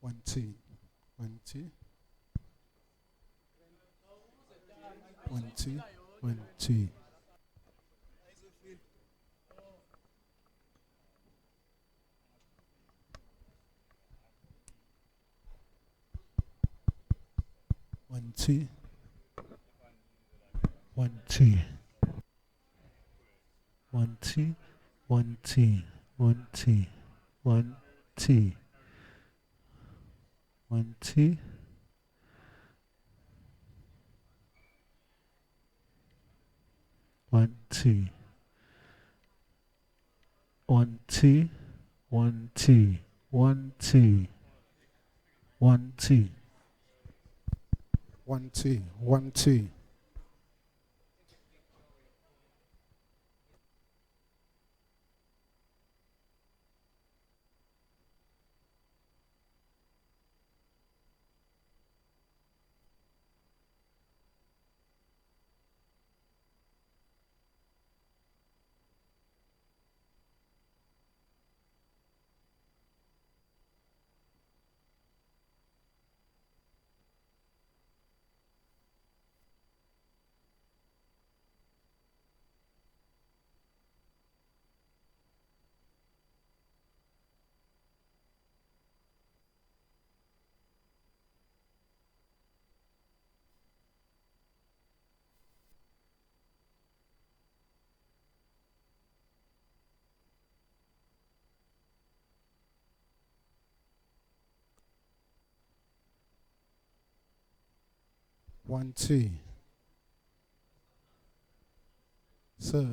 One, two, one, two, one, two, one, two. One, two, one, two, one, two, one, two, one, two, one, two, one, two, one, two, one, two, one, two, one, two, one, two, one, two, one, two. 1, 2. So,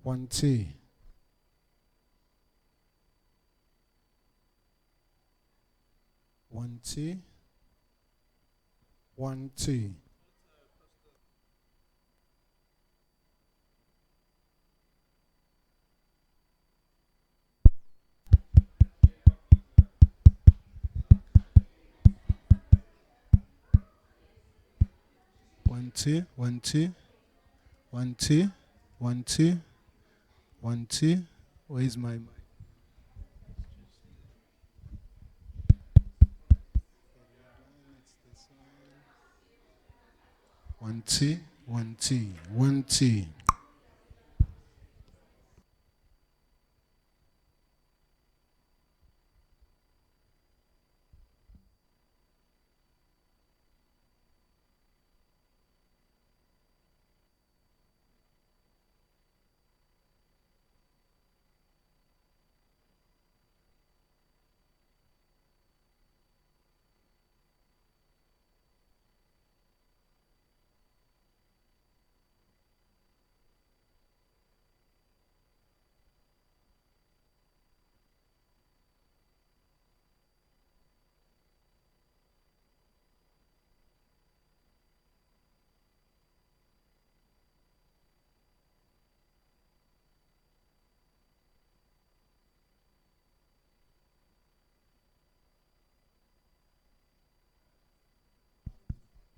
1, 2. 1, 2. 1, 2. 1, 2. 1, 2. 1, 2. 1, 2. 1, 2. Where's my mic? 1, 2. 1, 2. 1, 2.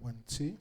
1, 2.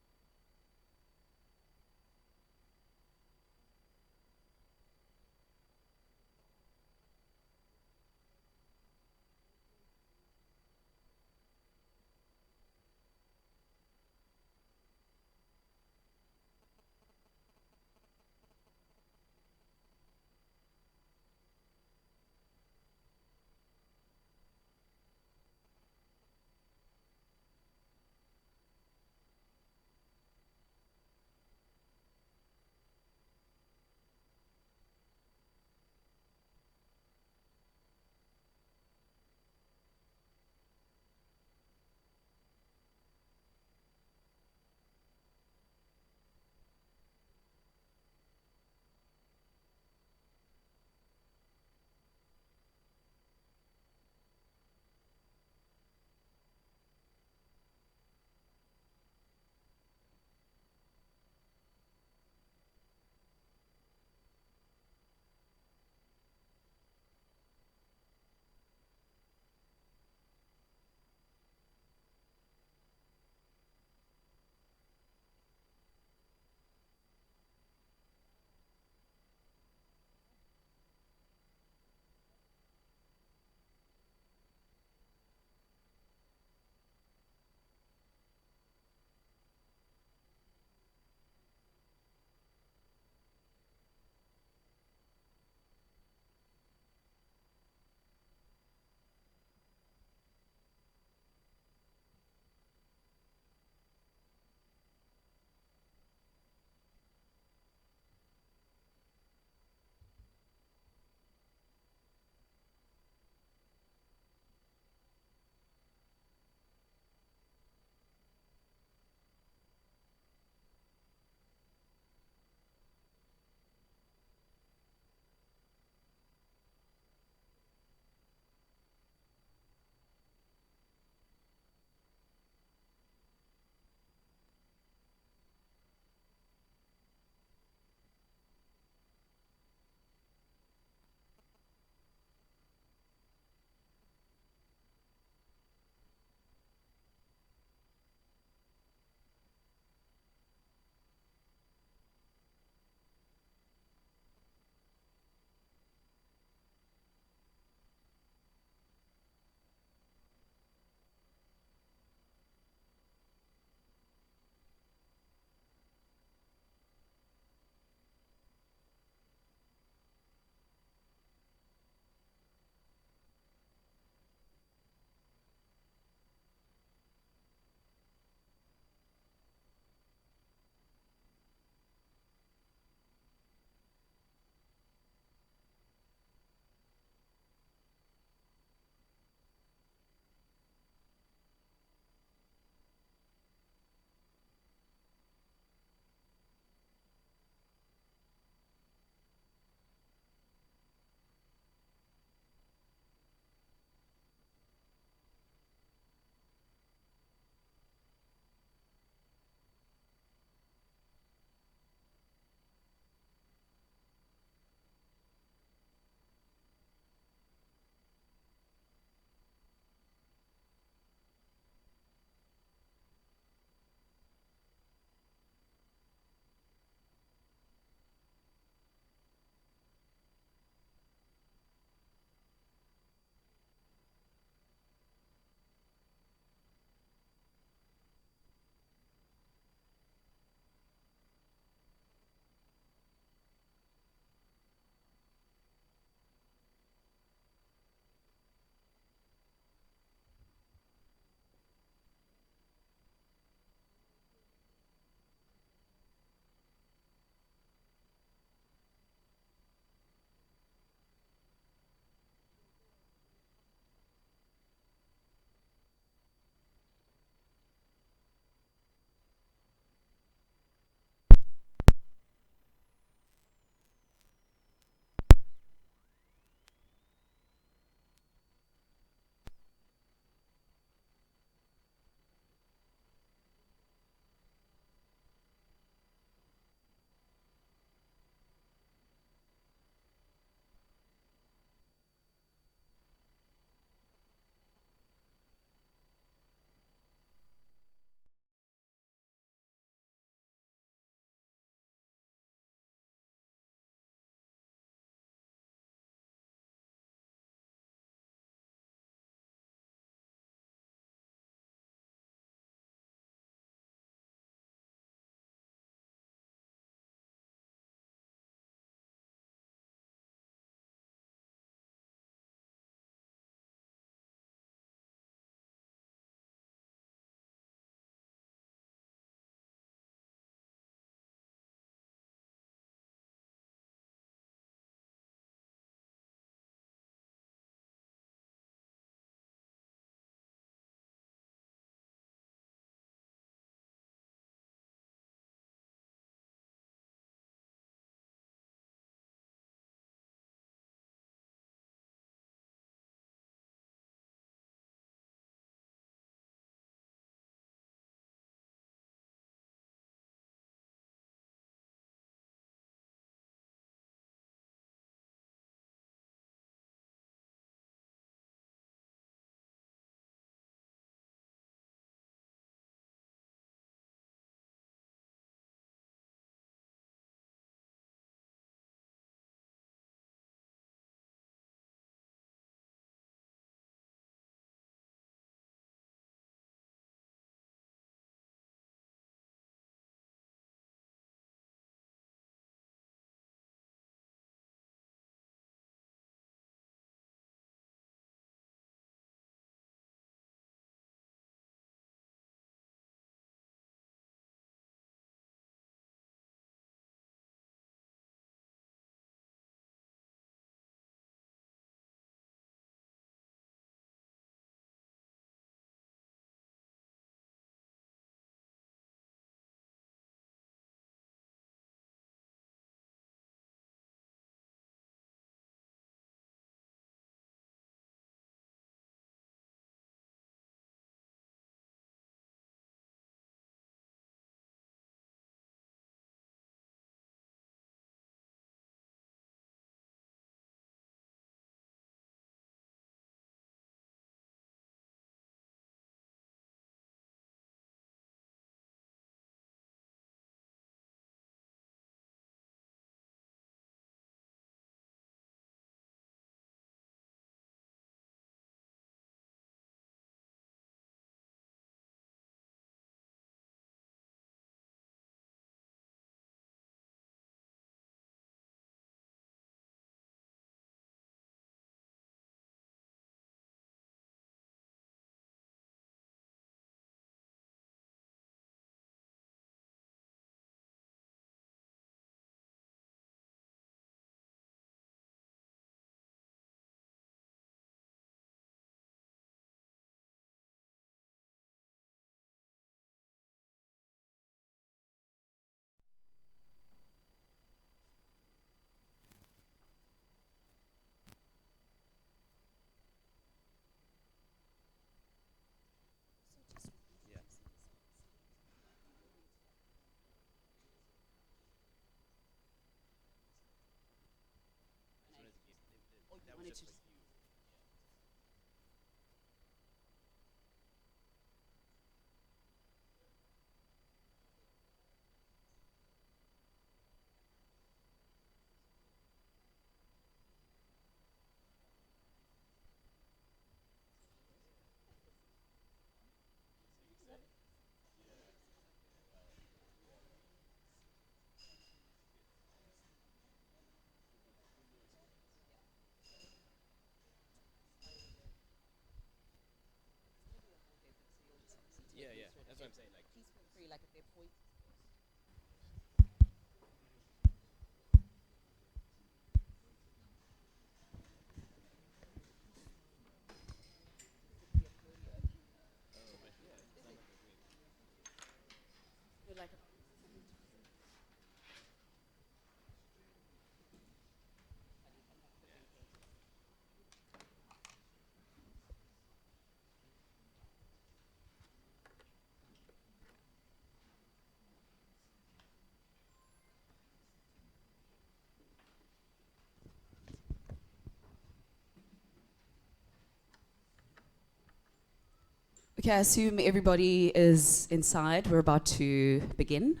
Okay, I assume everybody is inside. We're about to begin.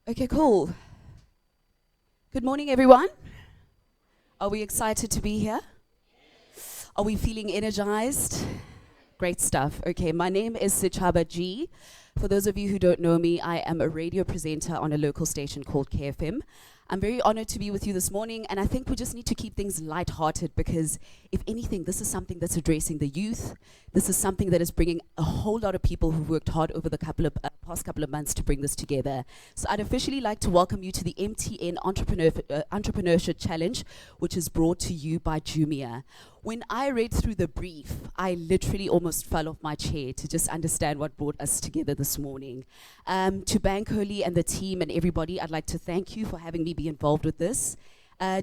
Okay, cool. Good morning, everyone. Are we excited to be here? Are we feeling energized? Great stuff. Okay, my name is Sichaba G. For those of you who don't know me, I am a radio presenter on a local station called KFM. I'm very honored to be with you this morning, and I think we just need to keep things lighthearted because, if anything, this is something that's addressing the youth. This is something that is bringing a whole lot of people who've worked hard over the past couple of months to bring this together. So I'd officially like to welcome you to the MTN Entrepreneurship Challenge, which is brought to you by Jumia. When I read through the brief, I literally almost fell off my chair to just understand what brought us together this morning. To Bankoli and the team and everybody, I'd like to thank you for having me be involved with this.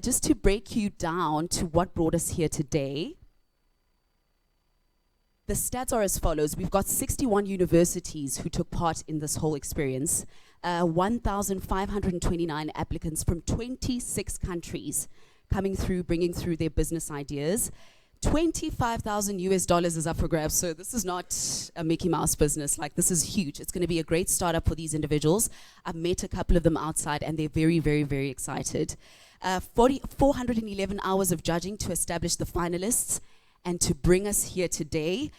Just to break you down to what brought us here today, the stats are as follows. We've got 61 universities who took part in this whole experience, 1,529 applicants from 26 countries coming through, bringing through their business ideas. $25,000 is up for grabs, so this is not a Mickey Mouse business. Like, this is huge. It's going to be a great startup for these individuals. I've met a couple of them outside, and they're very, very, very excited. 411 hours of judging to establish the finalists and to bring us here today.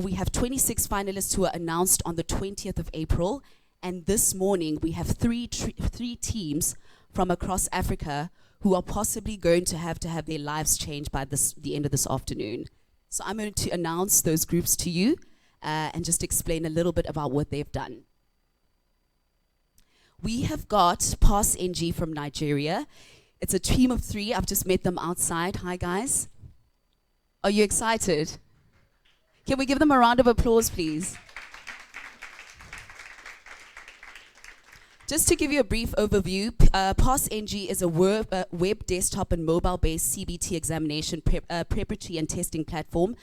We have 26 finalists who are announced on the 20th of April, and this morning we have three teams from across Africa who are possibly going to have their lives changed by the end of this afternoon. So I'm going to announce those groups to you and just explain a little bit about what they've done. We have got Pass NG from Nigeria. It's a team of 3. I've just met them outside. Hi, guys. Are you excited? Can we give them a round of applause, please? Just to give you a brief overview, Pass NG is a web, desktop, and mobile-based CBT examination preparatory and testing platform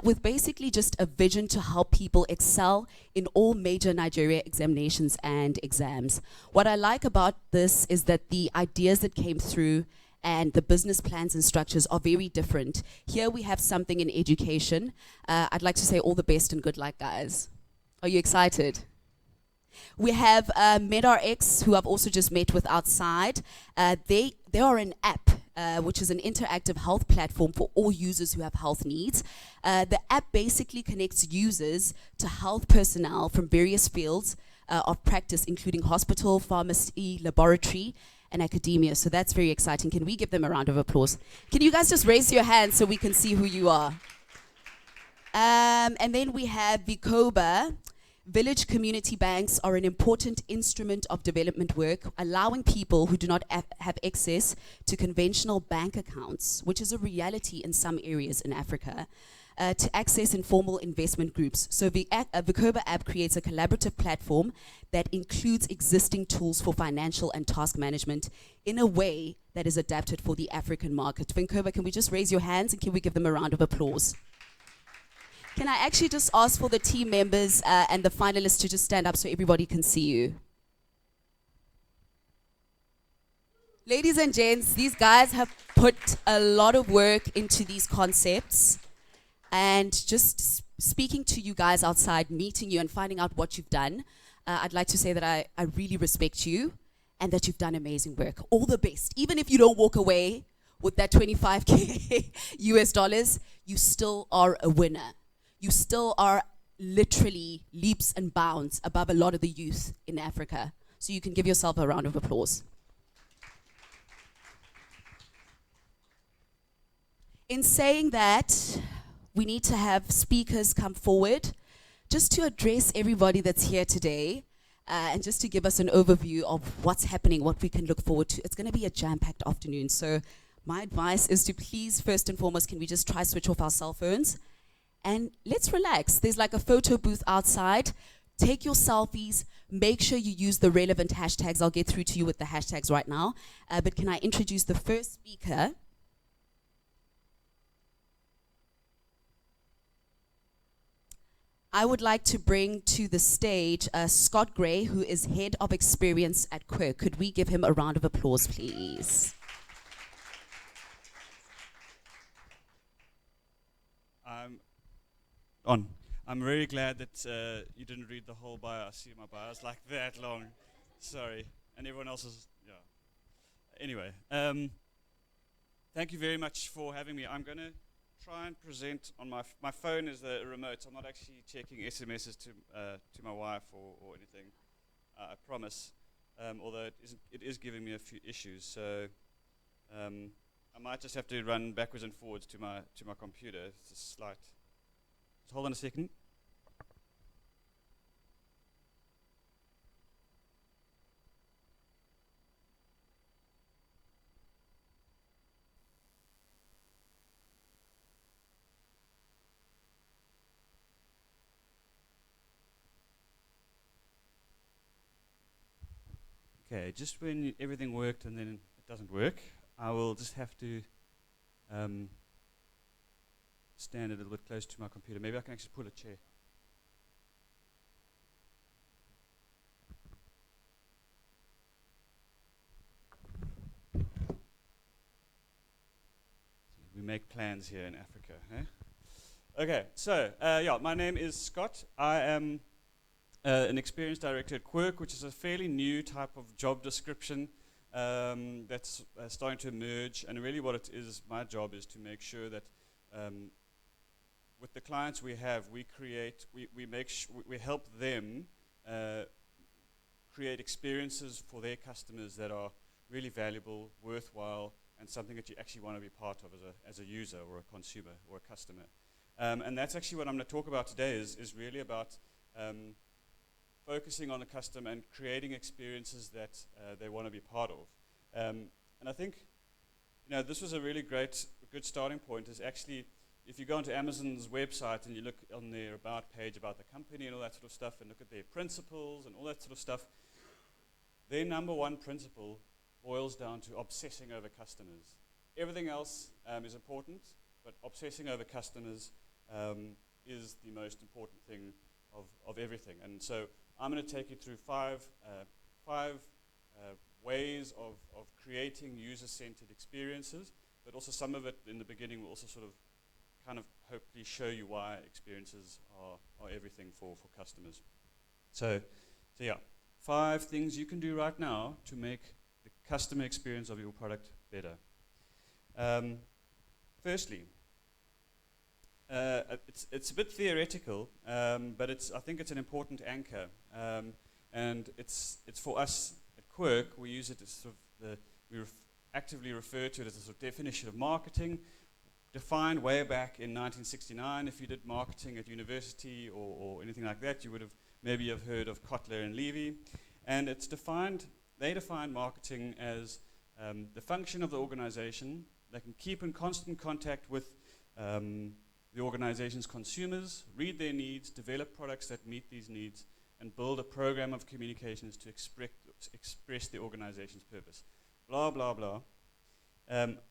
with basically just a vision to help people excel in all major Nigeria examinations and exams. What I like about this is that the ideas that came through and the business plans and structures are very different. Here we have something in education. I'd like to say all the best and good luck, guys. Are you excited? We have MedRx, who I've also just met with outside. They are an app, which is an interactive health platform for all users who have health needs. The app basically connects users to health personnel from various fields of practice, including hospital, pharmacy, laboratory, and academia. So that's very exciting. Can we give them a round of applause? Can you guys just raise your hands so we can see who you are? And then we have Vicoba. Village community banks are an important instrument of development work, allowing people who do not have access to conventional bank accounts, which is a reality in some areas in Africa. to access informal investment groups. So the Vicoba app creates a collaborative platform that includes existing tools for financial and task management in a way that is adapted for the African market. Vicoba, can we just raise your hands and can we give them a round of applause? Can I actually just ask for the team members and the finalists to just stand up so everybody can see you? Ladies and gents, these guys have put a lot of work into these concepts, and just speaking to you guys outside, meeting you and finding out what you've done, I'd like to say that I really respect you and that you've done amazing work. All the best. Even if you don't walk away with that 25K US dollars, you still are a winner. You still are literally leaps and bounds above a lot of the youth in Africa. So you can give yourself a round of applause. In saying that, we need to have speakers come forward just to address everybody that's here today and just to give us an overview of what's happening, what we can look forward to. It's going to be a jam-packed afternoon, so my advice is to please, first and foremost, can we just try switch off our cell phones? And let's relax. There's like a photo booth outside. Take your selfies. Make sure you use the relevant hashtags. I'll get through to you with the hashtags right now. But can I introduce the first speaker? I would like to bring to the stage Scott Gray, who is Head of Experience at Quirk. Could we give him a round of applause, please? I'm very glad that you didn't read the whole bio. I see my bio is like that long. Sorry. And everyone else is, yeah. Anyway, thank you very much for having me. I'm going to try and present on my phone is the remote. So I'm not actually checking SMSs to my wife or anything. I promise. Although it is giving me a few issues. So I might just have to run backwards and forwards to my computer. It's a slight. Just hold on a second. Okay, just when everything worked and then it doesn't work, I will just have to stand a little bit close to my computer. Maybe I can actually pull a chair. We make plans here in Africa. Eh? Okay, so yeah, my name is Scott. I am an experience director at Quirk, which is a fairly new type of job description that's starting to emerge. And really what it is, my job is to make sure that with the clients we have, we help them create experiences for their customers that are really valuable, worthwhile, and something that you actually want to be part of as a user or a consumer or a customer. And that's actually what I'm going to talk about today is really about focusing on the customer and creating experiences that they want to be part of. And I think, this was a really good starting point is actually, if you go onto Amazon's website and you look on their about page about the company and all that sort of stuff and look at their principles and all that sort of stuff, their number one principle boils down to obsessing over customers. Everything else is important, but obsessing over customers is the most important thing of everything. And so I'm going to take you through five ways of creating user-centered experiences, but also some of it in the beginning will also sort of kind of hopefully show you why experiences are everything for customers. So yeah, 5 things you can do right now to make the customer experience of your product better. Firstly, it's a bit theoretical, but I think it's an important anchor, and it's for us at Quirk. We use it as sort of actively refer to it as a sort of definition of marketing, defined way back in 1969. If you did marketing at university or anything like that, you would have maybe heard of Kotler and Levy, and it's defined. They define marketing as the function of the organization that can keep in constant contact with the organization's consumers, read their needs, develop products that meet these needs, and build a program of communications to express the organization's purpose. Blah, blah, blah.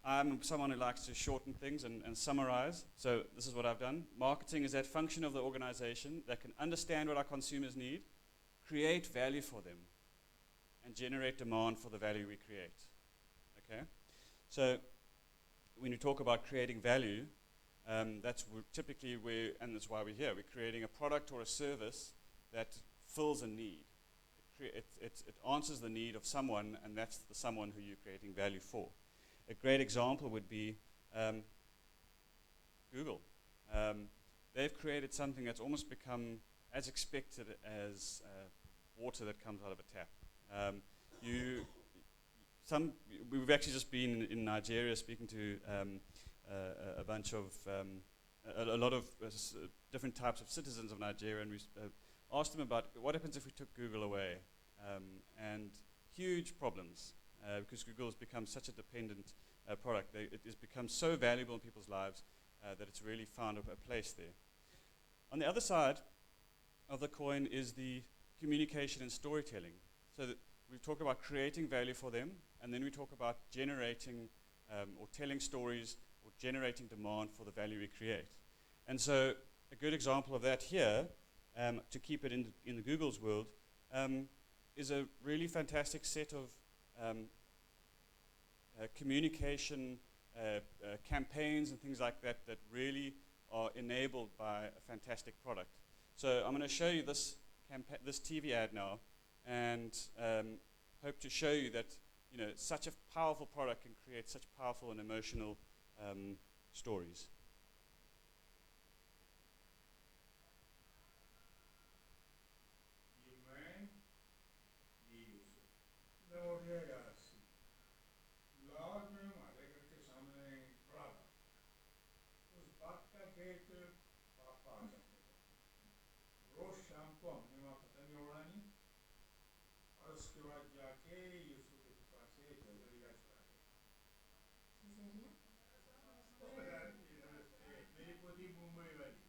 I'm someone who likes to shorten things and summarize, so this is what I've done. Marketing is that function of the organization that can understand what our consumers need, create value for them, and generate demand for the value we create. Okay? So when you talk about creating value, that's typically where, and that's why we're here. We're creating a product or a service that fills a need. It answers the need of someone, and that's the someone who you're creating value for. A great example would be Google. They've created something that's almost become as expected as water that comes out of a tap. We've actually just been in Nigeria speaking to a bunch of, a lot of different types of citizens of Nigeria, and we asked them about what happens if we took Google away, and huge problems, because Google has become such a dependent product. It has become so valuable in people's lives that it's really found a place there. On the other side of the coin is the communication and storytelling. So that we've talked about creating value for them, and then we talk about generating or telling stories or generating demand for the value we create. And so a good example of that here, to keep it in the Google's world, is a really fantastic set of communication campaigns and things like that that really are enabled by a fantastic product. So I'm going to show you this TV ad now, and hope to show you that such a powerful product can create such powerful and emotional stories. ये मैं, ये यूसुफ। लौट गया यार 80। लाहौर में हमारे घर के सामने बड़ा बाग था। उस बाग का गेट पापा आ जाते थे। रोज शाम को हमने वहाँ पतंगें उड़ानी, और उसके बाद जाके यूसुफ की दुकान से झुझरिया चुरा के खाना। झुझरिया? ओ यार इधर से मेरी पोती मुंबई वाली।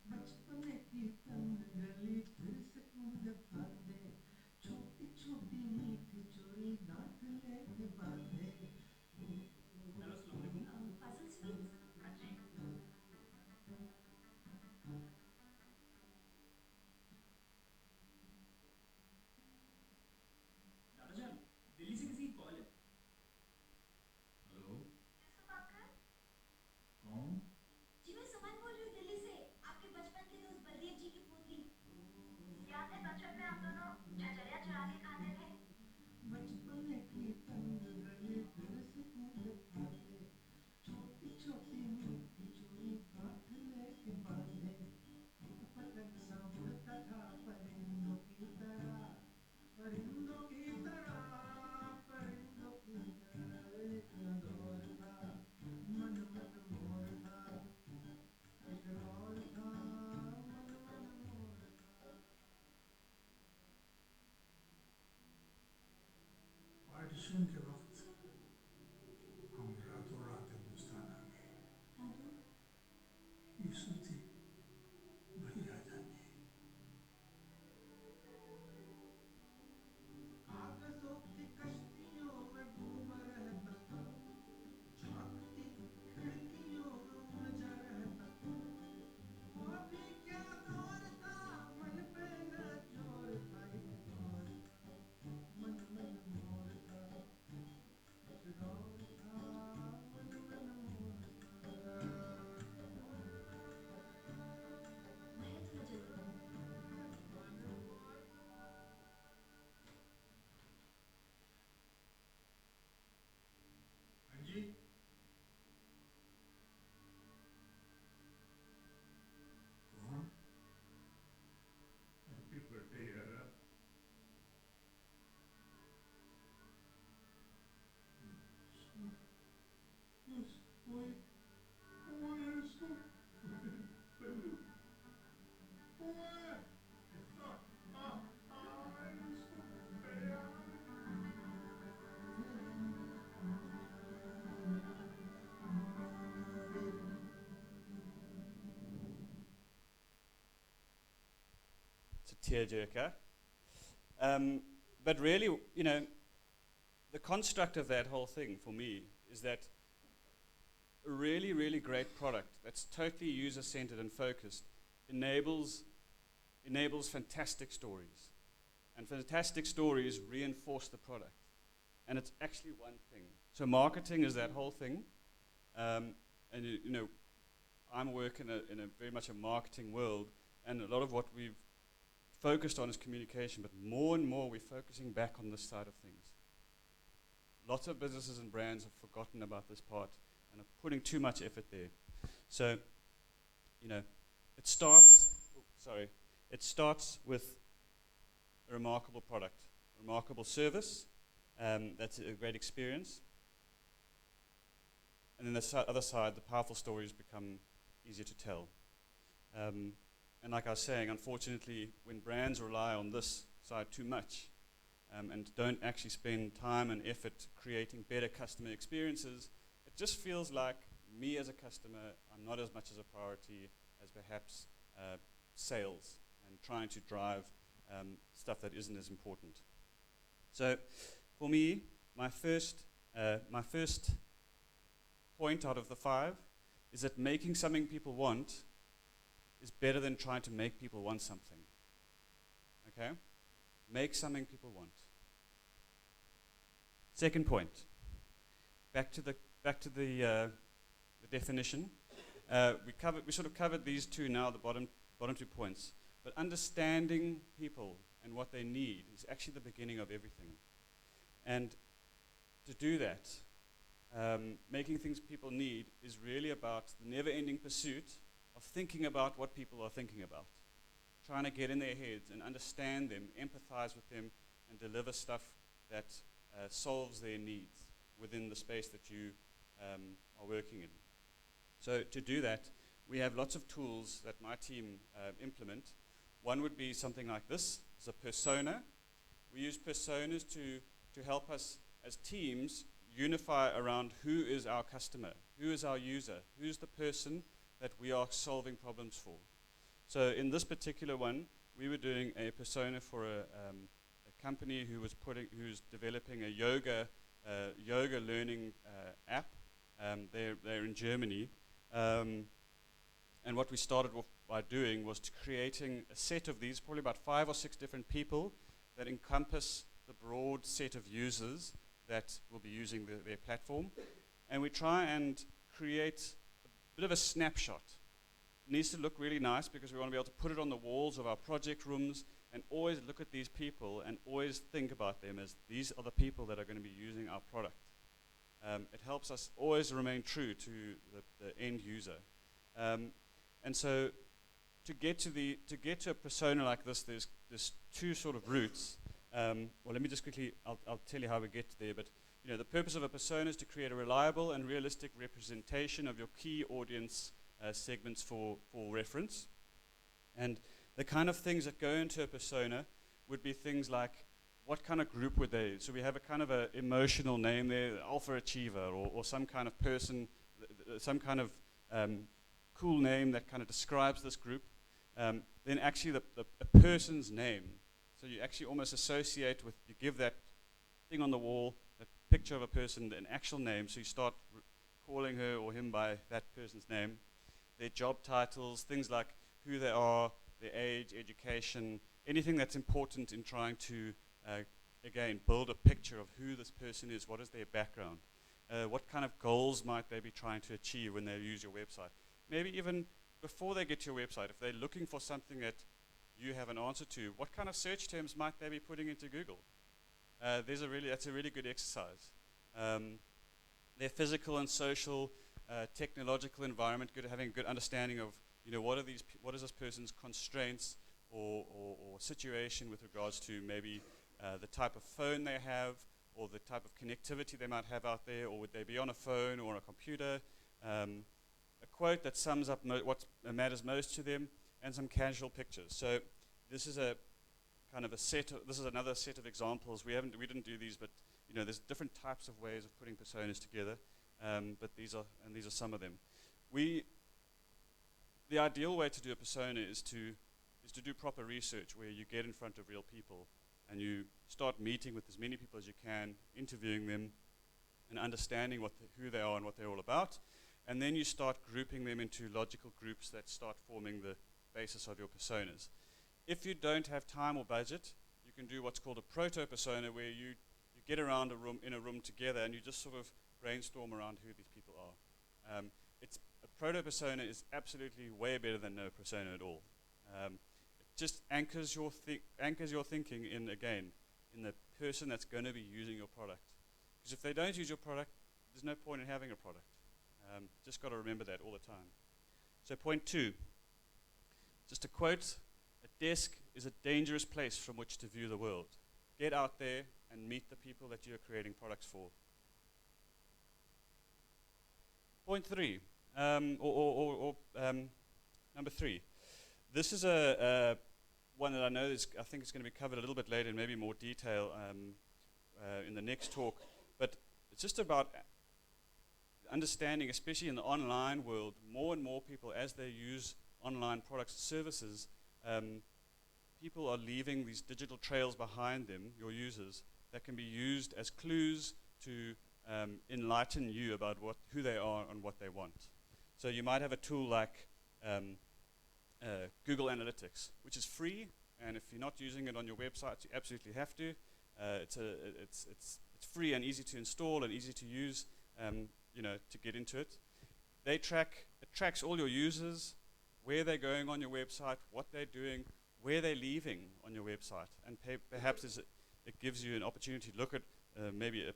बचपन की तंग गली फिर से कूद फांदे, छोटी छोटी मीठी चोरी गांठ लेके बांधे। हेलो अस्सलाम वालेकुम। Puzzle sweets? हाँ जी। दादाजान, दिल्ली से किसी की कॉल है। हेलो, किससे बात करें? कौन? जी मैं सुमन बोल रही हूँ दिल्ली से, आपके बचपन के दोस्त बलदेव जी की पोती। याद है बचपन में हम दोनों झझरिया चुरा के खाते थे? बचपन की तंग गली फिर से कूद फांदे, छोटी छोटी मीठी चोरी गांठ लेके बांधे। एक पतंग सा उड़ता था परिंदों की तरह, परिंदों की तरह, परिंदों की तरह। एक दौर था, मन मन मोर था, एक और था, मन मन मोर था। पार्टीशन के वक्त हम रातों रात हिंदुस्तान आ गए। हाँ तो? यूसुफ थी भैया जागी। कागजों की कश्तियों में डूब रहता था, झांकती खिड़कियों में उलझा रहता था। वो भी क्या दौर था, मन पे न जोर था, एक दौर था, मन मन मोर था। tearjerker. But really, you know, the construct of that whole thing for me is that a really, really great product that's totally user-centered and focused enables fantastic stories. And fantastic stories reinforce the product. And it's actually one thing. So marketing is that whole thing. And you know, I'm working in a very much a marketing world, and a lot of what we've focused on is communication, but more and more we're focusing back on this side of things. Lots of businesses and brands have forgotten about this part and are putting too much effort there. So, you know, it starts with a remarkable product, a remarkable service, that's a great experience. And then the other side, the powerful stories become easier to tell. And like I was saying, unfortunately, when brands rely on this side too much and don't actually spend time and effort creating better customer experiences, it just feels like me as a customer, I'm not as much as a priority as perhaps sales and trying to drive stuff that isn't as important. So for me, my first point out of the 5 is that making something people want is better than trying to make people want something. Okay? Make something people want. Second point. Back to the definition. We sort of covered these two now, the bottom 2 points. But understanding people and what they need is actually the beginning of everything. And to do that, making things people need is really about the never-ending pursuit of thinking about what people are thinking about, trying to get in their heads and understand them, empathize with them, and deliver stuff that solves their needs within the space that you are working in. So to do that, we have lots of tools that my team implement. One would be something like this. It's a persona. We use personas to help us as teams unify around who is our customer, who is our user, who's the person that we are solving problems for. So in this particular one, we were doing a persona for a company who's developing a yoga learning app. They're in Germany, and what we started by doing was to creating a set of these, probably about 5 or 6 different people that encompass the broad set of users that will be using their platform, and we try and create a bit of a snapshot. It needs to look really nice because we want to be able to put it on the walls of our project rooms and always look at these people and always think about them as these are the people that are going to be using our product. It helps us always remain true to the end user. And so to get to a persona like this, there's 2 sort of routes. Well, let me just quickly, I'll tell you how we get there, but you know, the purpose of a persona is to create a reliable and realistic representation of your key audience segments for reference. And the kind of things that go into a persona would be things like, what kind of group would they? So we have a kind of an emotional name there, alpha achiever, or some kind of person, some kind of cool name that kind of describes this group. Then actually a person's name. So you actually almost associate with, you give that thing on the wall, that picture of a person, an actual name, so you start calling her or him by that person's name. Their job titles, things like who they are, their age, education, anything that's important in trying to, again, build a picture of who this person is, what is their background, what kind of goals might they be trying to achieve when they use your website. Maybe even before they get to your website, if they're looking for something that you have an answer to, what kind of search terms might they be putting into Google? That's a really good exercise. Their physical and social, technological environment, having a good understanding of, you know, what is this person's constraints or situation with regards to maybe the type of phone they have or the type of connectivity they might have out there, or would they be on a phone or a computer? A quote that sums up what matters most to them, and some casual pictures. So this is a kind of a set. This is another set of examples. We didn't do these, but you know, there's different types of ways of putting personas together. But these are some of them. The ideal way to do a persona is is to do proper research where you get in front of real people and you start meeting with as many people as you can, interviewing them and understanding who they are and what they're all about. And then you start grouping them into logical groups that start forming the basis of your personas. If you don't have time or budget, you can do what's called a proto-persona, where you get around in a room together and you just sort of brainstorm around who these people are. A proto-persona is absolutely way better than no persona at all. It just anchors your thinking in the person that's going to be using your product. Because if they don't use your product, there's no point in having a product. Just got to remember that all the time. So point 2, just a quote, "A desk is a dangerous place from which to view the world. Get out there and meet the people that you're creating products for." Point 3, number 3. This is one that I think is going to be covered a little bit later in maybe more detail in the next talk. But it's just about understanding, especially in the online world, more and more people, as they use online products and services, people are leaving these digital trails behind them, your users, that can be used as clues to enlighten you about who they are and what they want. So you might have a tool like Google Analytics, which is free, and if you're not using it on your website, you absolutely have to. It's free and easy to install and easy to use, to get into it. It tracks all your users, where they're going on your website, what they're doing, where they're leaving on your website, and perhaps it gives you an opportunity to look at maybe a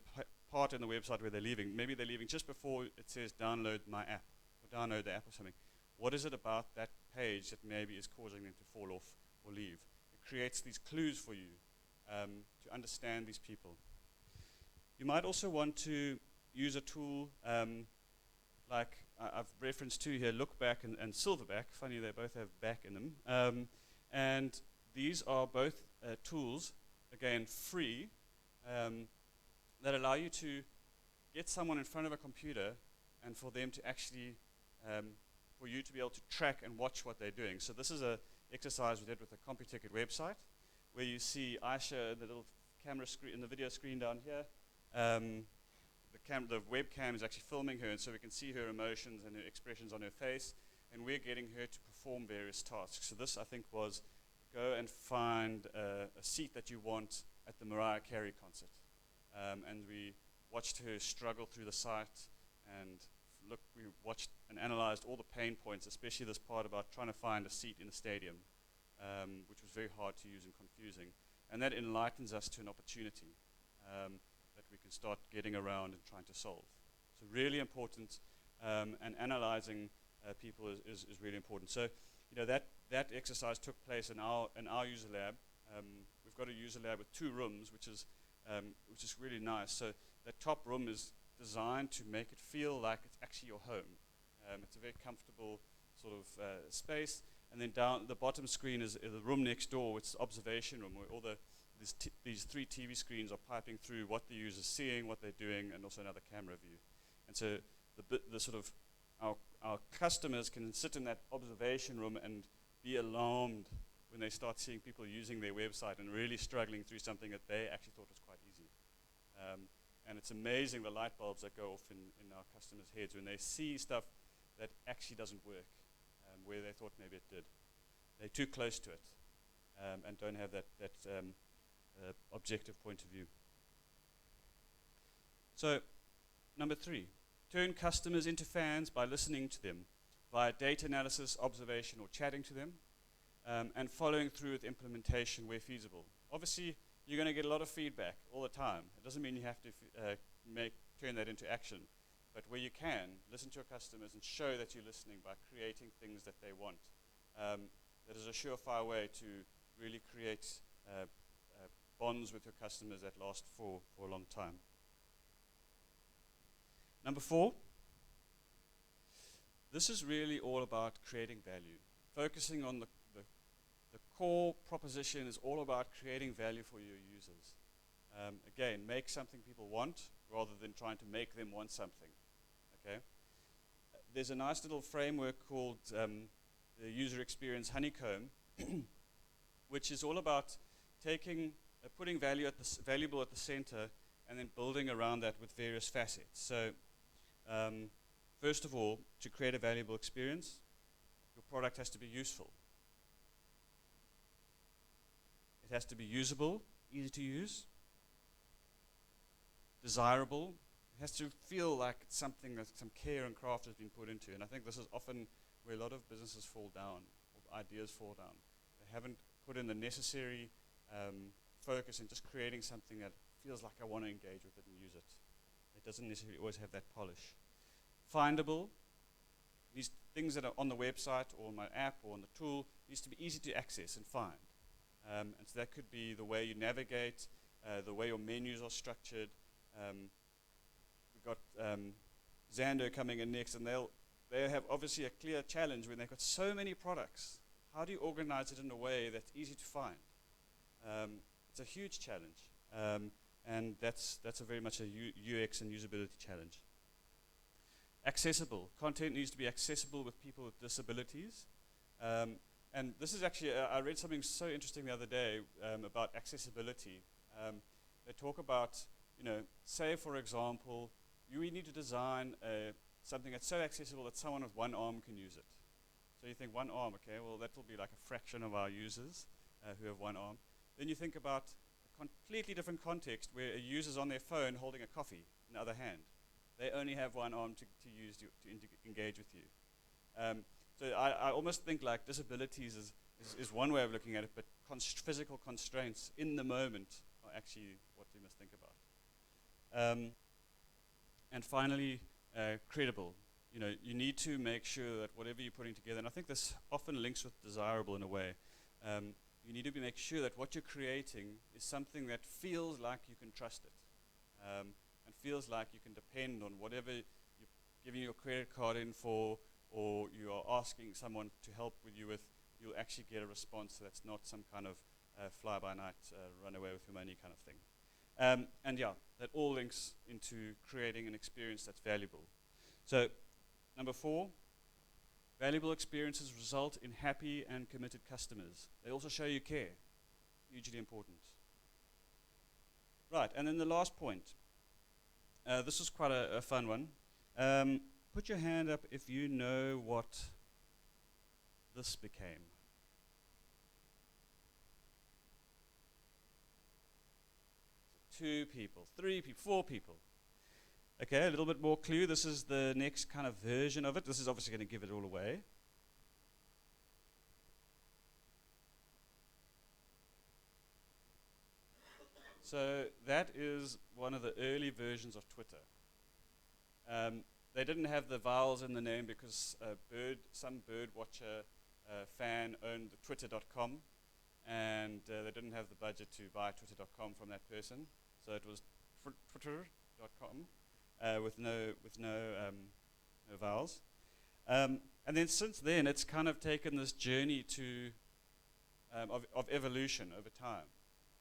part in the website where they're leaving. Maybe they're leaving just before it says download my app or download the app or something. What is it about that page that maybe is causing them to fall off or leave? It creates these clues for you to understand these people. You might also want to use a tool like I've referenced to here, Lookback and Silverback. Funny, they both have back in them. And these are both tools, again, free, that allow you to get someone in front of a computer and for them to actually, for you to be able to track and watch what they're doing. So this is an exercise we did with the CompuTicket website, where you see Aisha, the little camera screen, in the video screen down here. The webcam is actually filming her, and so we can see her emotions and her expressions on her face, and we're getting her to perform various tasks. So this, I think, was go and find a seat that you want at the Mariah Carey concert. And we watched her struggle through the site, and we watched and analyzed all the pain points, especially this part about trying to find a seat in a stadium, which was very hard to use and confusing. And that enlightens us to an opportunity that we can start getting around and trying to solve. So really important, and analyzing people is really important. So, that exercise took place in our user lab. We've got a user lab with 2 rooms, which is really nice. So that top room is designed to make it feel like it's actually your home. It's a very comfortable sort of space. And then down the bottom screen is the room next door, which is the observation room, where all these 3 TV screens are piping through what the user's seeing, what they're doing, and also another camera view. And so the sort of our customers can sit in that observation room and be alarmed when they start seeing people using their website and really struggling through something that they actually thought was quite easy. And it's amazing the light bulbs that go off in our customers' heads when they see stuff that actually doesn't work, where they thought maybe it did. They're too close to it and don't have that objective point of view. So, number 3, turn customers into fans by listening to them via data analysis, observation, or chatting to them, and following through with implementation where feasible. Obviously, you're going to get a lot of feedback all the time. It doesn't mean you have to turn that into action, but where you can, listen to your customers and show that you're listening by creating things that they want. That is a surefire way to really create bonds with your customers that last for a long time. Number 4, this is really all about creating value. Focusing on the core proposition is all about creating value for your users. Again, make something people want rather than trying to make them want something. Okay? There's a nice little framework called the user experience honeycomb which is all about taking, putting valuable at the center, and then building around that with various facets. So, first of all, to create a valuable experience, your product has to be useful. It has to be usable, easy to use, desirable. It has to feel like it's something that some care and craft has been put into. And I think this is often where a lot of businesses fall down, or ideas fall down. They haven't put in the necessary focus in just creating something that feels like I want to engage with it and use it. It doesn't necessarily always have that polish. Findable. These things that are on the website or on my app or on the tool needs to be easy to access and find. And so that could be the way you navigate, the way your menus are structured. We've got Zando coming in next, and they have obviously a clear challenge when they've got so many products. How do you organize it in a way that's easy to find? It's a huge challenge, and that's a very much a UX and usability challenge. Accessible. Content needs to be accessible with people with disabilities. And this is actually, I read something so interesting the other day about accessibility. They talk about, say for example, we need to design something that's so accessible that someone with one arm can use it. So you think one arm, okay, well that will be like a fraction of our users who have one arm. Then you think about a completely different context where a user's on their phone holding a coffee in the other hand. They only have one arm to use to engage with you. So I almost think like disabilities is one way of looking at it, but physical constraints in the moment are actually what we must think about. And finally, credible. You need to make sure that whatever you're putting together, and I think this often links with desirable in a way, you need to make sure that what you're creating is something that feels like you can trust it, and feels like you can depend on whatever you're giving your credit card in for, or you are asking someone to help with you with, you'll actually get a response that's not some kind of fly-by-night, run away with your money kind of thing. And yeah, that all links into creating an experience that's valuable. So, number 4, valuable experiences result in happy and committed customers. They also show you care. Hugely important. Right, and then the last point. This was quite a fun one. Put your hand up if you know what this became. 2 people, 3 people, 4 people. Okay, a little bit more clue. This is the next kind of version of it. This is obviously going to give it all away. So that is one of the early versions of Twitter. They didn't have the vowels in the name because some bird watcher fan owned the twitter.com, and they didn't have the budget to buy twitter.com from that person. So it was twitter.com with no vowels. And then since then, it's kind of taken this journey of evolution over time.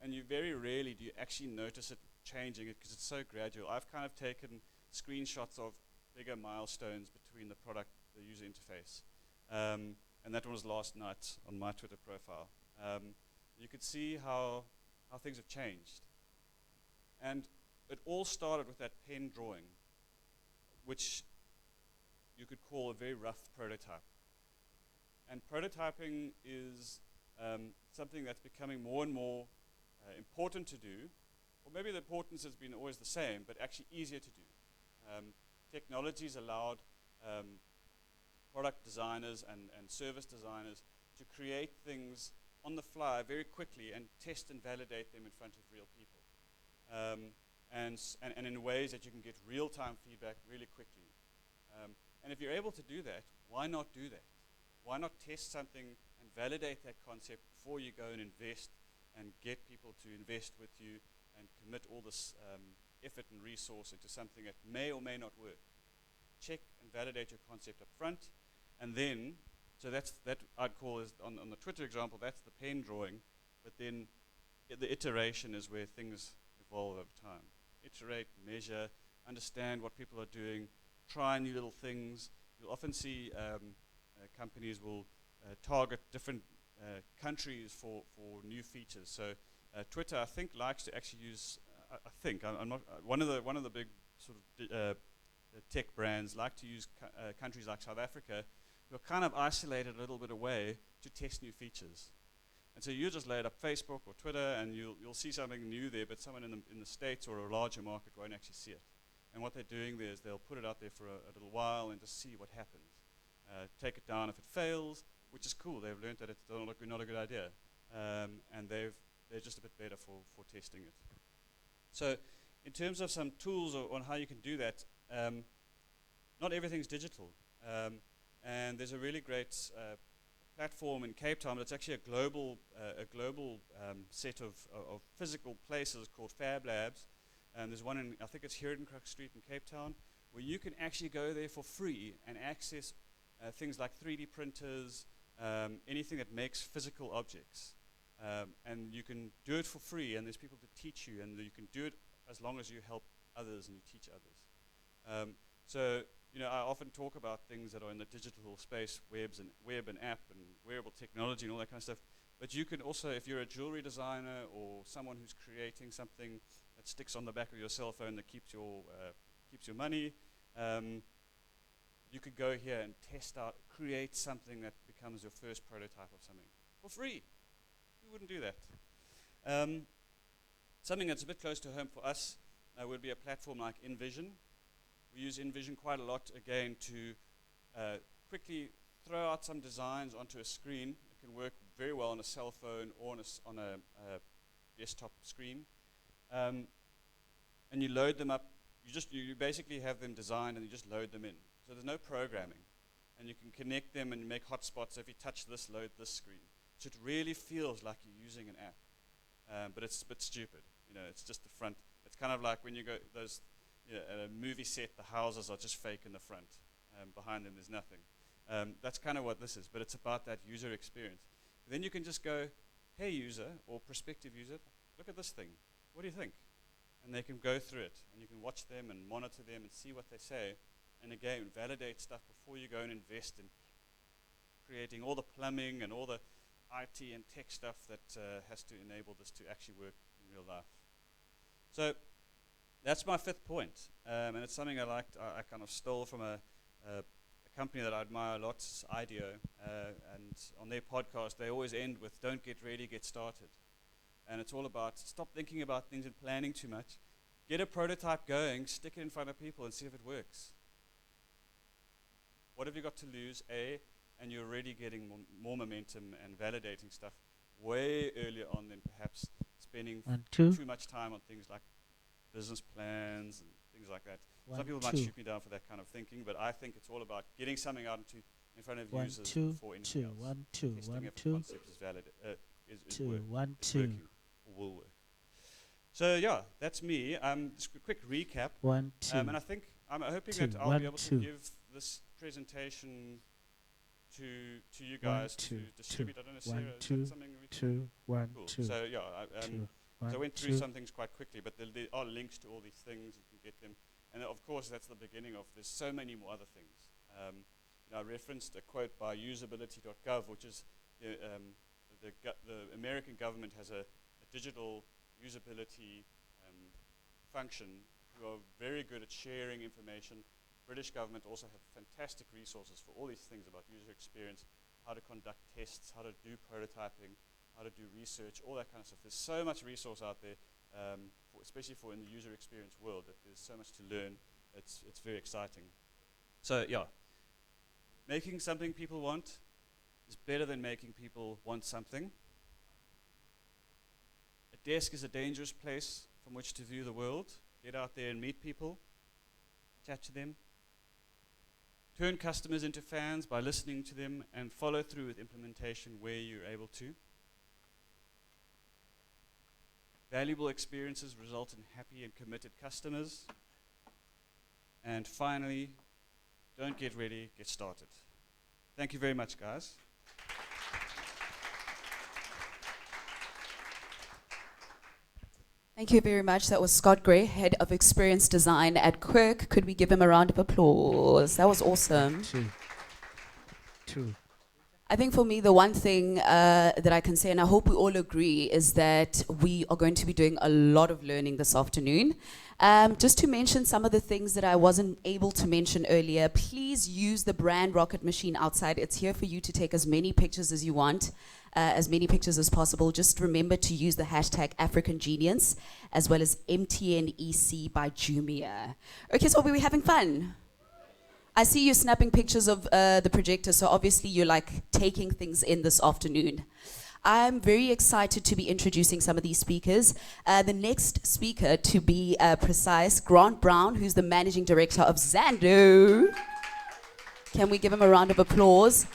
And you very rarely do you actually notice it changing it because it's so gradual. I've kind of taken screenshots of bigger milestones between the product, the user interface. And that was last night on my Twitter profile. You could see how things have changed. And it all started with that pen drawing, which you could call a very rough prototype. And prototyping is something that's becoming more and more important to do, or maybe the importance has been always the same, but actually easier to do. Technology's allowed product designers and service designers to create things on the fly very quickly and test and validate them in front of real people. And in ways that you can get real-time feedback really quickly. And if you're able to do that, why not do that? Why not test something and validate that concept before you go and invest and get people to invest with you and commit all this effort and resource into something that may or may not work? Check and validate your concept up front, and then, so that I'd call is on the Twitter example, that's the pen drawing, but then the iteration is where things evolve over time. Iterate, measure, understand what people are doing, try new little things. You'll often see companies will target different countries for new features. So Twitter, I think, likes to actually use. I think I'm not one of the big sort of tech brands like to use countries like South Africa, who are kind of isolated a little bit away, to test new features. And so you just load up Facebook or Twitter, and you'll see something new there, but someone in the States or a larger market won't actually see it. And what they're doing there is they'll put it out there for a little while and just see what happens. Take it down if it fails, which is cool. They've learned that it's not a good idea, and they're just a bit better for testing it. So, in terms of some tools on how you can do that, not everything's digital, and there's a really great platform in Cape Town. It's actually a global set of physical places called Fab Labs. There's one in, I think it's Heerdenkruik Street in Cape Town, where you can actually go there for free and access things like 3D printers, anything that makes physical objects. And you can do it for free, and there's people to teach you, and you can do it as long as you help others and you teach others. So, I often talk about things that are in the digital space, web and app and wearable technology and all that kind of stuff. But you can also, if you're a jewelry designer or someone who's creating something that sticks on the back of your cell phone that keeps your money, you could go here and test out, create something that becomes your first prototype of something for free. Who wouldn't do that? Something that's a bit close to home for us would be a platform like InVision. We use InVision quite a lot, again, to quickly throw out some designs onto a screen. It can work very well on a cell phone or on a desktop screen. And you load them up. You basically have them designed, and you just load them in. So there's no programming. And you can connect them and make hotspots. So if you touch this, load this screen. So it really feels like you're using an app. But it's a bit stupid. It's just the front. It's kind of like when you go at a movie set, the houses are just fake in the front. Behind them, there's nothing. That's kind of what this is, but it's about that user experience. Then you can just go, hey, user, or prospective user, look at this thing. What do you think? And they can go through it, and you can watch them and monitor them and see what they say. And again, validate stuff before you go and invest in creating all the plumbing and all the IT and tech stuff that has to enable this to actually work in real life. So that's my fifth point, and it's something I liked. I kind of stole from a company that I admire a lot, IDEO, and on their podcast they always end with "Don't get ready, get started," and it's all about stop thinking about things and planning too much. Get a prototype going, stick it in front of people, and see if it works. What have you got to lose? And you're already getting more momentum and validating stuff way earlier on than perhaps spending too much time on things like business plans and things like that. Some people might shoot me down for that kind of thinking, but I think it's all about getting something out in front of users before anything else. Testing if the concept is valid, is working or will work. So yeah, that's me. Just a quick recap. And I think I'm hoping that I'll be able to give this presentation to you guys to distribute. I don't know, Sarah, is that something we can? Cool. So yeah, so I went through some things quite quickly, but there are links to all these things. You can get them. And of course, that's the beginning of, there's so many more other things. I referenced a quote by usability.gov, which is the American government has a digital usability function who are very good at sharing information. British government also have fantastic resources for all these things about user experience, how to conduct tests, how to do prototyping, how to do research, all that kind of stuff. There's so much resource out there, especially for in the user experience world, that there's so much to learn. It's very exciting. So yeah, making something people want is better than making people want something. A desk is a dangerous place from which to view the world. Get out there and meet people, chat to them. Turn customers into fans by listening to them, and follow through with implementation where you're able to. Valuable experiences result in happy and committed customers. And finally, don't get ready, get started. Thank you very much, guys. Thank you very much. That was Scott Gray, Head of Experience Design at Quirk. Could we give him a round of applause? That was awesome. Two. I think for me, the one thing that I can say, and I hope we all agree, is that we are going to be doing a lot of learning this afternoon. Just to mention some of the things that I wasn't able to mention earlier, please use the brand rocket machine outside. It's here for you to take as many pictures as you want, as many pictures as possible. Just remember to use the hashtag African Genius, as well as MTN EC by Jumia. Okay, so are we having fun? I see you snapping pictures of the projector, so obviously you're like taking things in this afternoon. I'm very excited to be introducing some of these speakers. The next speaker, to be precise, Grant Brown, who's the managing director of Zando. Can we give him a round of applause?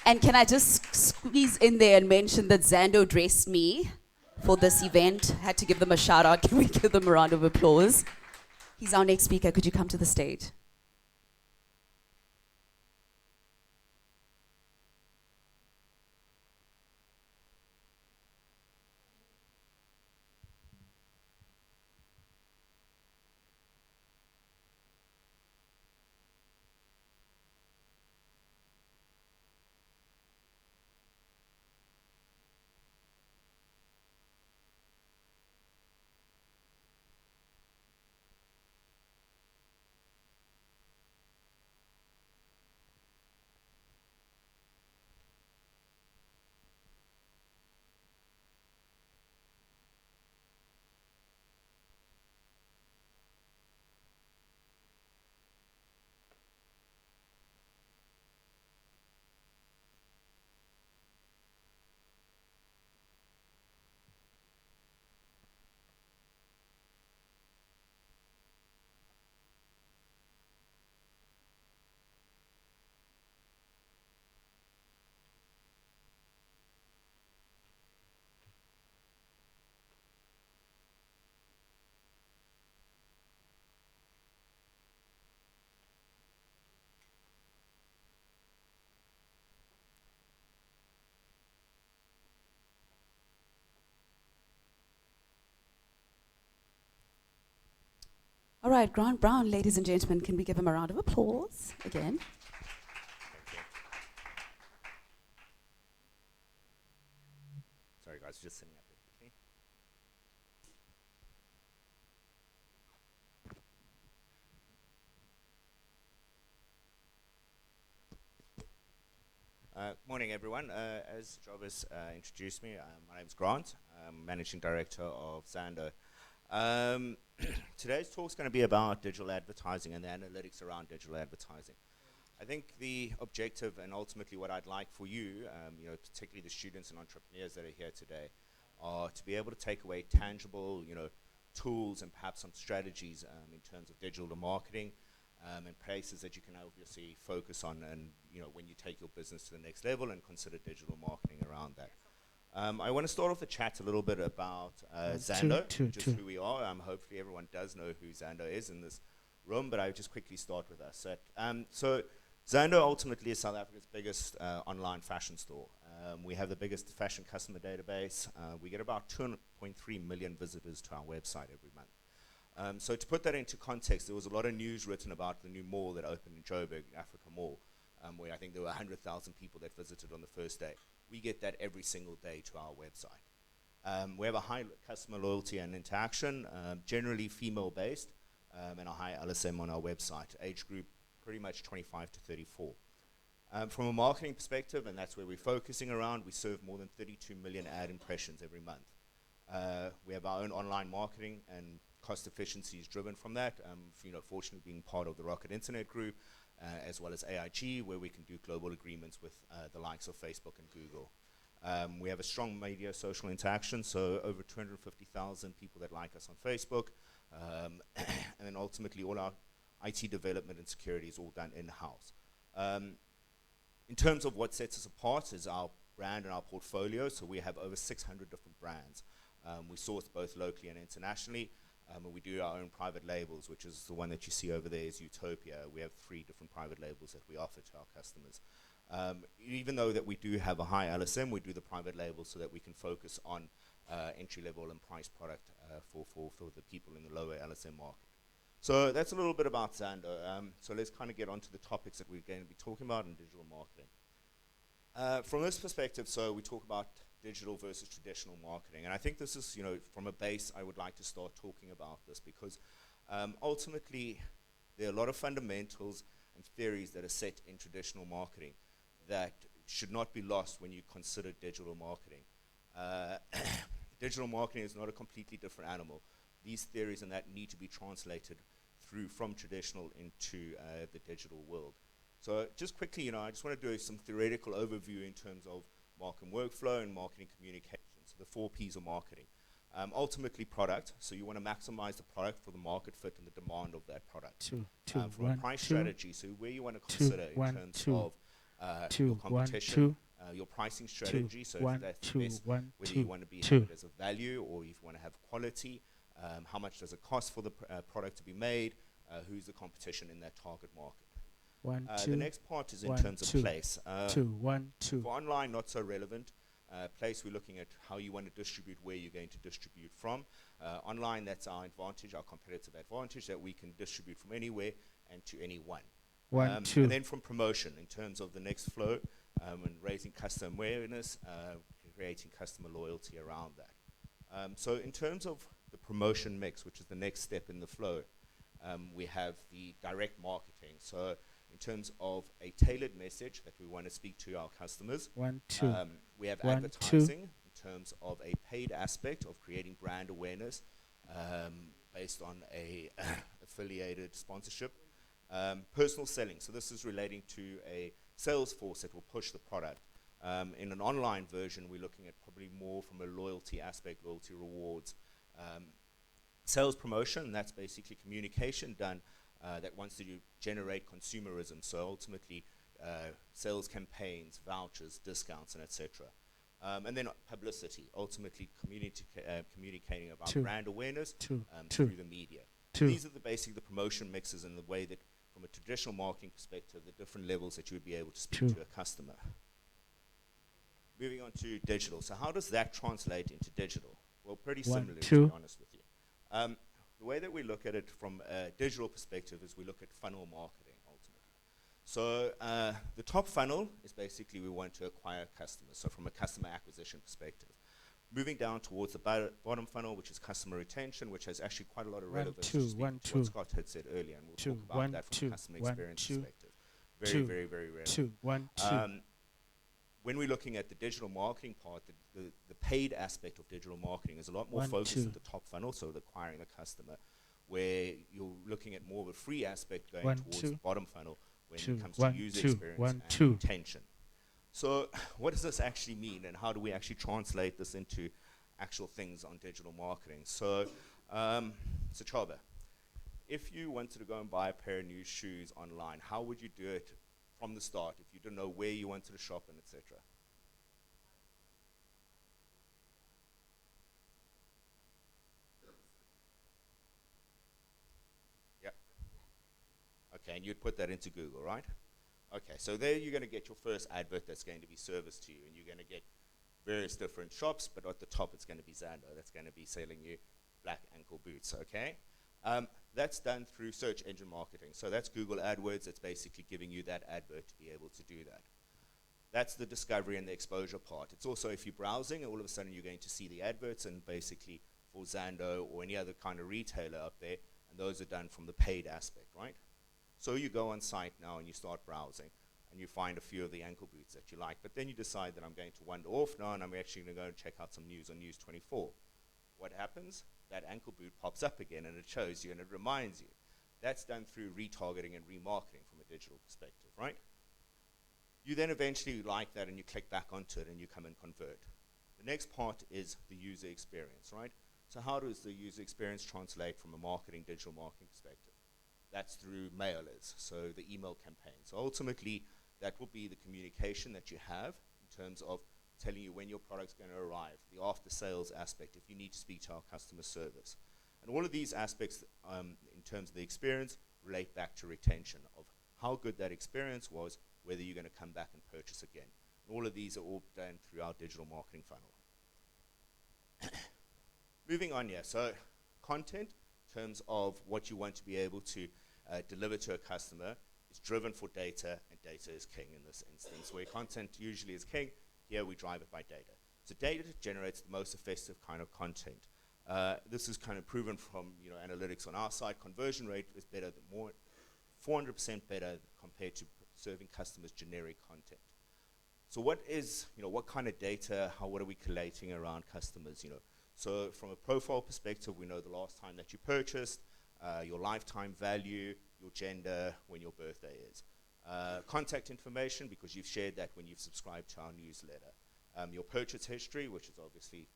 And can I just squeeze in there and mention that Zando dressed me for this event? Had to give them a shout out. Can we give them a round of applause? He's our next speaker. Could you come to the stage? All right, Grant Brown, ladies and gentlemen, can we give him a round of applause again? Sorry guys, just sitting up here quickly. Morning everyone. As Jarvis introduced me, my name's Grant. I'm Managing Director of Zando. Today's talk is going to be about digital advertising and the analytics around digital advertising. I think the objective and ultimately what I'd like for you, particularly the students and entrepreneurs that are here today, are to be able to take away tangible, tools and perhaps some strategies in terms of digital marketing and places that you can obviously focus on and, when you take your business to the next level and consider digital marketing around that. I want to start off the chat a little bit about Zando, just who we are. Hopefully everyone does know who Zando is in this room, but I'll just quickly start with us. So Zando ultimately is South Africa's biggest online fashion store. We have the biggest fashion customer database. We get about 2.3 million visitors to our website every month. So to put that into context, there was a lot of news written about the new mall that opened in Joburg, Africa Mall, where I think there were 100,000 people that visited on the first day. We get that every single day to our website. We have a high customer loyalty and interaction, generally female-based, and a high LSM on our website. Age group pretty much 25 to 34. From a marketing perspective, and that's where we're focusing around, we serve more than 32 million ad impressions every month. We have our own online marketing and cost efficiency is driven from that. Fortunately being part of the Rocket Internet Group, as well as AIG, where we can do global agreements with the likes of Facebook and Google. We have a strong media social interaction, so over 250,000 people that like us on Facebook, and then ultimately all our IT development and security is all done in-house. In terms of what sets us apart is our brand and our portfolio, so we have over 600 different brands. We source both locally and internationally. And we do our own private labels, which is the one that you see over there is Utopia. We have 3 different private labels that we offer to our customers. Even though that we do have a high LSM, we do the private labels so that we can focus on entry-level and price product for the people in the lower LSM market. So that's a little bit about Zando. So let's kind of get on to the topics that we're going to be talking about in digital marketing. From this perspective, so we talk about digital versus traditional marketing, and I think this is, from a base, I would like to start talking about this because ultimately there are a lot of fundamentals and theories that are set in traditional marketing that should not be lost when you consider digital marketing. Digital marketing is not a completely different animal. These theories and that need to be translated through from traditional into the digital world. So just quickly, I just want to do some theoretical overview in terms of marketing workflow and marketing communication. So the 4 Ps of marketing. Ultimately product, so you want to maximize the product for the market fit and the demand of that product. From a price strategy, so where you want to consider in terms of your competition, your pricing strategy, so if that's the best, whether you want to be have it as a value or if you want to have quality, how much does it cost for the product to be made, who's the competition in that target market. The next part is in terms of place. For online, not so relevant. Place, we're looking at how you want to distribute, where you're going to distribute from. Online, that's our advantage, our competitive advantage, that we can distribute from anywhere and to anyone. And then from promotion, in terms of the next flow, and raising customer awareness, creating customer loyalty around that. So in terms of the promotion mix, which is the next step in the flow, we have the direct marketing. So in terms of a tailored message that we want to speak to our customers, we have advertising in terms of a paid aspect of creating brand awareness based on a affiliated sponsorship. Personal selling, so this is relating to a sales force that will push the product. In an online version, we're looking at probably more from a loyalty aspect, loyalty rewards. Sales promotion, that's basically communication done that wants to generate consumerism, so ultimately sales campaigns, vouchers, discounts, and etc. And then publicity, ultimately communicating about brand awareness through the media. These are basically the promotion mixes and the way that, from a traditional marketing perspective, the different levels that you would be able to speak to a customer. Moving on to digital. So how does that translate into digital? Well, pretty similar, to be honest with you. The way that we look at it from a digital perspective is we look at funnel marketing, ultimately. So the top funnel is basically we want to acquire customers, so from a customer acquisition perspective. Moving down towards the bottom funnel, which is customer retention, which has actually quite a lot of relevance to what Scott had said earlier, and we'll talk about that from a customer experience perspective. Very, very, very relevant. When we're looking at the digital marketing part, the paid aspect of digital marketing is a lot more focused at the top funnel, so acquiring the customer, where you're looking at more of a free aspect going towards the bottom funnel when it comes to user experience and retention. So what does this actually mean, and how do we actually translate this into actual things on digital marketing? So, Chaba, if you wanted to go and buy a pair of new shoes online, how would you do it from the start if you didn't know where you wanted to shop and etc.? Yeah. Okay, and you'd put that into Google, right? Okay, so there you're going to get your first advert that's going to be serviced to you, and you're going to get various different shops, but at the top it's going to be Zando that's going to be selling you black ankle boots, okay? That's done through search engine marketing. So that's Google AdWords. It's basically giving you that advert to be able to do that. That's the discovery and the exposure part. It's also if you're browsing, all of a sudden you're going to see the adverts, and basically for Zando or any other kind of retailer up there, and those are done from the paid aspect, right? So you go on site now and you start browsing, and you find a few of the ankle boots that you like, but then you decide that I'm going to wander off now and I'm actually going to go and check out some news on News 24. What happens? That ankle boot pops up again and it shows you and it reminds you. That's done through retargeting and remarketing from a digital perspective, right? You then eventually like that and you click back onto it and you come and convert. The next part is the user experience, right? So how does the user experience translate from a digital marketing perspective? That's through mailers, so the email campaign. So ultimately, that will be the communication that you have in terms of telling you when your product's going to arrive, the after-sales aspect, if you need to speak to our customer service. And all of these aspects, in terms of the experience, relate back to retention of how good that experience was, whether you're going to come back and purchase again. And all of these are all done through our digital marketing funnel. Moving on here, so content, in terms of what you want to be able to deliver to a customer, is driven for data, and data is king in this instance. Where content usually is king, here we drive it by data. So data generates the most effective kind of content. This is kind of proven from analytics on our side. Conversion rate is better, 400% better compared to serving customers generic content. So what kind of data, what are we collating around customers, So from a profile perspective, we know the last time that you purchased, your lifetime value, your gender, when your birthday is. Contact information, because you've shared that when you've subscribed to our newsletter. Your purchase history, which is obviously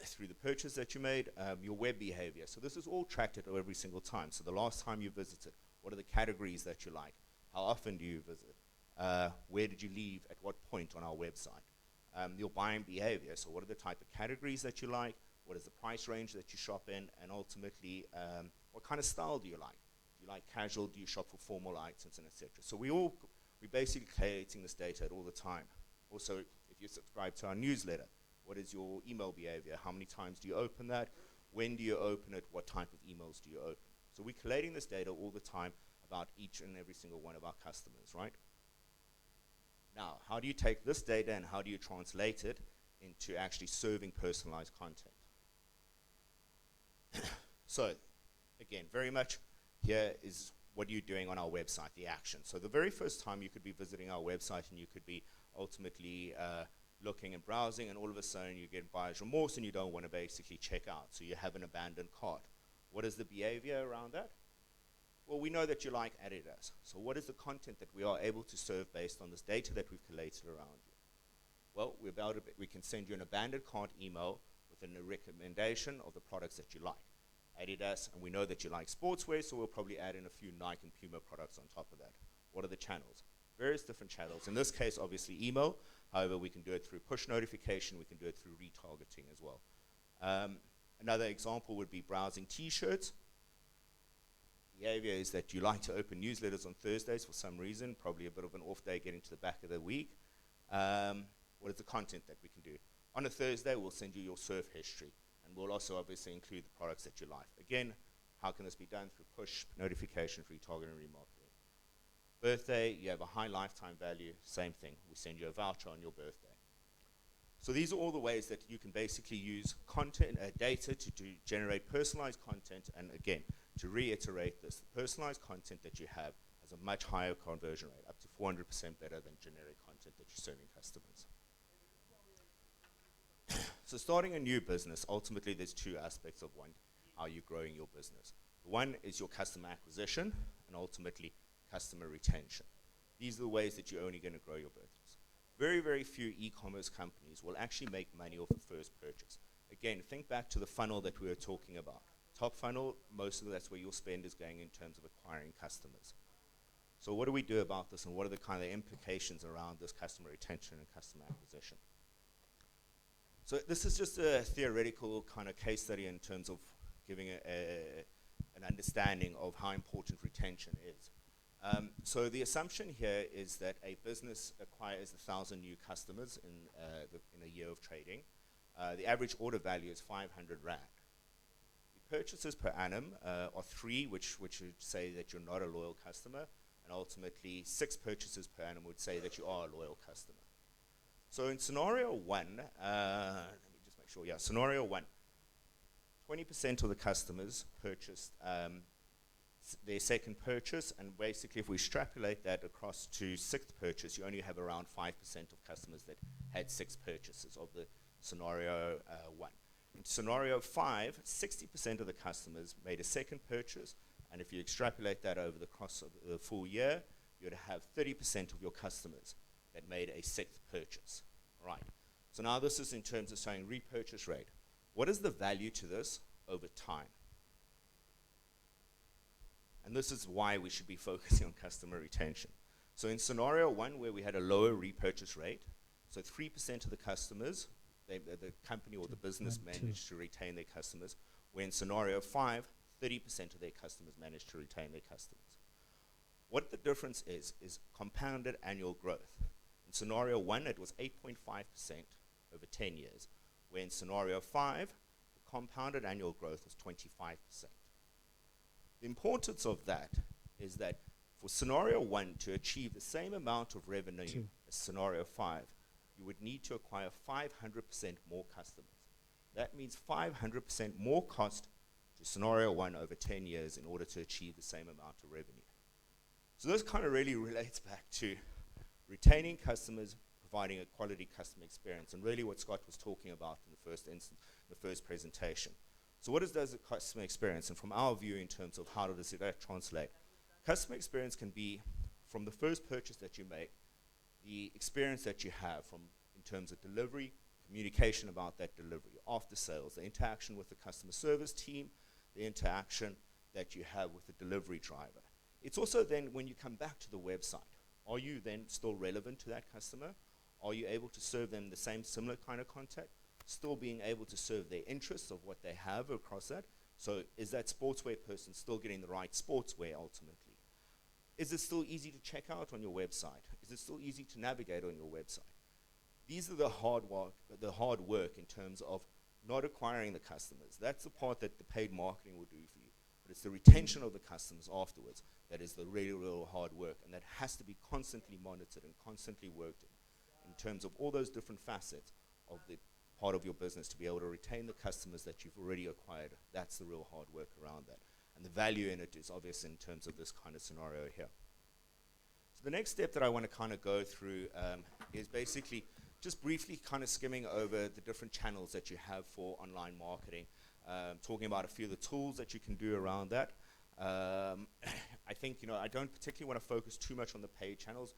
through the purchase that you made, your web behavior. So this is all tracked at every single time. So the last time you visited, what are the categories that you like? How often do you visit? Where did you leave? At what point on our website? Your buying behavior. So what are the type of categories that you like? What is the price range that you shop in? And ultimately, what kind of style do you like? Do you like casual? Do you shop for formal items, and etc.? So we're basically collating this data all the time. Also, if you subscribe to our newsletter, what is your email behavior? How many times do you open that? When do you open it? What type of emails do you open? So we're collating this data all the time about each and every single one of our customers, right? Now, how do you take this data and how do you translate it into actually serving personalized content? So, again, very much here is what you're doing on our website, the action. So the very first time you could be visiting our website and you could be ultimately looking and browsing, and all of a sudden you get buyer's remorse and you don't want to basically check out. So you have an abandoned cart. What is the behavior around that? Well, we know that you like Adidas. So what is the content that we are able to serve based on this data that we've collated around you? Well, we can send you an abandoned cart email with a recommendation of the products that you like. Adidas, and we know that you like sportswear, so we'll probably add in a few Nike and Puma products on top of that. What are the channels? Various different channels. In this case, obviously email. However, we can do it through push notification. We can do it through retargeting as well. Another example would be browsing T-shirts. Behavior is that you like to open newsletters on Thursdays for some reason, probably a bit of an off day getting to the back of the week. What is the content that we can do? On a Thursday, we'll send you your surf history, and we'll also obviously include the products that you like. Again, how can this be done? Through push notifications, retargeting, and remarketing. Birthday, you have a high lifetime value, same thing. We send you a voucher on your birthday. So these are all the ways that you can basically use content, data to generate personalized content, and again, to reiterate this, the personalized content that you have has a much higher conversion rate, up to 400% better than generic content that you're serving customers. So starting a new business, ultimately there's two aspects of one, how you're growing your business. One is your customer acquisition, and ultimately customer retention. These are the ways that you're only going to grow your business. Very, very few e-commerce companies will actually make money off the first purchase. Again, think back to the funnel that we were talking about. Top funnel, most of that's where your spend is going in terms of acquiring customers. So what do we do about this, and what are the kind of implications around this customer retention and customer acquisition? So this is just a theoretical kind of case study in terms of giving an understanding of how important retention is. So the assumption here is that a business acquires 1,000 new customers in a year of trading. The average order value is 500 Rand. The purchases per annum are 3, which would say that you're not a loyal customer, and ultimately 6 purchases per annum would say that you are a loyal customer. So in scenario 1, let me just make sure, scenario 1, 20% of the customers purchased their second purchase, and basically if we extrapolate that across to 6th purchase, you only have around 5% of customers that had 6 purchases of the scenario 1. In scenario 5, 60% of the customers made a second purchase, and if you extrapolate that over the course of the full year, you'd have 30% of your customers that made a 6th purchase. All right. So now this is in terms of saying repurchase rate. What is the value to this over time? And this is why we should be focusing on customer retention. So in scenario 1, where we had a lower repurchase rate, so 3% of the customers, the company or the business managed to retain their customers, where in scenario 5, 30% of their customers managed to retain their customers. What the difference is compounded annual growth. In scenario 1, it was 8.5% over 10 years, where in scenario 5, the compounded annual growth was 25%. The importance of that is that For scenario 1 to achieve the same amount of revenue Two. as scenario 5, you would need to acquire 500% more customers. That means 500% more cost to scenario 1 over 10 years in order to achieve the same amount of revenue. So this kind of really relates back to retaining customers, providing a quality customer experience, and really what Scott was talking about in the first instance, the first presentation. So what does a customer experience, and from our view in terms of how does it translate? Customer experience can be from the first purchase that you make, the experience that you have from in terms of delivery, communication about that delivery, after sales, the interaction with the customer service team, the interaction that you have with the delivery driver. It's also then when you come back to the website, are you then still relevant to that customer? Are you able to serve them the same similar kind of contact? Still being able to serve their interests of what they have across that? So is that sportswear person still getting the right sportswear ultimately? Is it still easy to check out on your website? Is it still easy to navigate on your website? These are the hard work in terms of not acquiring the customers. That's the part that the paid marketing will do for you. But it's the retention of the customers afterwards that is the real hard work, and that has to be constantly monitored and constantly worked in terms of all those different facets of the part of your business to be able to retain the customers that you've already acquired. That's the real hard work around that. And the value in it is obvious in terms of this kind of scenario here. So the next step that I want to kind of go through is basically just briefly kind of skimming over the different channels that you have for online marketing, talking about a few of the tools that you can do around that. I think, I don't particularly want to focus too much on the paid channels.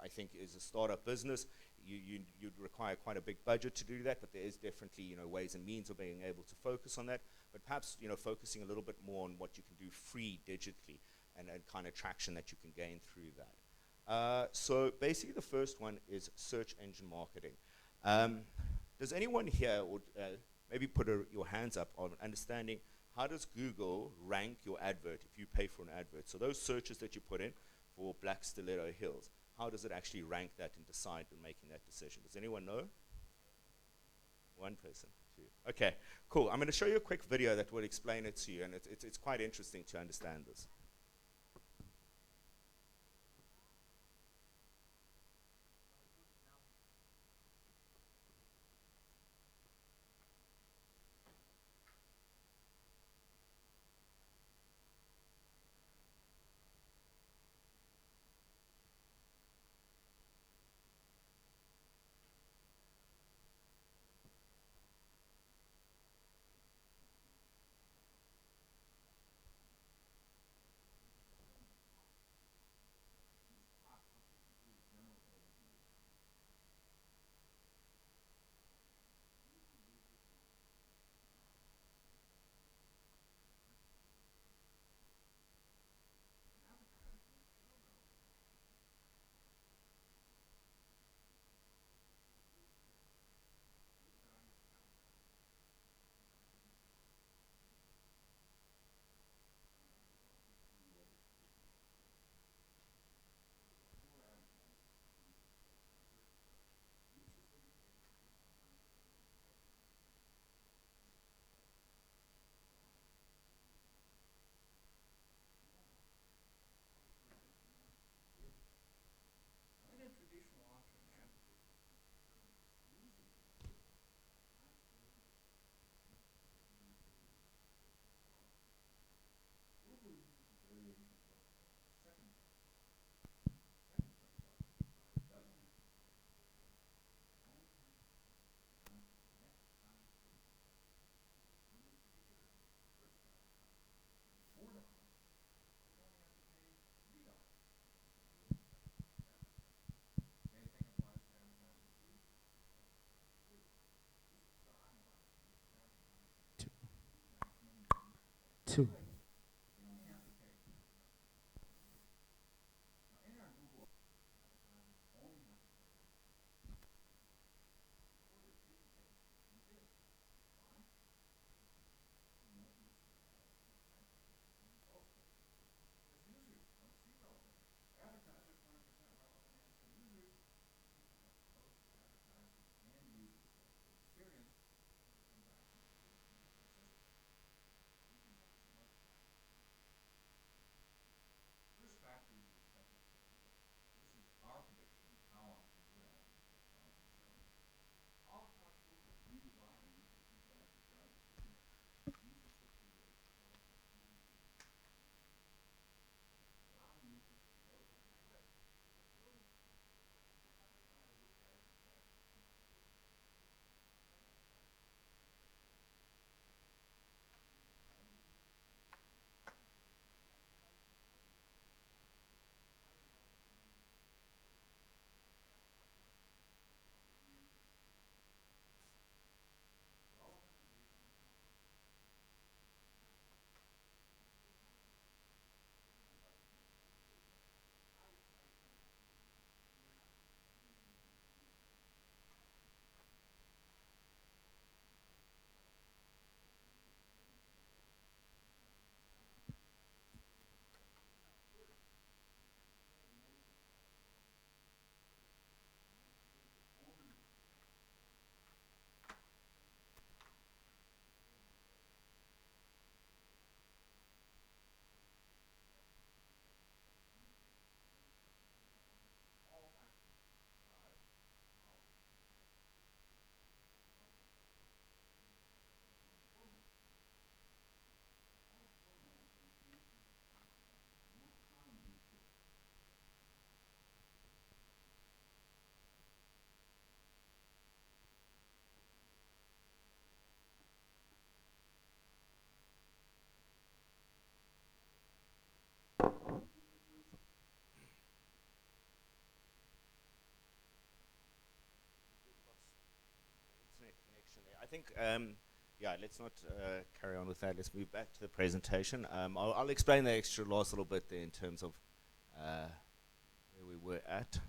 I think as a startup business, you'd require quite a big budget to do that, but there is definitely, ways and means of being able to focus on that. But perhaps, focusing a little bit more on what you can do free digitally and kind of traction that you can gain through that. So basically the first one is search engine marketing. Does anyone here, or maybe put your hands up on understanding how does Google rank your advert if you pay for an advert? So those searches that you put in for Black Stiletto Heels, how does it actually rank that and decide when making that decision? Does anyone know? One person, two. Okay, cool. I'm going to show you a quick video that will explain it to you, and it's quite interesting to understand this. Internet connection there. I think, yeah, let's not carry on with that. Let's move back to the presentation. I'll explain the extra loss a little bit there in terms of where we were at.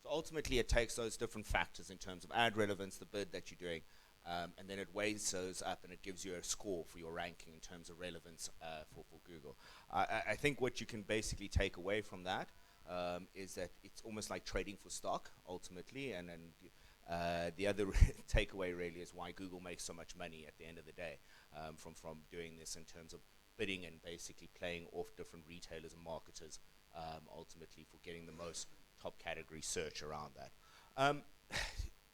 So ultimately, it takes those different factors in terms of ad relevance, the bid that you're doing, and then it weighs those up and it gives you a score for your ranking in terms of relevance for Google. I think what you can basically take away from that is that it's almost like trading for stock, ultimately, and then the other takeaway really is why Google makes so much money at the end of the day from doing this in terms of bidding and basically playing off different retailers and marketers ultimately for getting the most top category search around that.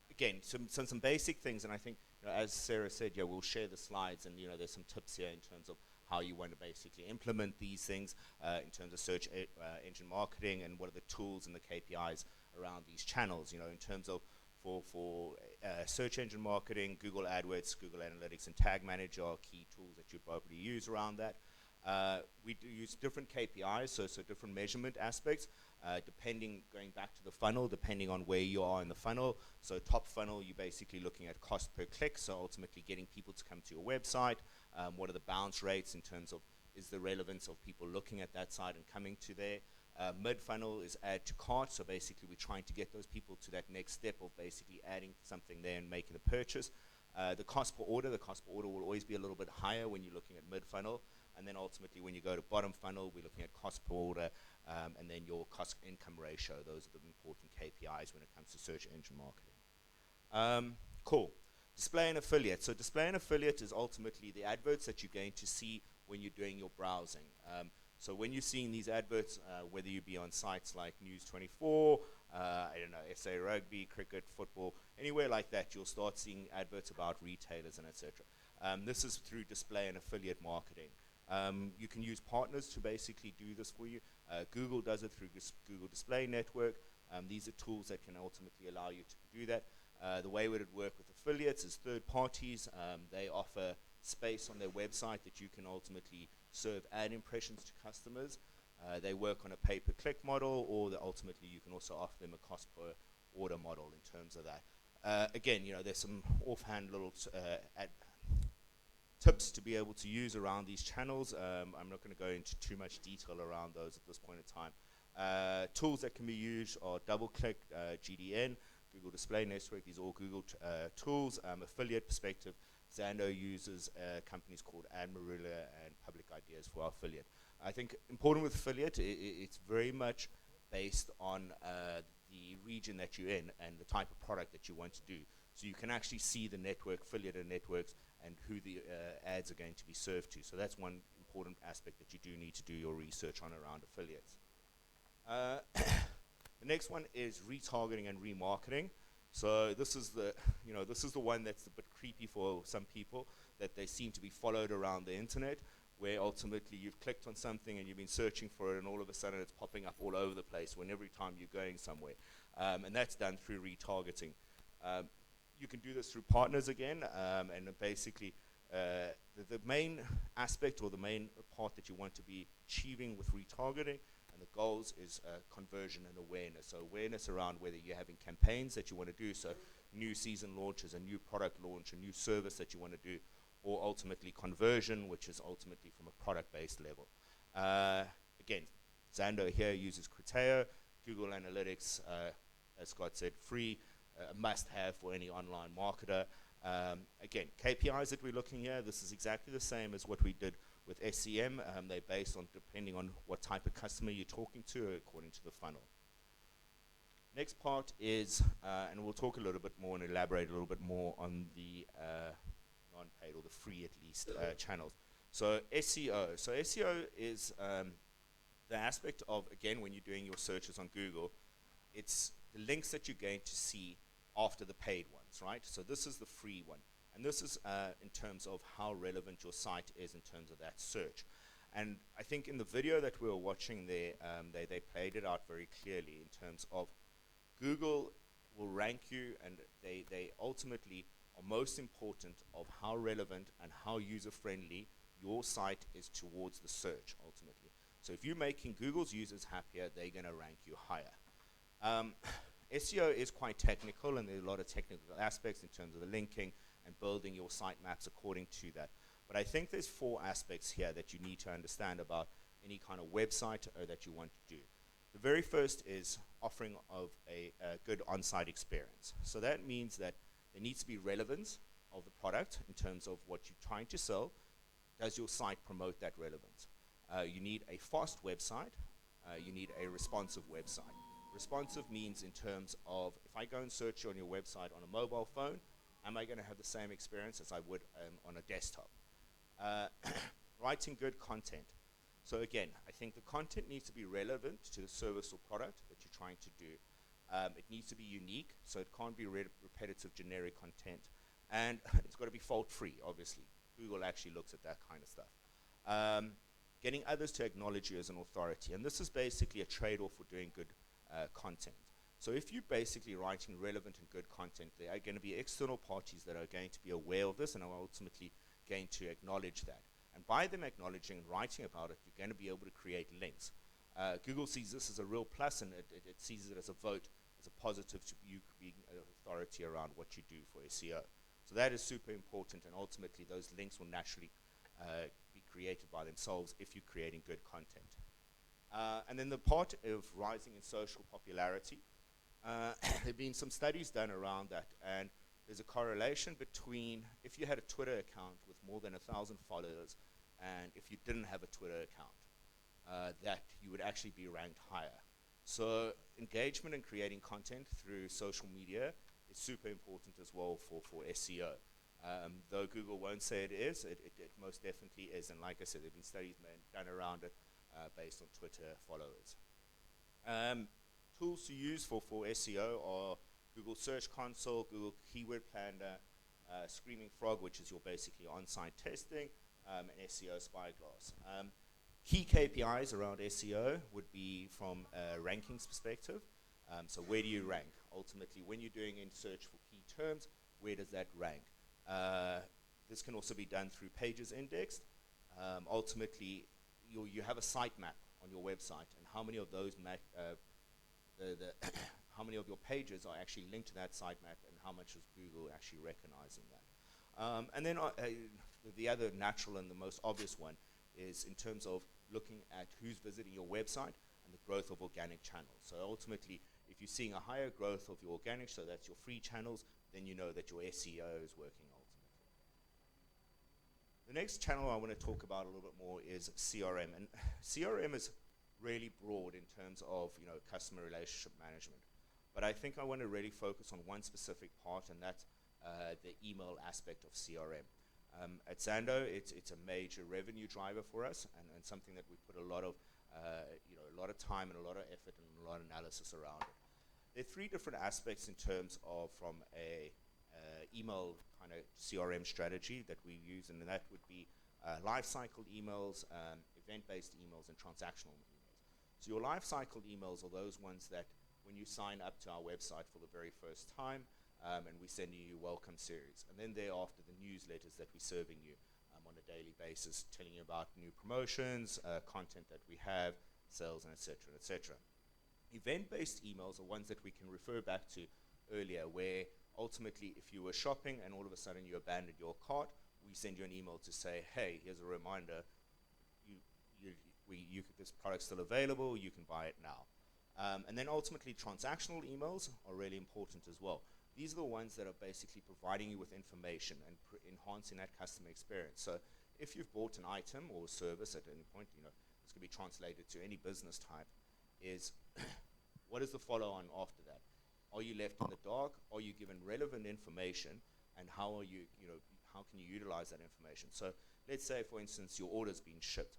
Again, some basic things, and I think, as Sarah said, yeah, we'll share the slides, and there's some tips here in terms of how you want to basically implement these things in terms of search engine marketing, and what are the tools and the KPIs around these channels. In terms of for search engine marketing, Google AdWords, Google Analytics, and Tag Manager are key tools that you probably use around that. We do use different KPIs, so different measurement aspects, going back to the funnel, depending on where you are in the funnel. So top funnel, you're basically looking at cost per click, so ultimately getting people to come to your website. What are the bounce rates in terms of is the relevance of people looking at that site and coming to there. Mid funnel is add to cart, so basically we're trying to get those people to that next step of basically adding something there and making a purchase. The cost per order will always be a little bit higher when you're looking at mid funnel. And then ultimately, when you go to bottom funnel, we're looking at cost per order, and then your cost-income ratio. Those are the important KPIs when it comes to search engine marketing. Cool. Display and affiliate. So display and affiliate is ultimately the adverts that you're going to see when you're doing your browsing. So when you're seeing these adverts, whether you be on sites like News24, I don't know, SA Rugby, cricket, football, anywhere like that, you'll start seeing adverts about retailers and etc. This is through display and affiliate marketing. You can use partners to basically do this for you. Google does it through Google Display Network. These are tools that can ultimately allow you to do that. The way it would work with affiliates is third parties. They offer space on their website that you can ultimately serve ad impressions to customers. They work on a pay-per-click model, or ultimately you can also offer them a cost per order model in terms of that. Again, there's some offhand little tips to be able to use around these channels. I'm not going to go into too much detail around those at this point in time. Tools that can be used are DoubleClick, GDN, Google Display Network. These are all Google tools. Affiliate perspective, Zando uses companies called Admarula and Public Ideas for our affiliate. I think important with affiliate, it's very much based on the region that you're in and the type of product that you want to do. So you can actually see the network, affiliate networks, and who the ads are going to be served to. So that's one important aspect that you do need to do your research on around affiliates. The next one is retargeting and remarketing. So this is the one that's a bit creepy for some people, that they seem to be followed around the internet, where ultimately you've clicked on something and you've been searching for it, and all of a sudden it's popping up all over the place when every time you're going somewhere. And that's done through retargeting. You can do this through partners again, and basically the main aspect or the main part that you want to be achieving with retargeting and the goals is conversion and awareness. So awareness around whether you're having campaigns that you want to do, so new season launches, a new product launch, a new service that you want to do, or ultimately conversion, which is ultimately from a product-based level. Again, Zando here uses Criteo, Google Analytics, as Scott said, free, must-have for any online marketer. Again, KPIs that we're looking here, this is exactly the same as what we did with SEM. They're based on depending on what type of customer you're talking to according to the funnel. Next part is, and we'll talk a little bit more and elaborate a little bit more on the non-paid or the free at least channels. So SEO. So SEO is the aspect of, again, when you're doing your searches on Google, it's the links that you're going to see after the paid ones, right? So this is the free one. And this is in terms of how relevant your site is in terms of that search. And I think in the video that we were watching there, they played it out very clearly in terms of Google will rank you, and they ultimately are most important of how relevant and how user-friendly your site is towards the search ultimately. So if you're making Google's users happier, they're going to rank you higher. SEO is quite technical, and there are a lot of technical aspects in terms of the linking and building your sitemaps according to that. But I think there's 4 aspects here that you need to understand about any kind of website that you want to do. The very first is offering of a good on-site experience. So that means that there needs to be relevance of the product in terms of what you're trying to sell. Does your site promote that relevance? You need a fast website. You need a responsive website. Responsive means in terms of, if I go and search on your website on a mobile phone, am I going to have the same experience as I would on a desktop? Writing good content. So again, I think the content needs to be relevant to the service or product that you're trying to do. It needs to be unique, so it can't be repetitive, generic content. And it's got to be fault-free, obviously. Google actually looks at that kind of stuff. Getting others to acknowledge you as an authority. And this is basically a trade-off for doing good content. So if you're basically writing relevant and good content, there are going to be external parties that are going to be aware of this and are ultimately going to acknowledge that. And by them acknowledging and writing about it, you're going to be able to create links. Google sees this as a real plus, and it sees it as a vote, as a positive to you being an authority around what you do for SEO. So that is super important, and ultimately those links will naturally be created by themselves if you're creating good content. And then the part of rising in social popularity, there have been some studies done around that, and there's a correlation between if you had a Twitter account with more than 1,000 followers and if you didn't have a Twitter account, that you would actually be ranked higher. So engagement and creating content through social media is super important as well for SEO. Though Google won't say it is, it most definitely is. And like I said, there have been studies done around it based on Twitter followers. Tools to use for SEO are Google Search Console, Google Keyword Planner, Screaming Frog, which is your basically on-site testing, and SEO Spyglass. Key KPIs around SEO would be from a rankings perspective. So where do you rank? Ultimately, when you're doing in search for key terms, where does that rank? This can also be done through pages indexed. Ultimately, you have a sitemap on your website, and how many of those how many of your pages are actually linked to that sitemap, and how much is Google actually recognizing that? And then the other natural and the most obvious one is in terms of looking at who's visiting your website and the growth of organic channels. So ultimately, if you're seeing a higher growth of your organic, so that's your free channels, then you know that your SEO is working ultimately. The next channel I want to talk about a little bit more is CRM. And CRM is really broad in terms of customer relationship management. But I think I want to really focus on one specific part, and that's the email aspect of CRM. At Zando, it's a major revenue driver for us, and something that we put a lot of time and a lot of effort and a lot of analysis around it. There are 3 different aspects in terms of from a email kind of CRM strategy that we use, and that would be lifecycle emails, event-based emails, and transactional emails. So your lifecycle emails are those ones that when you sign up to our website for the very first time, and we send you your welcome series. And then thereafter, the newsletters that we're serving you on a daily basis, telling you about new promotions, content that we have, sales, and et cetera, et cetera. Event-based emails are ones that we can refer back to earlier, where ultimately, if you were shopping and all of a sudden you abandoned your cart, we send you an email to say, hey, here's a reminder, this product's still available, you can buy it now. And then ultimately, transactional emails are really important as well. These are the ones that are basically providing you with information and enhancing that customer experience. So if you've bought an item or a service at any point, this can be translated to any business type, is what is the follow-on after that? Are you left in the dark? Are you given relevant information? And how can you utilize that information? So let's say, for instance, your order's been shipped.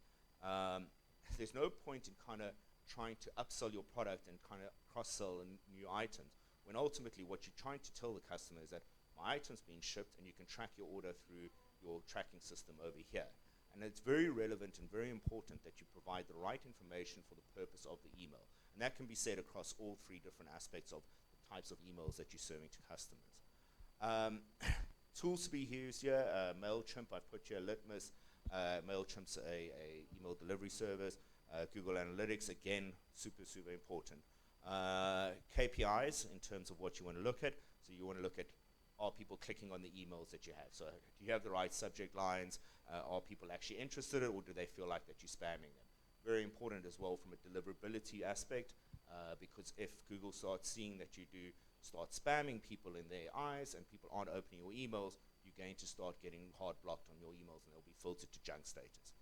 There's no point in kind of trying to upsell your product and kind of cross-sell new items, when ultimately what you're trying to tell the customer is that my item's been shipped and you can track your order through your tracking system over here. And it's very relevant and very important that you provide the right information for the purpose of the email. And that can be said across all 3 different aspects of the types of emails that you're serving to customers. Tools to be used here, MailChimp, I've put here Litmus, MailChimp's a email delivery service. Google Analytics, again, super, super important. KPIs in terms of what you want to look at. So you want to look at, are people clicking on the emails that you have? So do you have the right subject lines? Are people actually interested, or do they feel like that you're spamming them? Very important as well from a deliverability aspect, because if Google starts seeing that you do start spamming people in their eyes and people aren't opening your emails, you're going to start getting hard blocked on your emails and they'll be filtered to junk status.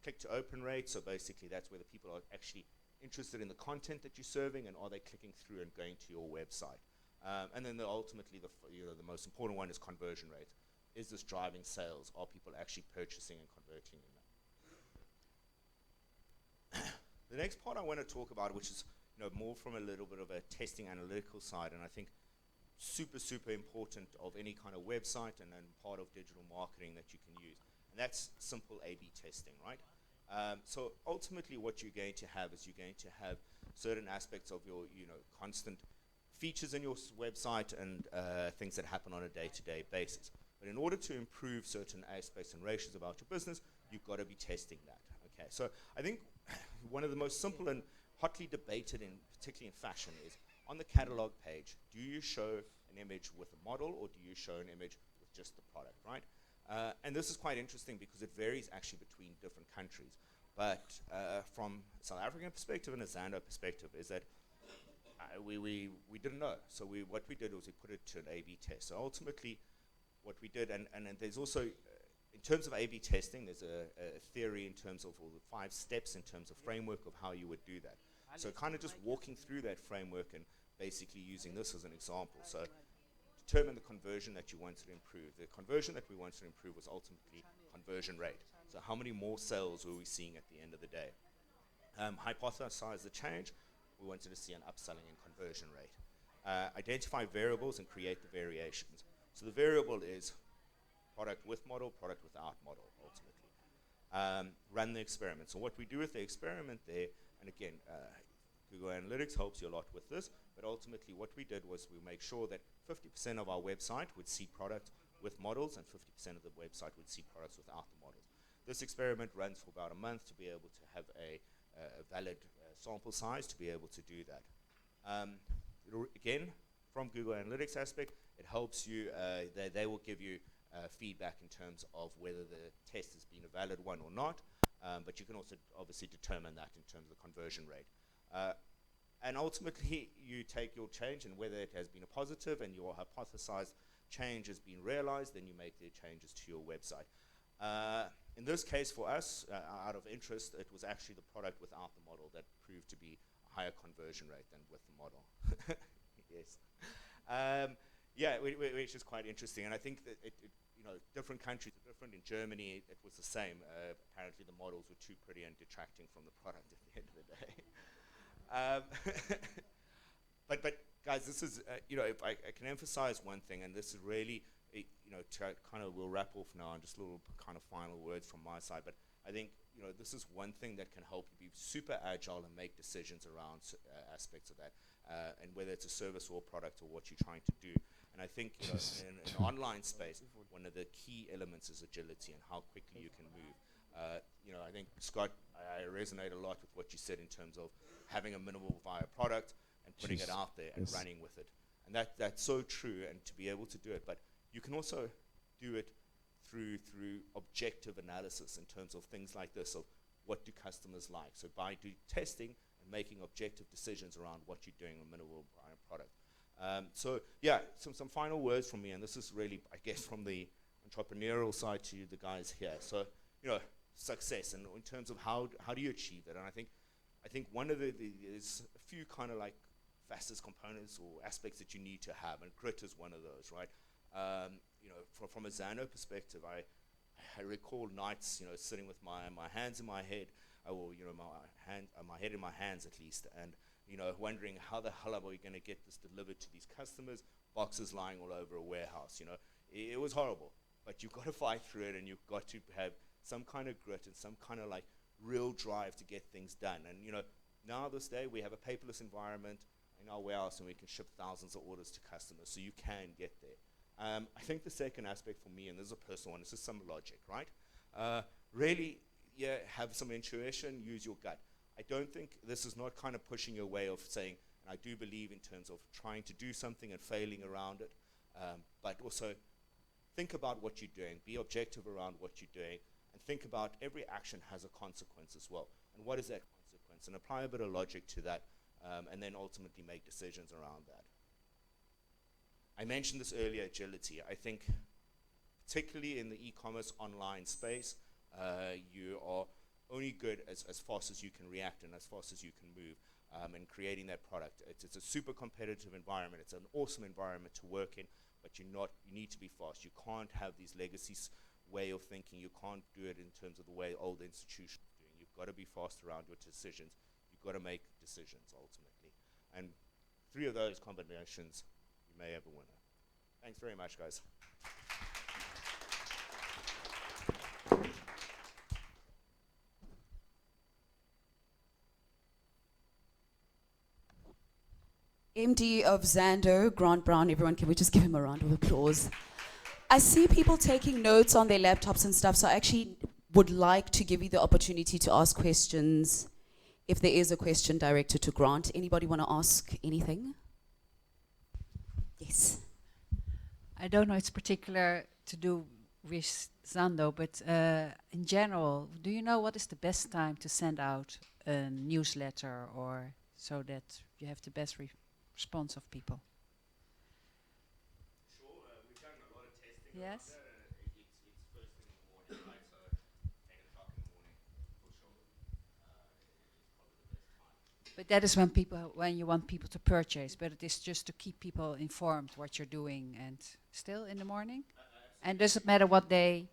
Click to open rate, so basically that's where the people are actually interested in the content that you're serving, and are they clicking through and going to your website. And then ultimately the most important one is conversion rate. Is this driving sales? Are people actually purchasing and converting in that? The next part I want to talk about, which is more from a little bit of a testing analytical side, and I think super, super important of any kind of website and then part of digital marketing that you can use. And that's simple A/B testing, right? So ultimately what you're going to have is you're going to have certain aspects of your constant features in your website and things that happen on a day-to-day basis. But in order to improve certain aspects and ratios about your business, you've got to be testing that. Okay, so I think one of the most simple and hotly debated, particularly in fashion, is on the catalog page, do you show an image with a model, or do you show an image with just the product, right? And this is quite interesting because it varies actually between different countries. But from a South African perspective and a Zando perspective is that we didn't know. So what we did was we put it to an A/B test. So ultimately what we did, and there's also, in terms of A/B testing, there's a theory in terms of all the 5 steps in terms of framework of how you would do that. So kind of just walking through that framework and basically using this as an example. So determine the conversion that you wanted to improve. The conversion that we wanted to improve was ultimately conversion rate. So how many more sales were we seeing at the end of the day? Hypothesize the change. We wanted to see an upselling and conversion rate. Identify variables and create the variations. So the variable is product with model, product without model, ultimately. Run the experiment. So what we do with the experiment there, and again, Google Analytics helps you a lot with this, but ultimately what we did was we make sure that 50% of our website would see product with models and 50% of the website would see products without the models. This experiment runs for about a month to be able to have a valid sample size to be able to do that. Again, from Google Analytics aspect, it helps you, they will give you feedback in terms of whether the test has been a valid one or not, but you can also obviously determine that in terms of the conversion rate. And ultimately, you take your change, and whether it has been a positive and your hypothesized change has been realized, then you make the changes to your website. In this case, for us, out of interest, it was actually the product without the model that proved to be a higher conversion rate than with the model. Yes. Yeah, which is quite interesting. And I think that different countries are different. In Germany, it was the same. Apparently, the models were too pretty and detracting from the product at the end of the day. But guys, this is, if I can emphasize one thing, and this is really, we'll wrap off now, and just little kind of final words from my side. But I think, this is one thing that can help you be super agile and make decisions around aspects of that, and whether it's a service or a product or what you're trying to do. And I think, in an online space, one of the key elements is agility and how quickly you can move. I think, Scott, I resonate a lot with what you said in terms of having a minimal viable product and putting it out there and running with it. And that's so true, and to be able to do it. But you can also do it through objective analysis in terms of things like this, of what do customers like. So by testing and making objective decisions around what you're doing with minimal viable product. So yeah, some final words from me, and this is really, I guess, from the entrepreneurial side to the guys here. So, success, and in terms of how do you achieve that? And I think one of there's a few kind of like facets, components, or aspects that you need to have, and grit is one of those, right? From a Zando perspective, I recall nights, sitting with my hands in my head, or my head in my hands at least, and wondering how the hell are we going to get this delivered to these customers? Boxes lying all over a warehouse. It was horrible, but you've got to fight through it, and you've got to have some kind of grit and some kind of like real drive to get things done. And now this day we have a paperless environment in our warehouse, and we can ship thousands of orders to customers, so you can get there. I think the second aspect for me, and this is a personal one, this is some logic, right? Really, yeah, have some intuition, use your gut. I don't think this is not kind of pushing your way of saying, and I do believe in terms of trying to do something and failing around it, but also think about what you're doing, be objective around what you're doing, and think about every action has a consequence as well. And what is that consequence? And apply a bit of logic to that, and then ultimately make decisions around that. I mentioned this earlier, agility. I think particularly in the e-commerce online space, you are only good as fast as you can react and as fast as you can move in creating that product. It's a super competitive environment. It's an awesome environment to work in, but you need to be fast. You can't have these legacy way of thinking. You can't do it in terms of the way old institutions are doing. You've got to be fast around your decisions. You've got to make decisions ultimately. And 3 of those combinations, you may have a winner. Thanks very much, guys. MD of Zando, Grant Brown, everyone, can we just give him a round of applause? I see people taking notes on their laptops and stuff, so I actually would like to give you the opportunity to ask questions if there is a question directed to Grant. Anybody want to ask anything? Yes. I don't know it's particular to do with Zando, but in general, do you know what is the best time to send out a newsletter or so that you have the best response of people? Sure, we've done a lot of testing Yes. around that, and it's first thing in the morning, right? So 8 o'clock in the morning, for sure, is probably the best time. But that is when you want people to purchase, but it is just to keep people informed what you're doing, and still in the morning? And does it matter what day?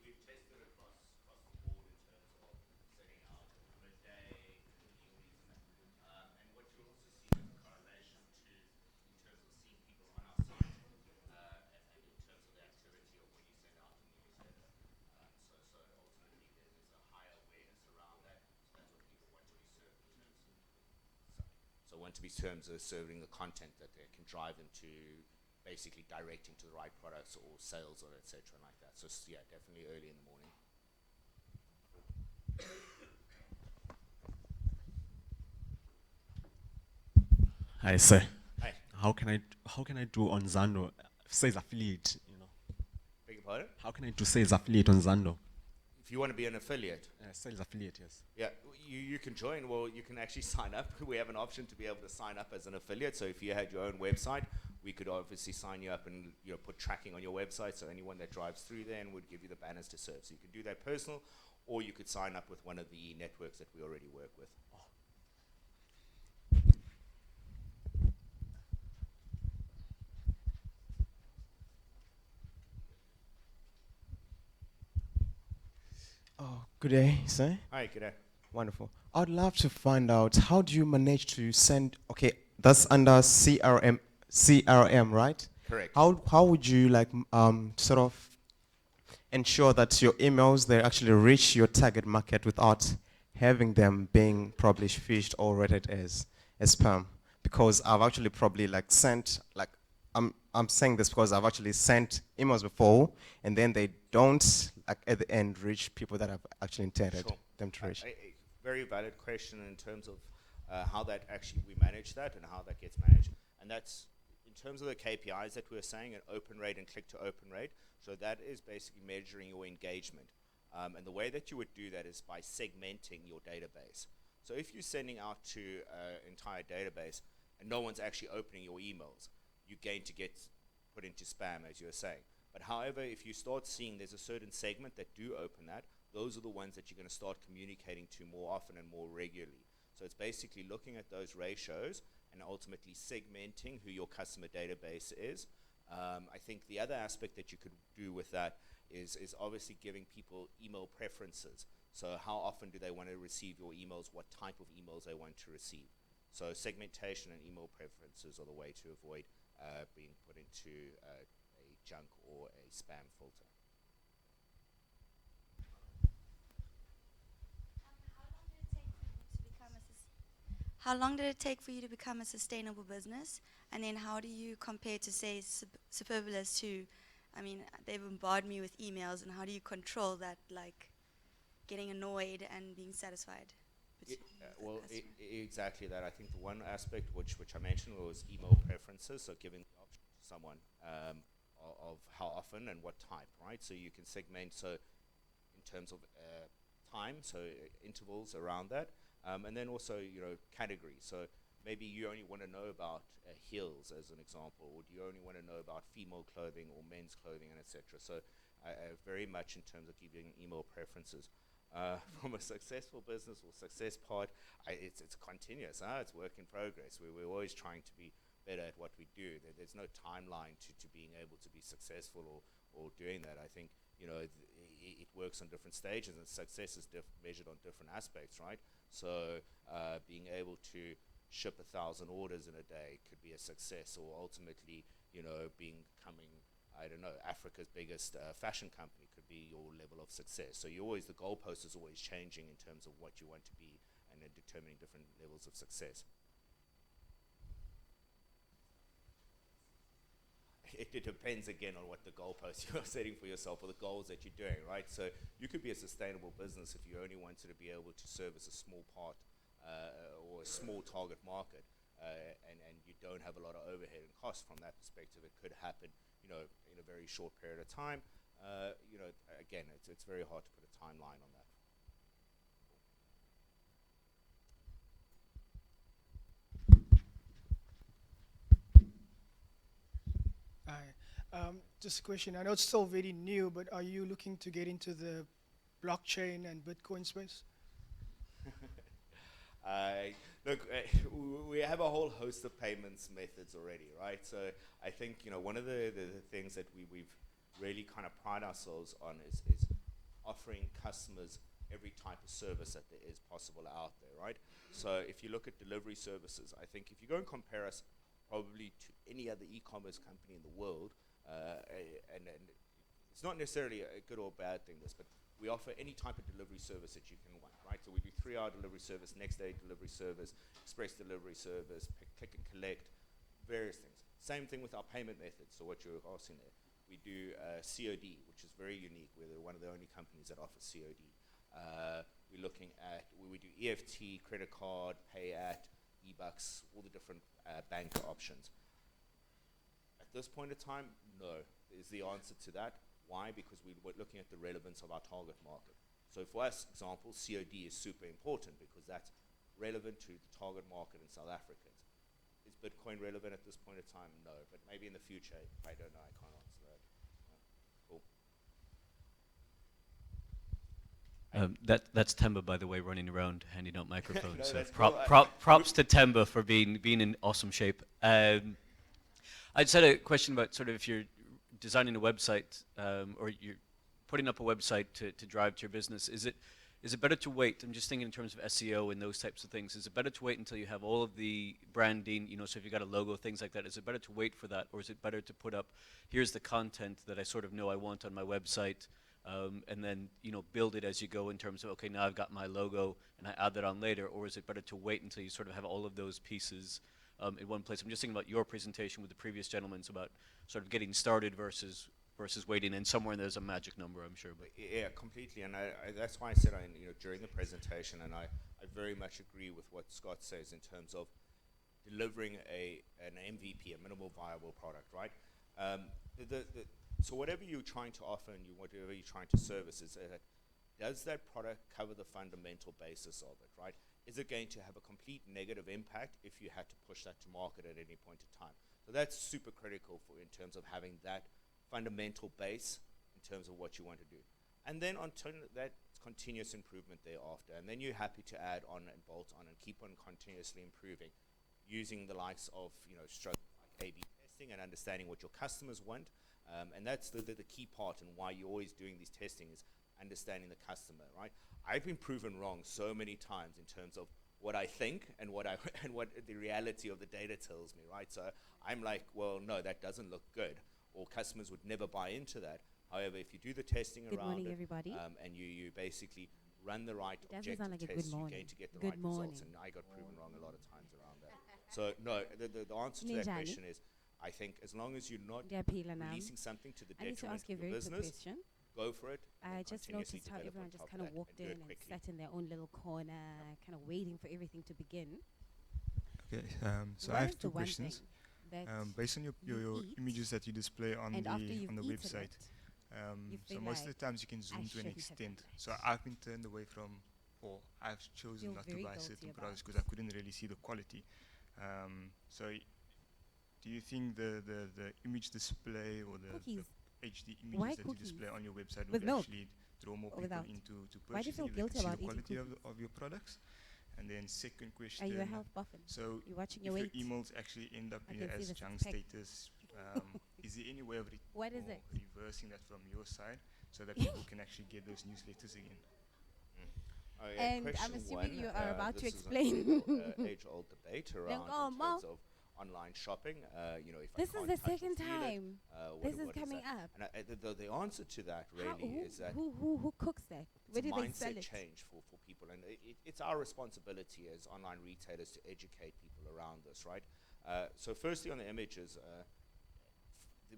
We've tested across the board in terms of setting out midday, evenings, and what you also see is a correlation in terms of seeing people on our site, and in terms of the activity of when you send out the newsletter. So ultimately there's a higher awareness around that. So that's what people want to be served in terms of. So want to be terms of serving the content that they can drive them to basically directing to the right products or sales or etc. like that. So yeah, definitely early in the morning. Hi, sir. Hi. How can I do on Zando sales affiliate? Beg your pardon? How can I do sales affiliate on Zando? If you want to be an affiliate. Sales affiliate, yes. Yeah, you can join. Well, you can actually sign up. We have an option to be able to sign up as an affiliate. So if you had your own website, we could obviously sign you up and put tracking on your website. So anyone that drives through there and would give you the banners to serve. So you can do that personal, or you could sign up with one of the networks that we already work with. Oh, good day, sir. Hi, good day. Wonderful. I'd love to find out, how do you manage to send, okay, that's under CRM, right? Correct. How would you sort of ensure that your emails, they actually reach your target market without having them being probably phished or rated as spam? Because I've actually probably sent, I'm saying this because I've actually sent emails before, and then they don't at the end reach people that I've actually intended them to reach. A very valid question in terms of how that actually we manage that and how that gets managed. And that's in terms of the KPIs that we were saying, an open rate and click to open rate. So that is basically measuring your engagement. And the way that you would do that is by segmenting your database. So if you're sending out to an entire database and no one's actually opening your emails, you're going to get put into spam, as you were saying. But however, if you start seeing there's a certain segment that do open that, those are the ones that you're going to start communicating to more often and more regularly. So it's basically looking at those ratios and ultimately segmenting who your customer database is. I think the other aspect that you could do with that is obviously giving people email preferences. So how often do they want to receive your emails, what type of emails they want to receive. So segmentation and email preferences are the way to avoid being put into a junk or a spam filter. How long did it take for you to become a sustainable business? And then how do you compare to, say, Superbalist, who I mean, they bombard me with emails, and how do you control that, like, getting annoyed and being satisfied? Well, exactly that. I think the one aspect which I mentioned was email preferences, so giving the option to someone of how often and what type, right? So you can segment, so in terms of time, so intervals around that, and then also, categories. So maybe you only want to know about heels, as an example, or do you only want to know about female clothing or men's clothing, and etc. So very much in terms of giving email preferences. From a successful business or success part, it's continuous. It's work in progress. We're always trying to be better at what we do. There's no timeline to being able to be successful or doing that. I think it works on different stages, and success is measured on different aspects, right? So being able to ship 1,000 orders in a day could be a success, or ultimately, becoming, I don't know, Africa's biggest fashion company could be your level of success. So the goalpost is always changing in terms of what you want to be, and then determining different levels of success. It depends again on what the goalpost you're setting for yourself, or the goals that you're doing, right? So you could be a sustainable business if you only wanted to be able to service a small part or a small target market, and you don't have a lot of overhead and costs from that perspective. It could happen, in a very short period of time. Again, it's very hard to put a timeline on that. Hi. Just a question. I know it's still very new, but are you looking to get into the blockchain and Bitcoin space? Look, we have a whole host of payments methods already, right? So I think, one of the things that we've really kind of pride ourselves on is offering customers every type of service that there is possible out there, right? So if you look at delivery services, I think if you go and compare us probably to any other e-commerce company in the world, and it's not necessarily a good or bad thing, but we offer any type of delivery service that you can want, right? So we do 3-hour delivery service, next day delivery service, express delivery service, click and collect, various things. Same thing with our payment methods, so what you're asking there. We do COD, which is very unique. We're one of the only companies that offer COD. We're looking at, we do EFT, credit card, pay at, e-bucks, all the different bank options. At this point in time, no, is the answer to that. Why? Because we're looking at the relevance of our target market. So for us, example, COD is super important because that's relevant to the target market in South Africans. Is Bitcoin relevant at this point in time? No, but maybe in the future. I don't know. I can't answer that. Cool. That's Temba, by the way, running around handing out microphones. No, so that's cool. props to Temba for being in awesome shape. I just had a question about sort of if you're designing a website or you're putting up a website to drive to your business, is it better to wait? I'm just thinking in terms of SEO and those types of things. Is it better to wait until you have all of the branding, so if you got a logo, things like that, is it better to wait for that, or is it better to put up, here's the content that I sort of know I want on my website, and then build it as you go in terms of, okay, now I've got my logo and I add that on later, or is it better to wait until you sort of have all of those pieces in one place? I'm just thinking about your presentation with the previous gentleman's about sort of getting started versus waiting, and somewhere there's a magic number, I'm sure. But yeah, completely, and that's why I said during the presentation, and I very much agree with what Scott says in terms of delivering an MVP, a minimal viable product, right? So whatever you're trying to offer and whatever you're trying to service, does that product cover the fundamental basis of it, right? Is it going to have a complete negative impact if you had to push that to market at any point in time? So that's super critical in terms of having that fundamental base in terms of what you want to do. And then on that, continuous improvement thereafter. And then you're happy to add on and bolt on and keep on continuously improving using the likes of, like A/B testing and understanding what your customers want. And that's the key part, and why you're always doing these testing is understanding the customer, right? I've been proven wrong so many times in terms of what I think and what the reality of the data tells me, right? So I'm like, well, no, that doesn't look good, or customers would never buy into that. However, if you do the testing Good around morning, it, everybody. And you basically run the right It doesn't objective sound like a good tests, you're morning. going to get the Good right morning. results. And I got proven wrong a lot of times around that. So no, the answer to that Ninjani. question is, I think as long as you're not Ndiyaphila nami. releasing something to the I need to detriment ask you of a your very quick business, question. go for it. I and just continuously noticed how develop everyone on just top kind of that walked and do in it and quickly. sat in their own little corner, kind of waiting for everything to begin. Okay, so What I is have the two one questions. thing that Based on your you eat, images that you display on and after you've the eaten website, you so feel most of like, the times you can "I zoom to an shouldn't have extent. done So I've been turned away from, or I've chosen Feel not to very buy guilty certain about products because I couldn't really see the quality. So do you think the image display or the Cookies. HD Why images that you cookies? display on your website With would milk? actually draw more Or people without? into to Why do you purchasing feel if they can guilty see about the eating quality cookies? of your products? And then second Are question, you a health buffin? so You watching if your your weight? emails actually end up I here can see as the junk six-pack. status, is there any way of What is or it? reversing that from your side so that people can actually get those newsletters again? Oh, yeah, And I'm question assuming one, you are about to this is an explain. age-old debate around Lenkomo. in terms of online shopping. You know, if This I is can't the touch or second feel it, time what- this is what coming that? up. And the answer to that How- really is that who cooks that? Where it's do a they sell mindset it? change for people, and it's our responsibility as online retailers to educate people around this, right? So firstly, on the images,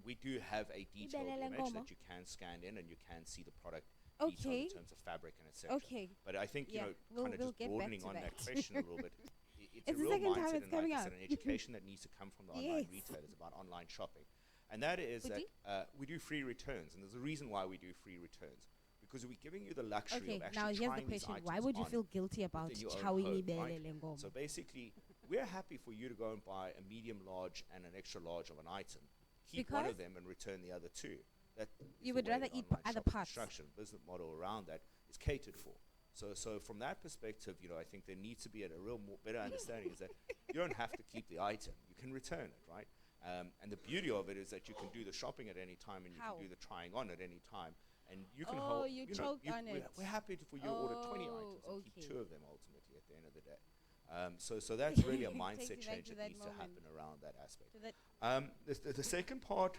we do have a detailed Ibelele image Nkomo. that you can scan in and you can see the product detailed Okay. in terms of fabric and etc. Okay. But I think, Yeah, you know, we'll- kind of we'll just get back broadening to on that that. question a little bit, it's a It's the real second time mindset it's and coming like I up. said, an education that needs to come from the online Yes. retailers about online shopping. And that is Would that we do free returns, and there's a reason why we do free returns. Because we're giving you the luxury Okay, of now actually here's the trying these question. items Why would you on feel guilty about within your own chowing home, ibele right? lenkomo? So basically, we're happy for you to go and buy a medium large and an extra large of an item. Keep one of Because? them and return the other two. That is You the would way rather that eat online other shopping parts. construction business model around that is catered for. So from that perspective, you know, I think there needs to be a real better understanding is that you don't have to keep the item. You can return it, right? And the beauty of it is that you can do the shopping at any time and you How? can do the trying on at any time. And you can Oh, hold, you know, choked on we're, it. we're happy for you to order 20 Oh, items and keep okay. 2 of them ultimately at the end of the day. So that's really a Takes mindset you back change to that that needs to moment. happen around that aspect. To that- The second part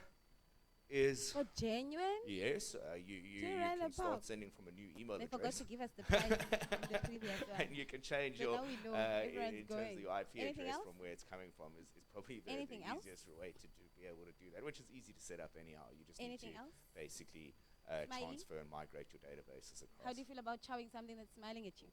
is For genuine? yes, you Genuine can start pop. sending from a new email They forgot address. to give us the price in the previous one. And you can change So your now we know in everyone's terms of going. your IP Anything address else? from where it's coming from is probably the Anything else? easiest way to be able to do that, which is easy to set up anyhow. You just Anything need to else? basically Smiley? transfer and migrate your databases across. How do you feel about chowing something that's smiling at you?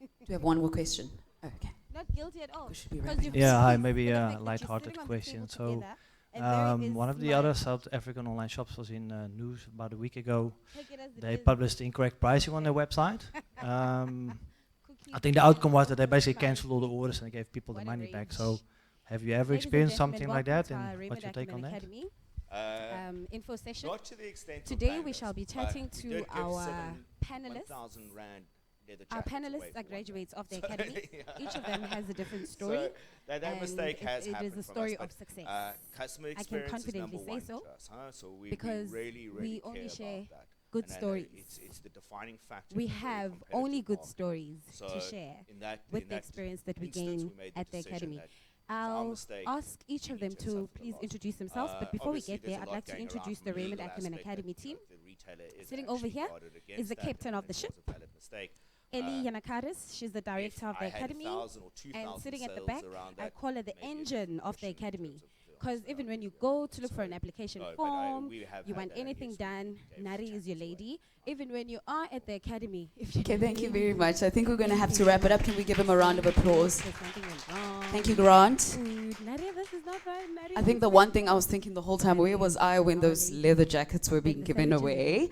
Do we have one more question? Okay. Not guilty at all. We should be 'cause wrapping you've up. Yeah, hi, chosen maybe the a fact that you're light-hearted sitting on the question. table So, together and there is one of the other smile. South African online shops was in news about a week ago. Take it as it They is. published incorrect pricing on their website. I think the outcome was that they basically cancelled all the orders and they gave people the What a money back. range. So, have you ever Ladies and experienced gentlemen, something like welcome that? to our And Raymond what's your take on Acumen that? Academy info session. Not to the extent of Today we banners, shall be but chatting we to did give our 7 panelists. 1,000 rand leather Our jackets away panelists for are one graduates day. of the So academy. yeah. Each of them has a different So story. that and mistake has it happened is a from story us, of but, success. customer I can experience is confidently number say one so to us, huh? So we because really we care only about share that. good And stories. It's the defining factor. We in a very have competitive only good market. stories So to share in that, with in the that experience that we instance, gain we made the at the decision academy. that it's our I'll mistake. ask each We of need them to to suffer the please loss. introduce themselves, but before we Obviously get there's there, a I'd lot like to going around introduce from the a Raymond legal Acumen aspect that, Academy you know, team. the retailer is Sitting over actually here guarded is against the that captain and of the it ship, was a valid mistake. Eli Yanakaris. She's the director of I the had academy, 1,000 or and 2,000 sitting at the sales back, around I that, call her the maybe a engine of the different in academy. terms of Because even when you go to look for an application No, but form, we have you had want that, and anything yes, we done, gave Nari is your jackets away. lady. Even when you are at the academy, if you Okay, thank you very much. I think we're going to have to wrap it up. Can we give him a round of applause? Thank you, Grant. Nadia, this is not right. Nadia, I think the one thing I was thinking the whole time, where was I when those leather jackets were being given away?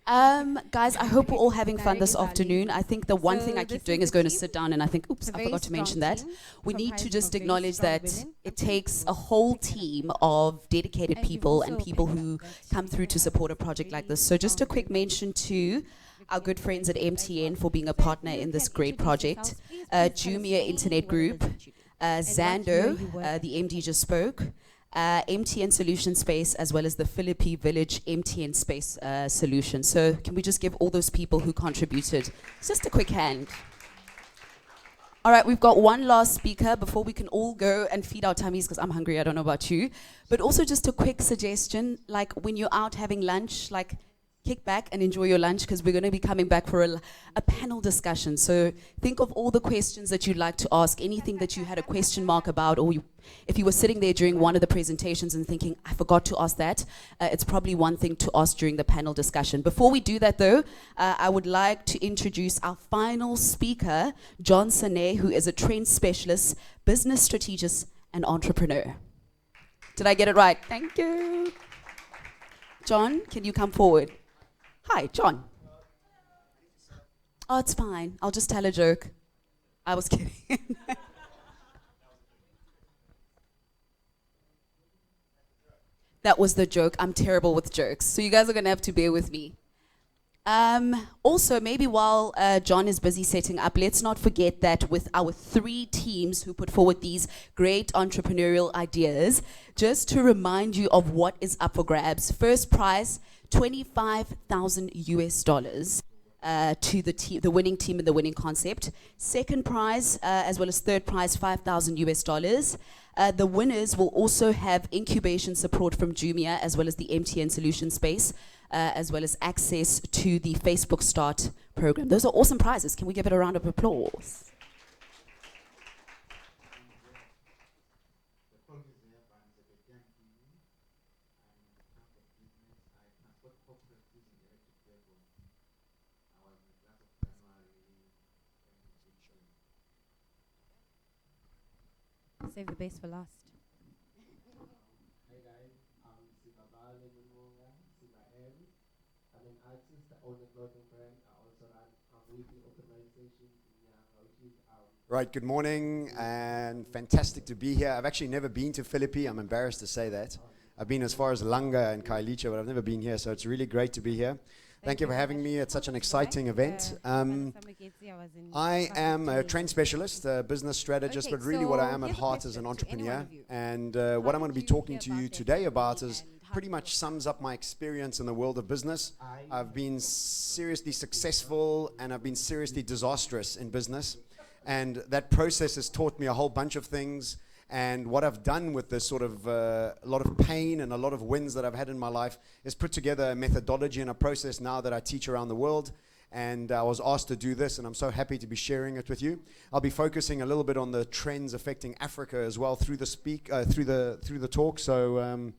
Guys, I hope we're all having fun this afternoon. I think the one thing I keep doing is going to sit down and I think, oops, I forgot to mention that. We need to just acknowledge that it takes a whole team of dedicated people and people who come through to support a project like this. So just a quick mention to our good friends at MTN for being a partner in this great project, Jumia Internet Group, Zando, the MD just spoke, MTN Solution Space, as well as the Philippi Village MTN Space Solution. So can we just give all those people who contributed just a quick hand? All right, we've got one last speaker before we can all go and feed our tummies, because I'm hungry, I don't know about you. But also just a quick suggestion, like when you're out having lunch, like kick back and enjoy your lunch because we're going to be coming back for a panel discussion. So think of all the questions that you'd like to ask, anything that you had a question mark about, or if you were sitting there during one of the presentations and thinking, I forgot to ask that, it's probably one thing to ask during the panel discussion. Before we do that though, I would like to introduce our final speaker, John Sane, who is a trend specialist, business strategist, and entrepreneur. Did I get it right? Thank you. John, can you come forward? Hi, John. Oh, it's fine. I'll just tell a joke. I was kidding. That was the joke. I'm terrible with jokes. So you guys are going to have to bear with me. Also, maybe while John is busy setting up, let's not forget that with our 3 teams who put forward these great entrepreneurial ideas, just to remind you of what is up for grabs. First prize, $25,000 US to the winning team and the winning concept. Second prize, as well as third prize, $5,000 US. The winners will also have incubation support from Jumia, as well as the MTN solution space, as well as access to the Facebook Start program. Those are awesome prizes. Can we give it a round of applause? Save the best for last. Hey guys, I'm Sibabale Mungonga, Sibael. I'm an artist, I own a clothing brand. I also run a weekly organization in Nyanga, which is Right, good morning and fantastic to be here. I've actually never been to Philippi. I'm embarrassed to say that. I've been as far as Langa and Kailicha, but I've never been here, so it's really great to be here. Thank you for having me at such an exciting event. I am a trend specialist, a business strategist, but really what I am at heart is an entrepreneur. And what I'm going to be talking to you today about is pretty much sums up my experience in the world of business. I've been seriously successful and I've been seriously disastrous in business. And that process has taught me a whole bunch of things. And what I've done with this sort of a lot of pain and a lot of wins that I've had in my life is put together a methodology and a process now that I teach around the world. And I was asked to do this, and I'm so happy to be sharing it with you. I'll be focusing a little bit on the trends affecting Africa as well through the through the talk. So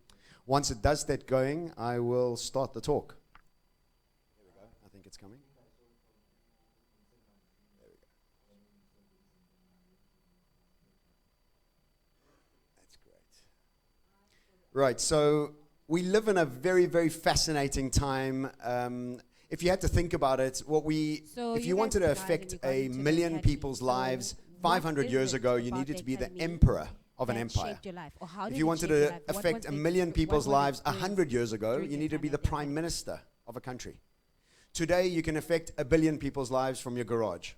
once it does get going, I will start the talk. There we go. I think it's coming. Right, so we live in a very, very fascinating time. If you had to think about it, if you wanted to affect 1 million people's lives 500 years ago, you needed to be the emperor of an empire. If you wanted to affect 1 million people's lives 100 years ago, you needed to be the prime minister of a country. Today, you can affect 1 billion people's lives from your garage,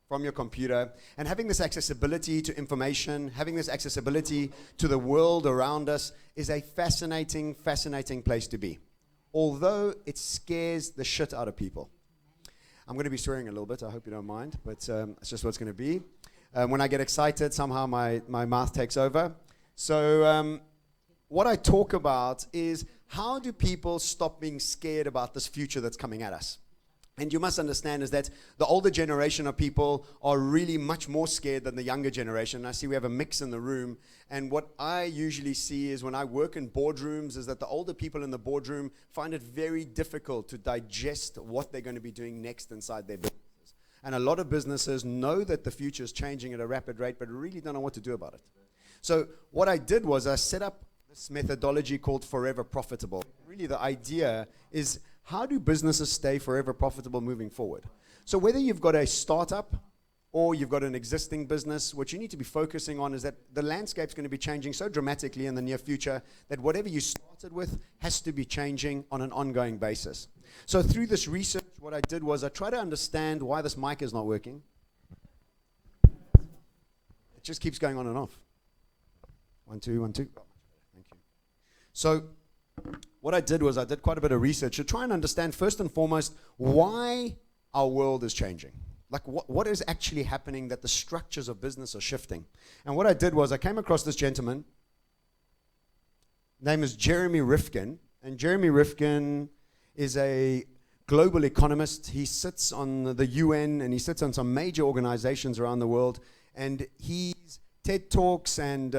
from your computer, and having this accessibility to information, having this accessibility to the world around us is a fascinating, fascinating place to be. Although it scares the shit out of people. I'm going to be swearing a little bit, I hope you don't mind, but it's just what it's going to be. When I get excited, somehow my mouth takes over. So what I talk about is how do people stop being scared about this future that's coming at us? And you must understand is that the older generation of people are really much more scared than the younger generation. I see we have a mix in the room. And what I usually see is when I work in boardrooms is that the older people in the boardroom find it very difficult to digest what they're going to be doing next inside their businesses. And a lot of businesses know that the future is changing at a rapid rate, but really don't know what to do about it. So what I did was I set up this methodology called Forever Profitable. Really the idea is, how do businesses stay forever profitable moving forward? So whether you've got a startup or you've got an existing business, what you need to be focusing on is that the landscape's going to be changing so dramatically in the near future that whatever you started with has to be changing on an ongoing basis. So through this research, what I did was I tried to understand why this mic is not working. It just keeps going on and off. 1, 2, 1, 2. Oh, thank you. So what I did was I did quite a bit of research to try and understand first and foremost why our world is changing. Like what is actually happening that the structures of business are shifting. And what I did was I came across this gentleman. Name is Jeremy Rifkin. And Jeremy Rifkin is a global economist. He sits on the UN and he sits on some major organizations around the world. And his TED Talks and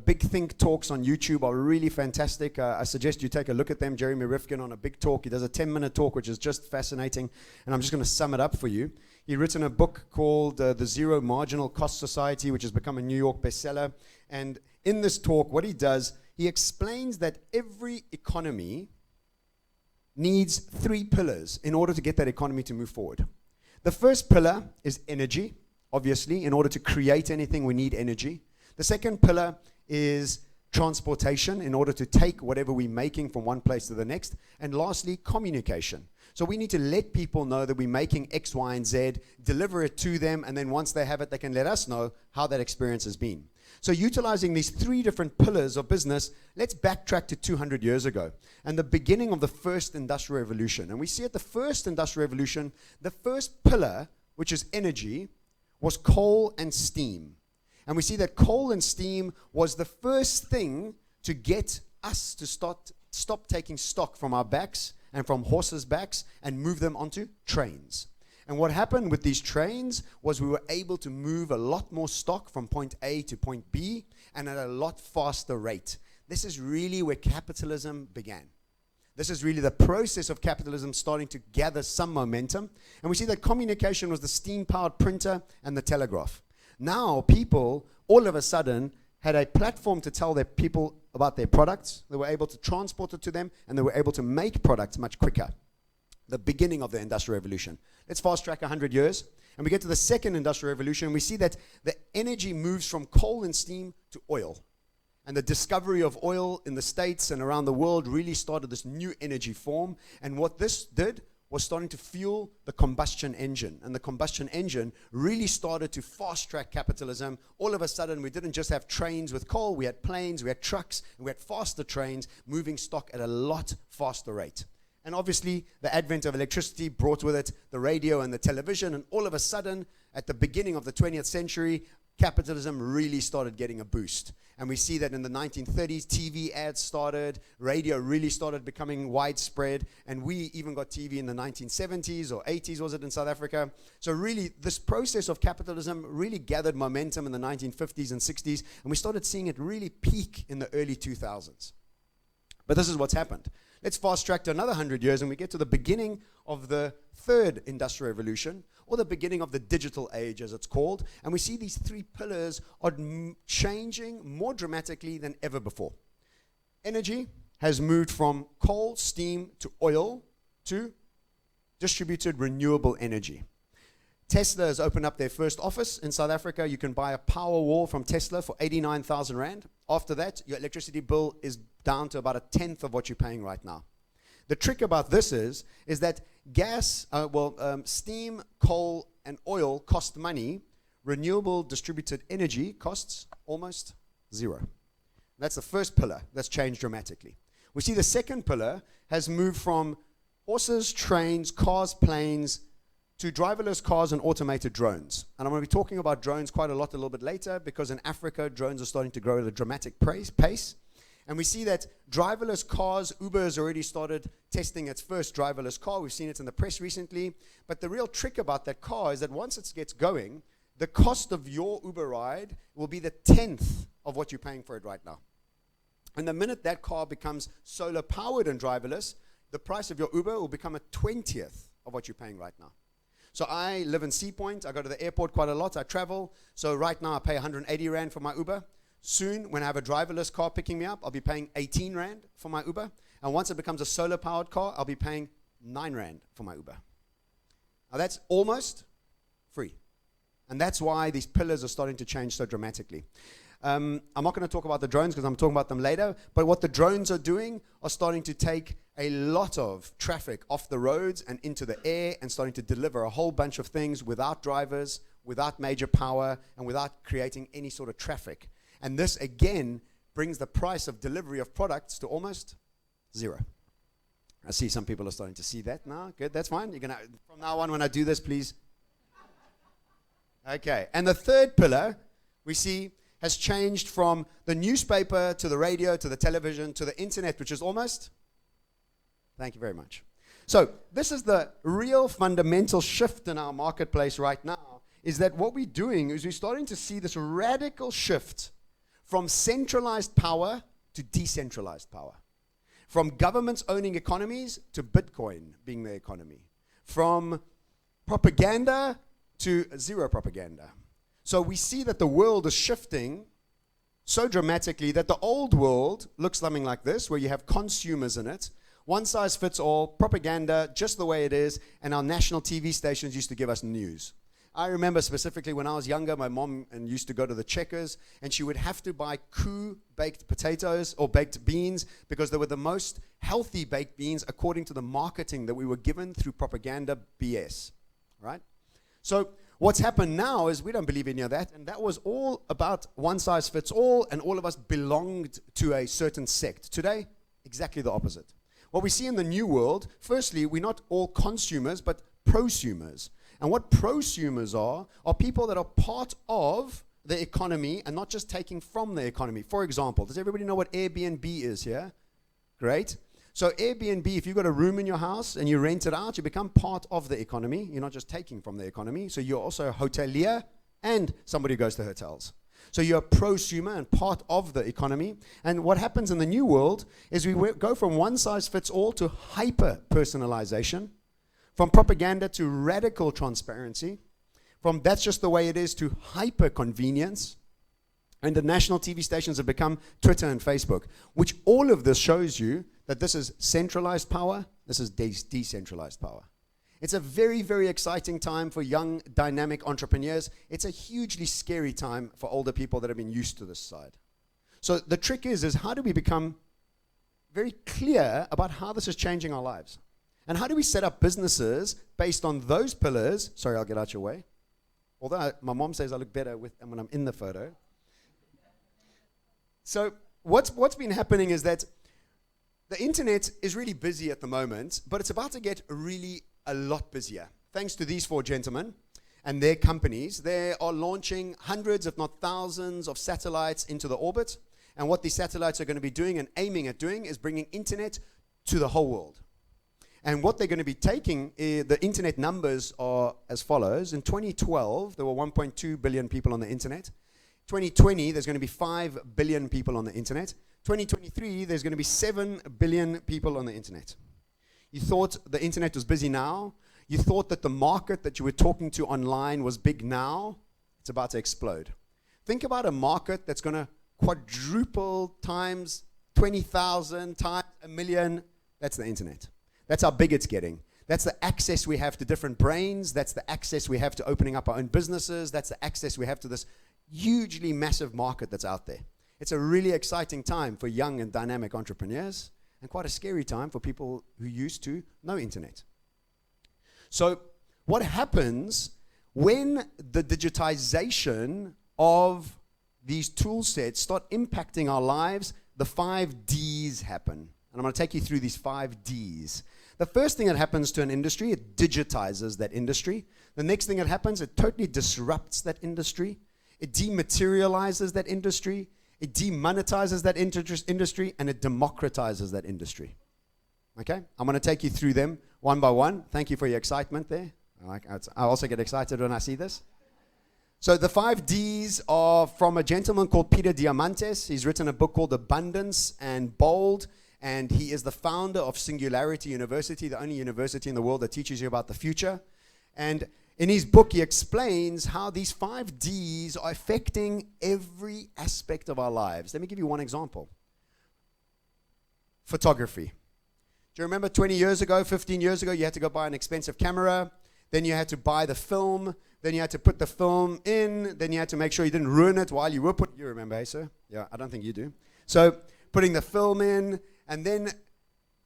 big think talks on YouTube are really fantastic. I suggest you take a look at them. Jeremy Rifkin on a big talk. He does a 10-minute talk, which is just fascinating. And I'm just going to sum it up for you. He's written a book called The Zero Marginal Cost Society, which has become a New York bestseller. And in this talk, what he does, he explains that every economy needs 3 pillars in order to get that economy to move forward. The first pillar is energy. Obviously, in order to create anything, we need energy. The second pillar is transportation, in order to take whatever we're making from one place to the next. And lastly, communication. So we need to let people know that we're making X, Y, and Z, deliver it to them, and then once they have it, they can let us know how that experience has been. So utilizing these 3 different pillars of business, let's backtrack to 200 years ago and the beginning of the first industrial revolution. And we see at the first industrial revolution, the first pillar, which is energy, was coal and steam. And we see that coal and steam was the first thing to get us to stop taking stock from our backs and from horses' backs and move them onto trains. And what happened with these trains was we were able to move a lot more stock from point A to point B and at a lot faster rate. This is really where capitalism began. This is really the process of capitalism starting to gather some momentum. And we see that communication was the steam-powered printer and the telegraph. Now people, all of a sudden, had a platform to tell their people about their products. They were able to transport it to them, and they were able to make products much quicker. The beginning of the Industrial Revolution. Let's fast track 100 years, and we get to the second Industrial Revolution. We see that the energy moves from coal and steam to oil. And the discovery of oil in the States and around the world really started this new energy form. And what this did was starting to fuel the combustion engine. And the combustion engine really started to fast-track capitalism. All of a sudden, we didn't just have trains with coal. We had planes, we had trucks, and we had faster trains moving stock at a lot faster rate. And obviously, the advent of electricity brought with it the radio and the television. And all of a sudden, at the beginning of the 20th century, capitalism really started getting a boost. And we see that in the 1930s, TV ads started, radio really started becoming widespread, and we even got TV in the 1970s or 80s, was it, in South Africa? So really, this process of capitalism really gathered momentum in the 1950s and 60s, and we started seeing it really peak in the early 2000s. But this is what's happened. Let's fast track to another 100 years, and we get to the beginning of the third industrial revolution, or the beginning of the digital age, as it's called. And we see these 3 pillars are changing more dramatically than ever before. Energy has moved from coal, steam, to oil, to distributed renewable energy. Tesla has opened up their first office in South Africa. You can buy a power wall from Tesla for 89,000 Rand. After that, your electricity bill is down to about 1/10 of what you're paying right now. The trick about this is that steam, coal, and oil cost money. Renewable distributed energy costs almost 0. That's the first pillar that's changed dramatically. We see the second pillar has moved from horses, trains, cars, planes, to driverless cars and automated drones. And I'm going to be talking about drones quite a little bit later, because in Africa, drones are starting to grow at a dramatic pace. And we see that driverless cars, Uber has already started testing its first driverless car. We've seen it in the press recently. But the real trick about that car is that once it gets going, the cost of your Uber ride will be the 1/10 of what you're paying for it right now. And the minute that car becomes solar powered and driverless, the price of your Uber will become 1/20 of what you're paying right now. So I live in Sea Point. I go to the airport quite a lot. I travel. So right now I pay 180 Rand for my Uber. Soon, when I have a driverless car picking me up, I'll be paying 18 Rand for my Uber. And once it becomes a solar-powered car, I'll be paying 9 Rand for my Uber. Now that's almost free. And that's why these pillars are starting to change so dramatically. I'm not going to talk about the drones because I'm talking about them later. But what the drones are doing are starting to take a lot of traffic off the roads and into the air and starting to deliver a whole bunch of things without drivers, without major power, and without creating any sort of traffic. And this, again, brings the price of delivery of products to almost 0. I see some people are starting to see that now. Good, that's fine. You're gonna, from now on, when I do this, please. Okay, and the third pillar we see has changed from the newspaper to the radio to the television to the internet, which is almost, thank you very much. So this is the real fundamental shift in our marketplace right now, is that what we're doing is we're starting to see this radical shift from centralized power to decentralized power. From governments owning economies to Bitcoin being the economy. From propaganda to zero propaganda. So we see that the world is shifting so dramatically that the old world looks something like this, where you have consumers in it. One size fits all, propaganda just the way it is, and our national TV stations used to give us news. I remember specifically when I was younger, my mom used to go to the Checkers, and she would have to buy baked potatoes or baked beans because they were the most healthy baked beans according to the marketing that we were given through propaganda BS, right? So what's happened now is we don't believe any of that, and that was all about one size fits all, and all of us belonged to a certain sect. Today, exactly the opposite. What we see in the new world, firstly, we're not all consumers, but prosumers. And what prosumers are people that are part of the economy and not just taking from the economy. For example, does everybody know what Airbnb is here? Great. So Airbnb, if you've got a room in your house and you rent it out, you become part of the economy. You're not just taking from the economy. So you're also a hotelier and somebody who goes to hotels. So you're a prosumer and part of the economy. And what happens in the new world is we go from one size fits all to hyper-personalization, from propaganda to radical transparency, from that's just the way it is to hyper-convenience. And the national TV stations have become Twitter and Facebook, which all of this shows you that this is centralized power, this is decentralized power. It's a very, very exciting time for young, dynamic entrepreneurs. It's a hugely scary time for older people that have been used to this side. So the trick is how do we become very clear about how this is changing our lives? And how do we set up businesses based on those pillars? Sorry, I'll get out your way. Although my mom says I look better when I'm in the photo. So what's been happening is that the internet is really busy at the moment, but it's about to get really a lot busier. Thanks to these four gentlemen and their companies, they are launching hundreds, if not thousands, of satellites into the orbit. And what these satellites are going to be doing and aiming at doing is bringing internet to the whole world. And what they're going to be taking, the internet numbers are as follows. In 2012, there were 1.2 billion people on the internet. 2020, there's going to be 5 billion people on the internet. 2023, there's going to be 7 billion people on the internet. You thought the internet was busy now. You thought that the market that you were talking to online was big now. It's about to explode. Think about a market that's going to quadruple times 20,000 times a million. That's the internet. That's how big it's getting. That's the access we have to different brains. That's the access we have to opening up our own businesses. That's the access we have to this hugely massive market that's out there. It's a really exciting time for young and dynamic entrepreneurs, and quite a scary time for people who used to know internet. So what happens when the digitization of these tool sets start impacting our lives? The 5 Ds happen. And I'm going to take you through these 5 Ds. The first thing that happens to an industry, it digitizes that industry. The next thing that happens, it totally disrupts that industry. It dematerializes that industry. It demonetizes that industry, and it democratizes that industry. Okay? I'm going to take you through them one by one. Thank you for your excitement there. I also get excited when I see this. So the 5 Ds are from a gentleman called Peter Diamandis. He's written a book called Abundance and Bold, and he is the founder of Singularity University, the only university in the world that teaches you about the future. And in his book, he explains how these 5 Ds are affecting every aspect of our lives. Let me give you one example. Photography. Do you remember 20 years ago, 15 years ago, you had to go buy an expensive camera, then you had to buy the film, then you had to put the film in, then you had to make sure you didn't ruin it while you were putting, you remember, hey, sir? Yeah, I don't think you do. So putting the film in, and then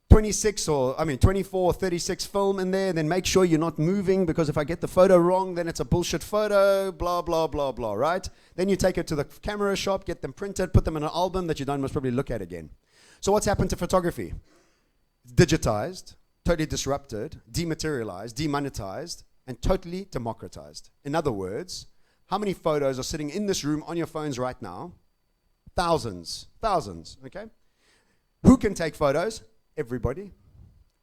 24, 36 film in there, then make sure you're not moving, because if I get the photo wrong, then it's a bullshit photo, blah, blah, blah, blah, right? Then you take it to the camera shop, get them printed, put them in an album that you don't most probably look at again. So what's happened to photography? Digitized, totally disrupted, dematerialized, demonetized, and totally democratized. In other words, how many photos are sitting in this room on your phones right now? Thousands, okay? Who can take photos? Everybody.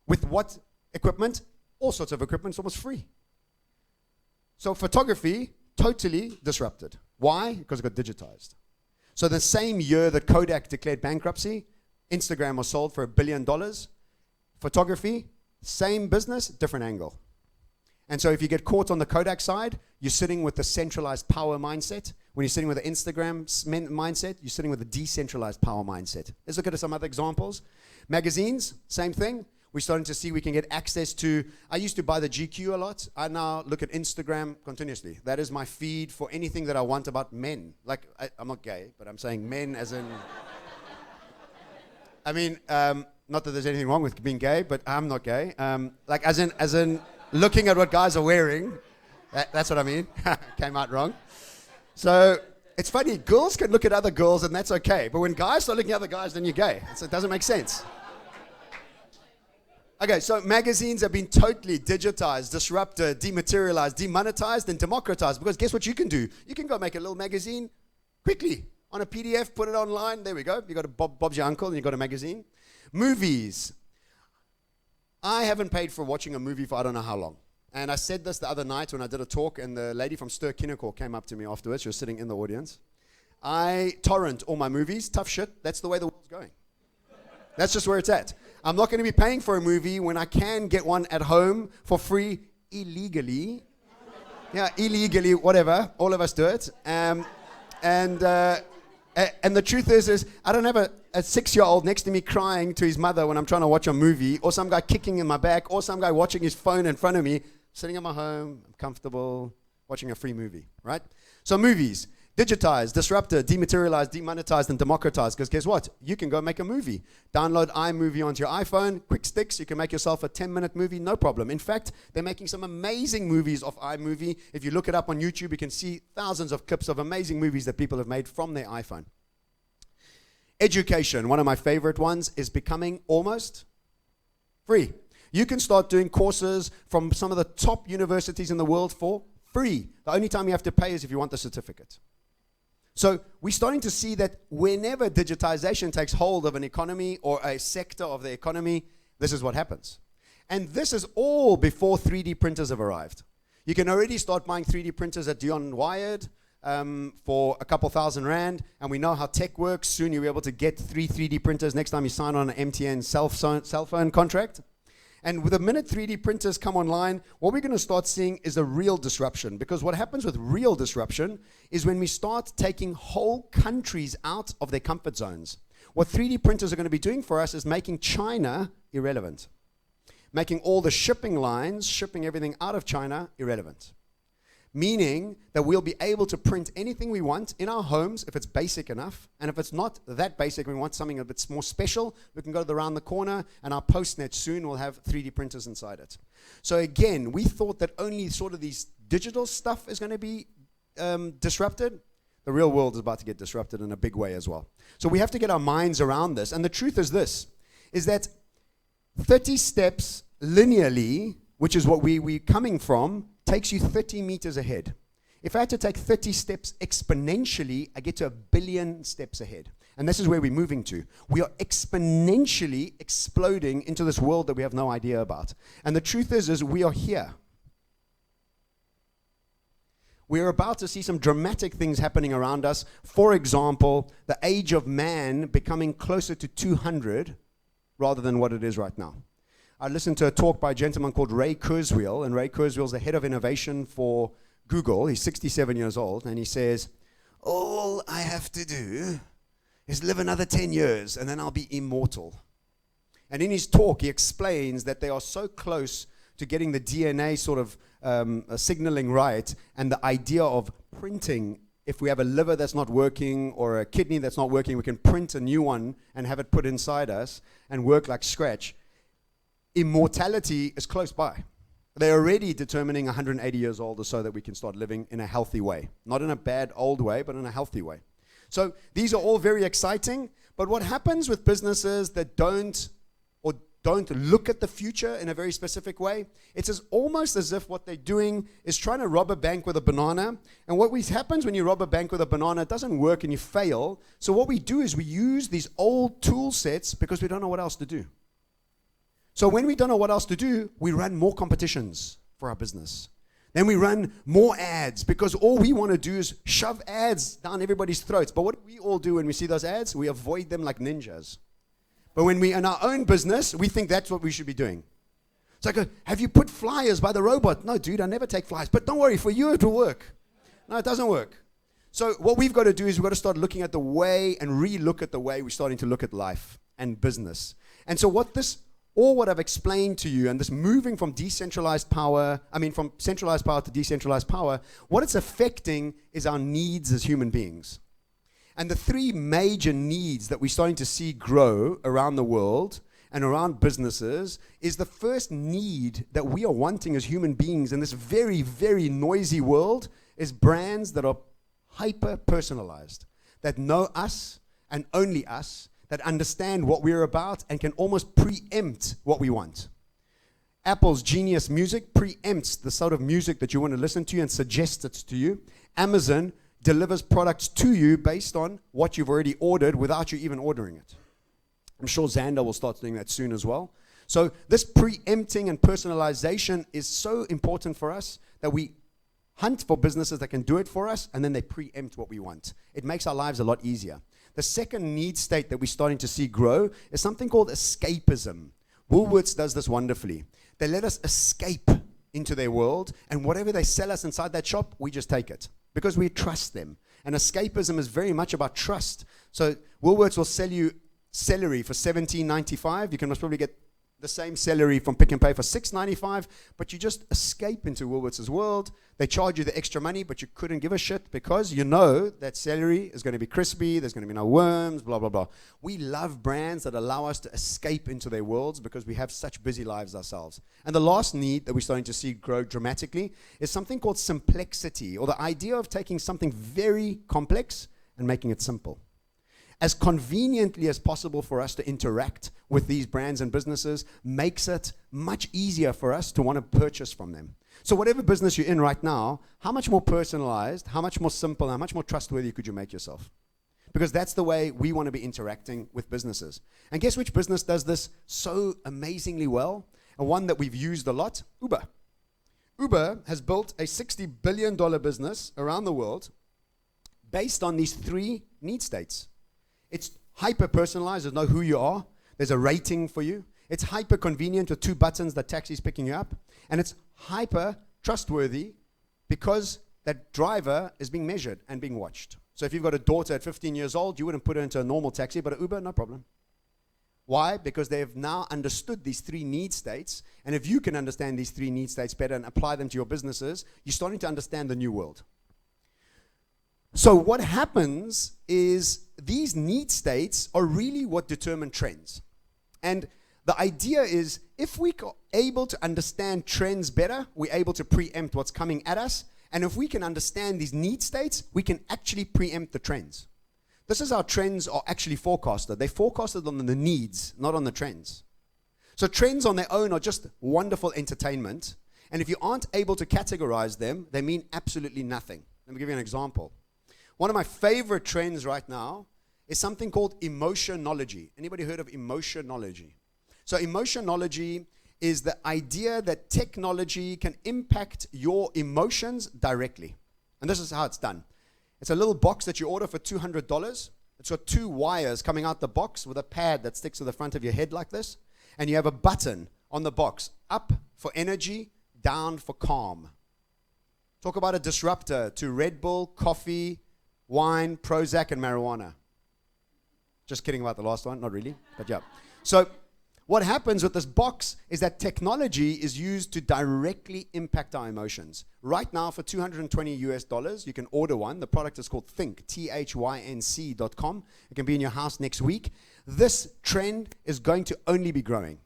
With what equipment, all sorts of equipment, it's almost free. So photography, totally disrupted. Why? Because it got digitized. So the same year that Kodak declared bankruptcy, Instagram was sold for $1 billion. Photography, same business, different angle. And so if you get caught on the Kodak side, you're sitting with the centralized power mindset. When you're sitting with the Instagram mindset, you're sitting with the decentralized power mindset. Let's look at some other examples. Magazines, same thing. We're starting to see we can get access to, I used to buy the GQ a lot. I now look at Instagram continuously. That is my feed for anything that I want about men. Like, I'm not gay, but I'm saying men as in, I mean, not that there's anything wrong with being gay, but I'm not gay. Like as in looking at what guys are wearing. That's what I mean. Came out wrong. So it's funny, girls can look at other girls and that's okay. But when guys start looking at other guys, then you're gay. So it doesn't make sense. Okay, so magazines have been totally digitized, disrupted, dematerialized, demonetized, and democratized. Because guess what you can do? You can go make a little magazine quickly on a PDF, put it online. There we go. You got a Bob's your uncle, and you got a magazine. Movies. I haven't paid for watching a movie for I don't know how long. And I said this the other night when I did a talk, and the lady from Stir Kinekor came up to me afterwards. She was sitting in the audience. I torrent all my movies. Tough shit. That's the way the world's going. That's just where it's at. I'm not going to be paying for a movie when I can get one at home for free illegally. Yeah, illegally, whatever. All of us do it. And the truth is I don't have a 6-year-old next to me crying to his mother when I'm trying to watch a movie, or some guy kicking in my back, or some guy watching his phone in front of me, sitting at my home, I'm comfortable, watching a free movie, right? So movies. Digitized, disrupted, dematerialized, demonetized, and democratized. Because guess what? You can go make a movie. Download iMovie onto your iPhone, quick sticks. You can make yourself a 10-minute movie, no problem. In fact, they're making some amazing movies off iMovie. If you look it up on YouTube, you can see thousands of clips of amazing movies that people have made from their iPhone. Education, one of my favorite ones, is becoming almost free. You can start doing courses from some of the top universities in the world for free. The only time you have to pay is if you want the certificate. So we're starting to see that whenever digitization takes hold of an economy or a sector of the economy, this is what happens. And this is all before 3D printers have arrived. You can already start buying 3D printers at Dion Wired for a couple $1,000 and we know how tech works. Soon you'll be able to get 3 3D printers next time you sign on an MTN cell phone contract. And with the minute 3D printers come online, what we're going to start seeing is a real disruption. Because what happens with real disruption is when we start taking whole countries out of their comfort zones. What 3D printers are going to be doing for us is making China irrelevant. Making all the shipping lines, shipping everything out of China irrelevant. Meaning that we'll be able to print anything we want in our homes if it's basic enough. And if it's not that basic, we want something a bit more special, we can go around the corner and our postnet soon will have 3D printers inside it. So again, we thought that only sort of these digital stuff is going to be disrupted. The real world is about to get disrupted in a big way as well. So we have to get our minds around this. And the truth is this, is that 30 steps linearly, which is what we're coming from, takes you 30 meters ahead. If I had to take 30 steps exponentially, I get to 1 billion steps ahead. And this is where we're moving to. We are exponentially exploding into this world that we have no idea about. And the truth is we are here. We are about to see some dramatic things happening around us. For example, the age of man becoming closer to 200 rather than what it is right now. I listened to a talk by a gentleman called Ray Kurzweil, and Ray Kurzweil is the head of innovation for Google. He's 67 years old, and he says, all I have to do is live another 10 years, and then I'll be immortal. And in his talk, he explains that they are so close to getting the DNA sort of signaling right, and the idea of printing, if we have a liver that's not working or a kidney that's not working, we can print a new one and have it put inside us and work like scratch. Immortality is close by. They're already determining 180 years old or so that we can start living in a healthy way. Not in a bad old way, but in a healthy way. So these are all very exciting, but what happens with businesses that don't look at the future in a very specific way, it's almost as if what they're doing is trying to rob a bank with a banana. And what happens when you rob a bank with a banana, it doesn't work and you fail. So what we do is we use these old tool sets because we don't know what else to do. So when we don't know what else to do, we run more competitions for our business. Then we run more ads because all we want to do is shove ads down everybody's throats. But what do we all do when we see those ads? We avoid them like ninjas. But when we're in our own business, we think that's what we should be doing. It's like, have you put flyers by the robot? No, dude, I never take flyers. But don't worry, for you it will work. No, it doesn't work. So what we've got to do is we've got to start looking at the way and re-look at the way we're starting to look at life and business. And so what I've explained to you, and this moving from from centralized power to decentralized power, what it's affecting is our needs as human beings. And the three major needs that we're starting to see grow around the world and around businesses is the first need that we are wanting as human beings in this very, very noisy world is brands that are hyper-personalized, that know us and only us, that understand what we're about and can almost preempt what we want. Apple's Genius Music preempts the sort of music that you want to listen to and suggests it to you. Amazon delivers products to you based on what you've already ordered without you even ordering it. I'm sure Xander will start doing that soon as well. So this preempting and personalization is so important for us that we hunt for businesses that can do it for us, and then they preempt what we want. It makes our lives a lot easier. The second need state that we're starting to see grow is something called escapism. Woolworths does this wonderfully. They let us escape into their world, and whatever they sell us inside that shop, we just take it because we trust them. And escapism is very much about trust. So Woolworths will sell you celery for $17.95. You can most probably get the same celery from Pick n Pay for $6.95, but you just escape into Woolworths' world. They charge you the extra money, but you couldn't give a shit because you know that celery is going to be crispy, there's going to be no worms, blah, blah, blah. We love brands that allow us to escape into their worlds because we have such busy lives ourselves. And the last need that we're starting to see grow dramatically is something called simplexity, or the idea of taking something very complex and making it simple. As conveniently as possible for us to interact with these brands and businesses makes it much easier for us to want to purchase from them. So whatever business you're in right now, how much more personalized, how much more simple, how much more trustworthy could you make yourself? Because that's the way we want to be interacting with businesses. And guess which business does this so amazingly well? And one that we've used a lot? Uber. Uber has built a $60 billion business around the world based on these three need states. It's hyper-personalized. There's know who you are. There's a rating for you. It's hyper-convenient with 2 buttons that taxi's picking you up. And it's hyper-trustworthy because that driver is being measured and being watched. So if you've got a daughter at 15 years old, you wouldn't put her into a normal taxi, but an Uber, no problem. Why? Because they've now understood these 3 need states. And if you can understand these 3 need states better and apply them to your businesses, you're starting to understand the new world. So what happens is these need states are really what determine trends. And the idea is if we are able to understand trends better, we're able to preempt what's coming at us. And if we can understand these need states, we can actually preempt the trends. This is how trends are actually forecasted. They're forecasted on the needs, not on the trends. So trends on their own are just wonderful entertainment. And if you aren't able to categorize them, they mean absolutely nothing. Let me give you an example. One of my favorite trends right now is something called emotionology. Anybody heard of emotionology? So emotionology is the idea that technology can impact your emotions directly. And this is how it's done. It's a little box that you order for $200. It's got 2 wires coming out the box with a pad that sticks to the front of your head like this. And you have a button on the box, up for energy, down for calm. Talk about a disruptor to Red Bull, coffee, wine, Prozac, and marijuana. Just kidding about the last one, not really, but yeah. So what happens with this box is that technology is used to directly impact our emotions. Right now, for $220 US, you can order one. The product is called Think, THYNC.com. It can be in your house next week. This trend is going to only be growing.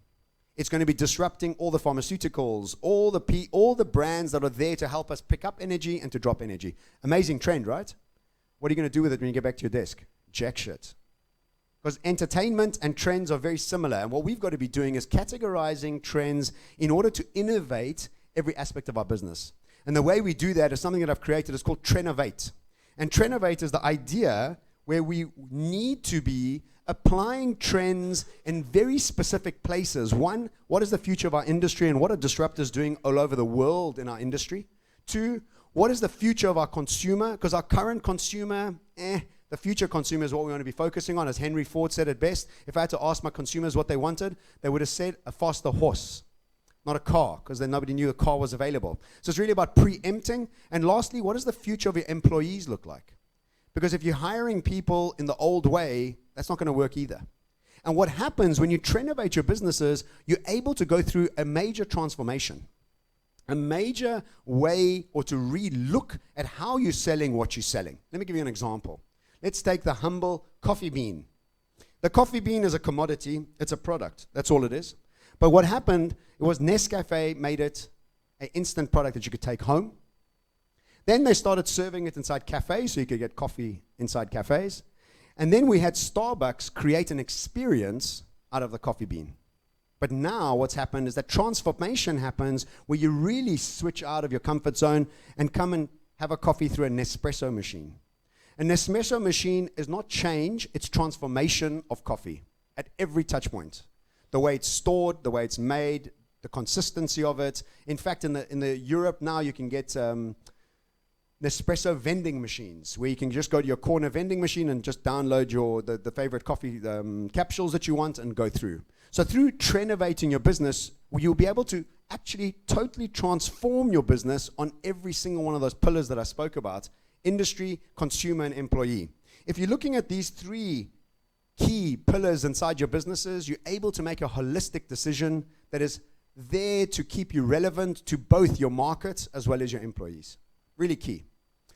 It's going to be disrupting all the pharmaceuticals, all the brands that are there to help us pick up energy and to drop energy. Amazing trend, right? What are you going to do with it when you get back to your desk? Jack shit. Because entertainment and trends are very similar. And what we've got to be doing is categorizing trends in order to innovate every aspect of our business. And the way we do that is something that I've created. It's called Trenovate. And Trenovate is the idea where we need to be applying trends in very specific places. One, what is the future of our industry and what are disruptors doing all over the world in our industry? Two, what is the future of our consumer? Because our current consumer, the future consumer is what we want to be focusing on. As Henry Ford said it best, if I had to ask my consumers what they wanted, they would have said a faster horse, not a car, because then nobody knew a car was available. So it's really about preempting. And lastly, what does the future of your employees look like? Because if you're hiring people in the old way, that's not going to work either. And what happens when you renovate your businesses, you're able to go through a major transformation, a major way or to re-look at how you're selling what you're selling. Let me give you an example. Let's take the humble coffee bean. The coffee bean is a commodity. It's a product. That's all it is. But what happened, it was Nescafe made it an instant product that you could take home. Then they started serving it inside cafes, so you could get coffee inside cafes. And then we had Starbucks create an experience out of the coffee bean. But now what's happened is that transformation happens where you really switch out of your comfort zone and come and have a coffee through a Nespresso machine. A Nespresso machine is not change, it's transformation of coffee at every touch point. The way it's stored, the way it's made, the consistency of it. In fact, in the Europe now you can get Nespresso vending machines where you can just go to your corner vending machine and just download the favorite coffee capsules that you want and go through. So through renovating your business, you'll be able to actually totally transform your business on every single one of those pillars that I spoke about: industry, consumer, and employee. If you're looking at these three key pillars inside your businesses, you're able to make a holistic decision that is there to keep you relevant to both your market as well as your employees. Really key.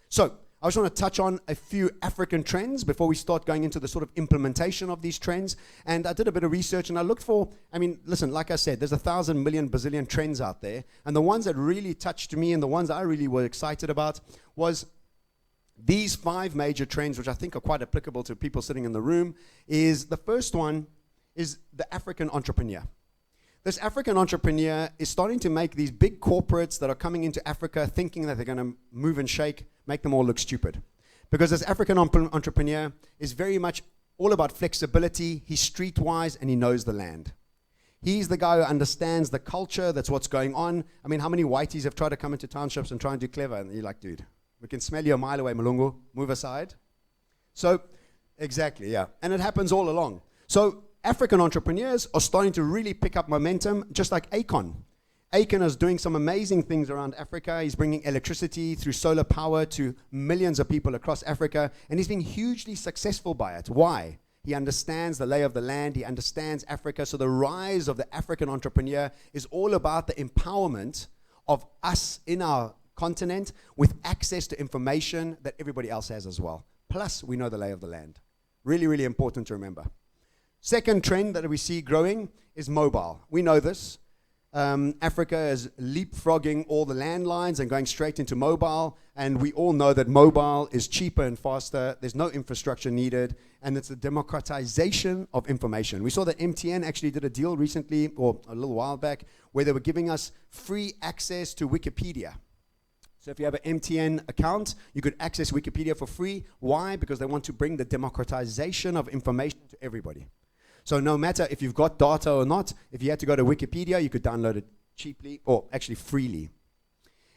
So I just want to touch on a few African trends before we start going into the sort of implementation of these trends. And I did a bit of research and I looked for, listen, like I said, there's 1,000 million Brazilian trends out there. And the ones that really touched me and the ones I really were excited about was these 5 major trends, which I think are quite applicable to people sitting in the room. Is the first one is the African entrepreneur. This African entrepreneur is starting to make these big corporates that are coming into Africa thinking that they're going to move and shake, make them all look stupid. Because this African entrepreneur is very much all about flexibility. He's streetwise and he knows the land. He's the guy who understands the culture. That's what's going on. I mean, how many whiteys have tried to come into townships and try and do clever? And you're like, dude, we can smell you a mile away, Malungu. Move aside. So, exactly, yeah. And it happens all along. So, African entrepreneurs are starting to really pick up momentum, just like Akon. Akon is doing some amazing things around Africa. He's bringing electricity through solar power to millions of people across Africa, and he's been hugely successful by it. Why? He understands the lay of the land. He understands Africa. So the rise of the African entrepreneur is all about the empowerment of us in our continent with access to information that everybody else has as well. Plus, we know the lay of the land. Really, really important to remember. Second trend that we see growing is mobile. We know this. Africa is leapfrogging all the landlines and going straight into mobile. And we all know that mobile is cheaper and faster. There's no infrastructure needed. And it's a democratization of information. We saw that MTN actually did a deal recently, or a little while back, where they were giving us free access to Wikipedia. So if you have an MTN account, you could access Wikipedia for free. Why? Because they want to bring the democratization of information to everybody. So no matter if you've got data or not, if you had to go to Wikipedia, you could download it cheaply, or actually freely.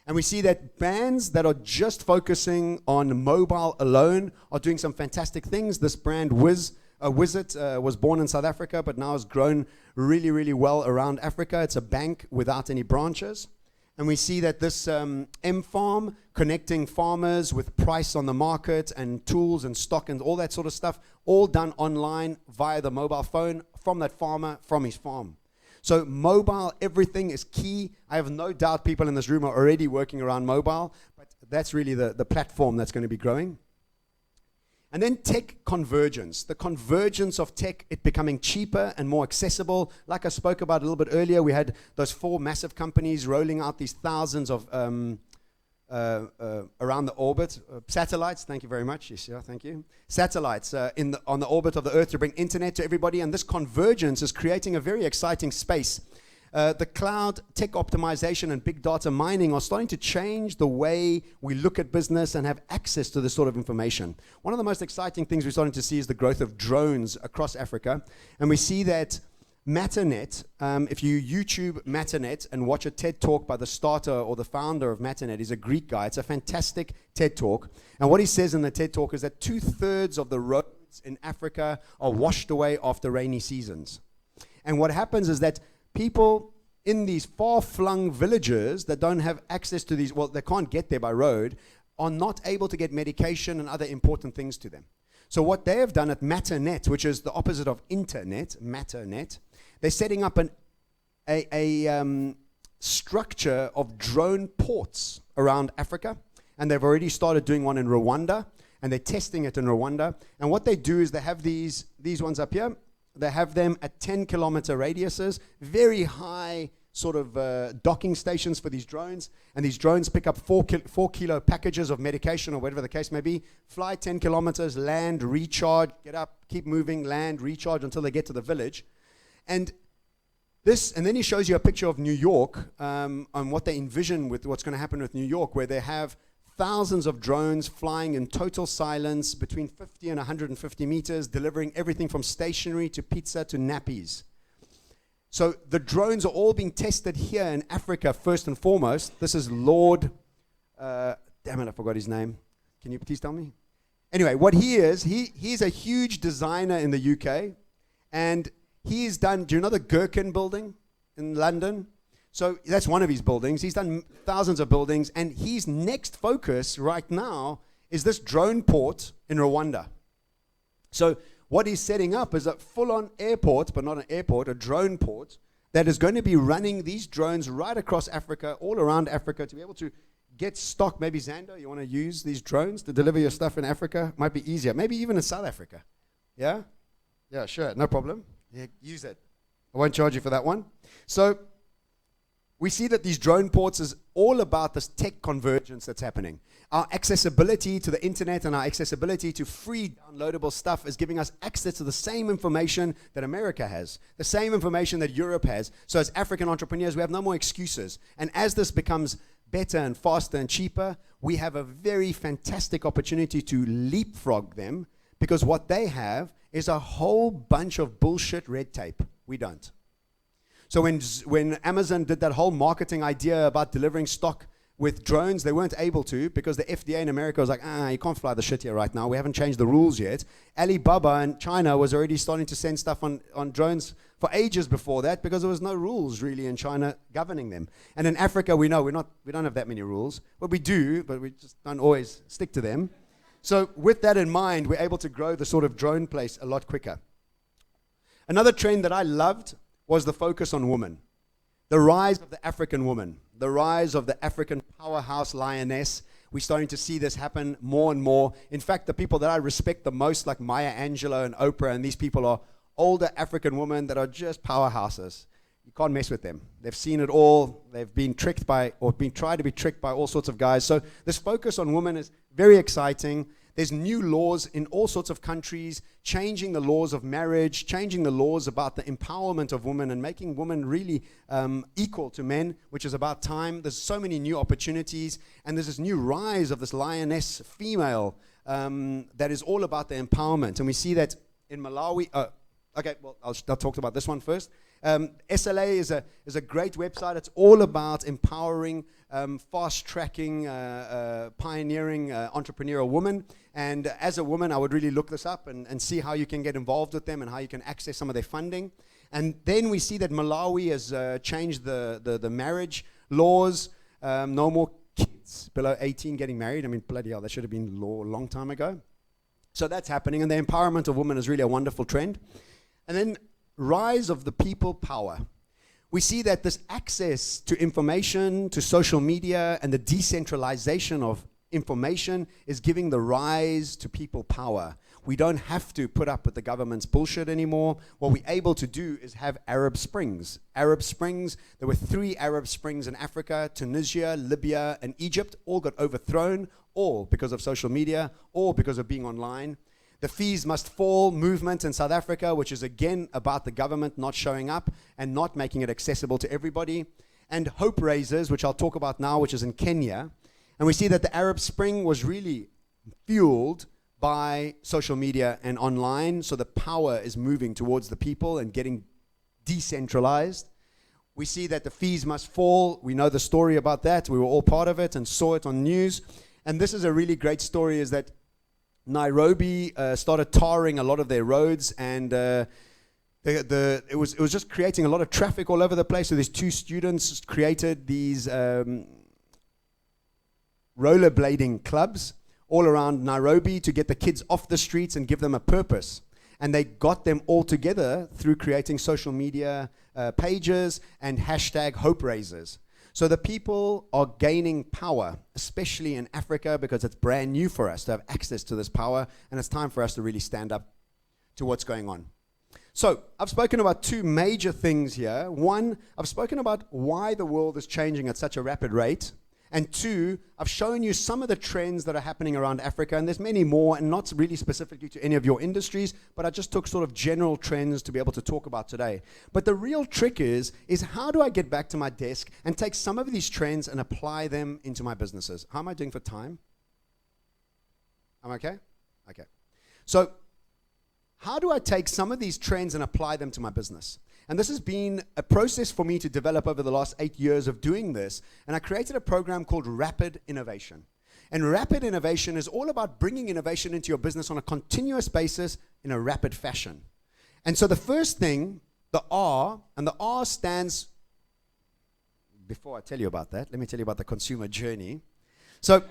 And we see that brands that are just focusing on mobile alone are doing some fantastic things. This brand, Wizit, was born in South Africa, but now has grown really, really well around Africa. It's a bank without any branches. And we see that this M-Farm, connecting farmers with price on the market and tools and stock and all that sort of stuff, all done online via the mobile phone from that farmer, from his farm. So mobile, everything is key. I have no doubt people in this room are already working around mobile, but that's really the platform that's going to be growing. And then tech convergence. The convergence of tech, it becoming cheaper and more accessible. Like I spoke about a little bit earlier, we had those 4 massive companies rolling out these thousands of around the orbit. Satellites, thank you very much. Yes, yeah, thank you. Satellites on the orbit of the Earth to bring internet to everybody. And this convergence is creating a very exciting space. The cloud, tech optimization, and big data mining are starting to change the way we look at business and have access to this sort of information. One of the most exciting things we're starting to see is the growth of drones across Africa. And we see that Matternet, if you YouTube Matternet and watch a TED Talk by the starter or the founder of Matternet, he's a Greek guy. It's a fantastic TED Talk. And what he says in the TED Talk is that 2/3 of the roads in Africa are washed away after rainy seasons. And what happens is that people in these far-flung villages that don't have access to these, well, they can't get there by road, are not able to get medication and other important things to them. So what they have done at Matternet, which is the opposite of internet, Matternet, they're setting up a structure of drone ports around Africa, and they've already started doing one in Rwanda, and they're testing it in Rwanda. And what they do is they have these ones up here. They have them at 10-kilometer radiuses, very high sort of docking stations for these drones, and these drones pick up 4-kilo packages of medication or whatever the case may be, fly 10 kilometers, land, recharge, get up, keep moving, land, recharge until they get to the village. And then he shows you a picture of New York on what they envision with what's going to happen with New York, where they have thousands of drones flying in total silence between 50 and 150 meters, delivering everything from stationery to pizza to nappies. So the drones are all being tested here in Africa first and foremost. This is Lord, damn it, I forgot his name. Can you please tell me? Anyway, what he is, he's a huge designer in the UK, and he's done, do you know the Gherkin building in London? So that's one of his buildings. He's done thousands of buildings, and his next focus right now is this drone port in Rwanda. So what he's setting up is a full-on airport, but not an airport, a drone port, that is going to be running these drones right across Africa, all around Africa, to be able to get stock. Maybe Xander, you want to use these drones to deliver your stuff in Africa? Might be easier. Maybe even in South Africa. Yeah? Yeah, sure, no problem. Yeah, use it. I won't charge you for that one. So we see that these drone ports is all about this tech convergence that's happening. Our accessibility to the internet and our accessibility to free downloadable stuff is giving us access to the same information that America has, the same information that Europe has. So as African entrepreneurs, we have no more excuses. And as this becomes better and faster and cheaper, we have a very fantastic opportunity to leapfrog them, because what they have is a whole bunch of bullshit red tape. We don't. So when Amazon did that whole marketing idea about delivering stock with drones, they weren't able to, because the FDA in America was like, you can't fly the shit here right now. We haven't changed the rules yet. Alibaba in China was already starting to send stuff on drones for ages before that, because there was no rules really in China governing them. And in Africa, we know we don't have that many rules. Well, we do, but we just don't always stick to them. So with that in mind, we're able to grow the sort of drone place a lot quicker. Another trend that I loved was the focus on women. The rise of the African woman, the rise of the African powerhouse lioness. We're starting to see this happen more and more. In fact, the people that I respect the most, like Maya Angelou and Oprah, and these people are older African women that are just powerhouses. You can't mess with them. They've seen it all. They've been tricked by, or been tried to be tricked by all sorts of guys. So this focus on women is very exciting. There's new laws in all sorts of countries, changing the laws of marriage, changing the laws about the empowerment of women and making women really equal to men, which is about time. There's so many new opportunities, and there's this new rise of this lioness female that is all about the empowerment. And we see that in Malawi. Okay, well, I'll talk about this one first. SLA is a great website. It's all about empowering, fast-tracking, pioneering entrepreneurial women. And as a woman, I would really look this up and see how you can get involved with them and how you can access some of their funding. And then we see that Malawi has changed the marriage laws. No more kids below 18 getting married. I mean, bloody hell, that should have been law a long time ago. So that's happening, and the empowerment of women is really a wonderful trend. And then rise of the people power. We see that this access to information, to social media, and the decentralization of information is giving the rise to people power. We don't have to put up with the government's bullshit anymore. What we're able to do is have Arab Springs. Arab Springs, there were 3 Arab Springs in Africa: Tunisia, Libya, and Egypt. All got overthrown, all because of social media, all because of being online. The fees must fall movement in South Africa, which is again about the government not showing up and not making it accessible to everybody. And Hope Raisers, which I'll talk about now, which is in Kenya. And we see that the Arab Spring was really fueled by social media and online. So the power is moving towards the people and getting decentralized. We see that the fees must fall. We know the story about that. We were all part of it and saw it on news. And this is a really great story, is that Nairobi started tarring a lot of their roads, and it was just creating a lot of traffic all over the place. So these two students created these rollerblading clubs all around Nairobi to get the kids off the streets and give them a purpose. And they got them all together through creating social media pages and hashtag Hope Raisers. So the people are gaining power, especially in Africa, because it's brand new for us to have access to this power, and it's time for us to really stand up to what's going on. So I've spoken about two major things here. One, I've spoken about why the world is changing at such a rapid rate. And two, I've shown you some of the trends that are happening around Africa, and there's many more, and not really specifically to any of your industries, but I just took sort of general trends to be able to talk about today. But the real trick is how do I get back to my desk and take some of these trends and apply them into my businesses? How am I doing for time? I'm okay? Okay. So how do I take some of these trends and apply them to my business? And this has been a process for me to develop over the last 8 years of doing this. And I created a program called Rapid Innovation. And Rapid Innovation is all about bringing innovation into your business on a continuous basis in a rapid fashion. And so the first thing, the R, and the R stands, before I tell you about that, let me tell you about the consumer journey. So,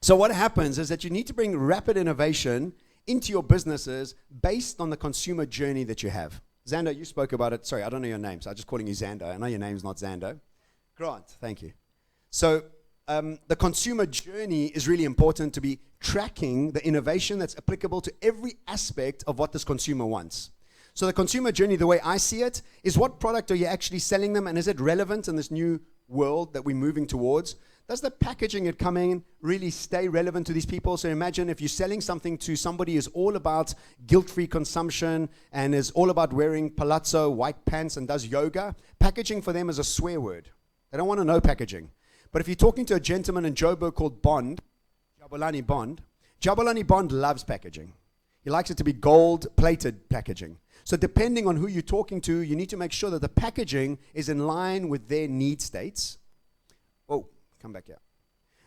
so what happens is that you need to bring rapid innovation into your businesses based on the consumer journey that you have. Xander, you spoke about it. Sorry, I don't know your name, so I'm just calling you Xander. I know your name's not Xander. Grant, thank you. So the consumer journey is really important to be tracking the innovation that's applicable to every aspect of what this consumer wants. So the consumer journey, the way I see it, is what product are you actually selling them, and is it relevant in this new world that we're moving towards? Does the packaging it come in really stay relevant to these people? So imagine if you're selling something to somebody who's all about guilt-free consumption and is all about wearing palazzo, white pants, and does yoga. Packaging for them is a swear word. They don't want to know packaging. But if you're talking to a gentleman in Joburg called Bond, Jabulani Bond loves packaging. He likes it to be gold-plated packaging. So depending on who you're talking to, you need to make sure that the packaging is in line with their need states. Oh. Come back here.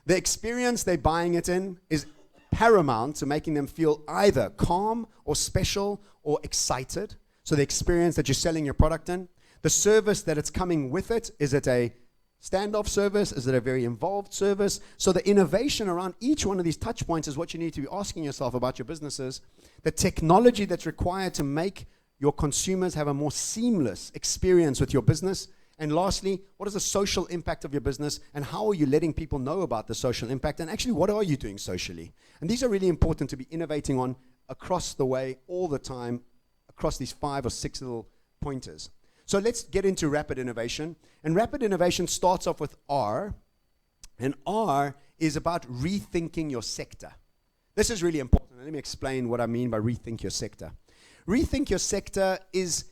The experience they're buying it in is paramount to making them feel either calm or special or excited. So the experience that you're selling your product in, the service that it's coming with it, is it a standoff service? Is it a very involved service? So the innovation around each one of these touch points is what you need to be asking yourself about your businesses. The technology that's required to make your consumers have a more seamless experience with your business. And lastly, what is the social impact of your business, and how are you letting people know about the social impact, and actually what are you doing socially? And these are really important to be innovating on across the way all the time, across these 5 or 6 little pointers. So let's get into rapid innovation. And rapid innovation starts off with R, and R is about rethinking your sector. This is really important. Let me explain what I mean by rethink your sector. Rethink your sector is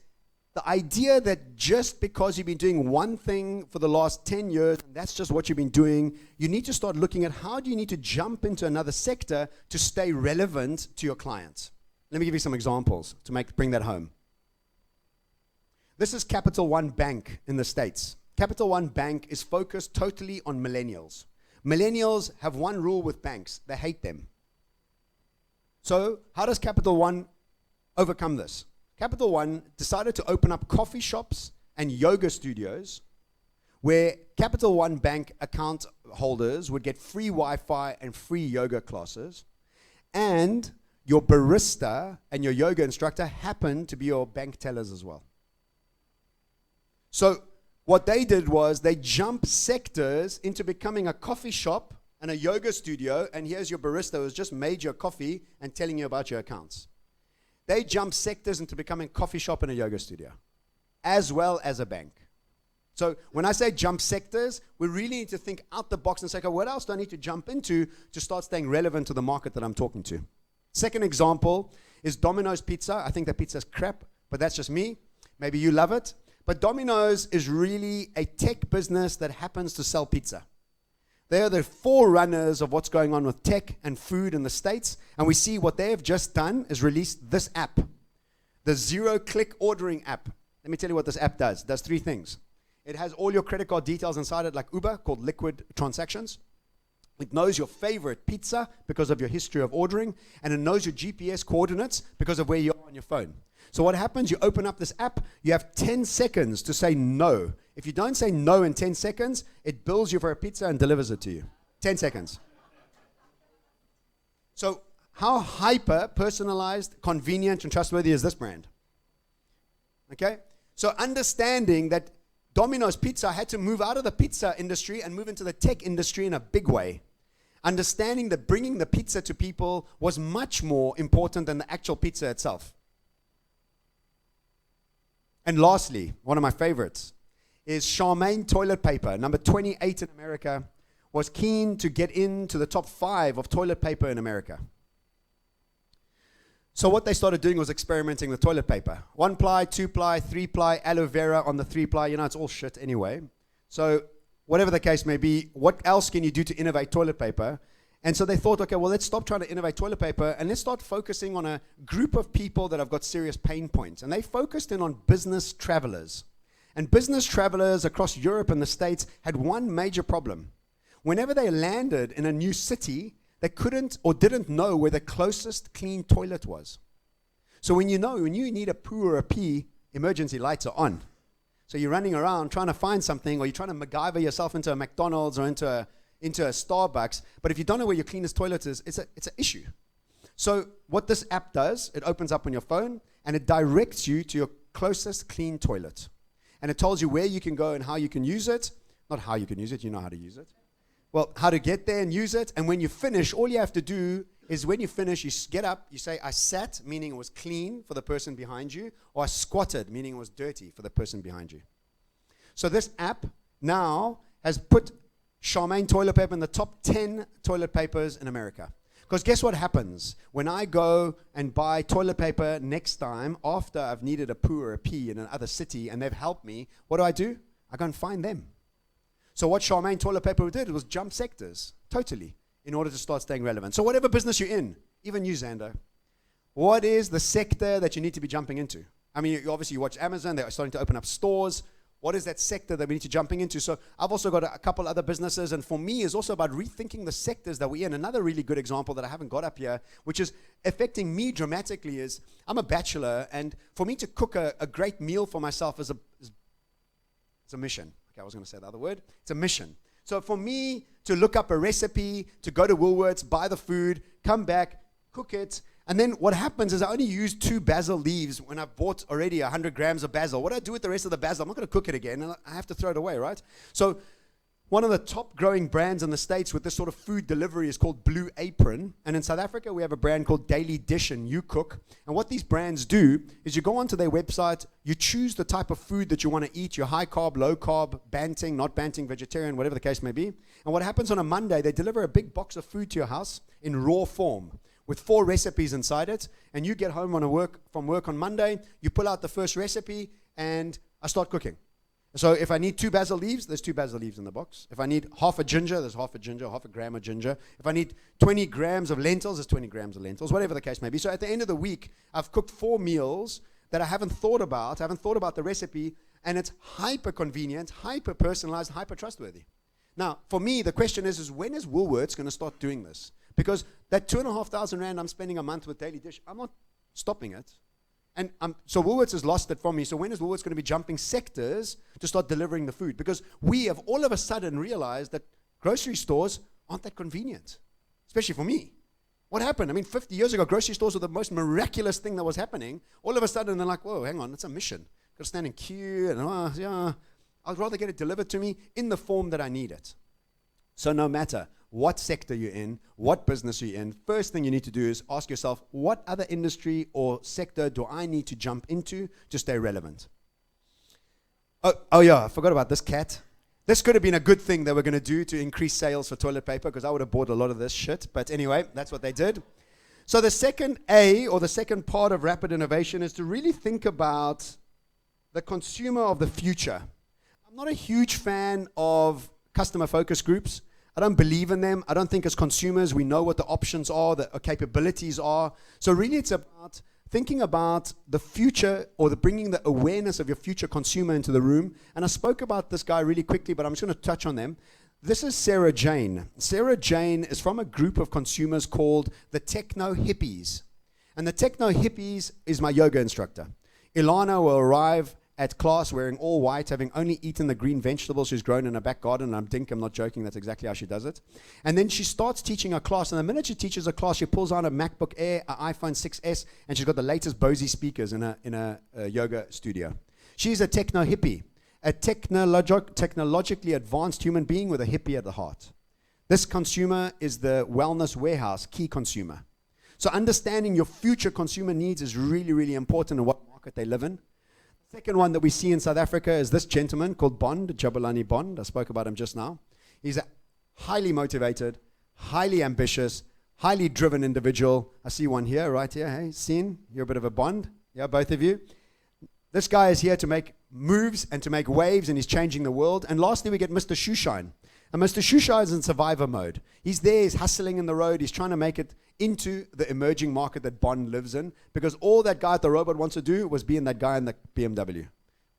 the idea that just because you've been doing one thing for the last 10 years, and that's just what you've been doing, you need to start looking at how do you need to jump into another sector to stay relevant to your clients. Let me give you some examples to bring that home. This is Capital One Bank in the States. Capital One Bank is focused totally on millennials. Millennials have one rule with banks: they hate them. So how does Capital One overcome this? Capital One decided to open up coffee shops and yoga studios where Capital One Bank account holders would get free Wi-Fi and free yoga classes, and your barista and your yoga instructor happen to be your bank tellers as well. So what they did was they jumped sectors into becoming a coffee shop and a yoga studio, and here's your barista who's just made your coffee and telling you about your accounts. They jump sectors into becoming a coffee shop and a yoga studio, as well as a bank. So when I say jump sectors, we really need to think out the box and say, okay, what else do I need to jump into to start staying relevant to the market that I'm talking to? Second example is Domino's Pizza. I think that pizza's crap, but that's just me. Maybe you love it. But Domino's is really a tech business that happens to sell pizza. They are the forerunners of what's going on with tech and food in the States. And we see what they have just done is released this app, the zero-click ordering app. Let me tell you what this app does. It does three things. It has all your credit card details inside it, like Uber, called liquid transactions. It knows your favorite pizza because of your history of ordering, and it knows your GPS coordinates because of where you are on your phone. So what happens, you open up this app, you have 10 seconds to say no. If you don't say no in 10 seconds, it bills you for a pizza and delivers it to you. 10 seconds. So how hyper personalized, convenient, and trustworthy is this brand? Okay? So understanding that Domino's Pizza had to move out of the pizza industry and move into the tech industry in a big way. Understanding that bringing the pizza to people was much more important than the actual pizza itself. And lastly, one of my favorites is Charmaine toilet paper, number 28 in America, was keen to get into the top 5 of toilet paper in America. So what they started doing was experimenting with toilet paper. 1-ply, 2-ply, 3-ply, aloe vera on the 3-ply. You know, it's all shit anyway. So whatever the case may be, what else can you do to innovate toilet paper? And so they thought, okay, well, let's stop trying to innovate toilet paper and let's start focusing on a group of people that have got serious pain points. And they focused in on business travelers. And business travelers across Europe and the States had one major problem. Whenever they landed in a new city, they couldn't or didn't know where the closest clean toilet was. So when you need a poo or a pee, emergency lights are on. So you're running around trying to find something, or you're trying to MacGyver yourself into a McDonald's or into a Starbucks, but if you don't know where your cleanest toilet is, it's an issue. So what this app does, it opens up on your phone, and it directs you to your closest clean toilet. And it tells you where you can go and how you can use it. Not how you can use it, you know how to use it. Well, how to get there and use it. And when you finish, all you have to do is when you finish, you get up, you say, I sat, meaning it was clean for the person behind you, or I squatted, meaning it was dirty for the person behind you. So this app now has put Charmaine toilet paper in the top 10 toilet papers in America. Because guess what happens? When I go and buy toilet paper next time, after I've needed a poo or a pee in another city and they've helped me, what do? I go and find them. So what Charmaine toilet paper did was jump sectors, totally, in order to start staying relevant. So whatever business you're in, even you, Xander, what is the sector that you need to be jumping into? I mean, obviously you watch Amazon, they're starting to open up stores. What is that sector that we need to jumping into? So I've also got a couple other businesses, and for me, it's also about rethinking the sectors that we're in. Another really good example that I haven't got up here, which is affecting me dramatically, is I'm a bachelor, and for me to cook a great meal for myself is a mission. Okay, I was going to say the other word. It's a mission. So for me to look up a recipe, to go to Woolworths, buy the food, come back, cook it, and then what happens is I only use 2 basil leaves when I've bought already 100 grams of basil. What do I do with the rest of the basil? I'm not going to cook it again, and I have to throw it away, right? So one of the top growing brands in the States with this sort of food delivery is called Blue Apron. And in South Africa, we have a brand called Daily Dish and You Cook. And what these brands do is you go onto their website, you choose the type of food that you want to eat, your high carb, low carb, banting, not banting, vegetarian, whatever the case may be. And what happens on a Monday, they deliver a big box of food to your house in raw form, with 4 recipes inside it, and you get home from work on Monday, you pull out the first recipe, and I start cooking. So if I need 2 basil leaves, there's 2 basil leaves in the box. If I need half a ginger, there's half a ginger, half a gram of ginger. If I need 20 grams of lentils, there's 20 grams of lentils, whatever the case may be. So at the end of the week, I've cooked 4 meals that I haven't thought about. I haven't thought about the recipe, and it's hyper convenient, hyper personalized, hyper trustworthy. Now, for me, the question is when is Woolworths going to start doing this? Because that 2,500 rand I'm spending a month with Daily Dish, I'm not stopping it. And so Woolworths has lost it from me. So when is Woolworths going to be jumping sectors to start delivering the food? Because we have all of a sudden realized that grocery stores aren't that convenient, especially for me. What happened? I mean, 50 years ago, grocery stores were the most miraculous thing that was happening. All of a sudden, they're like, whoa, hang on, it's a mission. Got to stand in queue, and I'd rather get it delivered to me in the form that I need it. So no matter what sector you're in, what business you're in, first thing you need to do is ask yourself, what other industry or sector do I need to jump into to stay relevant? Oh yeah, I forgot about this cat. This could have been a good thing they were going to do to increase sales for toilet paper, because I would have bought a lot of this shit. But anyway, that's what they did. So the second A, or the second part of rapid innovation, is to really think about the consumer of the future. I'm not a huge fan of customer focus groups. I don't believe in them. I don't think as consumers we know what the options are, the capabilities are. So really it's about thinking about the future, or bringing the awareness of your future consumer into the room. And I spoke about this guy really quickly, but I'm just going to touch on them. This is Sarah Jane. Sarah Jane is from a group of consumers called the Techno Hippies. And the Techno Hippies is my yoga instructor. Ilana will arrive at class wearing all white, having only eaten the green vegetables she's grown in her back garden. And I'm not joking, that's exactly how she does it. And then she starts teaching her class, and the minute she teaches a class, she pulls out a MacBook Air, an iPhone 6S, and she's got the latest Bose speakers in a yoga studio. She's a techno hippie, a technologically advanced human being with a hippie at the heart. This consumer is the wellness warehouse key consumer. So understanding your future consumer needs is really, really important in what market they live in. Second one that we see in South Africa is this gentleman called Bond, Jabulani Bond. I spoke about him just now. He's a highly motivated, highly ambitious, highly driven individual. I see one here, right here. Hey, Seen? You're a bit of a Bond. Yeah, both of you. This guy is here to make moves and to make waves, and he's changing the world. And lastly, we get Mr. Shoeshine. And Mr. Shoeshine is in survivor mode. He's there, he's hustling in the road, he's trying to make it into the emerging market that Bond lives in, because all that guy at the robot wants to do was being that guy in the BMW,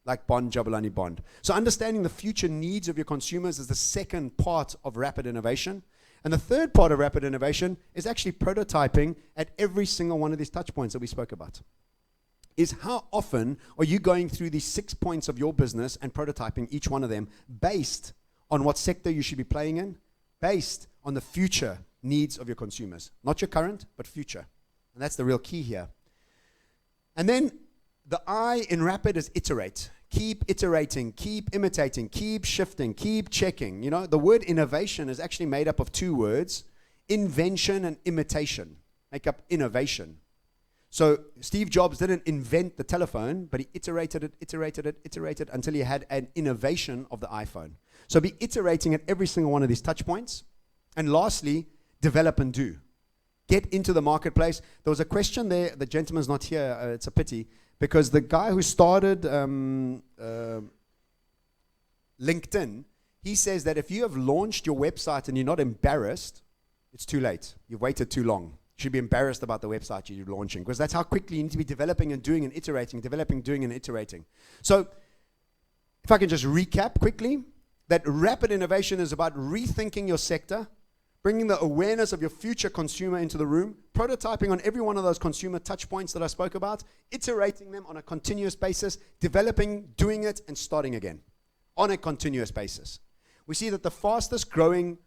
like Bond, Jabulani Bond. So understanding the future needs of your consumers is the second part of rapid innovation. And the third part of rapid innovation is actually prototyping at every single one of these touch points that we spoke about. Is how often are you going through these 6 points of your business and prototyping each one of them based on what sector you should be playing in, based on the future needs of your consumers. Not your current, but future. And that's the real key here. And then the I in rapid is iterate. Keep iterating, keep imitating, keep shifting, keep checking. You know, the word innovation is actually made up of two words, invention and imitation. Make up innovation. So Steve Jobs didn't invent the telephone, but he iterated until he had an innovation of the iPhone. So be iterating at every single one of these touch points. And lastly, develop and do. Get into the marketplace. There was a question there. The gentleman's not here. It's a pity. Because the guy who started LinkedIn, he says that if you have launched your website and you're not embarrassed, it's too late. You've waited too long. You should be embarrassed about the website you're launching, because that's how quickly you need to be developing and doing and iterating, developing, doing and iterating. So if I can just recap quickly, that rapid innovation is about rethinking your sector, bringing the awareness of your future consumer into the room, prototyping on every one of those consumer touch points that I spoke about, iterating them on a continuous basis, developing, doing it, and starting again on a continuous basis. We see that the fastest growing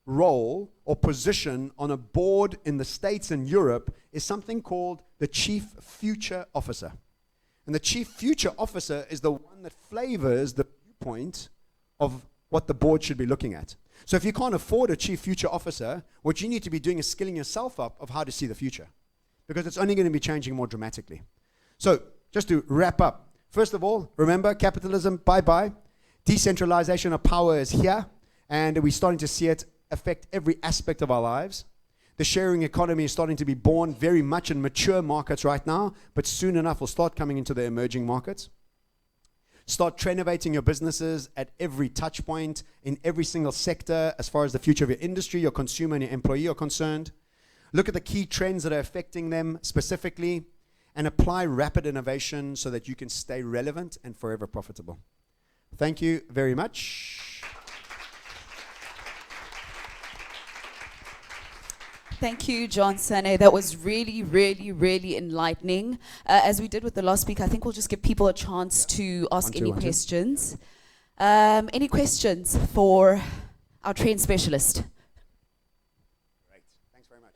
role or position on a board in the States and Europe is something called the Chief Future Officer. And the Chief Future Officer is the one that flavors the viewpoint of what the board should be looking at. So if you can't afford a Chief Future Officer, what you need to be doing is skilling yourself up of how to see the future, because it's only going to be changing more dramatically. So just to wrap up, first of all, remember, capitalism, bye-bye. Decentralization of power is here, and we're starting to see it affect every aspect of our lives. The sharing economy is starting to be born very much in mature markets right now, but soon enough will start coming into the emerging markets. Start trenovating your businesses at every touch point, in every single sector, as far as the future of your industry, your consumer, and your employee are concerned. Look at the key trends that are affecting them specifically, and apply rapid innovation so that you can stay relevant and forever profitable. Thank you very much. Thank you, John Sane. That was really, really, really enlightening. As we did with the last speaker, I think we'll just give people a chance to ask any questions. Any questions for our trend specialist? Great. Thanks very much.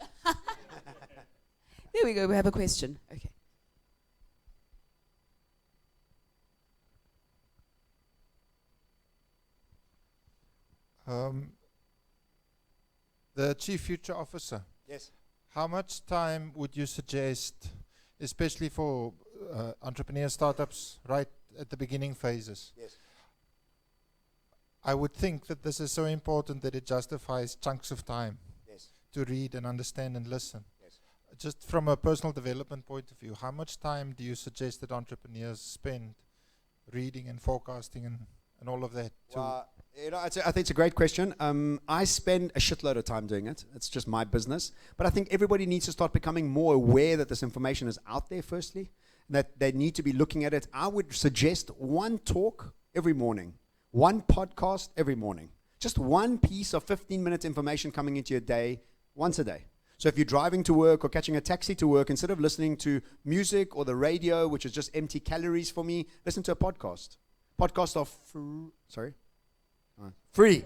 There we go. We have a question. Okay. The Chief Future Officer. Yes. How much time would you suggest, especially for entrepreneur startups right at the beginning phases? Yes. I would think that this is so important that it justifies chunks of time yes. to read and understand and listen. Yes. just from a personal development point of view, how much time do you suggest that entrepreneurs spend reading and forecasting and all of that? You know, I think it's a great question. I spend a shitload of time doing it. It's just my business. But I think everybody needs to start becoming more aware that this information is out there, firstly, that they need to be looking at it. I would suggest one talk every morning, one podcast every morning, just one piece of 15-minute information coming into your day once a day. So if you're driving to work or catching a taxi to work, instead of listening to music or the radio, which is just empty calories for me, listen to a podcast. Podcasts are free.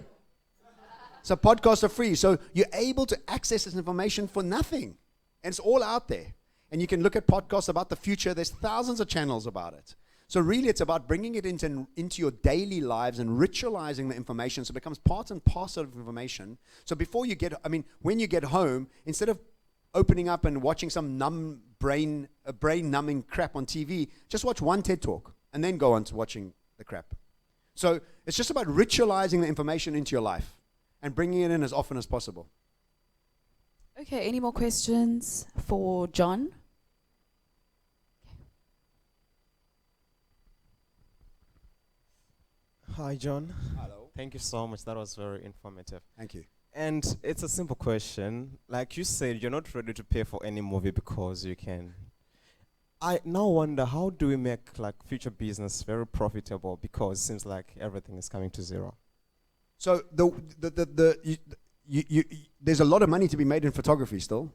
So podcasts are free. So you're able to access this information for nothing. And it's all out there. And you can look at podcasts about the future. There's thousands of channels about it. So really it's about bringing it into your daily lives and ritualizing the information so it becomes part and parcel of information. So before you get, when you get home, instead of opening up and watching some brain-numbing crap on TV, just watch one TED Talk and then go on to watching the crap. So it's just about ritualizing the information into your life and bringing it in as often as possible. Okay, any more questions for John? Hi, John. Hello. Thank you so much. That was very informative. Thank you. And it's a simple question. Like you said, you're not ready to pay for any movie because you can. I now wonder, how do we make like future business very profitable, because it seems like everything is coming to zero? So there's a lot of money to be made in photography still,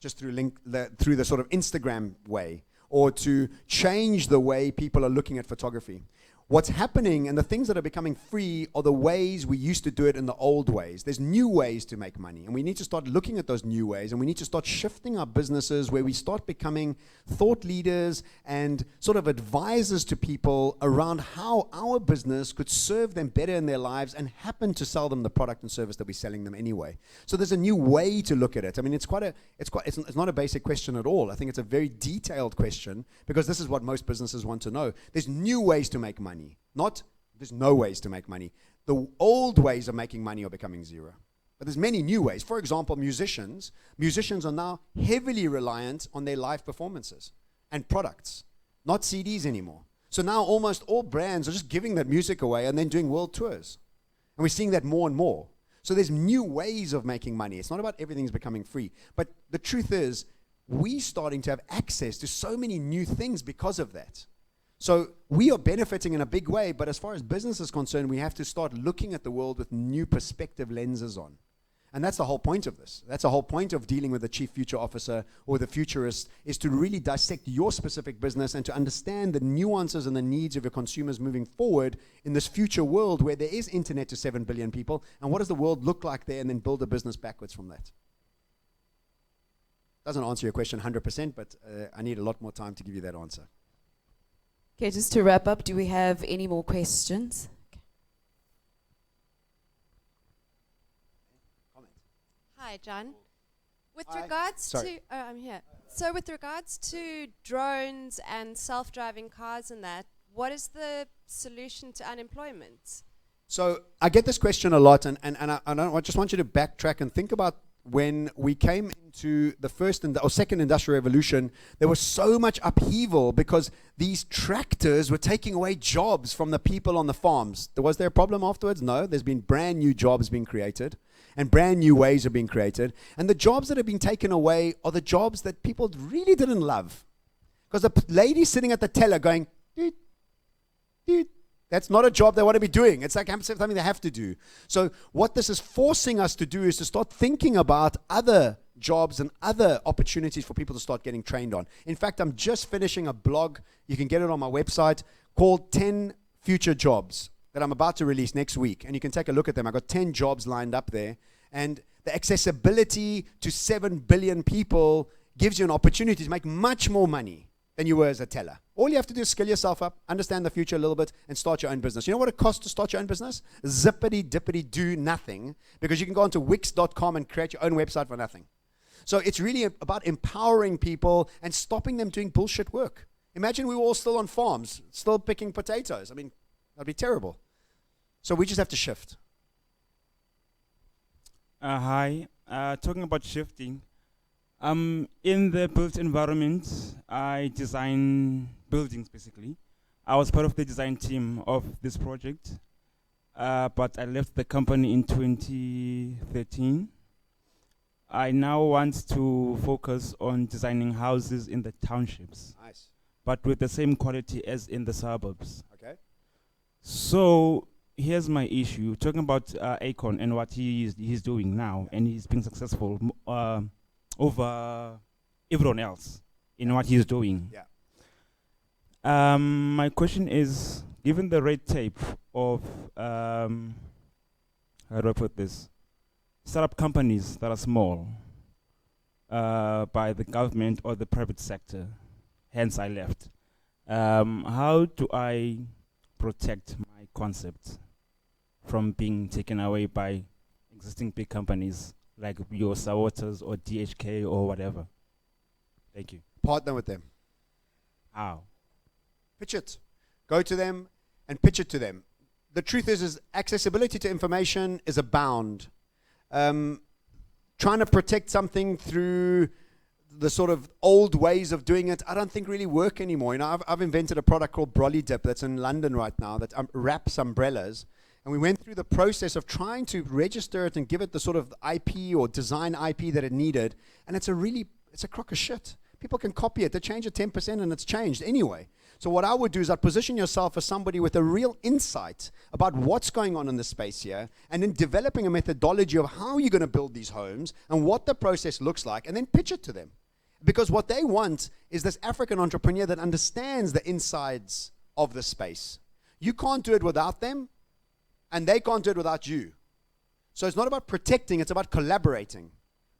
just through the sort of Instagram way, or to change the way people are looking at photography. What's happening and the things that are becoming free are the ways we used to do it in the old ways. There's new ways to make money, and we need to start looking at those new ways, and we need to start shifting our businesses where we start becoming thought leaders and sort of advisors to people around how our business could serve them better in their lives and happen to sell them the product and service that we're selling them anyway. So there's a new way to look at it. I mean, it's not a basic question at all. I think it's a very detailed question, because this is what most businesses want to know. There's new ways to make money. Not, there's no ways to make money. The old ways of making money are becoming zero. But there's many new ways. For example, musicians are now heavily reliant on their live performances and products, not CDs anymore. So now almost all brands are just giving that music away and then doing world tours. And we're seeing that more and more. So there's new ways of making money. It's not about everything's becoming free. But the truth is, we're starting to have access to so many new things because of that. So we are benefiting in a big way, but as far as business is concerned, we have to start looking at the world with new perspective lenses on. And that's the whole point of this. That's the whole point of dealing with the chief future officer or the futurist, is to really dissect your specific business and to understand the nuances and the needs of your consumers moving forward in this future world where there is internet to 7 billion people, and what does the world look like there, and then build a business backwards from that. Doesn't answer your question 100%, but I need a lot more time to give you that answer. Okay, just to wrap up, do we have any more questions? Hi, John. With regards Sorry. to, I'm here. So with regards to drones and self-driving cars and that, what is the solution to unemployment? So I get this question a lot, and I just want you to backtrack and think about when we came into the second industrial revolution. There was so much upheaval because these tractors were taking away jobs from the people on the farms. Was there a problem afterwards? No, there's been brand new jobs being created and brand new ways are being created. And the jobs that have been taken away are the jobs that people really didn't love. Because the lady sitting at the teller going, doot, doot, that's not a job they want to be doing. It's like something they have to do. So what this is forcing us to do is to start thinking about other jobs and other opportunities for people to start getting trained on. In fact, I'm just finishing a blog, you can get it on my website, called 10 Future Jobs that I'm about to release next week. And you can take a look at them. I've got 10 jobs lined up there. And the accessibility to 7 billion people gives you an opportunity to make much more money than you were as a teller. All you have to do is skill yourself up, understand the future a little bit, and start your own business. You know what it costs to start your own business? Zippity dippity do nothing, because you can go onto Wix.com and create your own website for nothing. So it's really about empowering people and stopping them doing bullshit work. Imagine we were all still on farms, still picking potatoes. I mean, that'd be terrible. So we just have to shift. Hi. Talking about shifting, In the built environment, I design buildings basically. I was part of the design team of this project, but I left the company in 2013. I now want to focus on designing houses in the townships, Nice. but with the same quality as in the suburbs. Okay. So here's my issue. Talking about Akon and what he's doing now, and he's being successful over everyone else in what he's doing. Yeah. My question is, given the red tape of how do I put this? Startup companies that are small by the government or the private sector, hence I left. How do I protect my concept from being taken away by existing big companies like your Sawaters or DHK or whatever? Thank you. Partner with them. How? Pitch it. Go to them and pitch it to them. The truth is accessibility to information is abound. Trying to protect something through the sort of old ways of doing it, I don't think really work anymore. You know, I've invented a product called Brolly Dip that's in London right now that wraps umbrellas. And we went through the process of trying to register it and give it the sort of IP or design IP that it needed. And it's a crock of shit. People can copy it. They change it 10% and it's changed anyway. So what I would do is I'd position yourself as somebody with a real insight about what's going on in the space here, and then developing a methodology of how you're going to build these homes and what the process looks like, and then pitch it to them. Because what they want is this African entrepreneur that understands the insides of the space. You can't do it without them, and they can't do it without you. So it's not about protecting, it's about collaborating.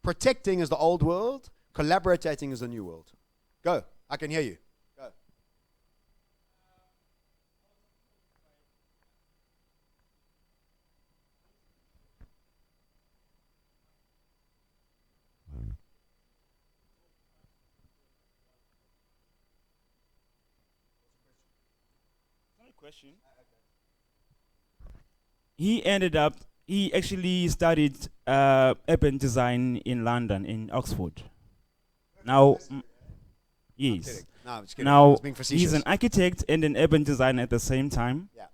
Protecting is the old world, collaborating is the new world. Go, I can hear you. Go. Question. He actually studied urban design in London, in Oxford. Now, yes. No, I'm just kidding. I Now, was being facetious. he's an architect and an urban designer at the same time. Yeah.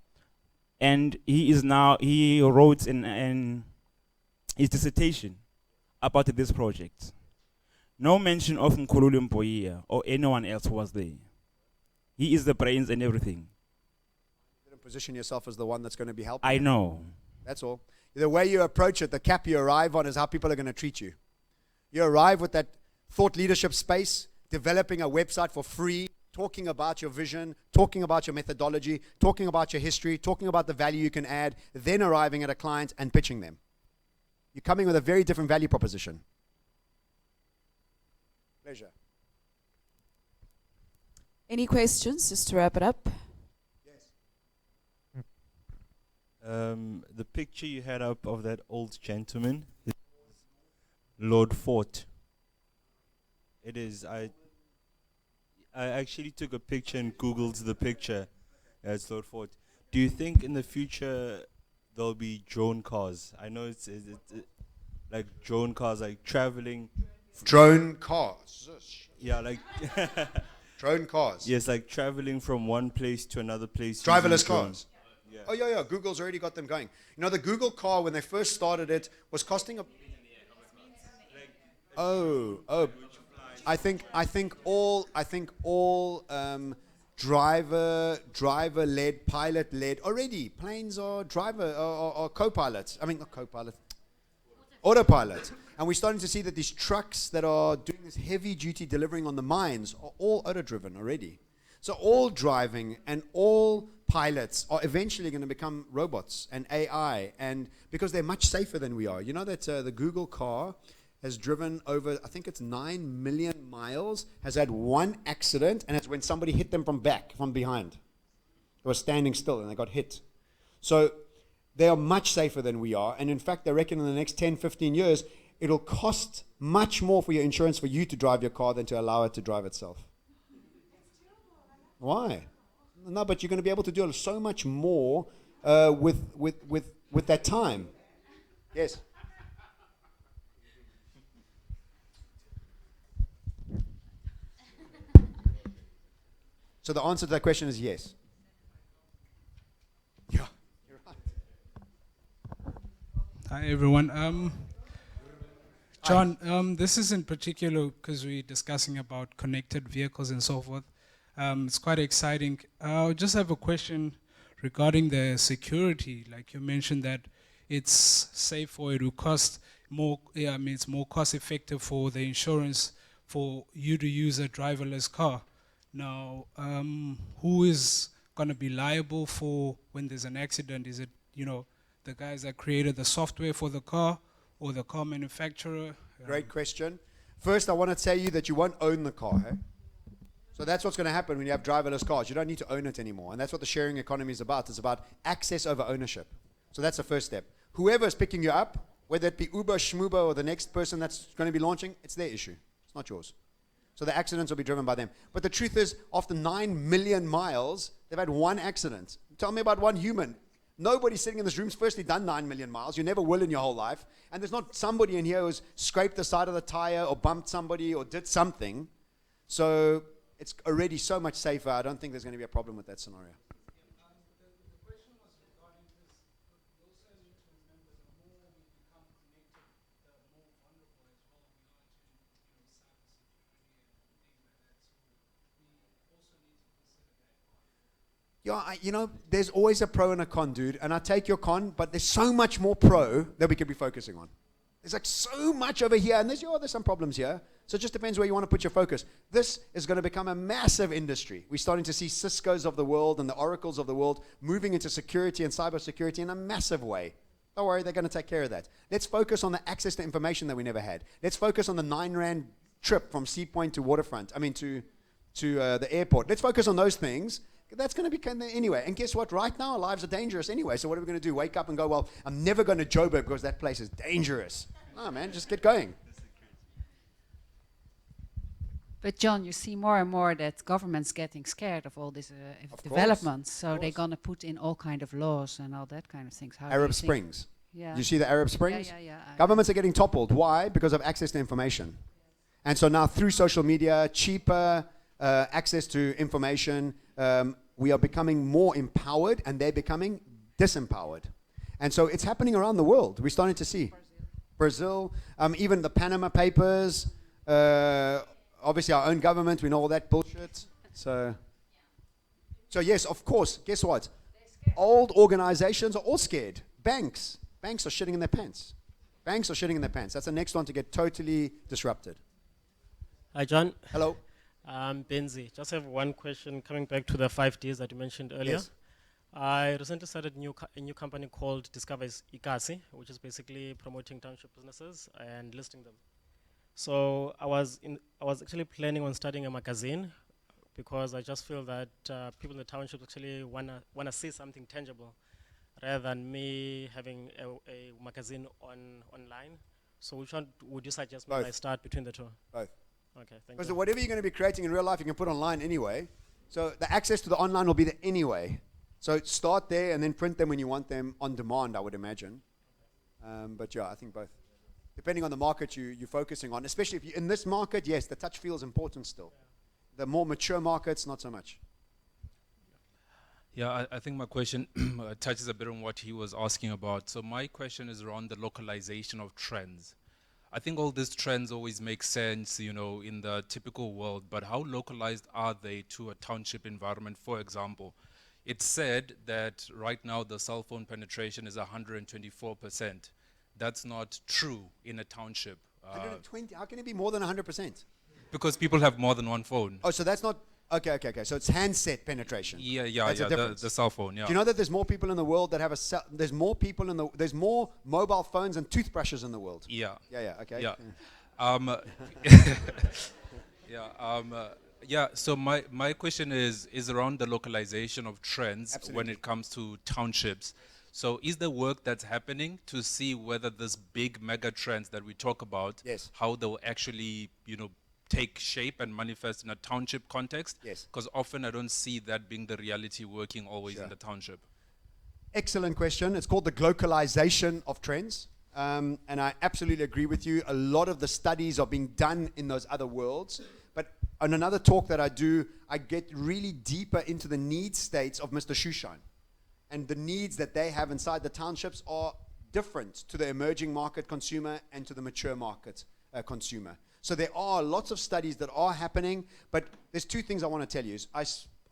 And he wrote in his dissertation about this project. No mention of Nkululu Mboya or anyone else who was there. He is the brains and everything. Position yourself as the one that's going to be helping. I know. That's all. The way you approach it, the cap you arrive on is how people are going to treat you. You arrive with that thought leadership space, developing a website for free, talking about your vision, talking about your methodology, talking about your history, talking about the value you can add, then arriving at a client and pitching them. You're coming with a very different value proposition. Pleasure. Any questions, just to wrap it up? The picture you had up of that old gentleman, Lord Fort. It is. I actually took a picture and Googled the picture. It's Lord Fort. Do you think in the future there'll be drone cars? I know it's like drone cars, like traveling. Drone cars. Yeah, like drone cars. Yes, like traveling from one place to another place. Driverless using drones. cars. Oh, yeah. Google's already got them going. You know, the Google car, when they first started it, was costing I think all driver-led, pilot-led. Already, planes are co-pilots. I mean, not co-pilot. Autopilot. And we're starting to see that these trucks that are doing this heavy-duty delivering on the mines are all auto-driven already. So all driving and all pilots are eventually going to become robots and AI, and because they're much safer than we are. You know that the Google car has driven over, I think it's 9 million miles, has had one accident, and it's when somebody hit them from behind. They were standing still and they got hit. So they are much safer than we are, and in fact they reckon in the next 10, 15 years, it'll cost much more for your insurance for you to drive your car than to allow it to drive itself. Why? No, but you're going to be able to do so much more with that time. Yes. So the answer to that question is yes. Yeah, you're right. Hi everyone. John, this is in particular because we're discussing about connected vehicles and so forth. It's quite exciting. I just have a question regarding the security. Like you mentioned that it's safe or it will cost more. Yeah, I mean it's more cost effective for the insurance for you to use a driverless car. Now, who is going to be liable for when there's an accident? Is it, the guys that created the software for the car or the car manufacturer? Great question. First, I want to tell you that you won't own the car. Eh? So that's what's going to happen when you have driverless cars. You don't need to own it anymore. And that's what the sharing economy is about. It's about access over ownership. So that's the first step. Whoever is picking you up, whether it be Uber, Schmuber, or the next person that's going to be launching, it's their issue. It's not yours. So the accidents will be driven by them. But the truth is, after 9 million miles, they've had one accident. Tell me about one human. Nobody sitting in this room's firstly done 9 million miles. You never will in your whole life. And there's not somebody in here who's scraped the side of the tire or bumped somebody or did something. So it's already so much safer. I don't think there's going to be a problem with that scenario. Yeah, there's always a pro and a con, dude. And I take your con, but there's so much more pro that we could be focusing on. There's like so much over here, and there's some problems here. So it just depends where you want to put your focus. This is going to become a massive industry. We're starting to see Cisco's of the world and the Oracles of the world moving into security and cybersecurity in a massive way. Don't worry, they're going to take care of that. Let's focus on the access to information that we never had. Let's focus on the 9 Rand trip from Sea Point to Waterfront, to the airport. Let's focus on those things. That's going to be kind of anyway. And guess what? Right now, our lives are dangerous anyway. So what are we going to do? Wake up and go, well, I'm never going to Joburg because that place is dangerous. No, man, just get going. But John, you see more and more that governments getting scared of all these developments. So they're going to put in all kind of laws and all that kind of things. How Arab Springs. Yeah. You see the Arab Springs? Yeah. Governments are getting toppled. Why? Because of access to information. And so now through social media, cheaper access to information, we are becoming more empowered and they're becoming disempowered. And so it's happening around the world. We're starting to see. Brazil, even the Panama Papers, obviously our own government, we know all that bullshit. So yes, of course, guess what? Old organizations are all scared. Banks are shitting in their pants. Banks are shitting in their pants. That's the next one to get totally disrupted. Hi, John. Hello. Benzi. Just have one question coming back to the 5 Ds that you mentioned earlier. Yes. I recently started a new company called Discover Ikasi, which is basically promoting township businesses and listing them. So I was actually planning on starting a magazine because I just feel that people in the township actually wanna see something tangible rather than me having a magazine online. So which one would you suggest when I start between the two? Both. Okay, thank Because you. whatever you're going to be creating in real life, you can put online anyway. So the access to the online will be there anyway. So start there and then print them when you want them on demand, I would imagine. But yeah, I think both. Depending on the market you're focusing on, especially if you're in this market, yes, the touch feel is important still. The more mature markets, not so much. Yeah, I think my question touches a bit on what he was asking about. So my question is around the localization of trends. I think all these trends always make sense, in the typical world, but how localized are they to a township environment? For example, it's said that right now the cell phone penetration is 124%. That's not true in a township. 120, how can it be more than 100%? Because people have more than one phone. Oh, so that's not, okay. So it's handset penetration. Yeah, the cell phone, yeah. Do you know that there's more people in the world that have there's more mobile phones and toothbrushes in the world? Yeah. Yeah, okay. Yeah. So my question is around the localization of trends when it comes to townships. So is there work that's happening to see whether this big mega trends that we talk about, how they'll actually, take shape and manifest in a township context? Yes. Because often I don't see that being the reality working always in the township. Excellent question. It's called the globalization of trends. And I absolutely agree with you. A lot of the studies are being done in those other worlds. But on another talk that I do, I get really deeper into the need states of Mr. Shoeshine. And the needs that they have inside the townships are different to the emerging market consumer and to the mature market consumer. So there are lots of studies that are happening, but there's two things I want to tell you.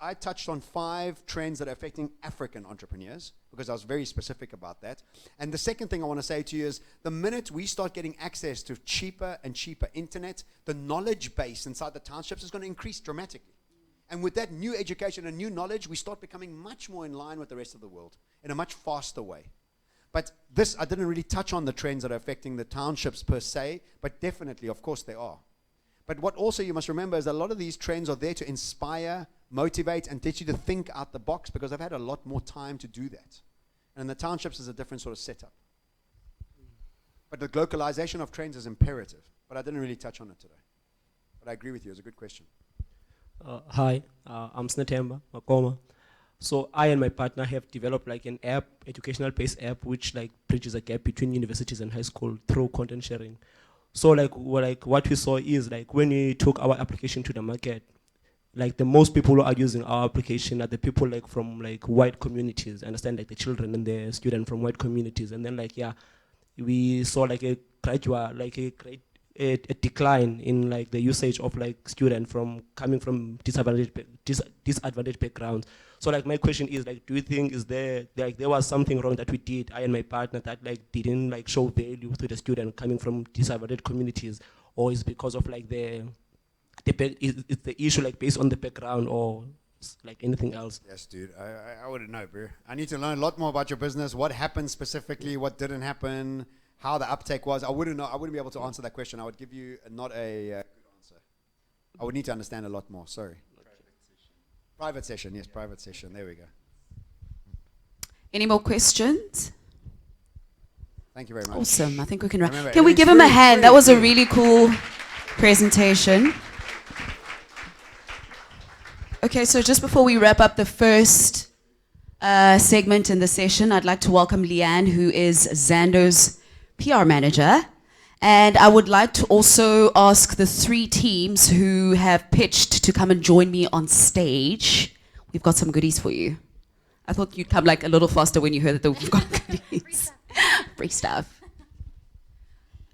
I touched on 5 trends that are affecting African entrepreneurs because I was very specific about that. And the second thing I want to say to you is the minute we start getting access to cheaper and cheaper internet, the knowledge base inside the townships is going to increase dramatically. And with that new education and new knowledge, we start becoming much more in line with the rest of the world in a much faster way. But this, I didn't really touch on the trends that are affecting the townships per se, but definitely, of course, they are. But what also you must remember is that a lot of these trends are there to inspire, motivate, and teach you to think out the box because I've had a lot more time to do that. And in the townships is a different sort of setup. But the localization of trends is imperative. But I didn't really touch on it today. But I agree with you, it's a good question. Hi, I'm Snatemba Makoma. So I and my partner have developed like an app, educational-based app, which like bridges a gap between universities and high school through content sharing. So like what we saw is like when we took our application to the market, like the most people who are using our application are the people like from like white communities, understand, like the children and the students from white communities. And then like, yeah, we saw like a gradual, like a decline in like the usage of like students from coming from disadvantaged backgrounds. So like my question is like, do you think is there was something wrong that we did, I and my partner, that like didn't like show value to the student coming from disadvantaged communities, or is because of like is the issue like based on the background or like anything else? Yes, dude. I wouldn't know, bro. I need to learn a lot more about your business. What happened specifically? What didn't happen? How the uptake was? I wouldn't know. I wouldn't be able to answer that question. I would give you not a good answer. I would need to understand a lot more. Sorry. Private session. Yes, private session. There we go. Any more questions? Thank you very much. Awesome. I think we can run. Remember, Can we give him a everything's hand? free, That was a free. really cool presentation. Okay, so just before we wrap up the first segment in the session, I'd like to welcome Leanne, who is Zando's PR manager. And I would like to also ask the 3 teams who have pitched to come and join me on stage. We've got some goodies for you. I thought you'd come like a little faster when you heard that we've got goodies. Free stuff.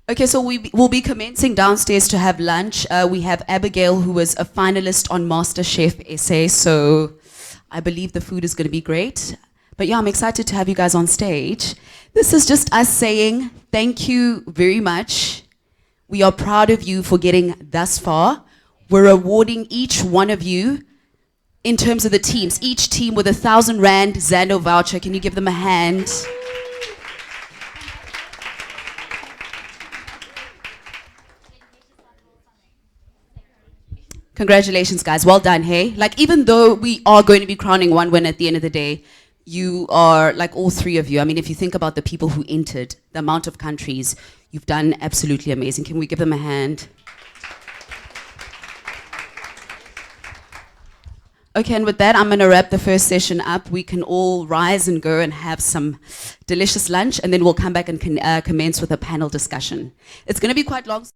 Okay, so we'll be commencing downstairs to have lunch. We have Abigail, who was a finalist on MasterChef SA, so I believe the food is going to be great. But yeah, I'm excited to have you guys on stage. This is just us saying thank you very much. We are proud of you for getting thus far. We're awarding each one of you, in terms of the teams, each team with 1,000 Rand Zando voucher. Can you give them a hand? Congratulations, guys. Well done, hey? Like, even though we are going to be crowning one winner at the end of the day, you are, like all 3 of you, I mean, if you think about the people who entered, the amount of countries, you've done absolutely amazing. Can we give them a hand? Okay, and with that, I'm going to wrap the first session up. We can all rise and go and have some delicious lunch, and then we'll come back and commence with a panel discussion. It's going to be quite long.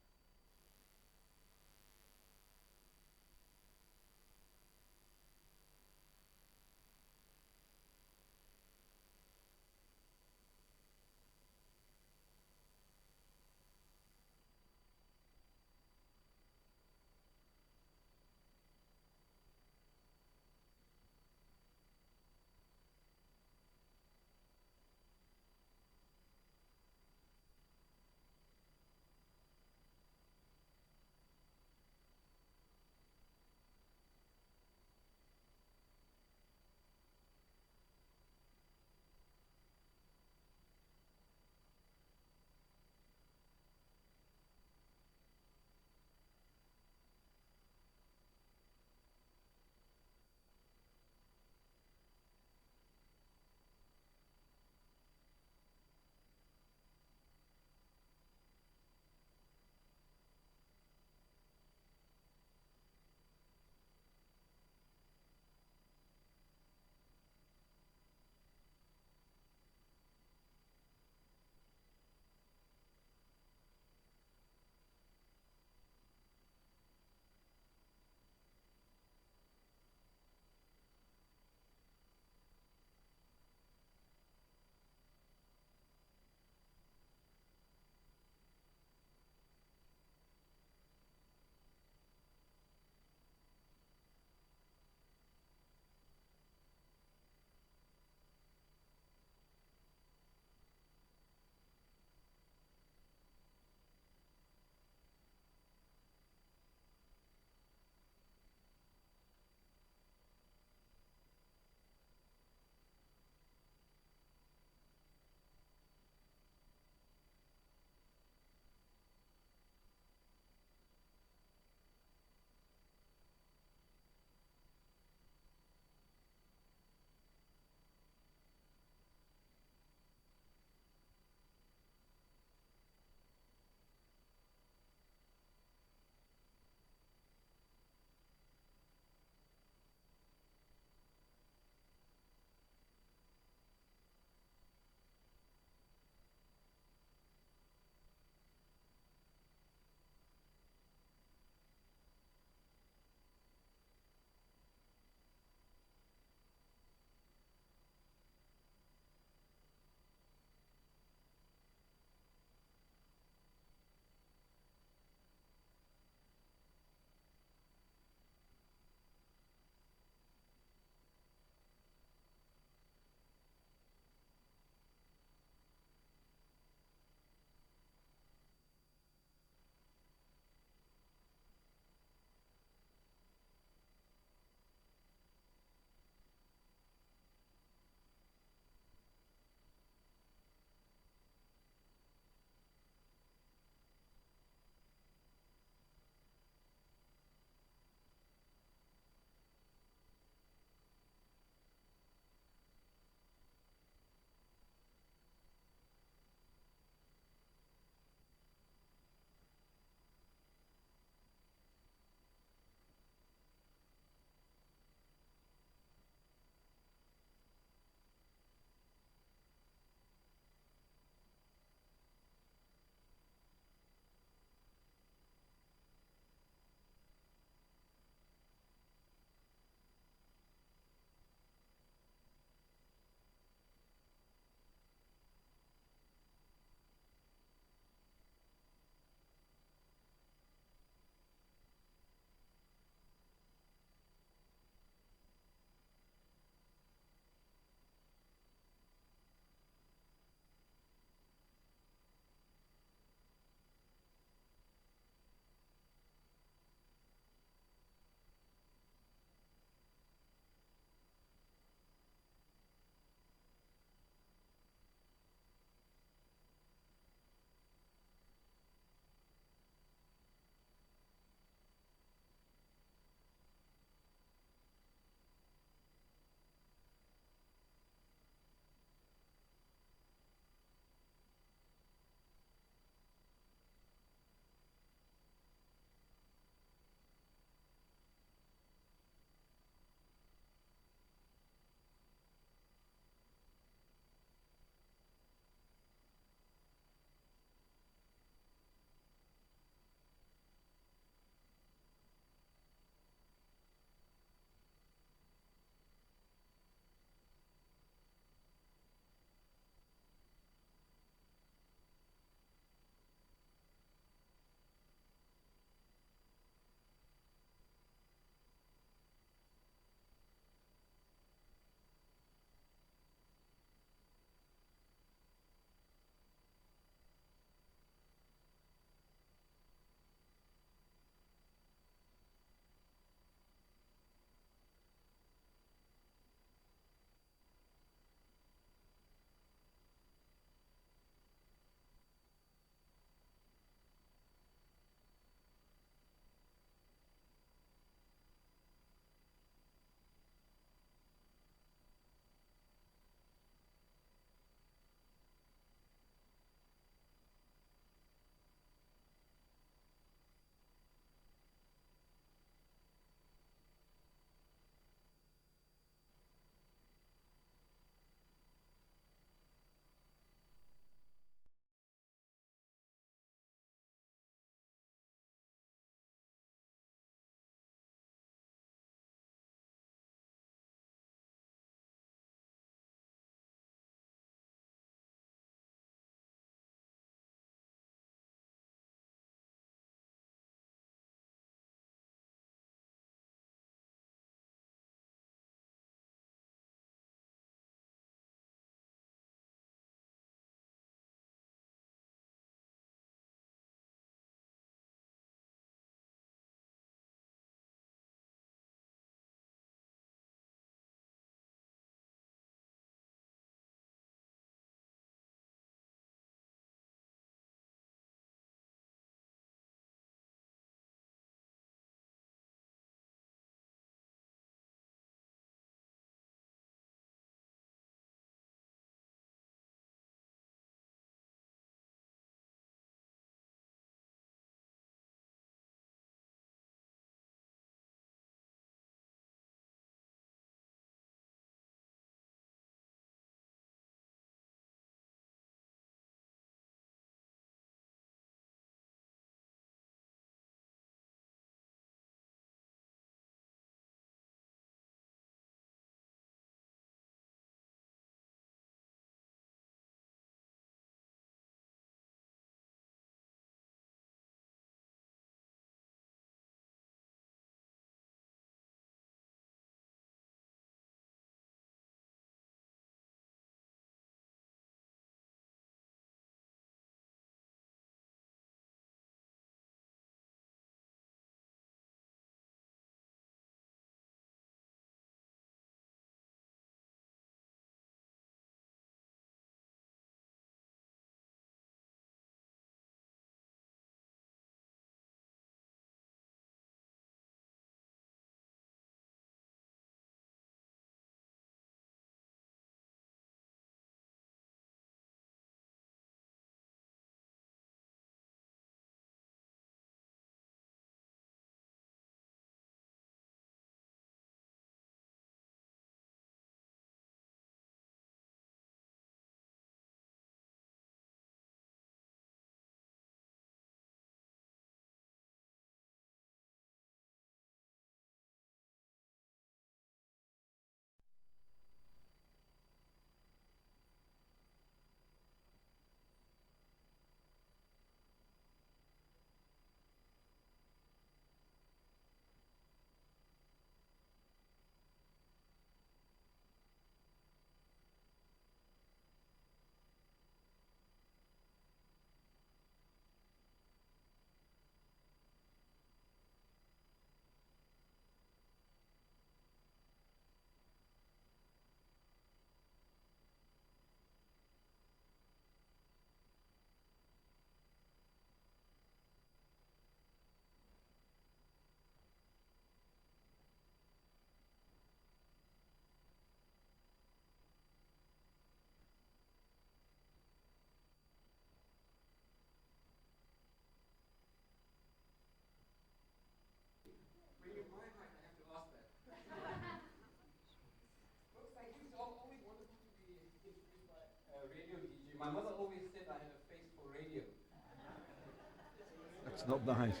It's not nice.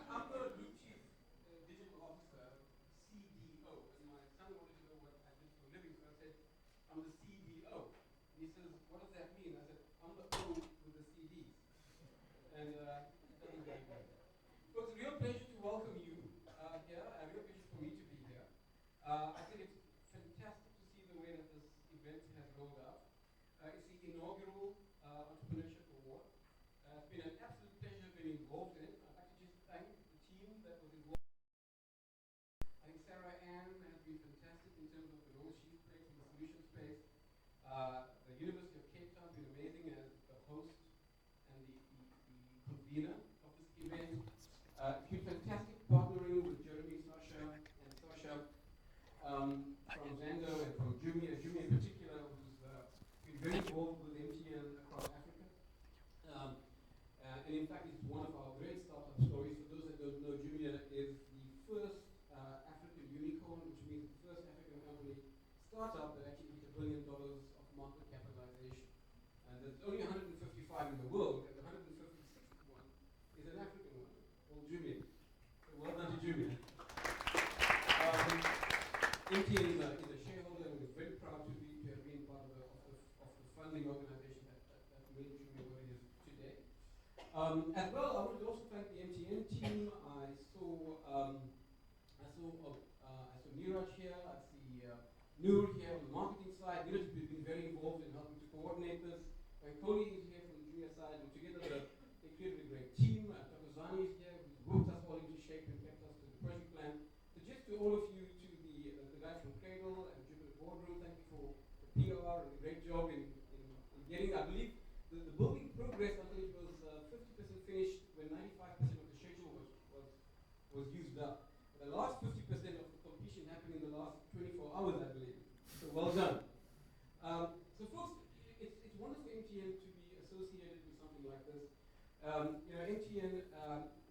I'm the Group Chief Digital Officer, CDO, and my son wanted to know what I did for a living, so I said, I'm the CDO. And he says, what does that mean? I said, I'm the O with the CDs. And it doesn't very well. So it's a real pleasure to welcome you here, a real pleasure for me to be here. I think it's fantastic to see the way that this event has rolled out. It's the inaugural Entrepreneurship Award. It's been an absolute pleasure being involved in it. I'd like to just thank the team that was involved. I think Sarah Ann has been fantastic in terms of the role she's played in the solution space. The University of Cape Town has been amazing as the host and the convener of this event. It's been fantastic partnering with Jeremy, Sasha, and Sasha from Zando and from Jumia in particular, who's been very involved with MTN across Africa. And in fact, it's one of our great startup stories. For those that don't know, Jumia is the first African unicorn, which means the first African company startup that actually hit $1 billion of market capitalization. And there's only 155 in the world, and the 156th one is an African one, called Jumia. So well done to Jumia. MTN is a shareholder, and we're very proud to have been part of the funding organization that made Jumia what it is today. As well, I want to also thank the MTN team. I saw Niraj here. I see Noor here on the marketing side. Niraj has been very involved in helping to coordinate this. And Koli is here from the Jumia side, and together they created a great team. Takozani is here, who's whipped us all into shape and kept us to the project plan. So just to all of you, to the guys from Cradle and Jupiter Boardroom, thank you for the PR and the great job in getting, I believe, the building progress until it was 50% finished when 95% of the schedule was used up. The last 50% of the completion happened in the last 24 hours, I believe. So well done. So folks, it's wonderful MTN to be associated with something like this. MTN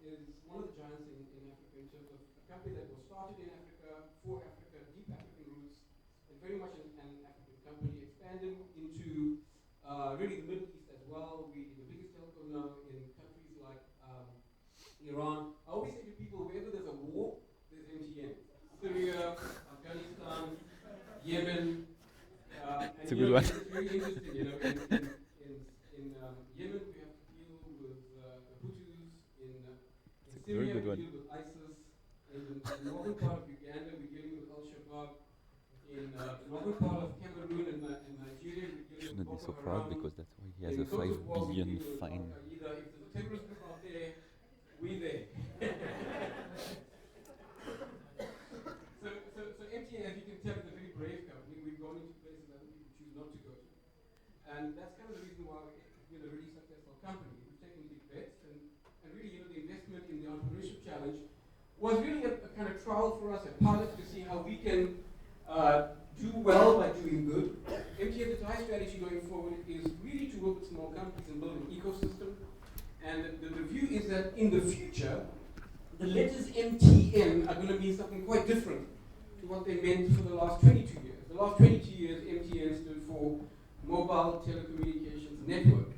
is one of the giants in Africa in terms of a company that was started in Africa, for Africa, deep African roots, and very much an African company, expanding into really the Middle East as well. We're the biggest telco now in countries like Iran. I always say to people, wherever there's a war, there's MTN. Syria, Afghanistan, Yemen. It's a good one. It's very interesting, in Yemen we have to deal with the Hutus. In Syria we deal with ISIS. In the northern part of Uganda we're dealing with Al-Shabaab. In the northern part of Cameroon and Nigeria we're dealing Shouldn't with be so Boko proud Haram. because that's why he has In a Cote 5 d'Ivoire, billion we're dealing with fine. Al-Qaeda. If there's a terrorist group out there, we're there. So MTN, as you can tell, is a very brave company. We've gone into places other people choose not to go to. And that's kind of the reason why it's been a really successful company. We've taken big bets, and really, the investment in the Entrepreneurship Challenge was really a kind of trial for us, a pilot to see how we can do well by doing good. MTN's entire strategy going forward is really to work with small companies and build an ecosystem. And the view is that in the future, the letters MTN are going to mean something quite different to what they meant for the last 22 years. The last 22 years, MTN stood for Mobile Telecommunications Network.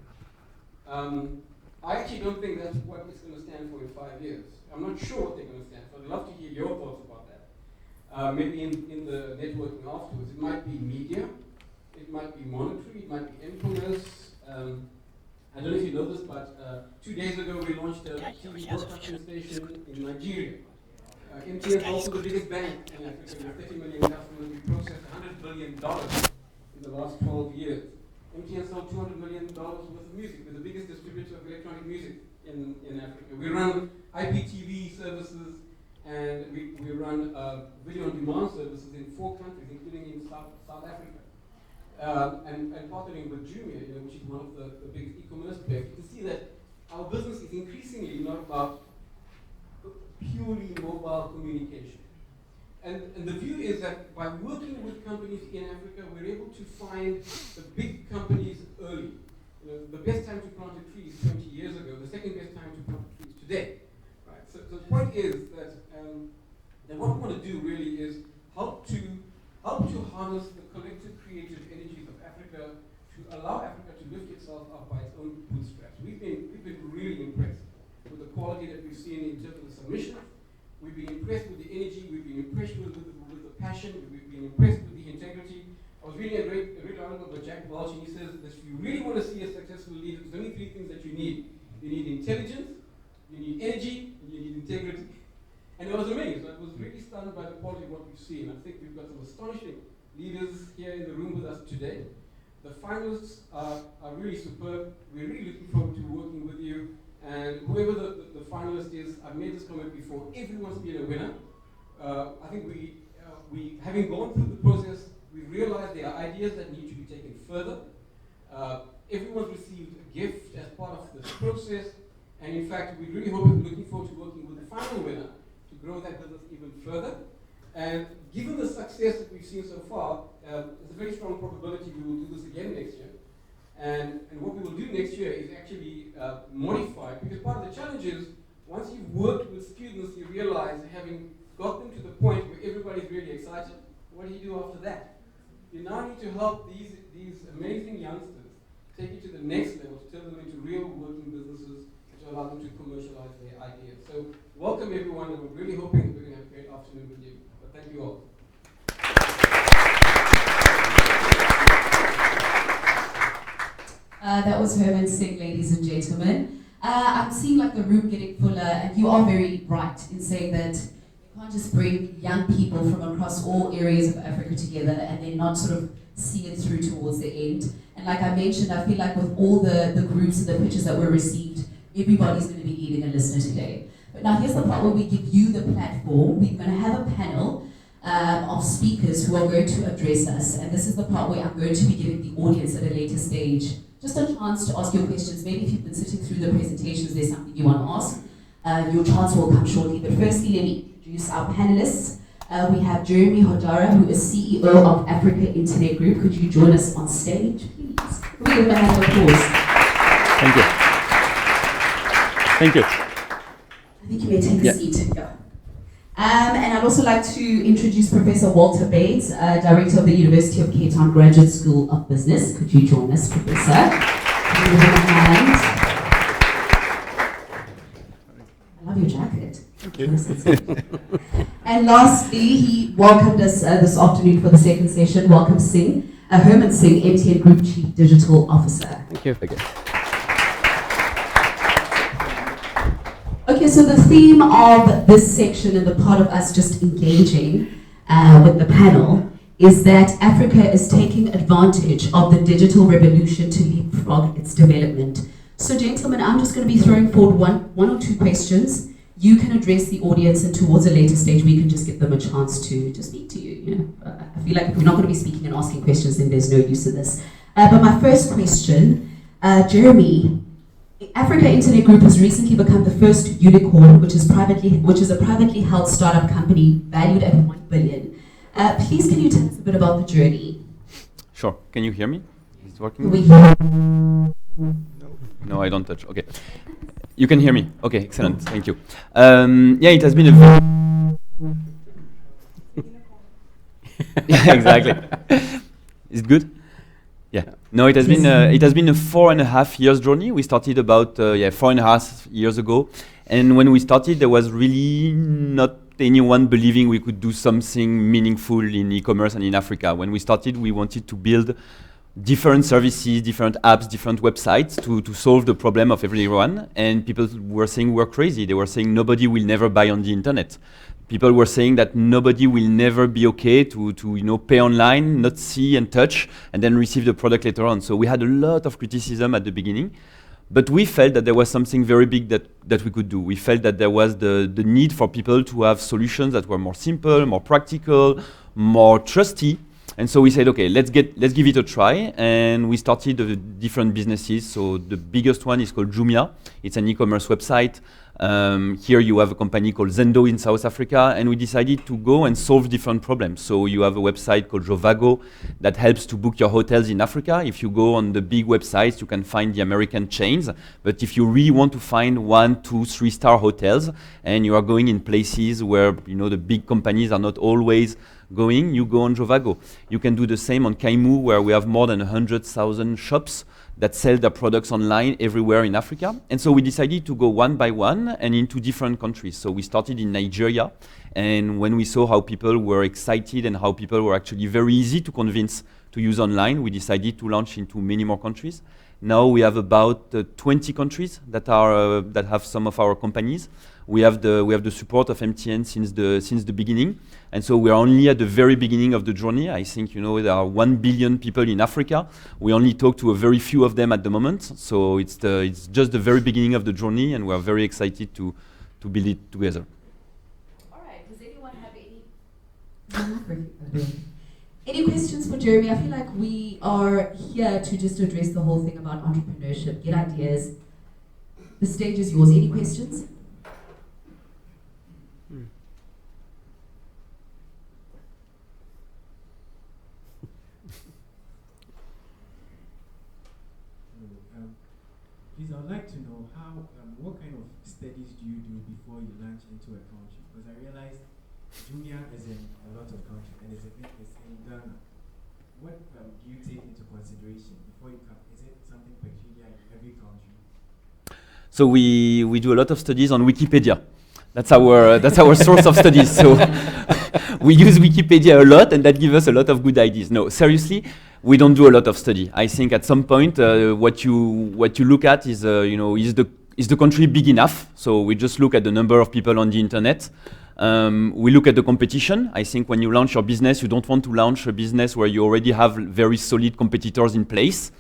I actually don't think that's what it's going to stand for in 5 years. I'm not sure what they're going to stand for. I'd love to hear your thoughts about that. Maybe in the networking afterwards. It might be media, it might be monetary, it might be influence. I don't know if you know this, but 2 days ago we launched a TV broadcasting station in Nigeria. MTN is also the biggest bank in Africa with 30 million customers. We processed $100 billion in the last 12 years. MTN sold $200 million worth of music. We're the biggest distributor of electronic music in Africa. We run IPTV services, and we run video on demand services in 4 countries, including in South Africa. And partnering with Jumia, which is one of the biggest e-commerce players. You can see that our business is increasingly not about purely mobile communication. And the view is that by working with companies in Africa, we're able to find the big companies early. The best time to plant a tree is 20 years ago. The second best time to plant a tree is today. Right? So the point is that what we want to do really is help to harness the collective creative energies of Africa to allow Africa to lift itself up by its own bootstraps. We've been really impressed with the quality that we've seen in terms of the submission. We've been impressed with the energy, we've been impressed with the passion, we've been impressed with the integrity. I was reading a great article by Jack Welch, and he says that if you really want to see a successful leader, there's only three things that you need. You need intelligence, you need energy, and you need integrity. And I was amazed. I was really stunned by the quality of what we've seen. I think we've got some astonishing leaders here in the room with us today. The finalists are really superb. We're really looking forward to working with you. And whoever the finalist is, I've made this comment before, everyone's been a winner. I think we having gone through the process, we realized there are ideas that need to be taken further. Everyone's received a gift as part of this process. And in fact, we really hope and looking forward to working with the final winner to grow that business even further. And given the success that we've seen so far, there's a very strong probability we will do this again next year. And what we will do next year is actually modify, because part of the challenge is once you've worked with students, you realize, having got them to the point where everybody's really excited, what do you do after that? You now need to help these amazing youngsters take it to the next level, to turn them into real working businesses, which allow them to commercialize their ideas. So welcome everyone, and we're really hoping that we're going to have a great afternoon with you. But thank you all. That was Herman Singh, ladies and gentlemen. I'm seeing like the room getting fuller, and you are very right in saying that you can't just bring young people from across all areas of Africa together and then not sort of see it through towards the end. And like I mentioned, I feel like with all the groups and the pitches that were received, everybody's going to be leading a listener today. But now here's the part where we give you the platform. We're going to have a panel of speakers who are going to address us. And this is the part where I'm going to be giving the audience at a later stage just a chance to ask your questions. Maybe if you've been sitting through the presentations, there's something you want to ask. Your chance will come shortly. But firstly, let me introduce our panelists. We have Jeremy Hodara, who is CEO of Africa Internet Group. Could you join us on stage, please? We give him a hand of applause. Thank you. Thank you. I think you may take a seat. Yeah. And I'd also like to introduce Professor Walter Bates, Director of the University of Cape Town Graduate School of Business. Could you join us, Professor? Give him a hand. I love your jacket. Thank you. And lastly, he welcomed us this afternoon for the second session. Welcome Singh, Herman Singh, MTN Group Chief Digital Officer. Thank you. Okay. Okay, so the theme of this section and the part of us just engaging with the panel is that Africa is taking advantage of the digital revolution to leapfrog its development. So gentlemen, I'm just going to be throwing forward one or two questions. You can address the audience, and towards a later stage we can just give them a chance to speak to you. I feel like if we're not going to be speaking and asking questions, then there's no use in this. But my first question, Jeremy, Africa Internet Group has recently become the first unicorn, which is a privately held startup company valued at 1 billion. Please, can you tell us a bit about the journey? Sure. Can you hear me? Is it working? We hear. No, I don't touch. Okay. You can hear me. Okay, excellent. Thank you. Yeah, it has been a very yeah, exactly. Is it good? Yeah. No, it has been a 4.5 years journey. We started about 4.5 years ago, and when we started, there was really not anyone believing we could do something meaningful in e-commerce and in Africa. When we started, we wanted to build different services, different apps, different websites to solve the problem of everyone. And people were saying we're crazy. They were saying nobody will never buy on the internet. People were saying that nobody will never be okay to pay online, not see and touch, and then receive the product later on. So we had a lot of criticism at the beginning, but we felt that there was something very big that we could do. We felt that there was the need for people to have solutions that were more simple, more practical, more trusty. And so we said, okay, let's give it a try. And we started different businesses. So the biggest one is called Jumia. It's an e-commerce website. Here you have a company called Zendo in South Africa, and we decided to go and solve different problems. So you have a website called Jovago that helps to book your hotels in Africa. If you go on the big websites, you can find the American chains. But if you really want to find 1, 2, 3-star hotels, and you are going in places where the big companies are not always going, you go on Jovago. You can do the same on Kaimu, where we have more than 100,000 shops that sell their products online everywhere in Africa. And so we decided to go one by one and into different countries. So we started in Nigeria, and when we saw how people were excited and how people were actually very easy to convince to use online, we decided to launch into many more countries. Now we have about 20 countries that have some of our companies. We have the support of MTN since the beginning, and so we are only at the very beginning of the journey. I think there are 1 billion people in Africa. We only talk to a very few of them at the moment, so it's just the very beginning of the journey, and we are very excited to build it together. All right. Does anyone have any questions for Jeremy? I feel like we are here to just address the whole thing about entrepreneurship, get ideas. The stage is yours. Any questions? Please, I would like to know what kind of studies do you do before you launch into a country? Because I realized Jumia is in a lot of countries and it's in Ghana. What do you take into consideration before you come? Is it something peculiar in every country? So we do a lot of studies on Wikipedia. That's our source of studies. So we use Wikipedia a lot, and that gives us a lot of good ideas. No, seriously, we don't do a lot of study. I think at some point, what you look at is is the country big enough? So we just look at the number of people on the internet. We look at the competition. I think when you launch your business, you don't want to launch a business where you already have very solid competitors in place.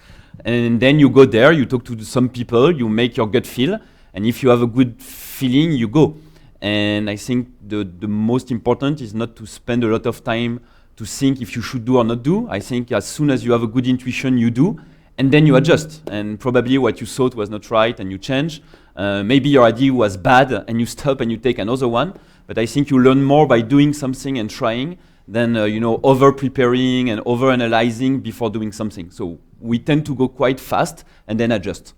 And then you go there, you talk to some people, you make your gut feel, and if you have a good feeling, you go. And I think the most important is not to spend a lot of time to think if you should do or not do. I think as soon as you have a good intuition, you do, and then you adjust. And probably what you thought was not right, and you change. Maybe your idea was bad, and you stop and you take another one. But I think you learn more by doing something and trying than over-preparing and over-analyzing before doing something. So we tend to go quite fast and then adjust.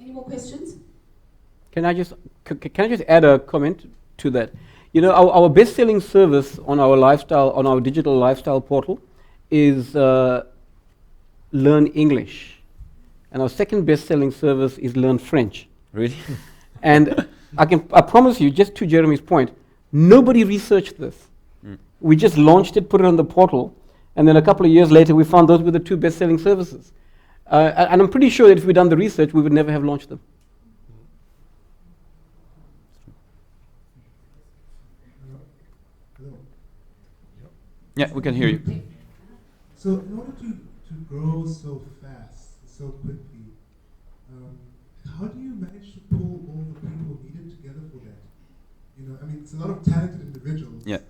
Any more questions? Can I just add a comment to that? Our best-selling service on our digital lifestyle portal is Learn English, and our second best-selling service is Learn French. Really? And I promise you, just to Jeremy's point, nobody researched this. We just launched it, put it on the portal, and then a couple of years later, we found those were the two best-selling services. And I'm pretty sure that if we'd done the research, we would never have launched them. Yeah, we can hear you. So in order to grow so fast, so quickly, how do you manage to pull all the people needed together for that? It's a lot of talented individuals. Yeah.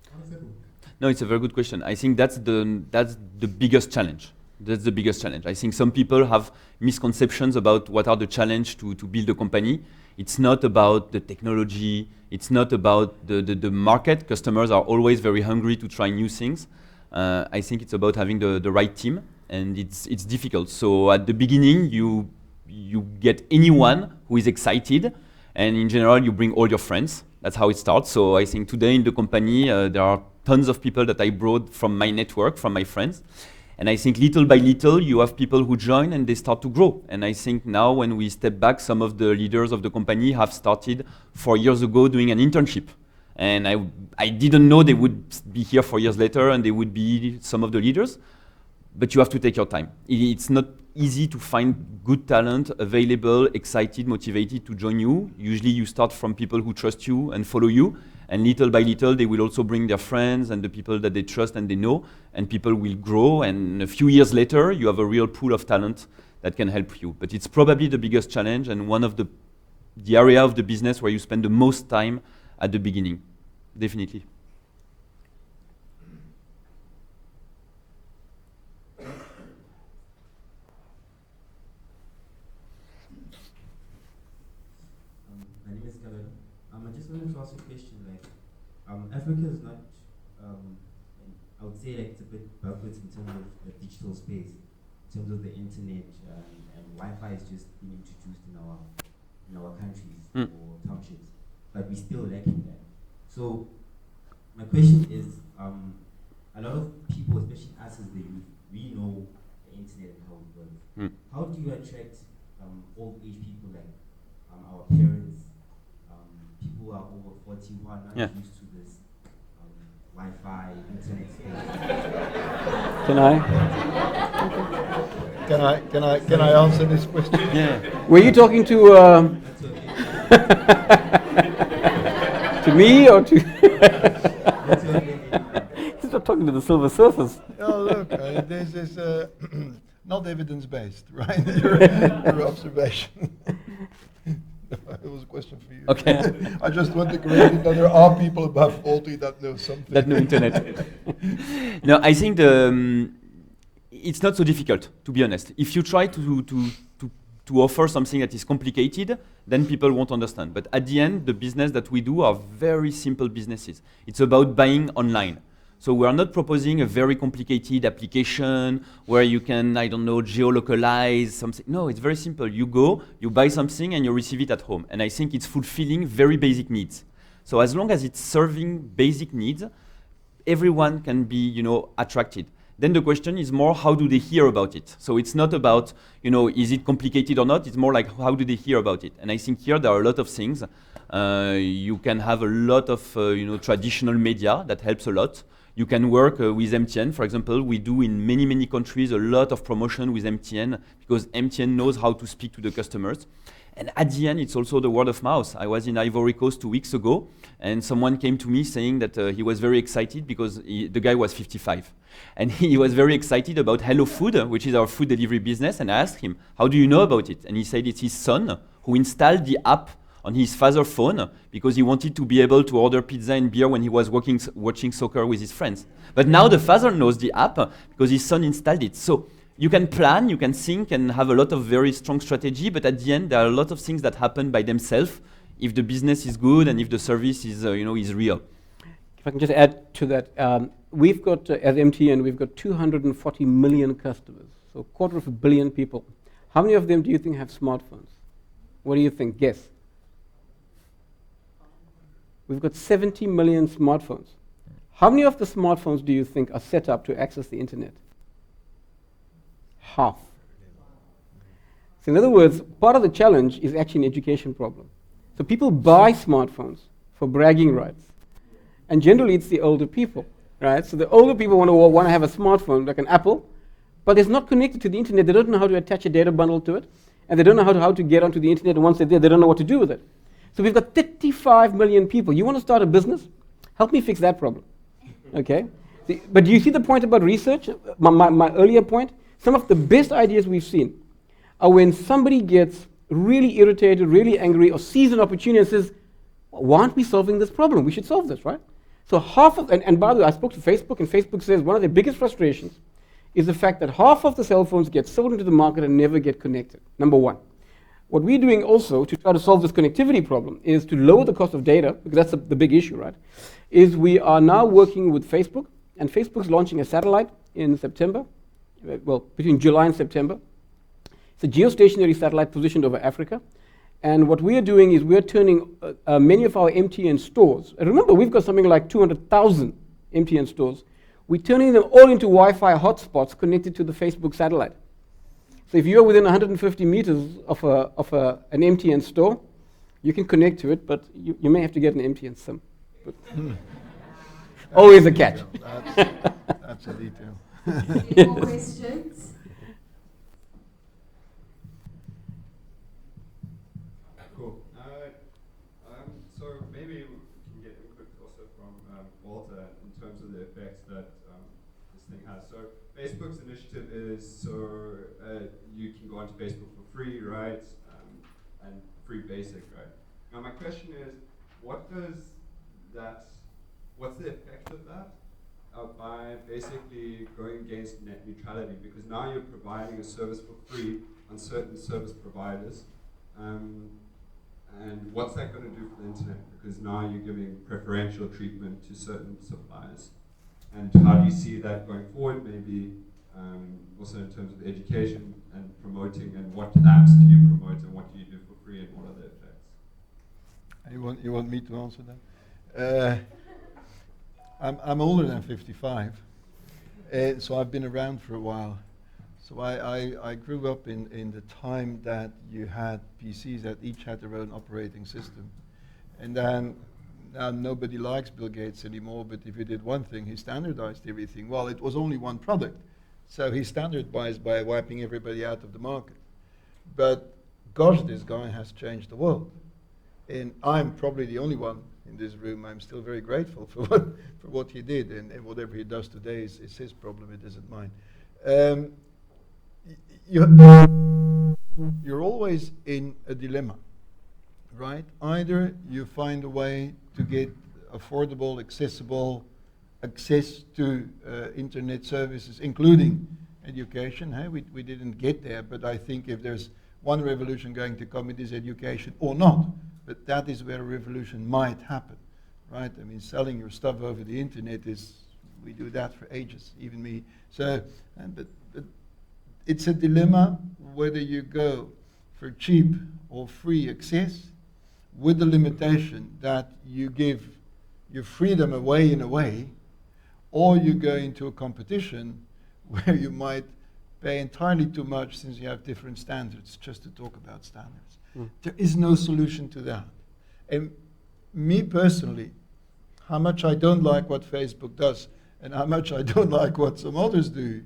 How does that work? No, it's a very good question. I think that's the biggest challenge. That's the biggest challenge. I think some people have misconceptions about what are the challenge to build a company. It's not about the technology. It's not about the market. Customers are always very hungry to try new things. I think it's about having the right team, and it's difficult. So at the beginning, you get anyone who is excited, and in general, you bring all your friends. That's how it starts. So I think today in the company, there are tons of people that I brought from my network, from my friends. And I think little by little, you have people who join and they start to grow. And I think now when we step back, some of the leaders of the company have started 4 years ago doing an internship. And I didn't know they would be here 4 years later and they would be some of the leaders. But you have to take your time. It's not easy to find good talent, available, excited, motivated to join you. Usually you start from people who trust you and follow you. And little by little, they will also bring their friends and the people that they trust and they know, and people will grow. And a few years later, you have a real pool of talent that can help you. But it's probably the biggest challenge and one of the area of the business where you spend the most time at the beginning, definitely. My name is Kevin. I just wanted to ask a question. Africa is not, I would say it's a bit backwards in terms of the digital space, in terms of the internet, and Wi-Fi is just being introduced in our countries or townships, but we're still lacking that. So my question is, a lot of people, especially us as the youth, we know the internet and how it works. Hmm. How do you attract old age people like our parents, people who are over 40 who are not Yeah. used to this Wi-Fi, internet space? Can I answer this question? Yeah. Were you talking to to me or to? He's not talking to the Silver Surfers. Oh, look, this is not evidence-based, right? your observation. It was a question for you. Okay. I just want to correct that there are people above 40 that know something. That know internet. No, I think it's not so difficult, to be honest. If you try to offer something that is complicated, then people won't understand. But at the end, the business that we do are very simple businesses. It's about buying online. So we are not proposing a very complicated application where you can, I don't know, geolocalize something. No, it's very simple. You go, you buy something, and you receive it at home. And I think it's fulfilling very basic needs. So as long as it's serving basic needs, everyone can be, attracted. Then the question is more, how do they hear about it? So it's not about, is it complicated or not? It's more like, how do they hear about it? And I think here there are a lot of things. You can have a lot of, traditional media that helps a lot. You can work with MTN, for example. We do in many, many countries a lot of promotion with MTN because MTN knows how to speak to the customers. And at the end, it's also the word of mouth. I was in Ivory Coast 2 weeks ago, and someone came to me saying that he was very excited because the guy was 55. And he was very excited about Hello Food, which is our food delivery business. And I asked him, how do you know about it? And he said it's his son who installed the app on his father's phone because he wanted to be able to order pizza and beer when he was watching soccer with his friends. But now the father knows the app because his son installed it. So you can plan, you can think and have a lot of very strong strategy, but at the end there are a lot of things that happen by themselves if the business is good and if the service is, is real. If I can just add to that, we've got, as MTN, we've got 240 million customers, so 250 million people. How many of them do you think have smartphones? What do you think? Guess. We've got 70 million smartphones. How many of the smartphones do you think are set up to access the internet? Half. So in other words, part of the challenge is actually an education problem. So people buy smartphones for bragging rights. And generally it's the older people, right? So the older people want to have a smartphone, like an Apple, but it's not connected to the internet. They don't know how to attach a data bundle to it, and they don't know how to get onto the internet, and once they're there, they don't know what to do with it. So we've got 35 million people. You want to start a business? Help me fix that problem, okay? But do you see the point about research? My earlier point? Some of the best ideas we've seen are when somebody gets really irritated, really angry, or sees an opportunity and says, why aren't we solving this problem? We should solve this, right? So half of, and by the way, I spoke to Facebook, and Facebook says one of their biggest frustrations is the fact that half of the cell phones get sold into the market and never get connected, number one. What we're doing also to try to solve this connectivity problem is to lower the cost of data, because that's the big issue, right? Is we are now working with Facebook, and Facebook's launching a satellite in September, well, between July and September. It's a geostationary satellite positioned over Africa. And what we are doing is we're turning many of our MTN stores, and remember, we've got something like 200,000 MTN stores. We're turning them all into Wi-Fi hotspots connected to the Facebook satellite. So if you're within 150 meters of an MTN store, you can connect to it, but you may have to get an MTN SIM. But always a catch. That's a detail. Any more questions? Cool. So maybe we can get input also from Walter in terms of the effects that this thing has. So Facebook's initiative is you can go onto Facebook for free, right? And free basic, right? Now my question is, what's the effect of that by basically going against net neutrality? Because now you're providing a service for free on certain service providers. And what's that going to do for the internet? Because now you're giving preferential treatment to certain suppliers. And how do you see that going forward? Maybe also in terms of education and promoting, and what apps do you promote and what do you do for free and what are the effects? You want me to answer that? I'm older than 55, so I've been around for a while. So I grew up in the time that you had PCs that each had their own operating system. And then now nobody likes Bill Gates anymore, but if he did one thing, he standardized everything. Well, it was only one product. So he standardized by wiping everybody out of the market. But gosh, this guy has changed the world. And I'm probably the only one in this room. I'm still very grateful for what he did. And whatever he does today is his problem, it isn't mine. You're always in a dilemma, right? Either you find a way to get affordable, accessible access to internet services, including education. Hey, we didn't get there, but I think if there's one revolution going to come, it is education, or not. But that is where a revolution might happen, right? I mean, selling your stuff over the internet we do that for ages, even me. So, but it's a dilemma whether you go for cheap or free access, with the limitation that you give your freedom away in a way, or you go into a competition where you might pay entirely too much since you have different standards, just to talk about standards. There is no solution to that. And me personally, how much I don't like what Facebook does and how much I don't like what some others do,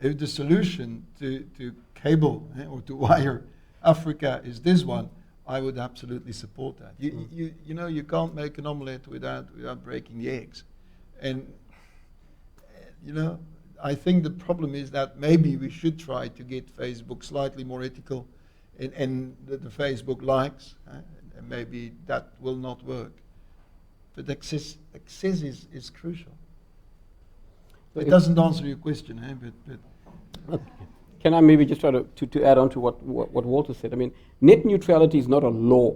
if the solution to cable or to wire Africa is this one, I would absolutely support that. You know, you can't make an omelette without breaking the eggs. And, you know, I think the problem is that maybe we should try to get Facebook slightly more ethical and the Facebook likes, and maybe that will not work. But access is crucial. It doesn't answer your question, but Can I maybe just try to add on to what Walter said? I mean, net neutrality is not a law.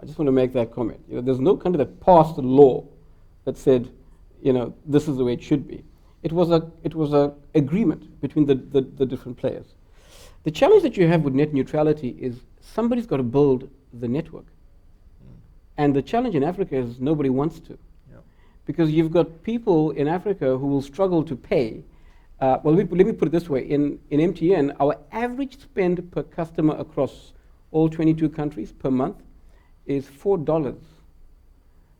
I just want to make that comment. You know, there's no country that passed a law that said, you know, this is the way it should be. It was a agreement between the different players. The challenge that you have with net neutrality is somebody's got to build the network. And the challenge in Africa is nobody wants to. Because you've got people in Africa who will struggle to pay. Well, let me put it this way. In MTN, our average spend per customer across all 22 countries per month is $4.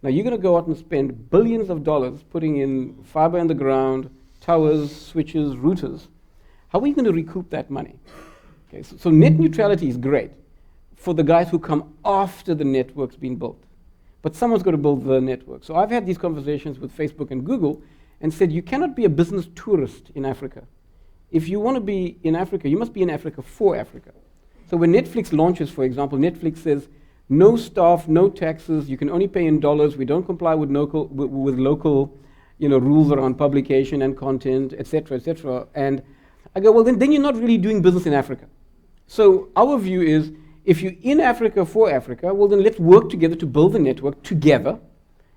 Now, you're going to go out and spend billions of dollars putting in fiber in the ground, towers, switches, routers. How are you going to recoup that money? Okay, so net neutrality is great for the guys who come after the network's been built. But someone's got to build the network. So I've had these conversations with Facebook and Google and said, you cannot be a business tourist in Africa. If you want to be in Africa, you must be in Africa for Africa. So when Netflix launches, for example, Netflix says, no staff, no taxes, you can only pay in dollars, we don't comply with local rules around publication and content, et cetera, and I go, well, then you're not really doing business in Africa. So our view is, if you're in Africa for Africa, well, then let's work together to build the network together,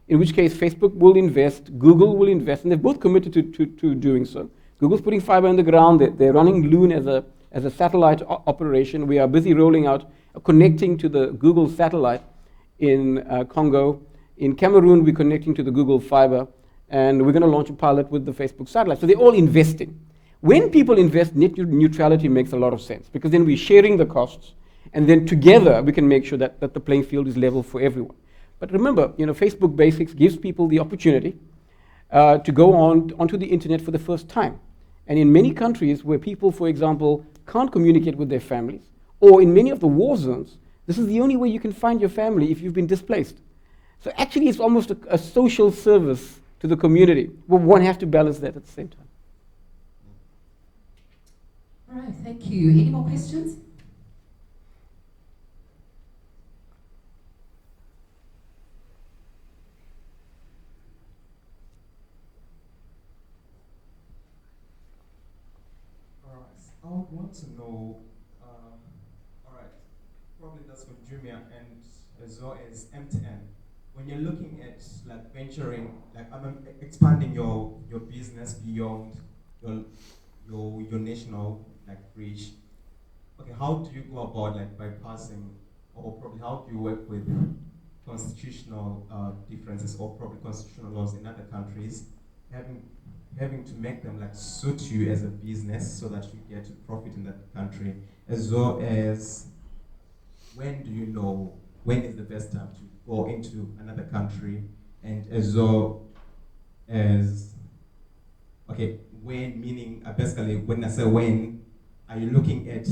in which case Facebook will invest, Google will invest, and they're both committed to doing so. Google's putting fiber in the ground, they're running Loon as a satellite operation. We are busy rolling out, connecting to the Google satellite in Congo. In Cameroon, we're connecting to the Google fiber, and we're going to launch a pilot with the Facebook satellite. So they're all investing. When people invest, net neutrality makes a lot of sense, because then we're sharing the costs, and then together we can make sure that the playing field is level for everyone. But remember, you know, Facebook Basics gives people the opportunity to go onto the internet for the first time. And in many countries where people, for example, can't communicate with their families, or in many of the war zones, this is the only way you can find your family if you've been displaced. So actually it's almost a social service to the community. But one has to balance that at the same time. All right, thank you. Any more questions? I would want to know, alright, probably that's for Jumia and as well as MTN. When you're looking at like venturing, like expanding your business beyond your national like reach, okay, how do you go about like bypassing, or probably how do you work with constitutional differences or probably constitutional laws in other countries, having having to make them like suit you as a business so that you get to profit in that country, as well as when do you know when is the best time to go into another country, and as well as, okay, when, meaning basically when I say when, are you looking at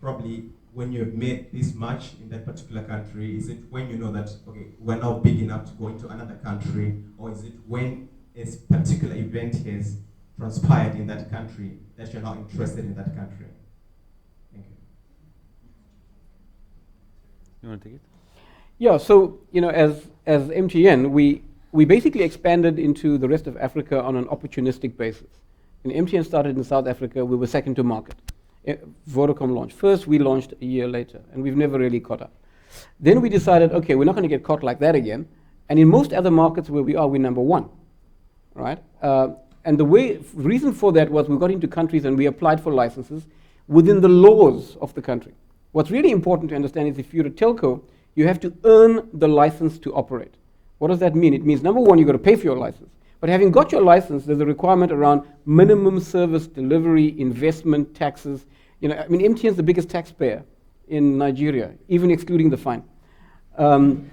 probably when you've made this much in that particular country? Is it when you know that, okay, we're now big enough to go into another country, or is it when a particular event has transpired in that country that you're now interested in that country? Thank you. You want to take it? Yeah, so as MTN, we basically expanded into the rest of Africa on an opportunistic basis. When MTN started in South Africa, we were second to market. Vodacom launched first, we launched a year later, and we've never really caught up. Then we decided, okay, we're not going to get caught like that again. And in most other markets where we are, we're number one, right? And the reason for that was we got into countries and we applied for licenses within the laws of the country. What's really important to understand is if you're a telco, you have to earn the license to operate. What does that mean? It means, number one, you've got to pay for your license. But having got your license, there's a requirement around minimum service delivery, investment, taxes. MTN is the biggest taxpayer in Nigeria, even excluding the fine. MTN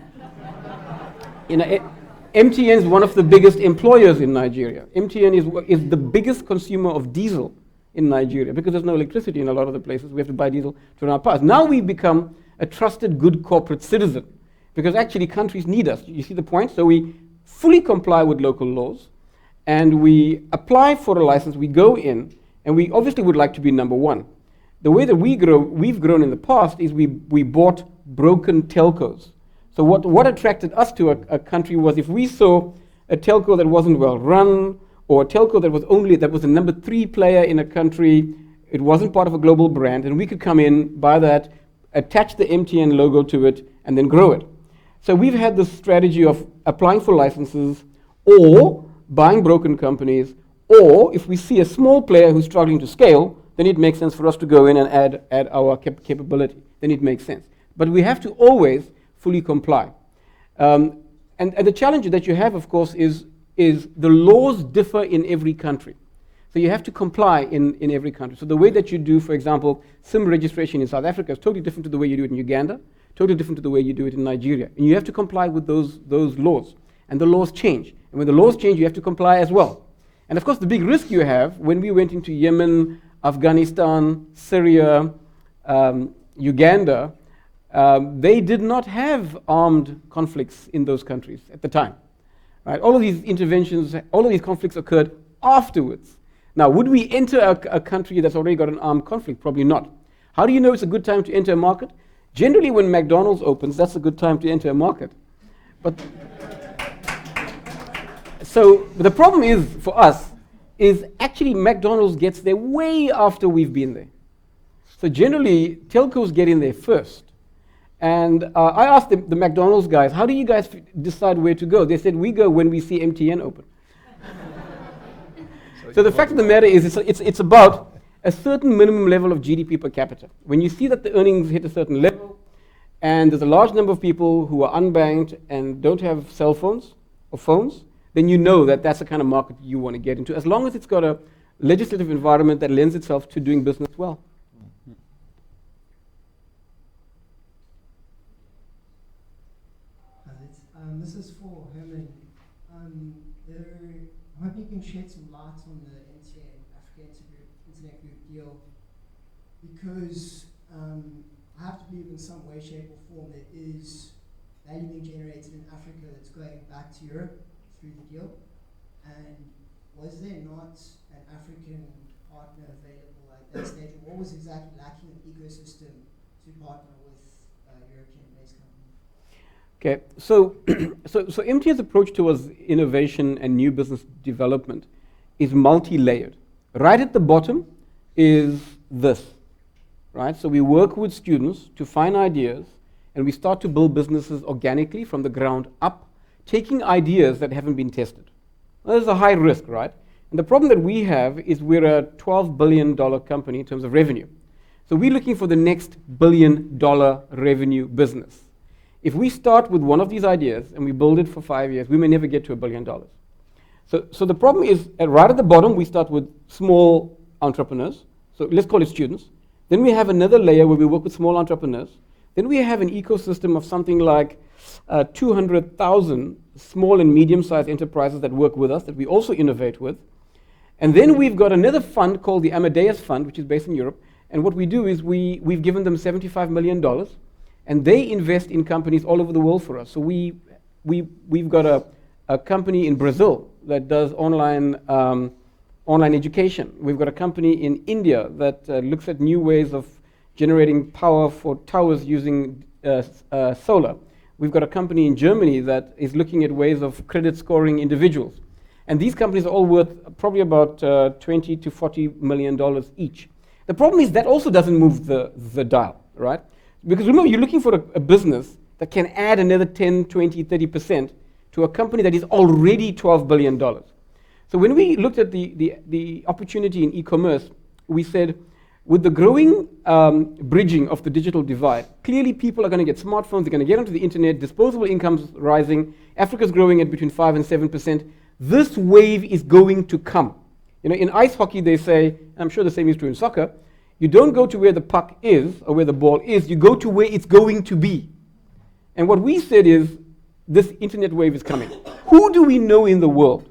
is one of the biggest employers in Nigeria. MTN is the biggest consumer of diesel in Nigeria because there's no electricity in a lot of the places. We have to buy diesel to run our cars. Now we've become a trusted, good corporate citizen because actually countries need us. You see the point? So we fully comply with local laws and we apply for a license. We go in and we obviously would like to be number one. The way that we've grown in the past is we bought broken telcos. So what attracted us to a country was if we saw a telco that wasn't well run, or a telco that was the number 3 player in a country, it wasn't part of a global brand, and we could come in, buy that, attach the MTN logo to it, and then grow it. So we've had this strategy of applying for licenses, or buying broken companies, or if we see a small player who's struggling to scale, then it makes sense for us to go in and add our capability. Then it makes sense. But we have to always fully comply. And the challenge that you have, of course, is the laws differ in every country. So you have to comply in every country. So the way that you do, for example, SIM registration in South Africa is totally different to the way you do it in Uganda, totally different to the way you do it in Nigeria. And you have to comply with those laws. And the laws change. And when the laws change, you have to comply as well. And of course, the big risk you have when we went into Yemen, Afghanistan, Syria, Uganda, they did not have armed conflicts in those countries at the time. Right? All of these interventions, all of these conflicts occurred afterwards. Now, would we enter a country that's already got an armed conflict? Probably not. How do you know it's a good time to enter a market? Generally, when McDonald's opens, that's a good time to enter a market. But so the problem is, for us, is actually McDonald's gets there way after we've been there. So generally, telcos get in there first. And I asked the McDonald's guys, how do you guys decide where to go? They said, we go when we see MTN open. So the fact of the matter is, it's about a certain minimum level of GDP per capita. When you see that the earnings hit a certain level, and there's a large number of people who are unbanked and don't have cell phones or phones, then you know that that's the kind of market you want to get into, as long as it's got a legislative environment that lends itself to doing business well. This is for Herman. I'm hoping you can shed some light on the MTN Africa Internet Group deal, because I have to believe in some way, shape or form there is value being generated in Africa that's going back to Europe through the deal. And was there not an African partner available at that stage? What was exactly lacking in the ecosystem to partner with a European-based company? Okay, so MTN's approach towards innovation and new business development is multi-layered. Right at the bottom is this, right? So we work with students to find ideas, and we start to build businesses organically from the ground up, taking ideas that haven't been tested. Well, there's a high risk, right? And the problem that we have is we're a $12 billion company in terms of revenue. So we're looking for the next $1 billion revenue business. If we start with one of these ideas and we build it for 5 years, we may never get to $1 billion. So the problem is, right at the bottom, we start with small entrepreneurs. So let's call it students. Then we have another layer where we work with small entrepreneurs. Then we have an ecosystem of something like 200,000 small and medium-sized enterprises that work with us, that we also innovate with. And then we've got another fund called the Amadeus Fund, which is based in Europe. And what we do is we've given them $75 million, and they invest in companies all over the world for us. So we've got a company in Brazil that does online education. We've got a company in India that looks at new ways of generating power for towers using solar. We've got a company in Germany that is looking at ways of credit scoring individuals. And these companies are all worth probably about $20 to $40 million each. The problem is that also doesn't move the dial, right? Because remember, you're looking for a business that can add another 10, 20, 30% to a company that is already $12 billion. So when we looked at the opportunity in e-commerce, we said, with the growing bridging of the digital divide, clearly people are going to get smartphones, they're going to get onto the internet, disposable incomes rising, Africa's growing at between 5 and 7%. This wave is going to come. You know, in ice hockey they say, and I'm sure the same is true in soccer, you don't go to where the puck is or where the ball is, you go to where it's going to be. And what we said is, this internet wave is coming. Who do we know in the world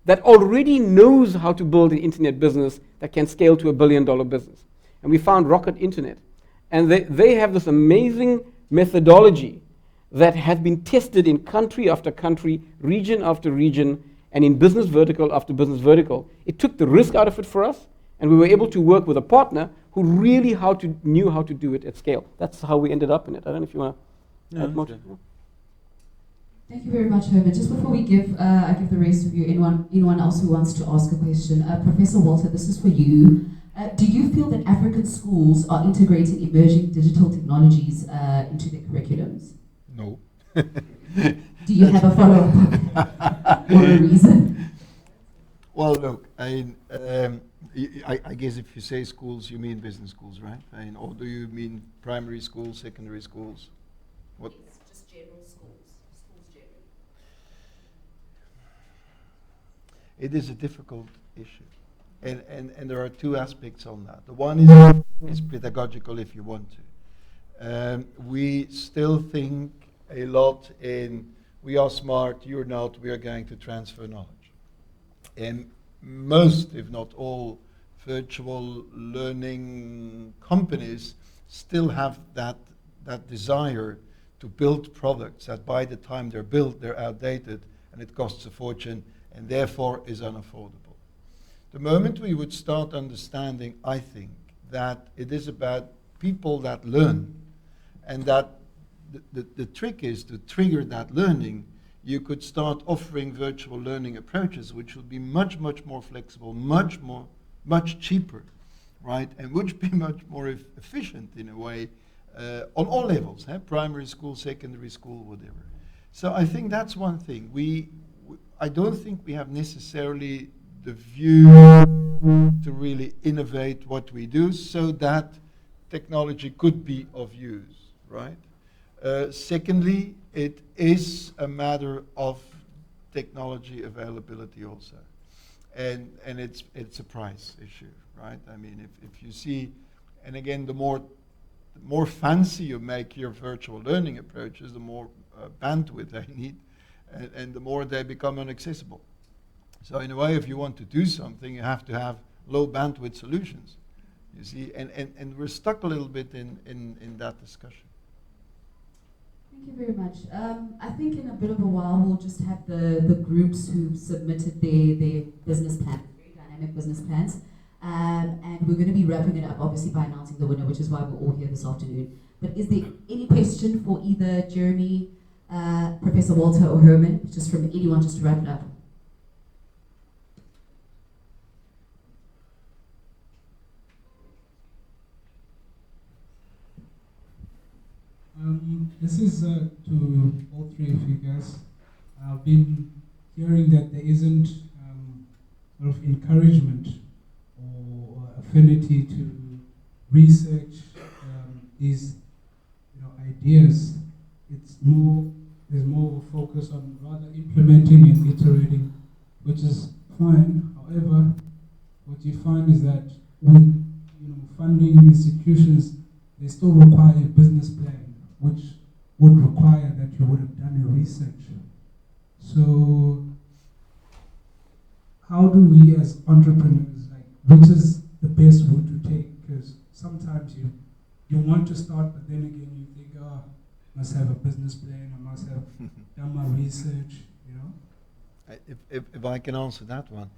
that already knows how to build an internet business that can scale to $1 billion business? And we found Rocket Internet. And they have this amazing methodology that has been tested in country after country, region after region, and in business vertical after business vertical. It took the risk out of it for us, and we were able to work with a partner who really knew how to do it at scale. That's how we ended up in it. I don't know if you want to add more to that. Thank you very much, Herman. Just before we I give the rest of you, anyone else who wants to ask a question. Professor Walter, this is for you. Do you feel that African schools are integrating emerging digital technologies into their curriculums? No. Do you have a follow-up or a reason? Well, look, I guess if you say schools, you mean business schools, right? Or do you mean primary schools, secondary schools? What? Yes, just general schools generally. It is a difficult issue. And there are two aspects on that. The one is pedagogical, if you want to. We still think a lot in, we are smart, you're not, we are going to transfer knowledge. And most, if not all, virtual learning companies still have that desire to build products that by the time they're built, they're outdated, and it costs a fortune, and therefore is unaffordable. The moment we would start understanding, I think, that it is about people that learn, and that the trick is to trigger that learning, you could start offering virtual learning approaches, which would be much, much more flexible, much cheaper, right? And would be much more efficient in a way on all levels, primary school, secondary school, whatever. So I think that's one thing. I don't think we have necessarily the view to really innovate what we do so that technology could be of use, right? Secondly, it is a matter of technology availability also. And it's a price issue, right? I mean, if you see, and again, the more fancy you make your virtual learning approaches, the more bandwidth they need, and the more they become inaccessible. So in a way, if you want to do something, you have to have low bandwidth solutions, you see, and we're stuck a little bit in that discussion. Thank you very much. I think in a bit of a while we'll just have the groups who submitted their business plans, very dynamic business plans, and we're going to be wrapping it up obviously by announcing the winner, which is why we're all here this afternoon. But is there any question for either Jeremy, Professor Walter, or Herman, just from anyone, just to wrap it up? This is to all three of you guys. I've been hearing that there isn't sort of encouragement or affinity to research these ideas. There's more of a focus on rather implementing and iterating which is fine. However, what you find is that with funding institutions, they still require a business plan, which would require that you would have done your research. So how do we as entrepreneurs, which is the best route to take? Because sometimes you want to start, but then again you think, oh, I must have a business plan, I must have done my research, If I can answer that one.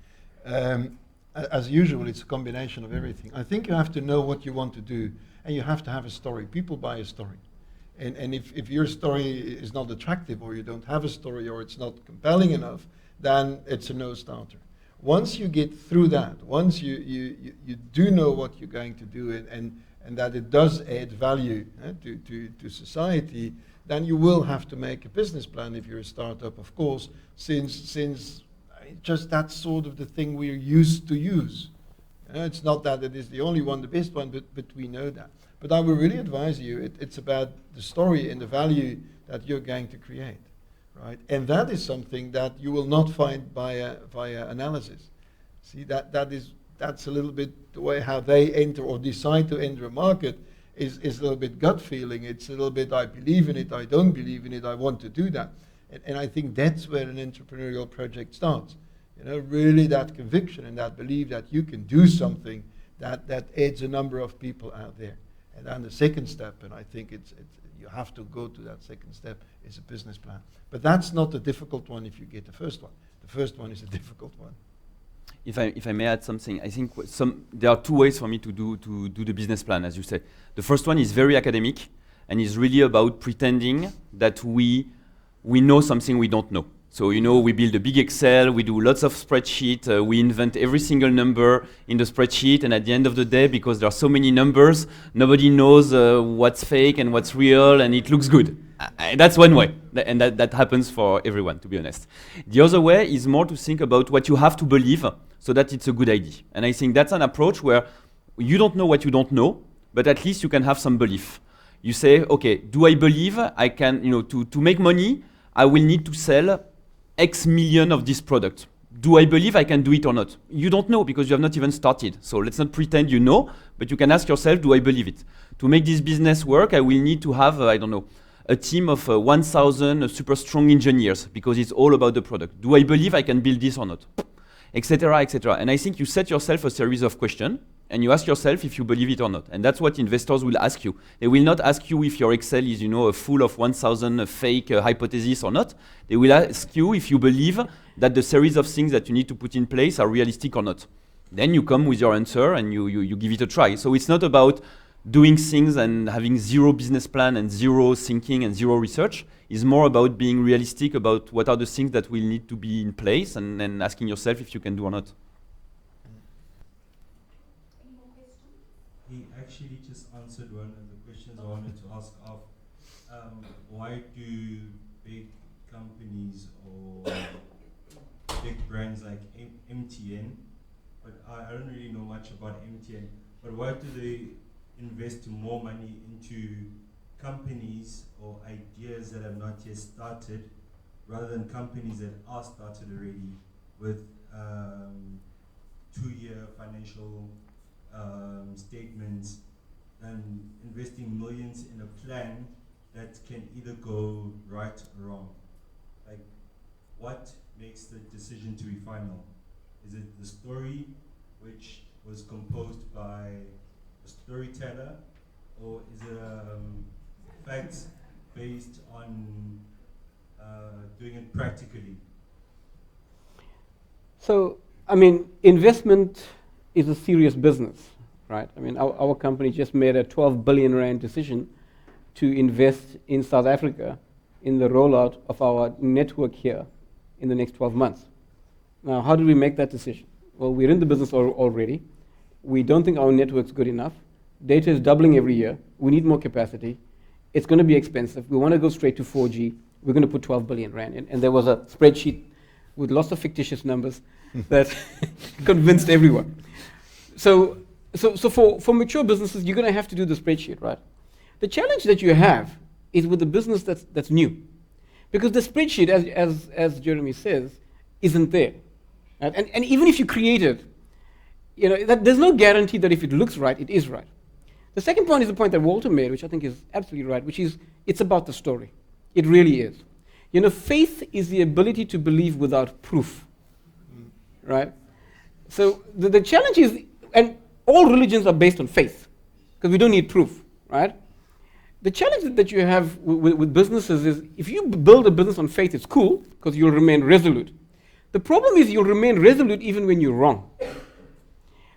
As usual, it's a combination of everything. I think you have to know what you want to do, and you have to have a story. People buy a story. And if your story is not attractive, or you don't have a story, or it's not compelling enough, then it's a no-starter. Once you get through that, once you do know what you're going to do, and that it does add value to society, then you will have to make a business plan if you're a startup, of course, since just that's sort of the thing we're used to use. It's not that it is the only one, the best one, but we know that. But I would really advise you, it's about the story and the value that you're going to create, right? And that is something that you will not find via analysis. See, that's a little bit the way how they enter or decide to enter a market is a little bit gut feeling. It's a little bit, I believe in it, I don't believe in it, I want to do that. And I think that's where an entrepreneurial project starts. Really that conviction and that belief that you can do something that adds a number of people out there. And then the second step, and I think you have to go to that second step, is a business plan. But that's not the difficult one if you get the first one. The first one is a difficult one. If I may add something, I think there are two ways for me to do the business plan, as you said. The first one is very academic, and is really about pretending that we know something we don't know. So, we build a big Excel, we do lots of spreadsheets, we invent every single number in the spreadsheet, and at the end of the day, because there are so many numbers, nobody knows what's fake and what's real, and it looks good. That's one way, and that happens for everyone, to be honest. The other way is more to think about what you have to believe so that it's a good idea. And I think that's an approach where you don't know what you don't know, but at least you can have some belief. You say, okay, do I believe I can, to make money, I will need to sell X million of this product. Do I believe I can do it or not? You don't know because you have not even started. So let's not pretend you know, but you can ask yourself, do I believe it? To make this business work, I will need to have, a team of 1,000 super strong engineers because it's all about the product. Do I believe I can build this or not? Etc., etc. And I think you set yourself a series of questions and you ask yourself if you believe it or not. And that's what investors will ask you. They will not ask you if your Excel is, full of 1,000 fake hypotheses or not. They will ask you if you believe that the series of things that you need to put in place are realistic or not. Then you come with your answer and you give it a try. So it's not about doing things and having zero business plan and zero thinking and zero research. It's more about being realistic about what are the things that will need to be in place and then asking yourself if you can do or not. He actually just answered one of the questions I wanted to ask of why do big companies or big brands like MTN, but I don't really know much about MTN, but why do they invest more money into companies or ideas that have not yet started rather than companies that are started already with 2-year financial statements and investing millions in a plan that can either go right or wrong? Like, what makes the decision to be final? Is it the story which was composed by a storyteller, or is it facts based on doing it practically? So, investment is a serious business, right? Our company just made a 12 billion rand decision to invest in South Africa in the rollout of our network here in the next 12 months. Now, how did we make that decision? Well, we're in the business already. We don't think our network's good enough. Data is doubling every year. We need more capacity. It's going to be expensive. We want to go straight to 4G. We're going to put 12 billion rand in. And there was a spreadsheet with lots of fictitious numbers that convinced everyone. So for mature businesses, you're going to have to do the spreadsheet, right? The challenge that you have is with the business that's new. Because the spreadsheet, as Jeremy says, isn't there. Right? And even if you create it, you know, there's no guarantee that if it looks right, it is right. The second point is the point that Walter made, which I think is absolutely right, which is it's about the story. It really is. You know, faith is the ability to believe without proof, right? So the challenge is, and all religions are based on faith, because we don't need proof, right? The challenge that you have with businesses is if you build a business on faith, it's cool, because you'll remain resolute. The problem is you'll remain resolute even when you're wrong.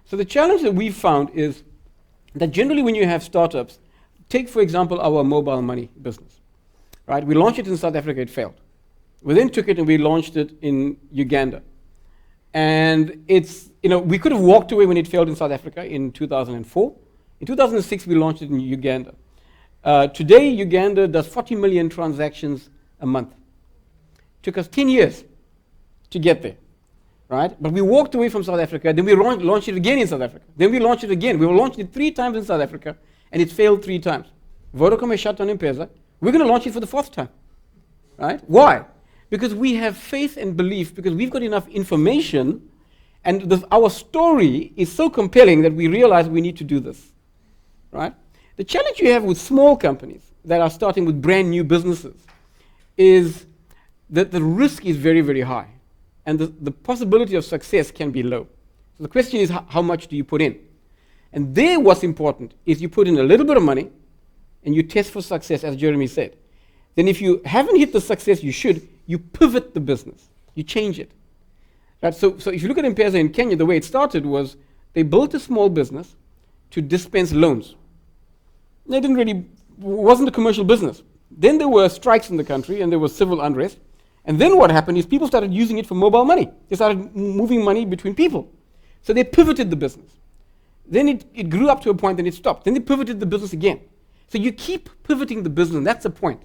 So the challenge that we've found is that generally when you have startups, take for example our mobile money business, right? We launched it in South Africa, it failed. We then took it and we launched it in Uganda. And it's, you know, we could have walked away when it failed in South Africa in 2004. In 2006, we launched it in Uganda. Today, Uganda does 40 million transactions a month. Took us 10 years to get there, right? But we walked away from South Africa, then we launched it again in South Africa. Then we launched it again. We launched it 3 times in South Africa, and it failed 3 times. Vodacom has shut down M-Pesa. We're going to launch it for the 4th time, right? Why? Because we have faith and belief, because we've got enough information, and our story is so compelling that we realize we need to do this, right? The challenge you have with small companies that are starting with brand new businesses is that the risk is very, very high, and the possibility of success can be low. So the question is, how much do you put in? And there what's important is you put in a little bit of money, and you test for success, as Jeremy said. Then if you haven't hit the success you should, you pivot the business. You change it. Right? So if you look at M-Pesa in Kenya, the way it started was they built a small business to dispense loans. They didn't really, wasn't a commercial business. Then there were strikes in the country and there was civil unrest. And then what happened is people started using it for mobile money. They started moving money between people. So they pivoted the business. Then it grew up to a point and it stopped. Then they pivoted the business again. So you keep pivoting the business, and that's the point.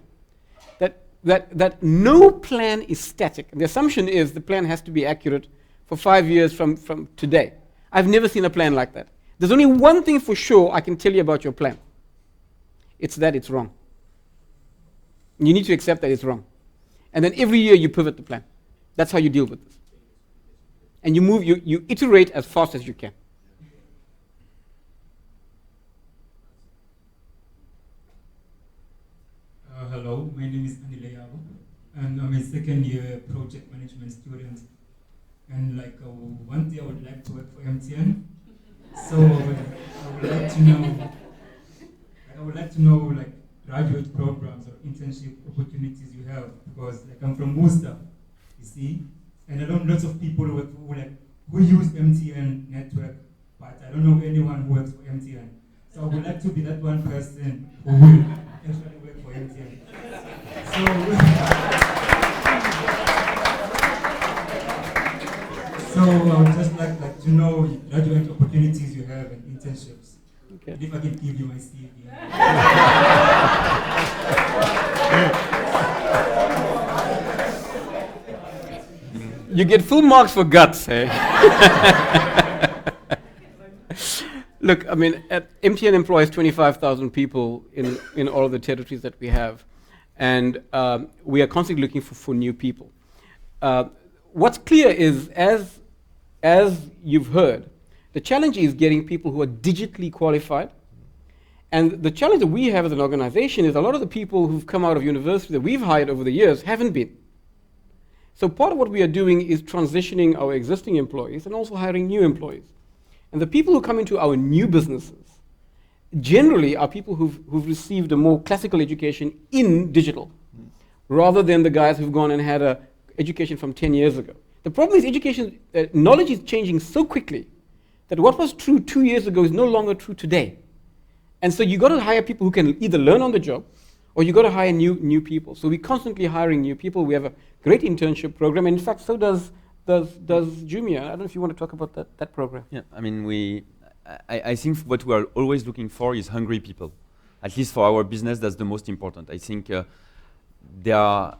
That no plan is static. And the assumption is the plan has to be accurate for 5 years from today. I've never seen a plan like that. There's only one thing for sure I can tell you about your plan. It's that it's wrong. You need to accept that it's wrong. And then every year you pivot the plan. That's how you deal with this. And you move, you iterate as fast as you can. Hello, my name is Anile Yabo, and I'm a second-year project management student. And like one day I would like to work for MTN. So I would like to know like graduate programs or internship opportunities you have, because like I'm from Worcester, you see, and I know lots of people who use MTN network, but I don't know anyone who works for MTN. So I would like to be that one person who will actually work for MTN. So I would just like to know graduate opportunities you have and internships. Okay. And if I can give you my CV. You get full marks for guts, eh? Look, I mean, MTN employs 25,000 people in all of the territories that we have. And we are constantly looking for new people. What's clear is, as you've heard, the challenge is getting people who are digitally qualified. And the challenge that we have as an organization is a lot of the people who've come out of university that we've hired over the years haven't been. So part of what we are doing is transitioning our existing employees and also hiring new employees. And the people who come into our new businesses generally are people who've received a more classical education in digital, rather than the guys who've gone and had an education from 10 years ago. The problem is education, knowledge is changing so quickly that what was true 2 years ago is no longer true today. And so you got to hire people who can either learn on the job, or you got to hire new people. So we're constantly hiring new people. We have a great internship program, and in fact, so does Jumia. I don't know if you want to talk about that program. Yeah, I mean, I think what we are always looking for is hungry people. At least for our business, that's the most important. I think they are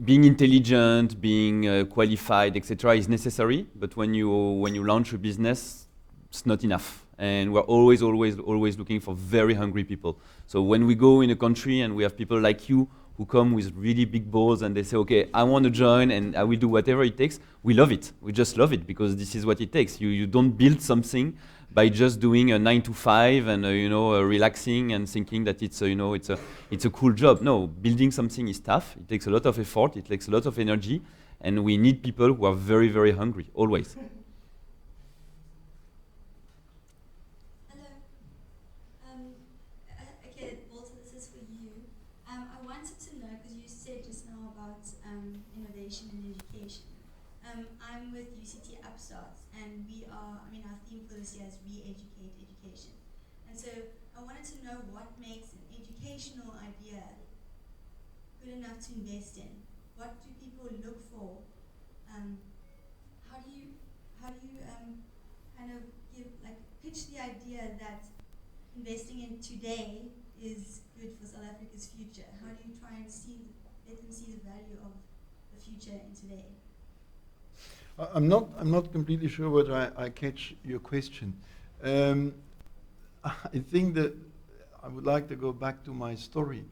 being intelligent, being qualified, etc., is necessary. But when you launch a business, it's not enough. And we're always looking for very hungry people. So when we go in a country and we have people like you who come with really big balls and they say, okay, I want to join and I will do whatever it takes. We love it. We just love it because this is what it takes. You don't build something by just doing a 9 to 5 and relaxing and thinking that it's a cool job. No, building something is tough. It takes a lot of effort. It takes a lot of energy, and we need people who are very, very hungry always. Okay, Walter, this is for you. I wanted to know, because you said just now about innovation in education. I'm with UCT Upstarts, and our theme for this year is Re-Educate Education. And so I wanted to know what makes an educational idea good enough to invest in. What do people look for? How do you kind of pitch the idea that investing in today is good for South Africa's future? How do you try and let them see the value of the future in today? I'm not completely sure whether I catch your question. I think that I would like to go back to my story.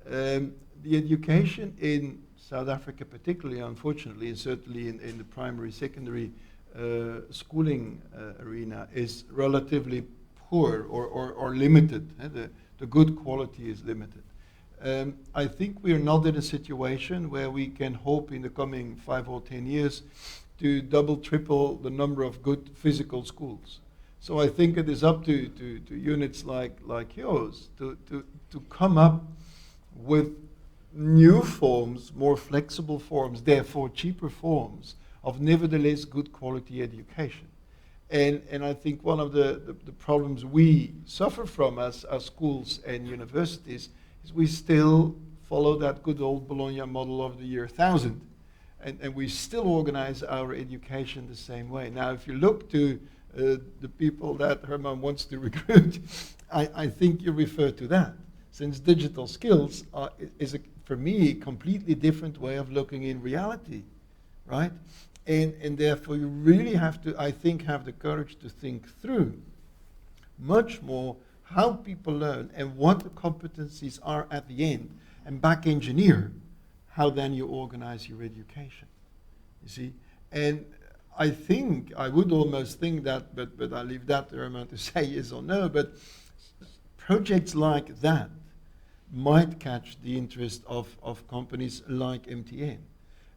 The education in South Africa particularly, unfortunately, and certainly in the primary, secondary schooling arena, is relatively poor or limited. The good quality is limited. I think we are not in a situation where we can hope in the coming 5 or 10 years to double, triple the number of good physical schools. So I think it is up to units like yours to come up with new forms, more flexible forms, therefore cheaper forms of nevertheless good quality education. And I think one of the problems we suffer from as schools and universities is we still follow that good old Bologna model of the year 1000. And we still organize our education the same way. Now, if you look to the people that Herman wants to recruit, I think you refer to that. Since digital skills is, for me, a completely different way of looking in reality, right? And therefore, you really have to, I think, have the courage to think through much more how people learn and what the competencies are at the end, and back engineer how then you organize your education, you see? And I would almost think that, but I leave that to Herman to say yes or no, but projects like that might catch the interest of companies like MTN.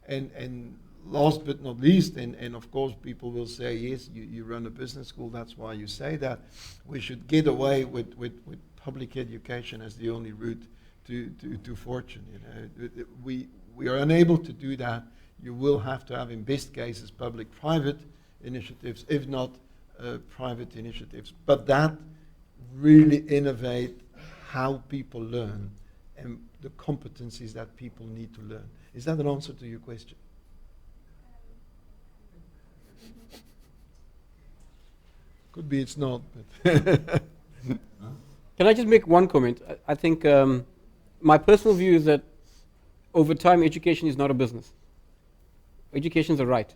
And last but not least, and of course people will say, yes, you run a business school, that's why you say that, we should get away with public education as the only route to fortune. We are unable to do that. You will have to have, in best cases, public-private initiatives, if not private initiatives. But that really innovate how people learn and the competencies that people need to learn. Is that an answer to your question? Could be it's not, but Can I just make one comment? I think my personal view is that over time, education is not a business. Education is a right.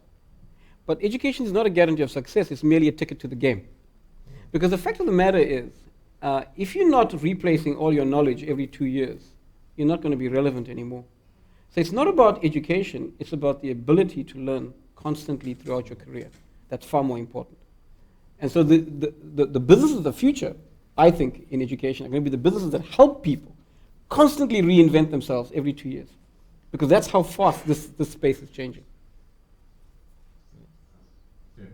But education is not a guarantee of success, it's merely a ticket to the game. Because the fact of the matter is, if you're not replacing all your knowledge every 2 years, you're not going to be relevant anymore. So it's not about education, it's about the ability to learn constantly throughout your career. That's far more important. And so the businesses of the future, I think, in education are going to be the businesses that help people constantly reinvent themselves every 2 years. Because that's how fast this space is changing. Okay,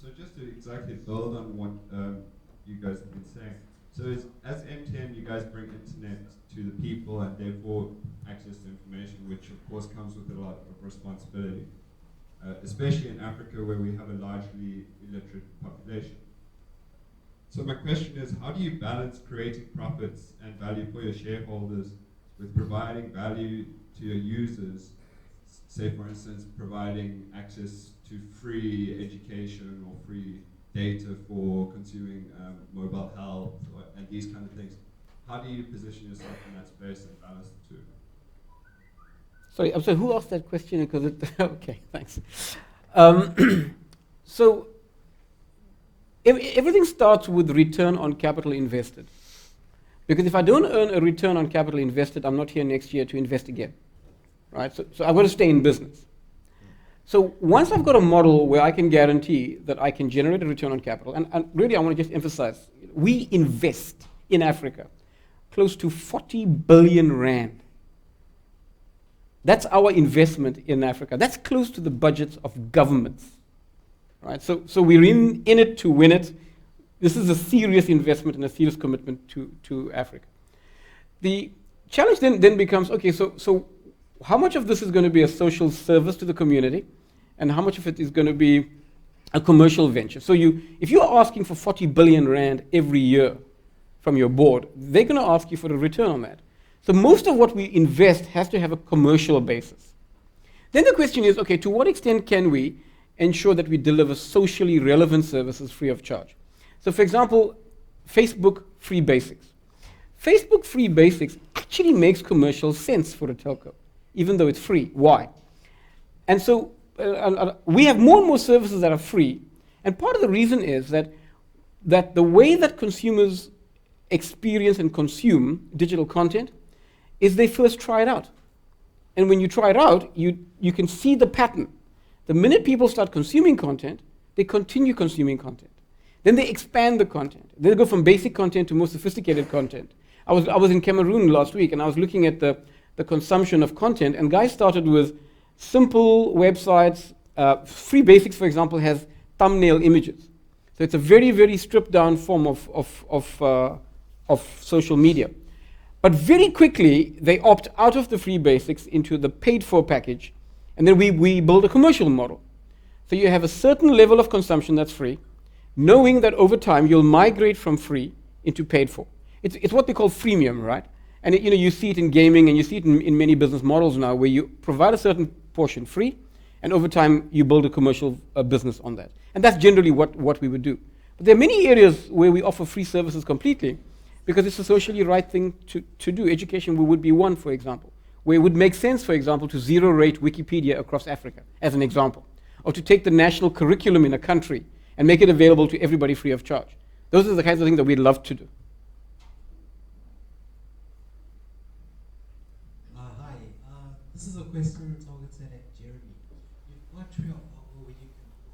so just to exactly build on what you guys have been saying, so as MTN, you guys bring internet to the people and therefore access to information, which of course comes with a lot of responsibility, especially in Africa where we have a largely illiterate population. So my question is, how do you balance creating profits and value for your shareholders with providing value to your users, say for instance providing access to free education or free data for consuming mobile health and these kind of things? How do you position yourself in that space and balance the two? Sorry, I'm sorry, who asked that question? Because okay, thanks. So everything starts with return on capital invested. Because if I don't earn a return on capital invested, I'm not here next year to invest again, right? So I've got to stay in business. So once I've got a model where I can guarantee that I can generate a return on capital, and really I want to just emphasize, we invest in Africa close to 40 billion rand. That's our investment in Africa. That's close to the budgets of governments, right? So we're in it to win it. This is a serious investment and a serious commitment to Africa. The challenge then becomes, okay, so how much of this is going to be a social service to the community, and how much of it is going to be a commercial venture? So if you're asking for 40 billion rand every year from your board, they're going to ask you for a return on that. So most of what we invest has to have a commercial basis. Then the question is, okay, to what extent can we ensure that we deliver socially relevant services free of charge? So for example, Facebook Free Basics. Facebook Free Basics actually makes commercial sense for a telco, even though it's free. Why? And so we have more and more services that are free, and part of the reason is that the way that consumers experience and consume digital content is they first try it out. And when you try it out, you can see the pattern. The minute people start consuming content, they continue consuming content. Then they expand the content. They go from basic content to more sophisticated content. I was in Cameroon last week, and I was looking at the consumption of content, and guys started with simple websites. Free Basics, for example, has thumbnail images. So it's a very, very stripped down form of social media. But very quickly, they opt out of the Free Basics into the paid for package, and then we build a commercial model. So you have a certain level of consumption that's free, knowing that over time you'll migrate from free into paid for. It's what they call freemium, right? And you see it in gaming, and you see it in many business models now, where you provide a certain portion free, and over time you build a commercial business on that. And that's generally what we would do. But there are many areas where we offer free services completely, because it's a socially right thing to do. Education would be one, for example, where it would make sense, for example, to zero-rate Wikipedia across Africa, as an example, or to take the national curriculum in a country and make it available to everybody free of charge. Those are the kinds of things that we'd love to do. Hi, this is a question targeted at Jeremy. You've got Trail where you can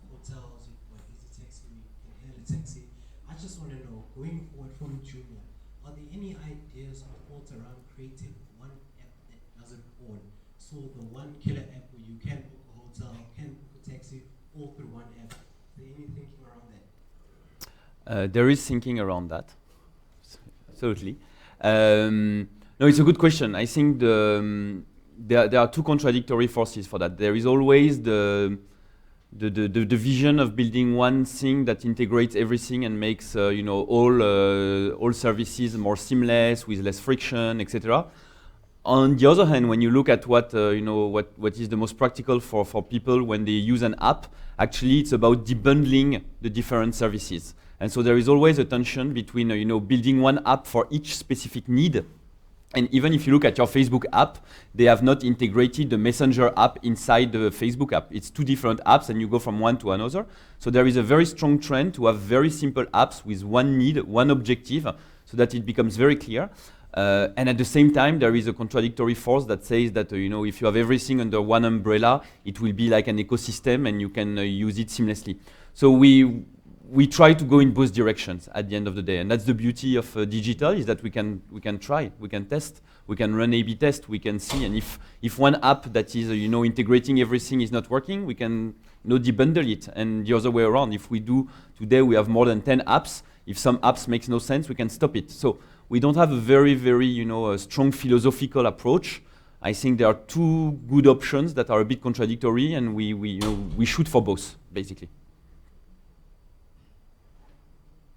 book hotels, you've got Easy Taxi, you can hail a taxi. I just want to know, going forward from Jumia, are there any ideas or thoughts around creating one app that does it all? So the one killer app where you can book a hotel, can book a taxi, all through one app. Is there any thinking around that? There is thinking around that, absolutely. No, it's a good question. I think there are two contradictory forces for that. There is always the vision of building one thing that integrates everything and makes all services more seamless with less friction, etc. On the other hand, when you look at what is the most practical for people when they use an app, actually it's about debundling the different services. And so there is always a tension between building one app for each specific need. And even if you look at your Facebook app, they have not integrated the Messenger app inside the Facebook app. It's two different apps, and you go from one to another. So there is a very strong trend to have very simple apps with one need, one objective, so that it becomes very clear. And at the same time, there is a contradictory force that says that if you have everything under one umbrella, it will be like an ecosystem, and you can use it seamlessly. So we try to go in both directions at the end of the day, and that's the beauty of digital, is that we can try, we can test, we can run A/B test, we can see, and if one app that is integrating everything is not working, we can debundle it, and the other way around. If we do today, we have more than 10 apps. If some apps makes no sense, we can stop it. So we don't have a very strong philosophical approach. I think there are two good options that are a bit contradictory, and we shoot for both, basically.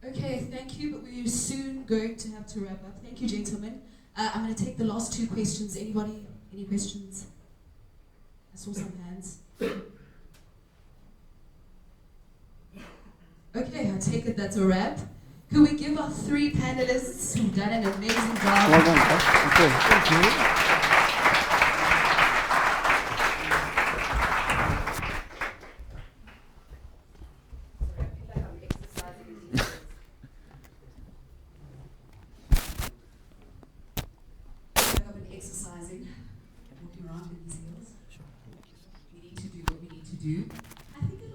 Okay, thank you, but we're soon going to have to wrap up. Thank you, gentlemen. I'm going to take the last two questions. Anybody? Any questions? I saw some hands. Okay, I take it that's a wrap. Could we give our three panelists who've done an amazing job? Well done, thank you. do. I think it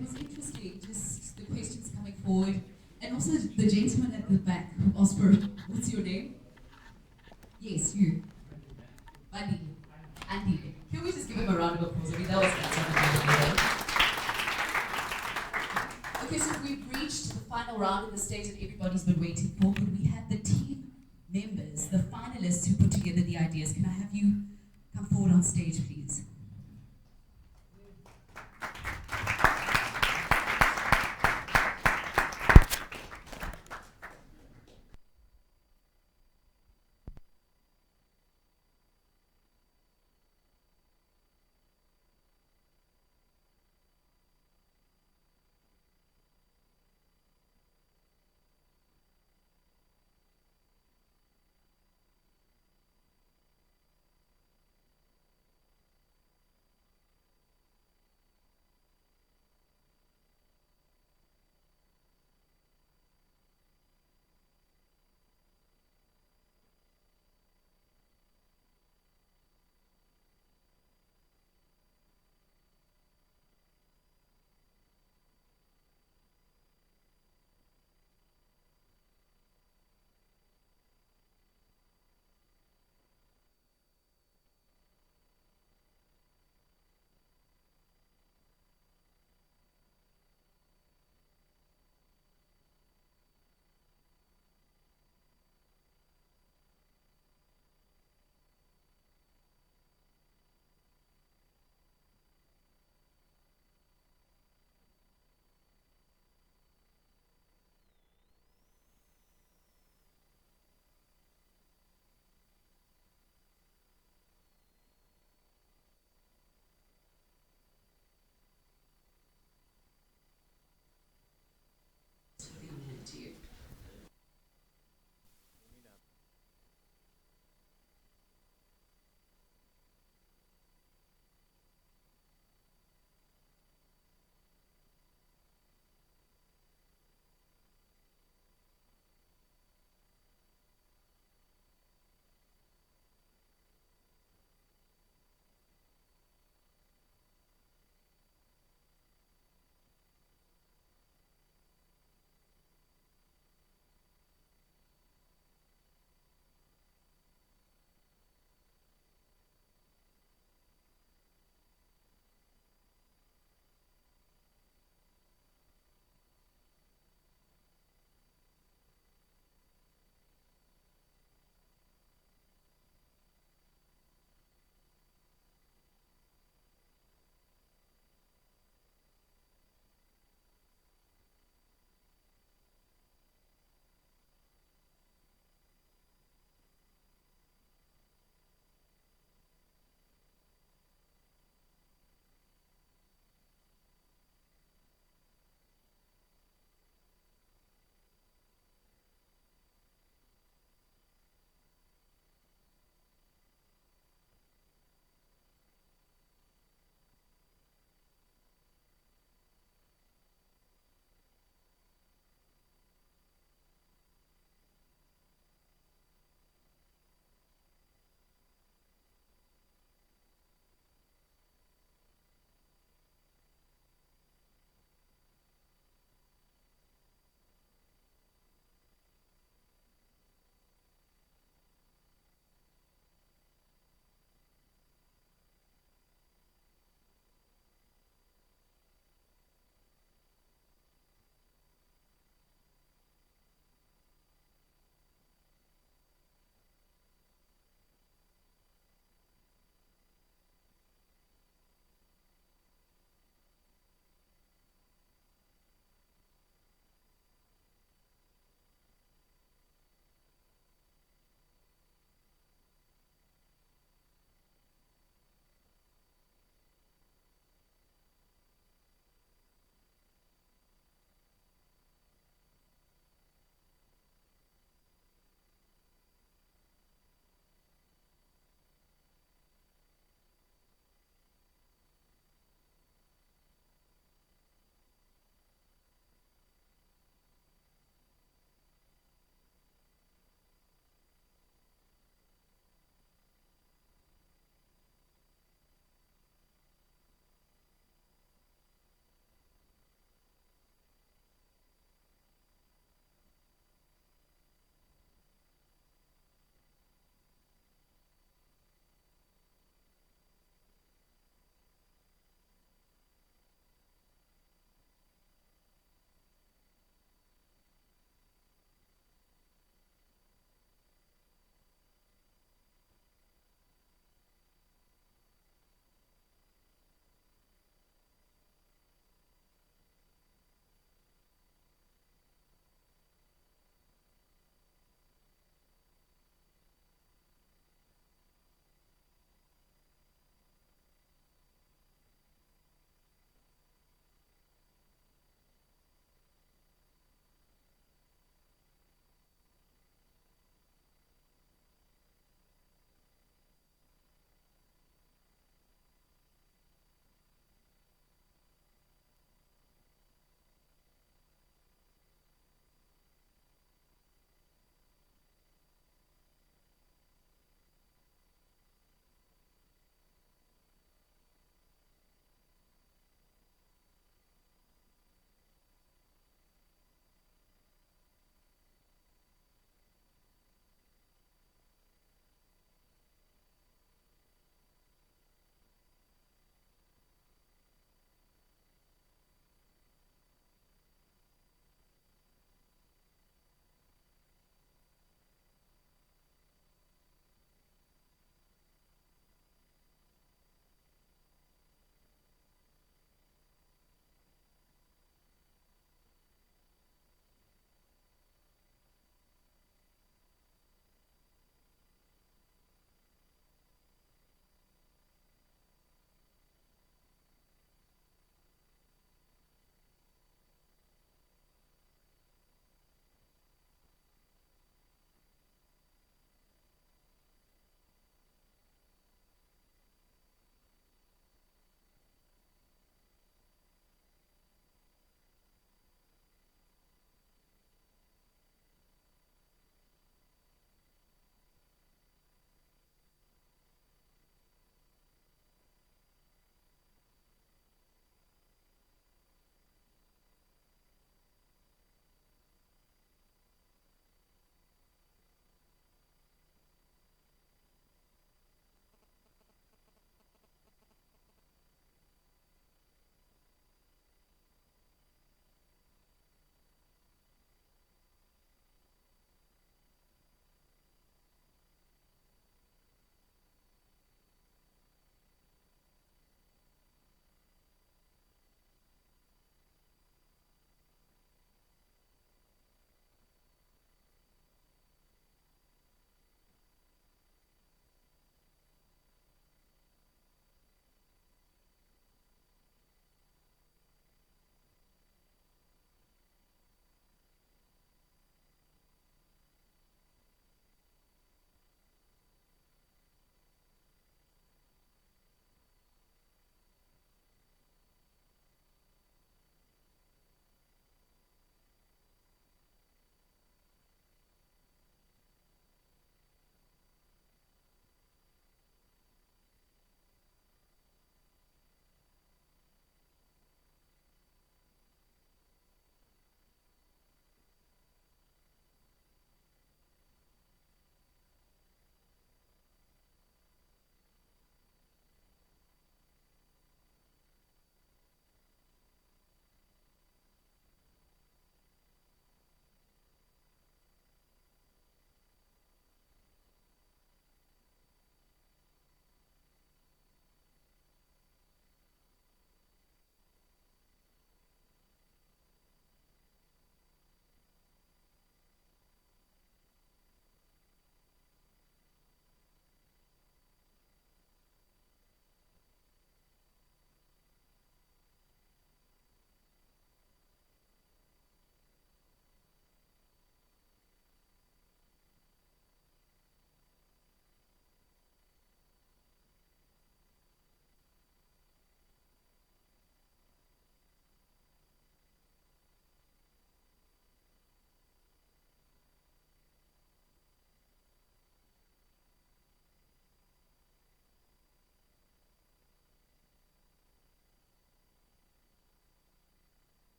was interesting, just the questions coming forward. And also the gentleman at the back who asked for, what's your name? Yes, you. Andy. Andy. Can we just give him a round of applause? I mean, that was fantastic. Okay, so we've reached the final round of the stage that everybody's been waiting for, but we had the team members, the finalists who put together the ideas. Can I have you come forward on stage, please?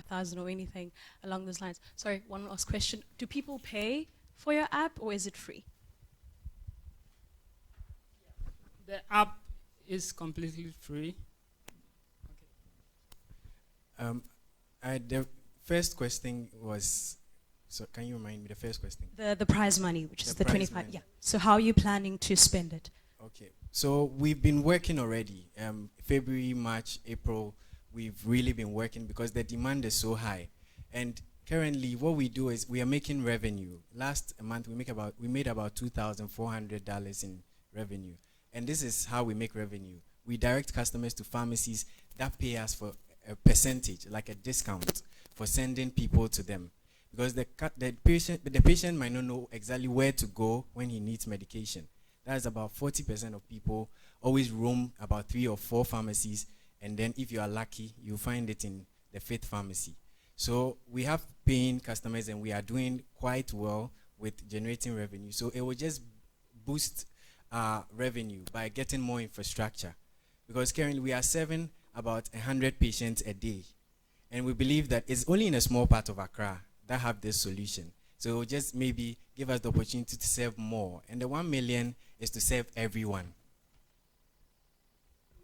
5,000 or anything along those lines. Sorry, one last question. Do people pay for your app or is it free? The app is completely free. The first question was, so can you remind me the first question? The prize money, which is the prize 25, money. yeah. So how are you planning to spend it? Okay, so we've been working already. February, March, April, we've really been working because the demand is so high. And currently what we do is we are making revenue. Last month we made about $2,400 in revenue. And this is how we make revenue. We direct customers to pharmacies that pay us for a percentage, like a discount, for sending people to them. Because the patient might not know exactly where to go when he needs medication. That's about 40% of people always roam about 3 or 4 pharmacies, and then if you are lucky, you find it in the 5th pharmacy. So we have paying customers, and we are doing quite well with generating revenue. So it will just boost our revenue by getting more infrastructure. Because currently we are serving about 100 patients a day. And we believe that it's only in a small part of Accra that have this solution. So it will just maybe give us the opportunity to serve more. And the 1 million is to serve everyone.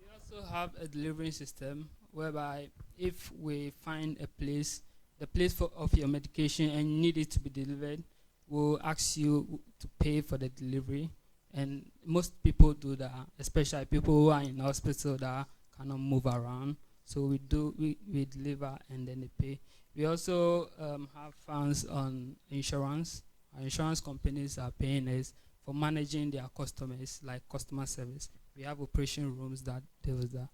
We also have a delivery system whereby if we find a place, the place of your medication and you need it to be delivered, we'll ask you to pay for the delivery. And most people do that, especially people who are in hospital that cannot move around. So we deliver and then they pay. We also have funds on insurance. Our insurance companies are paying us for managing their customers, like customer service. We have operation rooms that deal with that.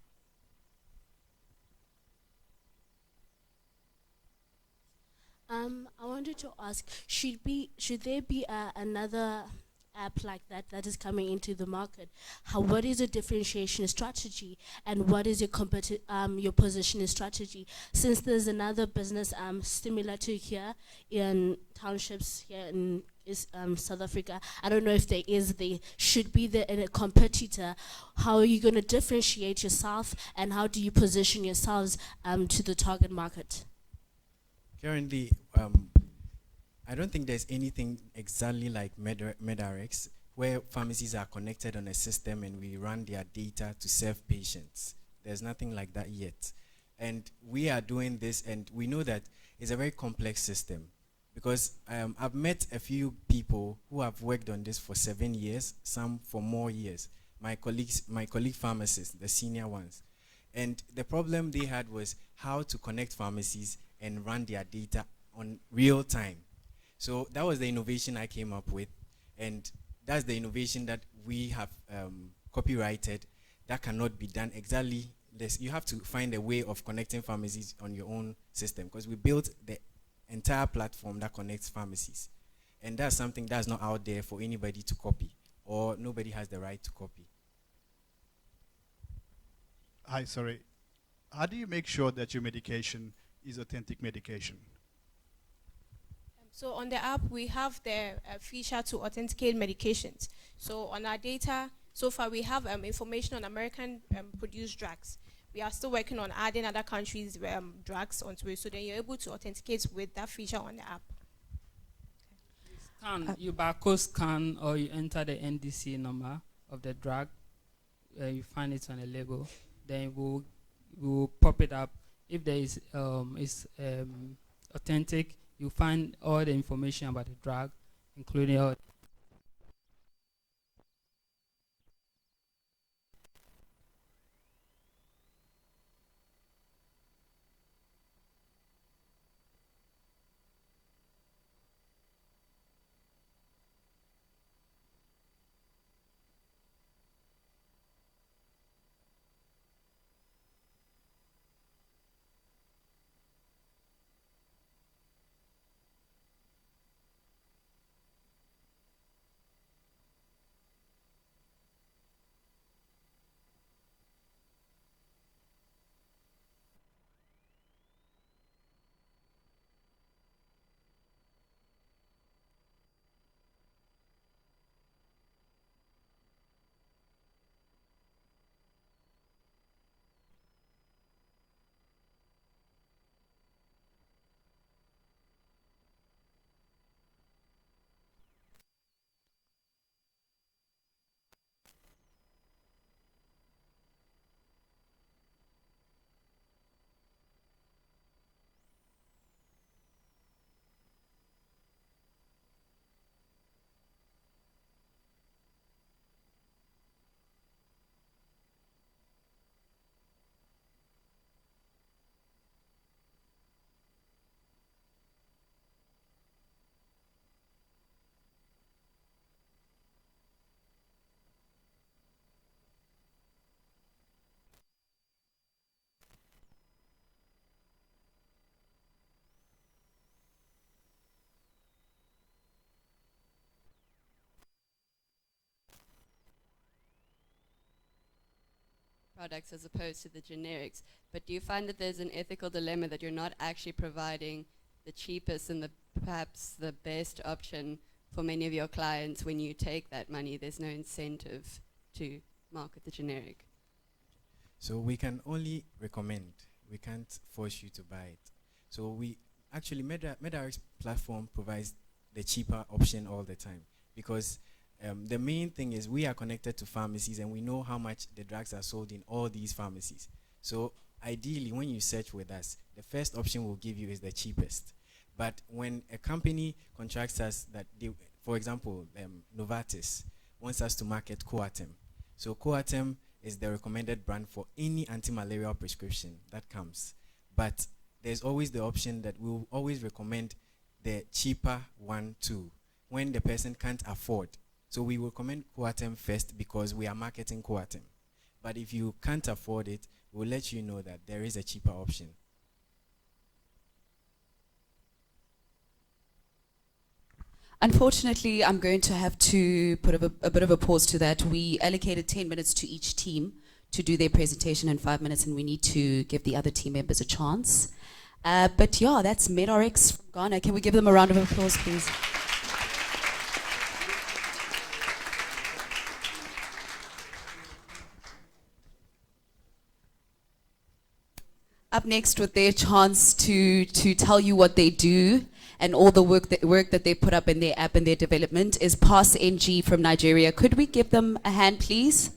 I wanted to ask, should there be another app like that is coming into the market? What is your differentiation strategy, and what is your positioning strategy? Since there's another business similar to here in townships here in South Africa, I don't know if there should be a competitor. How are you going to differentiate yourself, and how do you position yourselves to the target market? Currently, I don't think there's anything exactly like MedRx, where pharmacies are connected on a system and we run their data to serve patients. There's nothing like that yet. And we are doing this, and we know that it's a very complex system. Because I've met a few people who have worked on this for 7 years, some for more years. My colleague pharmacists, the senior ones. And the problem they had was how to connect pharmacies and run their data on real time. So that was the innovation I came up with, and that's the innovation that we have copyrighted. That cannot be done exactly this. You have to find a way of connecting pharmacies on your own system, because we built the entire platform that connects pharmacies. And that's something that's not out there for anybody to copy, or nobody has the right to copy. Hi, sorry. How do you make sure that your medication is authentic medication? So on the app, we have the feature to authenticate medications. So on our data, so far we have information on American produced drugs. We are still working on adding other countries' drugs onto it, so then you're able to authenticate with that feature on the app. You barcode scan, or you enter the NDC number of the drug. You find it on a label. Then we'll pop it up. If there is authentic, you find all the information about the drug, including all. products as opposed to the generics. But do you find that there's an ethical dilemma that you're not actually providing the cheapest and perhaps the best option for many of your clients when you take that money? There's no incentive to market the generic. So we can only recommend. We can't force you to buy it. So we actually, MedRx platform provides the cheaper option all the time, because the main thing is we are connected to pharmacies and we know how much the drugs are sold in all these pharmacies. So ideally, when you search with us, the first option we'll give you is the cheapest. But when a company contracts us that they, for example, Novartis wants us to market Coartem. So Coartem is the recommended brand for any anti-malarial prescription that comes. But there's always the option that we'll always recommend the cheaper one too, when the person can't afford. So we will recommend Coartem first because we are marketing Coartem. But if you can't afford it, we'll let you know that there is a cheaper option. Unfortunately, I'm going to have to put a bit of a pause to that. We allocated 10 minutes to each team to do their presentation in 5 minutes, and we need to give the other team members a chance. But yeah, that's MedRx from Ghana. Can we give them a round of applause, please? Up next with their chance to tell you what they do and all the work that they put up in their app and their development is Pass NG from Nigeria. Could we give them a hand, please?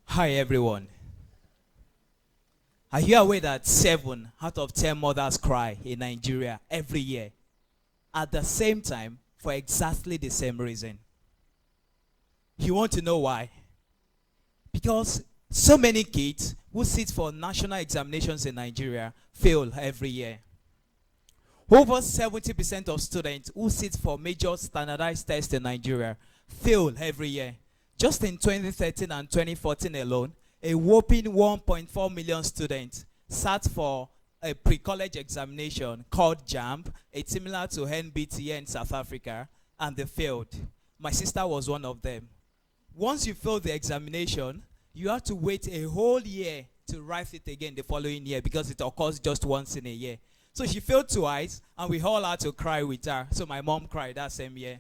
Hi everyone. Are you aware that 7 out of 10 mothers cry in Nigeria every year at the same time for exactly the same reason? You want to know why? Because so many kids who sit for national examinations in Nigeria fail every year. Over 70% of students who sit for major standardized tests in Nigeria fail every year. Just in 2013 and 2014 alone, a whopping 1.4 million students sat for a pre-college examination called JAMB, it's similar to NBTA in South Africa, and they failed. My sister was one of them. Once you fail the examination, you have to wait a whole year to write it again the following year because it occurs just once in a year. So she failed twice, and we all had to cry with her. So my mom cried that same year.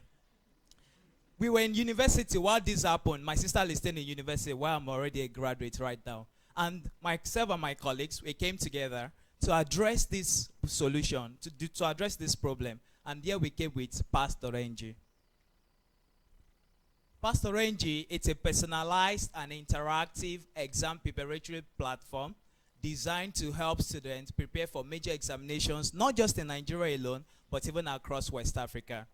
We were in university while this happened. My sister is still in university while I'm already a graduate right now. And myself and my colleagues, we came together to address this solution, to address this problem. And here we came with Pastor NG. Pastor NG, it's a personalized and interactive exam preparatory platform designed to help students prepare for major examinations, not just in Nigeria alone, but even across West Africa.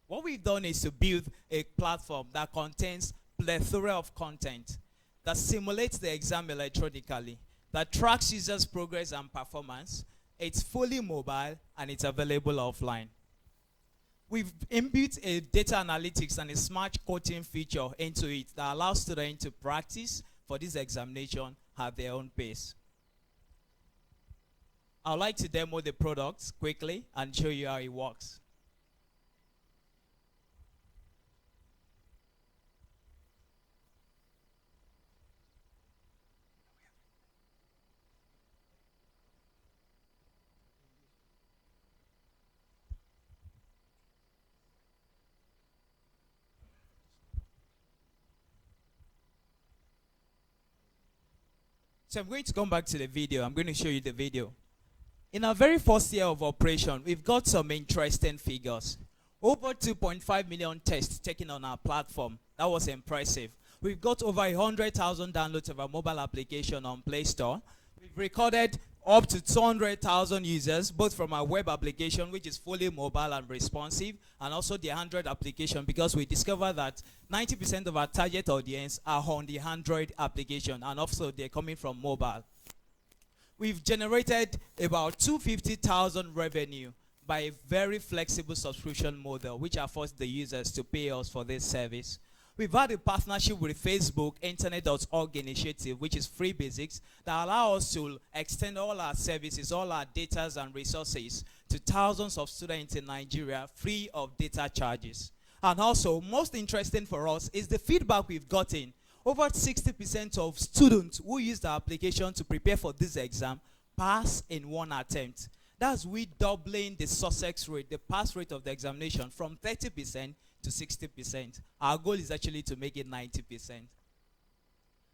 What we've done is to build a platform that contains plethora of content that simulates the exam electronically, that tracks users' progress and performance. It's fully mobile and it's available offline. We've inbuilt a data analytics and a smart coaching feature into it that allows students to practice for this examination at their own pace. I'd like to demo the product quickly and show you how it works. So I'm going to come back to the video. I'm going to show you the video. In our very first year of operation, we've got some interesting figures. Over 2.5 million tests taken on our platform. That was impressive. We've got over 100,000 downloads of our mobile application on Play Store. We've recorded up to 200,000 users, both from our web application, which is fully mobile and responsive, and also the Android application, because we discovered that 90% of our target audience are on the Android application, and also they're coming from mobile. We've generated about 250,000 revenue by a very flexible subscription model, which affords the users to pay us for this service. We've had a partnership with Facebook Internet.org initiative, which is free basics, that allow us to extend all our services, all our data and resources to thousands of students in Nigeria free of data charges. And also, most interesting for us is the feedback we've gotten. Over 60% of students who use the application to prepare for this exam pass in one attempt. That's we doubling the success rate, the pass rate of the examination from 30% to 60%. Our goal is actually to make it 90%.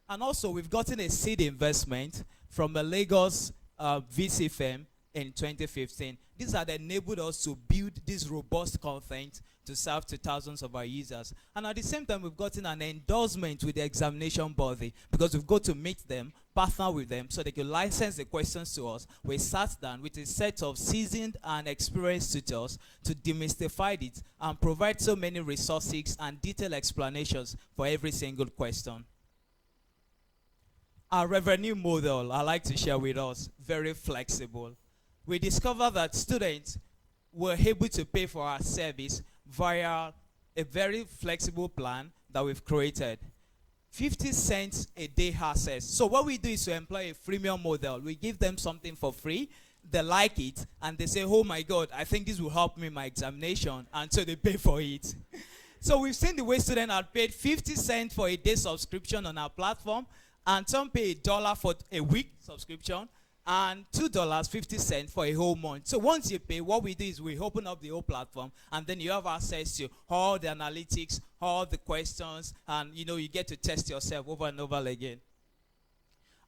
And also, we've gotten a seed investment from a Lagos VC firm in 2015. These had enabled us to build this robust content to serve to thousands of our users. And at the same time, we've gotten an endorsement with the examination body because we've got to meet them, partner with them, so they can license the questions to us. We sat down with a set of seasoned and experienced tutors to demystify it and provide so many resources and detailed explanations for every single question. Our revenue model, I like to share with us, very flexible. We discovered that students were able to pay for our service via a very flexible plan that we've created. 50 cents a day access. So what we do is to employ a freemium model. We give them something for free, they like it, and they say, oh my God, I think this will help me in my examination, and so they pay for it. So we've seen the way students have paid 50 cents for a day subscription on our platform, and some pay $1 for a week subscription, and $2.50 for a whole month. So once you pay, what we do is we open up the whole platform, and then you have access to all the analytics, all the questions, and you get to test yourself over and over again.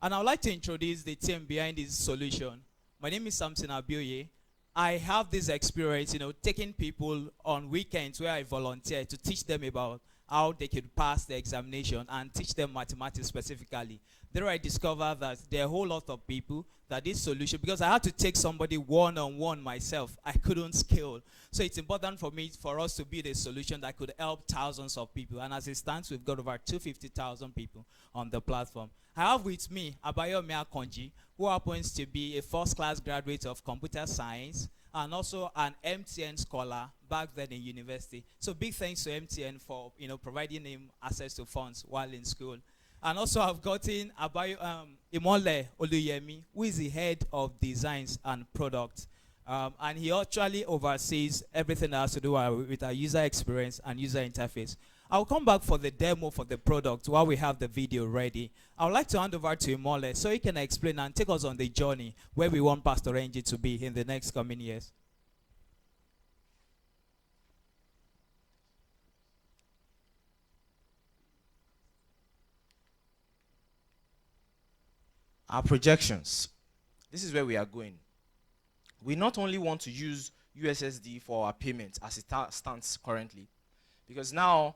And I would like to introduce the team behind this solution. My name is Samson Abioye. I have this experience, taking people on weekends where I volunteer to teach them about how they could pass the examination and teach them mathematics specifically. There I discovered that there are a whole lot of people that this solution, because I had to take somebody one-on-one myself, I couldn't scale. So it's important for us to build a solution that could help thousands of people. And as it stands, we've got over 250,000 people on the platform. I have with me Abayomi Akonji, who happens to be a first-class graduate of computer science and also an MTN scholar back then in university. So big thanks to MTN for providing him access to funds while in school. And also I've gotten Imole Oluyemi, who is the head of designs and product. And he actually oversees everything that has to do with our user experience and user interface. I'll come back for the demo for the product while we have the video ready. I would like to hand over to Imole so he can explain and take us on the journey where we want Pastor Renji to be in the next coming years. Our projections. This is where we are going. We not only want to use USSD for our payments as it stands currently, because now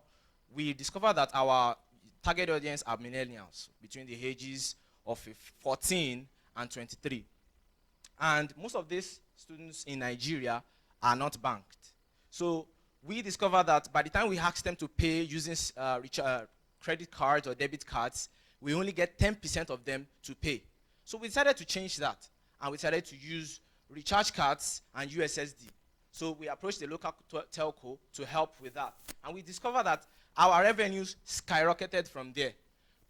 we discover that our target audience are millennials between the ages of 14 and 23. And most of these students in Nigeria are not banked. So we discover that by the time we ask them to pay using credit cards or debit cards, we only get 10% of them to pay. So we decided to change that, and we decided to use recharge cards and USSD. So we approached the local telco to help with that. And we discovered that our revenues skyrocketed from there.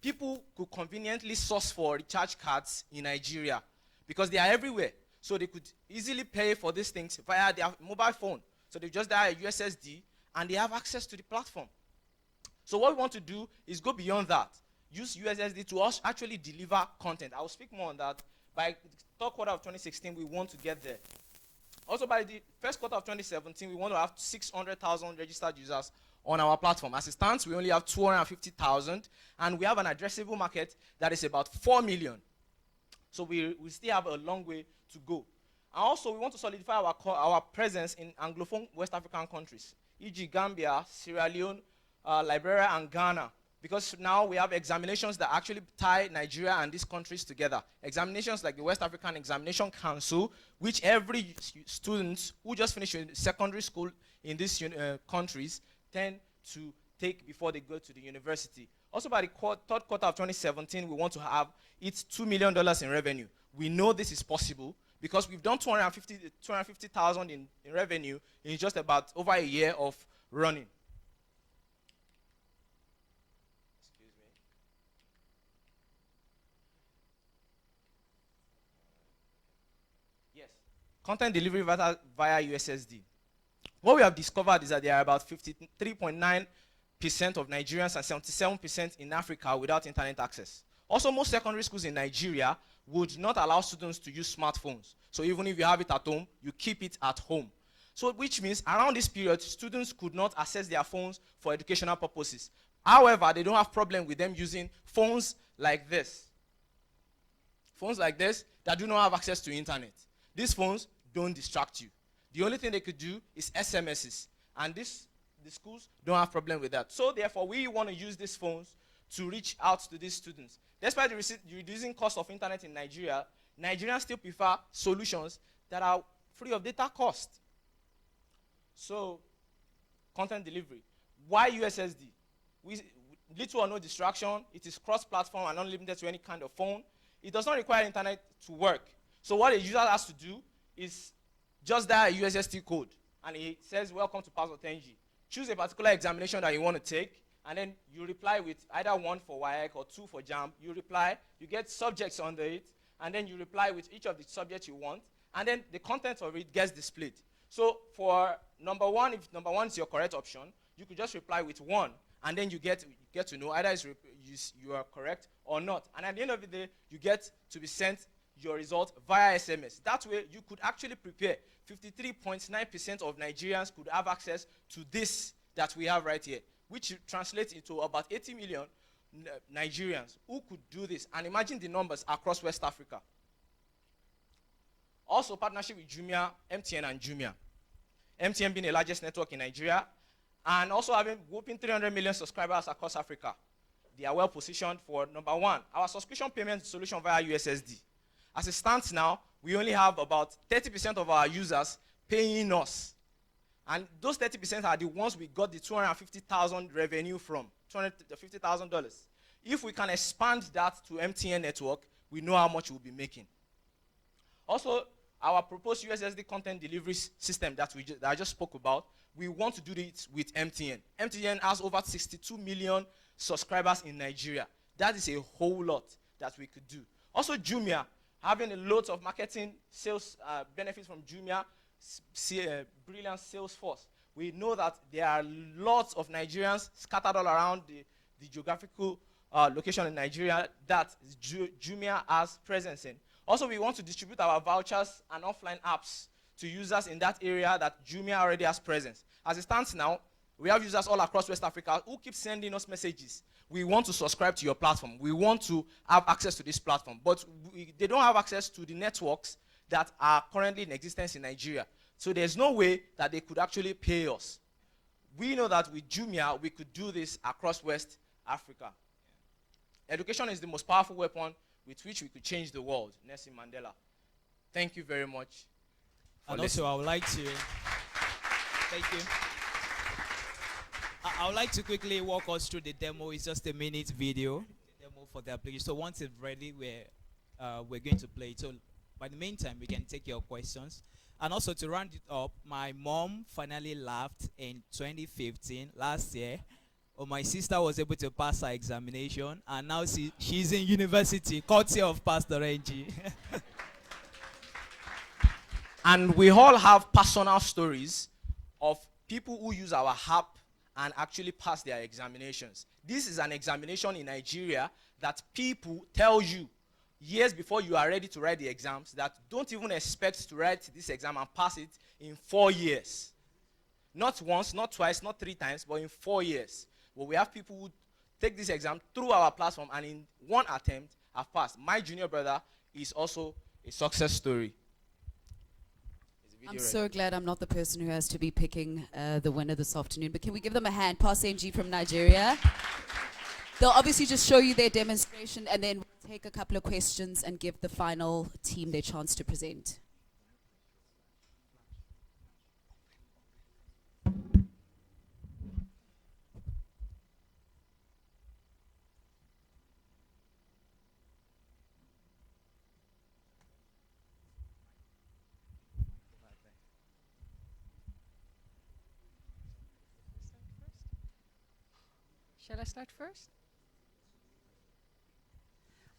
People could conveniently source for recharge cards in Nigeria because they are everywhere. So they could easily pay for these things via their mobile phone. So they just dial a USSD, and they have access to the platform. So what we want to do is go beyond that. Use USSD to actually deliver content. I will speak more on that. By the third quarter of 2016, we want to get there. Also, by the first quarter of 2017, we want to have 600,000 registered users on our platform. As it stands, we only have 250,000, and we have an addressable market that is about 4 million. So we still have a long way to go. And also, we want to solidify our presence in Anglophone West African countries, e.g. Gambia, Sierra Leone, Liberia, and Ghana. Because now we have examinations that actually tie Nigeria and these countries together. Examinations like the West African Examination Council, which every student who just finished secondary school in these countries tend to take before they go to the university. Also, by the third quarter of 2017, we want to have $2 million in revenue. We know this is possible because we've done 250,000 in revenue in just about over a year of running. Yes. Content delivery via USSD. What we have discovered is that there are about 53.9% of Nigerians and 77% in Africa without internet access. Also, most secondary schools in Nigeria would not allow students to use smartphones. So even if you have it at home, you keep it at home. So which means around this period, students could not access their phones for educational purposes. However, they don't have problem with them using phones like this. Phones like this that do not have access to internet. These phones don't distract you. The only thing they could do is SMSs. And the schools don't have problem with that. So therefore, we want to use these phones to reach out to these students. Despite the reducing cost of internet in Nigeria, Nigerians still prefer solutions that are free of data cost. So, content delivery. Why USSD? Little or no distraction. It is cross-platform and unlimited to any kind of phone. It does not require internet to work. So what a user has to do is just dial a USSD code, and it says, welcome to Password 10G. Choose a particular examination that you want to take, and then you reply with either 1 for WAEC or 2 for JAMB. You reply, you get subjects under it, and then you reply with each of the subjects you want, and then the content of it gets displayed. So for number 1, if number 1 is your correct option, you could just reply with 1, and then you get to know either you are correct or not. And at the end of the day, you get to be sent your result via SMS. That way, you could actually prepare. 53.9% of Nigerians could have access to this that we have right here, which translates into about 80 million Nigerians who could do this. And imagine the numbers across West Africa. Also, partnership with Jumia, MTN, and Jumia. MTN being the largest network in Nigeria, and also having whopping 300 million subscribers across Africa. They are well positioned for number 1, our subscription payment solution via USSD. As it stands now, we only have about 30% of our users paying us. And those 30% are the ones we got the $250,000 revenue from, $250,000. If we can expand that to MTN network, we know how much we'll be making. Also, our proposed USSD content delivery system that I just spoke about, we want to do it with MTN. MTN has over 62 million subscribers in Nigeria. That is a whole lot that we could do. Also, Jumia, having a lot of marketing sales benefits from Jumia, brilliant sales force. We know that there are lots of Nigerians scattered all around the geographical location in Nigeria that Jumia has presence in. Also, we want to distribute our vouchers and offline apps to users in that area that Jumia already has presence. As it stands now, we have users all across West Africa who keep sending us messages. We want to subscribe to your platform. We want to have access to this platform. But they don't have access to the networks that are currently in existence in Nigeria. So there's no way that they could actually pay us. We know that with Jumia, we could do this across West Africa. Education is the most powerful weapon with which we could change the world. Nelson Mandela. Thank you very much. And also, I would like to thank you. I would like to quickly walk us through the demo. It's just a minute video, demo for the application. So once it's ready, we're going to play it. So by the meantime, we can take your questions. And also to round it up, my mom finally laughed in 2015, last year. My sister was able to pass her examination, and now she's in university, courtesy of Pastor Ng. And we all have personal stories of people who use our app and actually pass their examinations. This is an examination in Nigeria that people tell you years before you are ready to write the exams that don't even expect to write this exam and pass it in 4 years. Not once, not twice, not 3 times, but in 4 years. But we have people who take this exam through our platform and in 1 attempt have passed. My junior brother is also a success story. I'm so glad I'm not the person who has to be picking the winner this afternoon. But can we give them a hand? Pass NG from Nigeria. They'll obviously just show you their demonstration, and then we'll take a couple of questions and give the final team their chance to present. Shall I start first?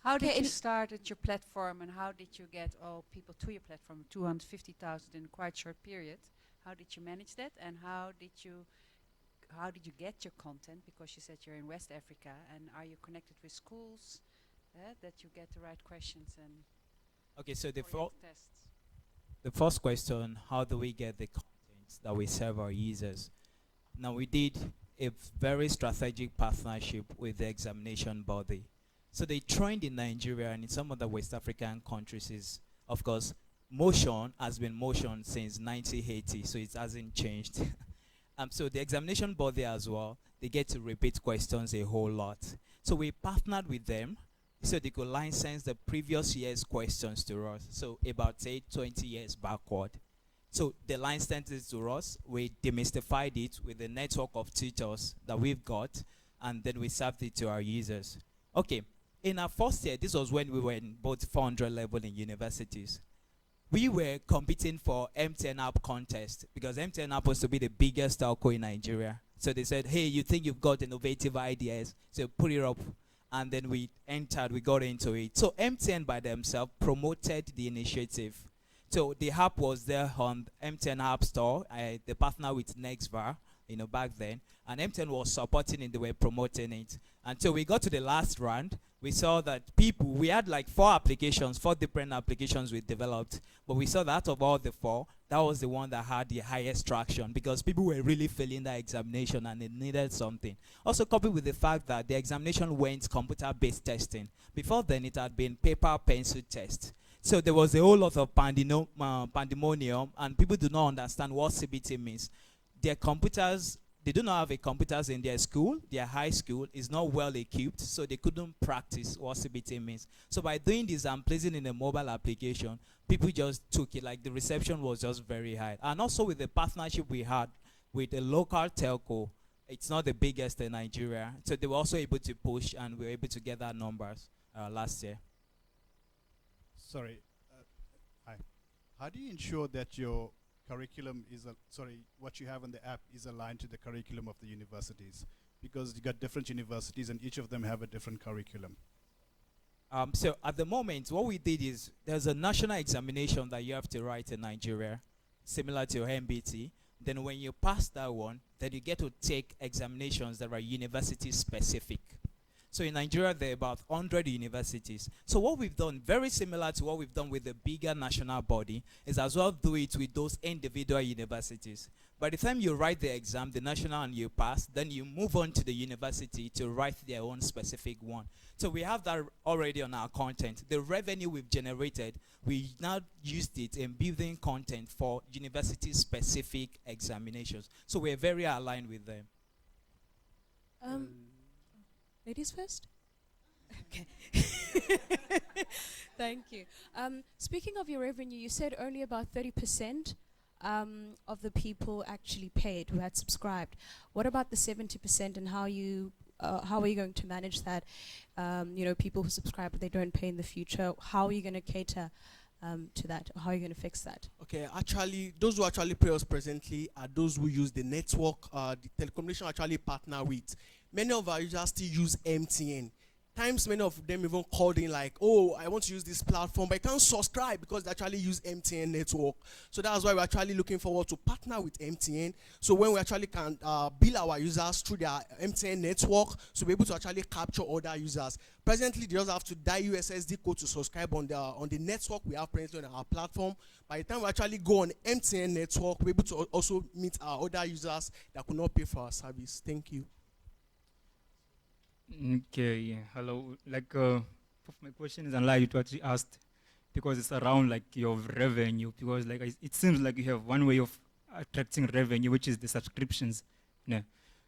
How Okay, did you any- start at your platform, and how did you get all people to your platform? 250,000 in a quite short period. How did you manage that, and how did you get your content? Because you said you're in West Africa, and are you connected with schools that you get the right questions and Okay, so tests? the first question, how do we get the content that we serve our users? Now, we did a very strategic partnership with the examination body. So the trend in Nigeria and in some other West African countries is, of course, motion has been motion since 1980, so it hasn't changed. So the examination body as well, they get to repeat questions a whole lot. So we partnered with them so they could license the previous year's questions to us. So about, say, 20 years backward. So they licensed it to us. We demystified it with the network of teachers that we've got, and then we served it to our users. Okay, in our first year, this was when we were in both 400 level in universities. We were competing for MTN app contest because MTN app was to be the biggest telco in Nigeria. So they said, hey, you think you've got innovative ideas, so put it up. And then we entered, we got into it. So MTN by themselves promoted the initiative. So the app was there on MTN App Store. They partnered with Nextvar, back then. And MTN was supporting it, they were promoting it. Until we got to the last round, we saw that we had like 4 different applications we developed. But we saw that out of all the 4, that was the one that had the highest traction because people were really failing that examination and they needed something. Also coupled with the fact that the examination went computer-based testing. Before then, it had been paper-pencil test. So there was a whole lot of pandemonium, and people do not understand what CBT means. Their computers, they do not have a computers in their school. Their high school is not well equipped, so they couldn't practice what CBT means. So by doing this and placing in a mobile application, people just took it, like the reception was just very high. And also with the partnership we had with a local telco, it's not the biggest in Nigeria, so they were also able to push, and we were able to get that numbers last year. Sorry. Hi. How do you ensure that your curriculum what you have on the app is aligned to the curriculum of the universities? Because you got different universities and each of them have a different curriculum. So at the moment, what we did is there's a national examination that you have to write in Nigeria, similar to MBT. Then when you pass that one, then you get to take examinations that are university specific. So in Nigeria, there are about 100 universities. So what we've done, very similar to what we've done with the bigger national body, is as well do it with those individual universities. By the time you write the exam, the national, and you pass, then you move on to the university to write their own specific one. So we have that already on our content. The revenue we've generated, we now used it in building content for university-specific examinations. So we're very aligned with them. Ladies first? Okay. Thank you. Speaking of your revenue, you said only about 30% of the people actually paid who had subscribed. What about the 70%, and how are you going to manage that? People who subscribe but they don't pay in the future, how are you going to cater to that? How are you going to fix that? Okay, actually, those who actually pay us presently are those who use the network, the telecommunication actually partner with. Many of our users still use MTN. Times many of them even called in like, oh, I want to use this platform, but I can't subscribe because they actually use MTN network. So that's why we're actually looking forward to partner with MTN. So when we actually can bill our users through their MTN network, so we're able to actually capture other users. Presently, they just have to dial USSD code to subscribe on the network we have presently on our platform. By the time we actually go on MTN network, we're able to also meet our other users that could not pay for our service. Thank you. Okay, yeah. Hello. My question is unlike what you asked, because it's around your revenue. Because it seems like you have one way of attracting revenue, which is the subscriptions. Yeah.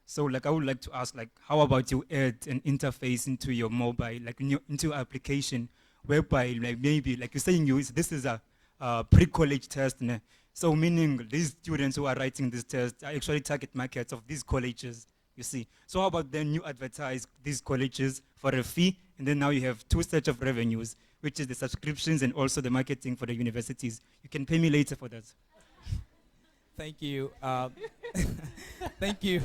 So I would like to ask, how about you add an interface into your mobile, into your application, whereby maybe you're saying this is a pre-college test. Yeah. So meaning these students who are writing this test are actually target markets of these colleges. You see. So how about then you advertise these colleges for a fee, and then now you have 2 sets of revenues, which is the subscriptions and also the marketing for the universities. You can pay me later for that. Thank you. Thank you.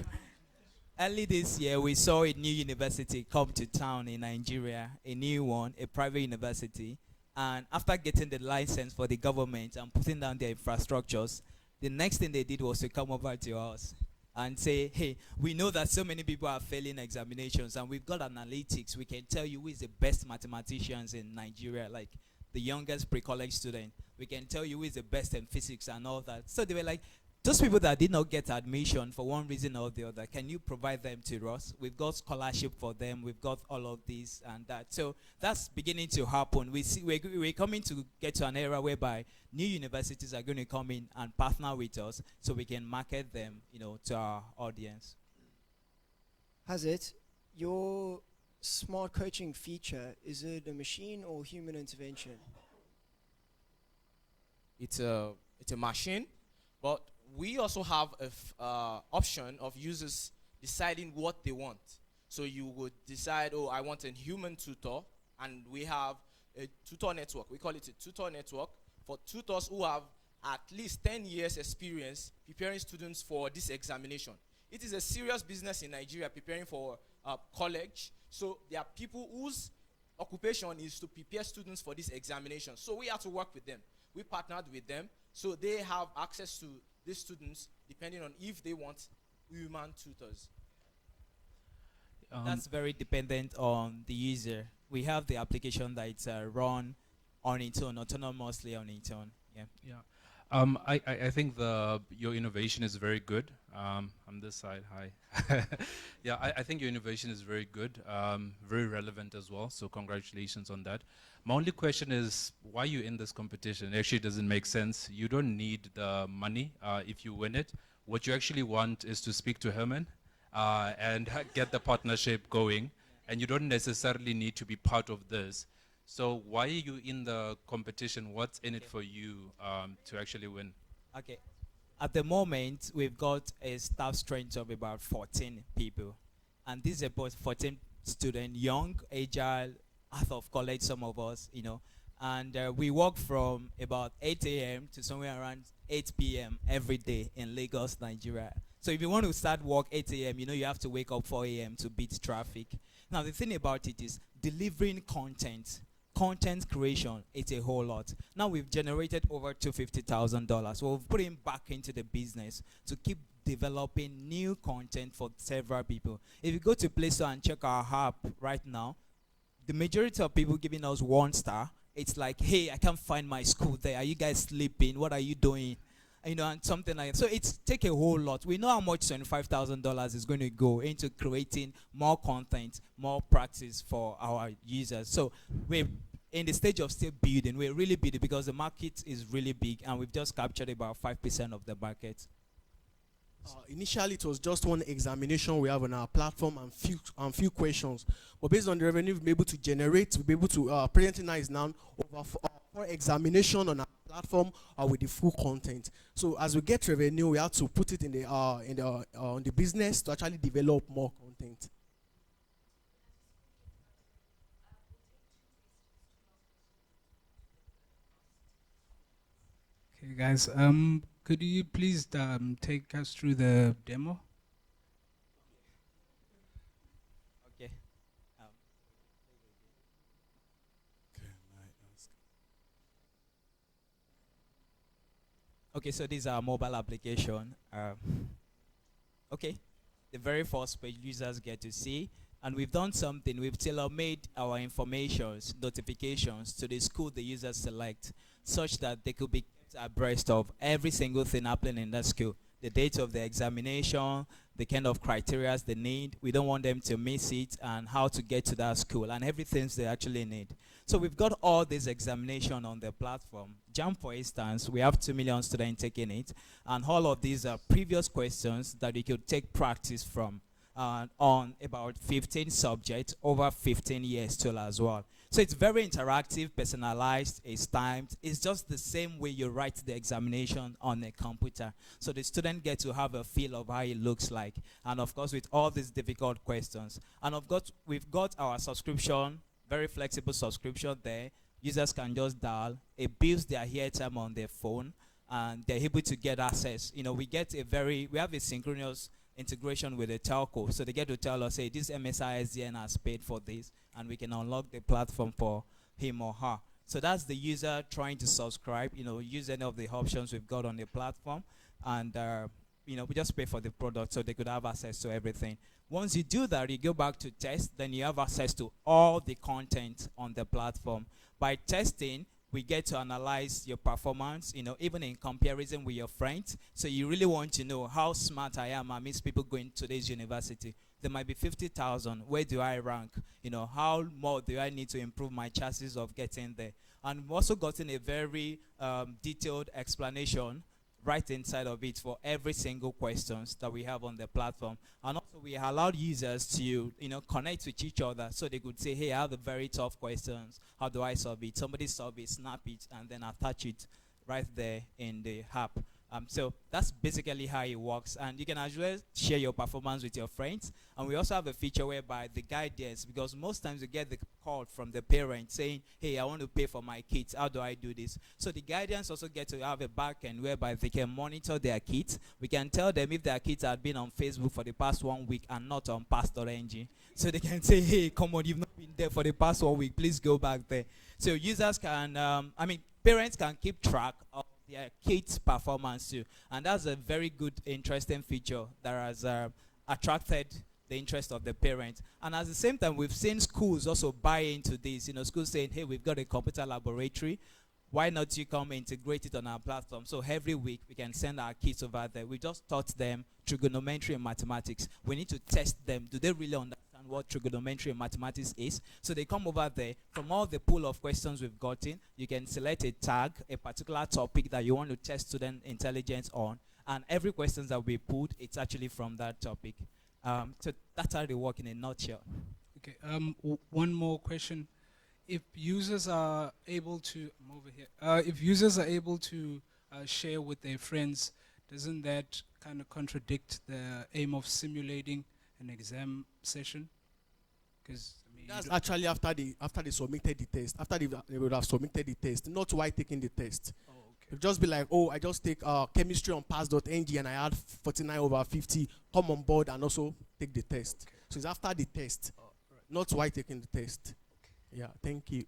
Early this year, we saw a new university come to town in Nigeria, a new one, a private university. And after getting the license for the government and putting down their infrastructures, the next thing they did was to come over to us and say, hey, we know that so many people are failing examinations, and we've got analytics. We can tell you who is the best mathematicians in Nigeria, like the youngest pre-college student. We can tell you who is the best in physics and all that. So they were like, those people that did not get admission for one reason or the other, can you provide them to us? We've got scholarship for them. We've got all of this and that. So that's beginning to happen. We're coming to get to an era whereby new universities are going to come in and partner with us so we can market them, to our audience. Has it? Your smart coaching feature, is it a machine or human intervention? It's a machine, but we also have an option of users deciding what they want. So you would decide, oh, I want a human tutor, and we have a tutor network. We call it a tutor network for tutors who have at least 10 years experience preparing students for this examination. It is a serious business in Nigeria, preparing for college. So there are people whose occupation is to prepare students for this examination. So we have to work with them. We partnered with them, so they have access to these students depending on if they want human tutors. That's very dependent on the user. We have the application that it's run on its own, autonomously on its own. Yeah. Yeah. I think your innovation is very good. On this side, hi. Yeah, I think your innovation is very good, very relevant as well. So congratulations on that. My only question is, why are you in this competition? It actually doesn't make sense. You don't need the money if you win it. What you actually want is to speak to Herman and get the partnership going. And you don't necessarily need to be part of this. So why are you in the competition? What's in it for you to actually win? Okay. At the moment, we've got a staff strength of about 14 people. And these are about 14 students, young, agile, out of college, some of us, And we work from about 8 a.m. to somewhere around 8 p.m. every day in Lagos, Nigeria. So if you want to start work 8 a.m., you have to wake up 4 a.m. to beat traffic. Now, the thing about it is delivering content creation, it's a whole lot. Now we've generated over $250,000. So we've put in back into the business to keep developing new content for several people. If you go to Play Store and check our app right now, the majority of people giving us 1 star, it's like, hey, I can't find my school there. Are you guys sleeping? What are you doing? And something like that. So it's take a whole lot. We know how much $25,000 is going to go into creating more content, more practice for our users. So we're in the stage of still building. We're really building because the market is really big, and we've just captured about 5% of the market. Initially, it was just one examination we have on our platform and few questions. But based on the revenue we've been able to generate, we'll be able to presently now over 4 examination on our platform with the full content. So as we get revenue, we have to put it in on the business to actually develop more content. Okay, guys. Could you please take us through the demo? Okay. Okay, so this is our mobile application. Okay, the very first page users get to see, and we've done something. We've tailor-made our informations, notifications to the school the users select, such that they could be abreast of every single thing happening in that school. The date of the examination, the kind of criteria they need. We don't want them to miss it, and how to get to that school, and everything they actually need. So we've got all this examination on the platform. JAM, for instance, we have 2 million students taking it, and all of these are previous questions that you could take practice from on about 15 subjects over 15 years total as well. So it's very interactive, personalized, it's timed. It's just the same way you write the examination on a computer. So the student gets to have a feel of how it looks like. And of course, with all these difficult questions. And of course, we've got our subscription, very flexible subscription there. Users can just dial. It builds their airtime on their phone, and they're able to get access. We have a synchronous integration with the telco. So they get to tell us, hey, this MSISDN has paid for this, and we can unlock the platform for him or her. So that's the user trying to subscribe, use any of the options we've got on the platform, and we just pay for the product so they could have access to everything. Once you do that, you go back to test, then you have access to all the content on the platform. By testing, we get to analyze your performance, even in comparison with your friends. So you really want to know how smart I am amidst people going to this university. There might be 50,000. Where do I rank? How more do I need to improve my chances of getting there? And we've also gotten a very detailed explanation right inside of it for every single questions that we have on the platform. And also we allowed users to, connect with each other so they could say, hey, I have a very tough questions. How do I solve it? Somebody solve it, snap it, and then attach it right there in the app. So that's basically how it works. And you can as well share your performance with your friends. And we also have a feature whereby the guidance, because most times you get the call from the parent saying, hey, I want to pay for my kids. How do I do this? So the guidance also get to have a back end whereby they can monitor their kids. We can tell them if their kids have been on Facebook for the past 1 week and not on Pastor.ng. So they can say, hey, come on, you've not been there for the past 1 week. Please go back there. So users can, parents can keep track of their kids' performance too. And that's a very good, interesting feature that has attracted the interest of the parents. And at the same time, we've seen schools also buy into this. Schools saying, hey, we've got a computer laboratory. Why not you come integrate it on our platform? So every week we can send our kids over there. We just taught them trigonometry and mathematics. We need to test them. Do they really understand what trigonometry and mathematics is? So they come over there. From all the pool of questions we've gotten, you can select a tag, a particular topic that you want to test student intelligence on, and every question that we put, it's actually from that topic. So that's how they work in a nutshell. Okay. One more question. If users are able to, I'm over here. If users are able to share with their friends, doesn't that kind of contradict the aim of simulating an exam session? Because that's actually after they submitted the test. After they would have submitted the test, not while taking the test. Oh, okay. It'd just be like, oh, I just take chemistry on pass.ng and I had 49/50. Come on board and also take the test. Okay. So it's after the test, not while taking the test. Yeah, thank you.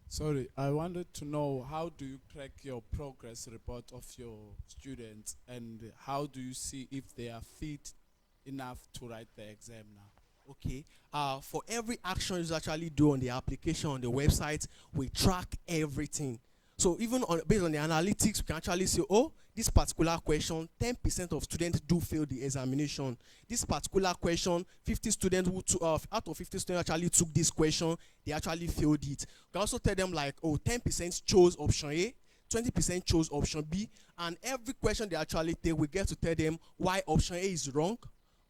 Sorry, I wanted to know, how do you track your progress report of your students, and how do you see if they are fit enough to write the exam now? Okay. For every action you actually do on the application, on the website, we track everything. So even based on the analytics, we can actually say, oh, this particular question, 10% of students do fail the examination. This particular question, 50 students out of 50 students actually took this question, they actually failed it. We can also tell them like, oh, 10% chose option A, 20% chose option B, and every question they actually take, we get to tell them why option A is wrong,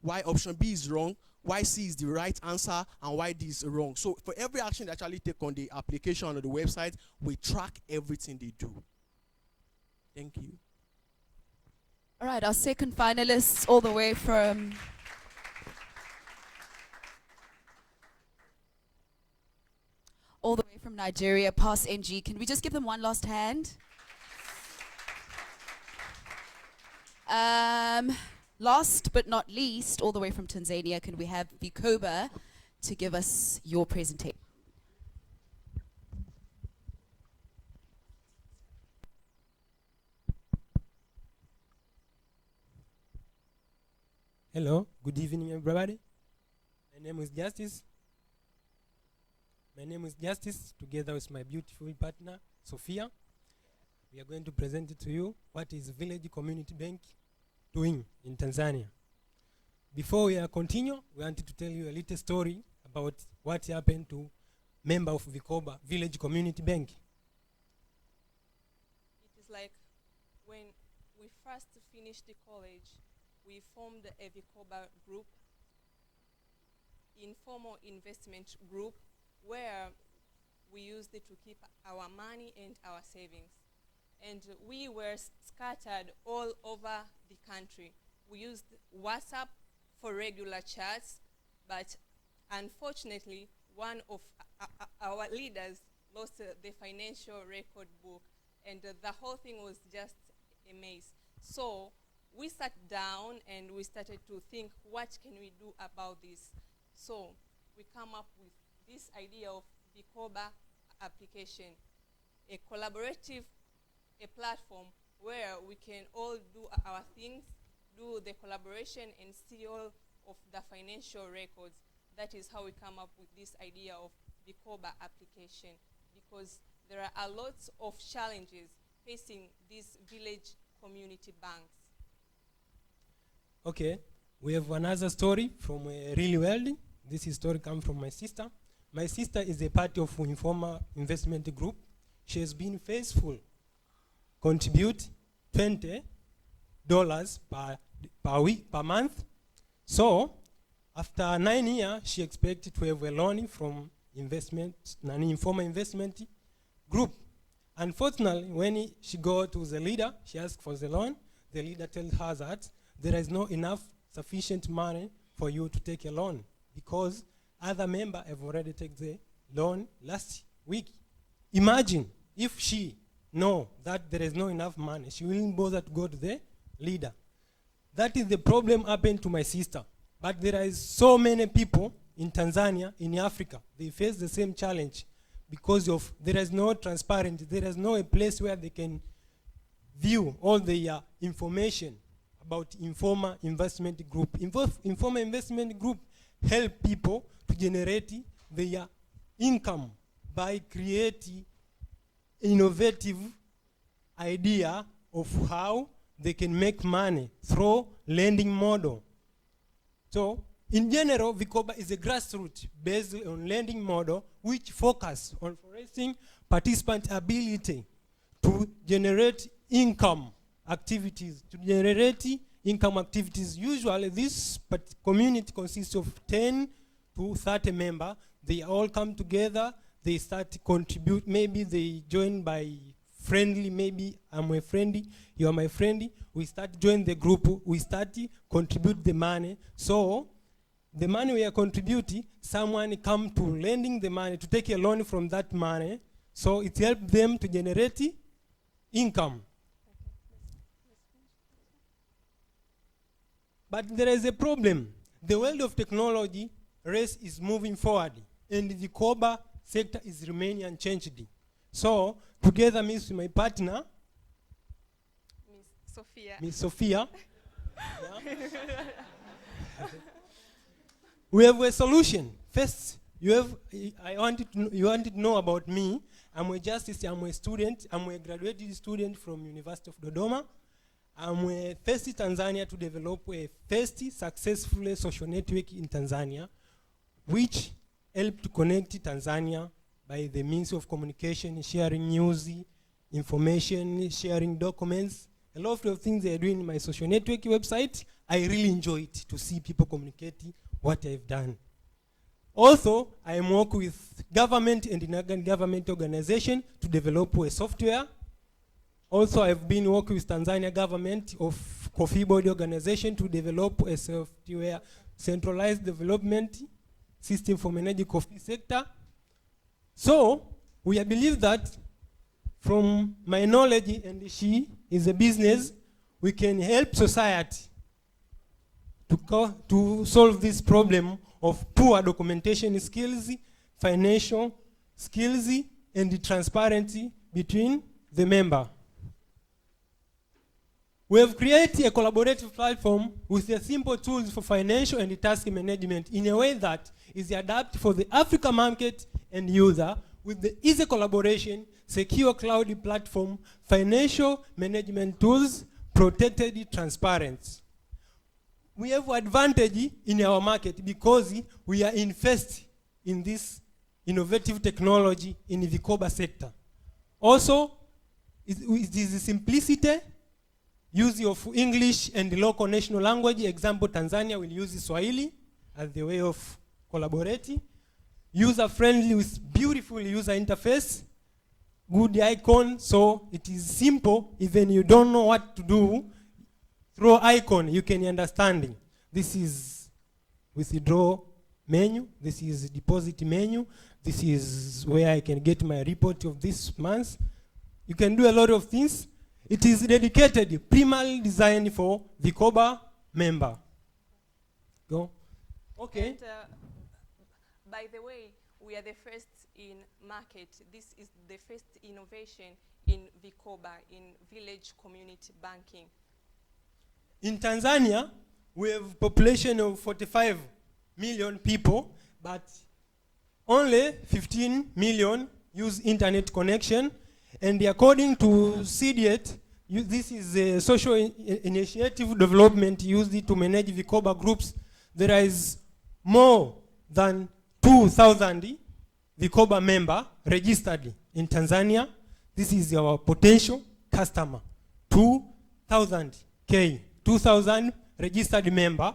why option B is wrong, why C is the right answer, and why D is wrong. So for every action they actually take on the application or the website, we track everything they do. Thank you. All right, our second finalists all the way from Nigeria, Pass NG. Can we just give them one last hand? Last but not least, all the way from Tanzania, can we have Vikoba to give us your presentation? Hello, good evening, everybody. My name is Justice. Together with my beautiful partner, Sophia. We are going to present it to you, what is Village Community Bank doing in Tanzania. Before we continue, we wanted to tell you a little story about what happened to member of Vikoba Village Community Bank. It is like when we first finished the college, we formed a Vikoba group, informal investment group, where we used it to keep our money and our savings. And we were scattered all over the country. We used WhatsApp for regular chats, but unfortunately, one of our leaders lost the financial record book, and the whole thing was just a maze. So we sat down and we started to think, what can we do about this? So we come up with this idea of the Vikoba application, a collaborative, a platform where we can all do our things, do the collaboration and see all of the financial records. That is how we come up with this idea of the Vikoba application, because there are a lot of challenges facing these village community banks. Okay, we have another story from Really World. This story comes from my sister. My sister is a part of Informa Investment Group. She has been faithful, contribute $20 per week, per month. So, after 9 years, she expected to have a loan from an Informa Investment Group. Unfortunately, when she go to the leader, she asks for the loan. The leader tells her that there is not enough sufficient money for you to take a loan because other members have already taken the loan last week. Imagine if she know that there is not enough money, she wouldn't bother to go to the leader. That is the problem happened to my sister. But there is so many people in Tanzania, in Africa, they face the same challenge because of there is no transparency, there is no a place where they can view all the information about Informa Investment Group. Informa Investment Group help people to generate their income by creating innovative idea of how they can make money through lending model. So, in general, Vikoba is a grassroots based on lending model which focus on forecasting participant ability to generate income activities. Usually, this community consists of 10 to 30 members. They all come together. They start to contribute. Maybe they join by friendly. Maybe I'm a friendly. You are my friendly. We start join the group. We start to contribute the money. So the money we are contributing, someone come to lending the money to take a loan from that money. So it helps them to generate income. But there is a problem. The world of technology race is moving forward, and the Vikoba sector is remaining unchanged. So, together with my partner, Miss Sophia, we have a solution. First, you wanted to know about me. I'm a student. I'm a graduated student from University of Dodoma. I'm a first Tanzania to develop a first successful social network in Tanzania, which helped to connect Tanzania by the means of communication, sharing news, information, sharing documents. A lot of things they are doing in my social network website. I really enjoy it to see people communicating what I've done. Also, I am working with government and non-government organization to develop a software. Also, I've been working with Tanzania government of Coffee Body organization to develop a software centralized development system for managing coffee sector. So, we believe that from my knowledge, and she is a business, we can help society to solve this problem of poor documentation skills, financial skills, and the transparency between the member. We have created a collaborative platform with the simple tools for financial and task management in a way that is adapted for the African market and user with the easy collaboration, secure cloud platform, financial management tools, protected transparency. We have advantage in our market because we are invested in this innovative technology in the Vikoba sector. Also, it is simplicity, use of English and the local national language. Example, Tanzania will use Swahili as the way of collaborating. User-friendly with beautiful user interface, good icon, so it is simple. Even you don't know what to do, through icon you can understand. This is withdraw menu, this is deposit menu, this is where I can get my report of this month. You can do a lot of things. It is dedicated, primarily designed for Vikoba member. Go. Okay. And, by the way, we are the first in market. This is the first innovation in Vikoba, in village community banking. In Tanzania, we have population of 45 million people, but only 15 million use internet connection. And according to CDET, this is a social initiative development used to manage Vikoba groups. There is more than 2,000 Vikoba member registered in Tanzania. This is our potential customer. 2,000 K, 2,000 registered member,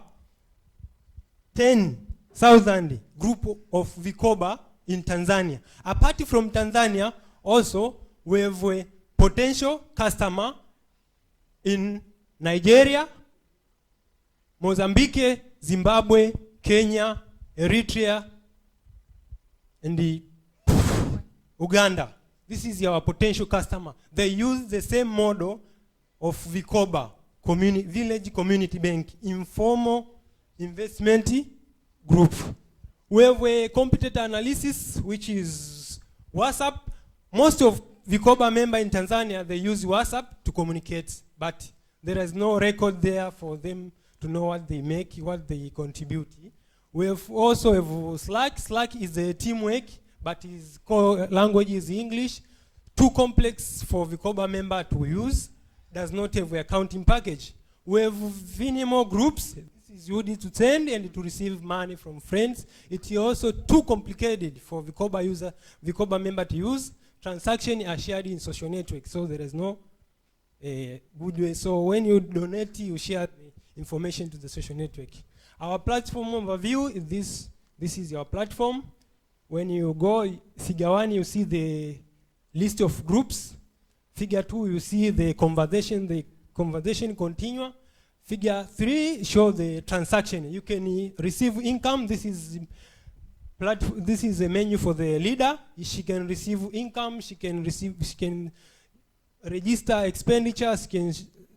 10,000 group of Vikoba in Tanzania. Apart from Tanzania, also we have a potential customer in Nigeria, Mozambique, Zimbabwe, Kenya, Eritrea, and Uganda. This is our potential customer. They use the same model of Vikoba, village community bank, informal investment group. We have a competitor analysis, which is WhatsApp. Most of Vikoba members in Tanzania, they use WhatsApp to communicate, but there is no record there for them to know what they make, what they contribute. We have also have Slack. Slack is a teamwork, but its core language is English. Too complex for Vikoba member to use. Does not have an accounting package. We have Vinimo groups. This is used to send and to receive money from friends. It is also too complicated for Vikoba member to use. Transactions are shared in social networks, so there is no good way. So when you donate, you share the information to the social network. Our platform overview is this. This is your platform. When you go figure 1, you see the list of groups. Figure 2, you see the conversation continue. Figure 3 show the transaction. You can receive income. This is a menu for the leader. She can receive income. She can register expenditures. She can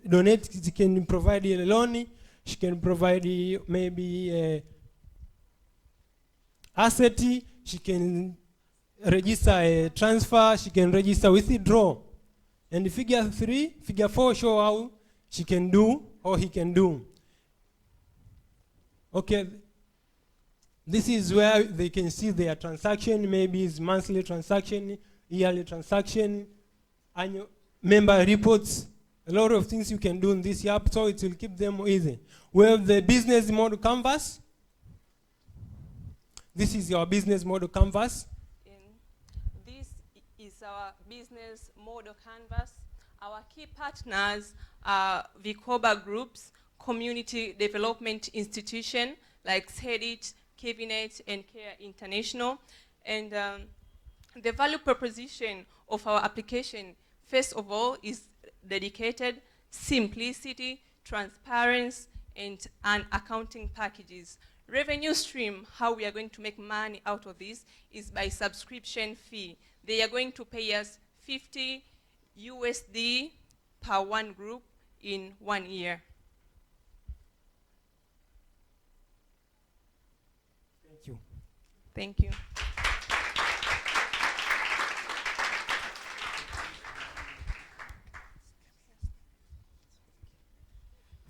donate. She can provide a loan. She can provide maybe a asset. She can register a transfer. She can register withdraw. And figure 4 show how she can do or he can do. Okay. This is where they can see their transaction. Maybe it's monthly transaction, yearly transaction, annual member reports. A lot of things you can do in this app, so it will keep them easy. We have the business model canvas. This is your business model canvas. This is our business model canvas. Our key partners are Vikoba groups, community development institution like SEDIT, Cabinet, and Care International. And the value proposition of our application, first of all, is dedicated simplicity, transparency, and accounting packages. Revenue stream, how we are going to make money out of this is by subscription fee. They are going to pay us $50 per one group in 1 year. Thank you. Thank you.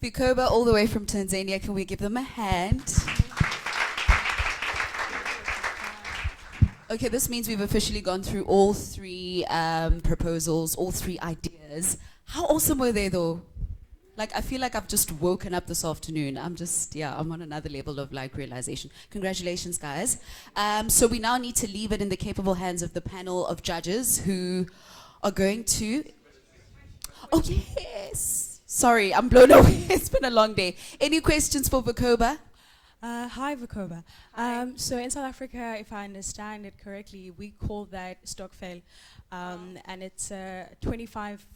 Vikoba all the way from Tanzania, can we give them a hand? Okay, this means we've officially gone through all 3 proposals, all 3 ideas. How awesome were they though? Like, I feel like I've just woken up this afternoon. I'm on another level of like realization. Congratulations, guys. So we now need to leave it in the capable hands of the panel of judges who are going to... Oh, yes. Sorry, I'm blown away. It's been a long day. Any questions for Vikoba? Hi, Vikoba. So in South Africa, if I understand it correctly, we call that stokvel, and it's a 25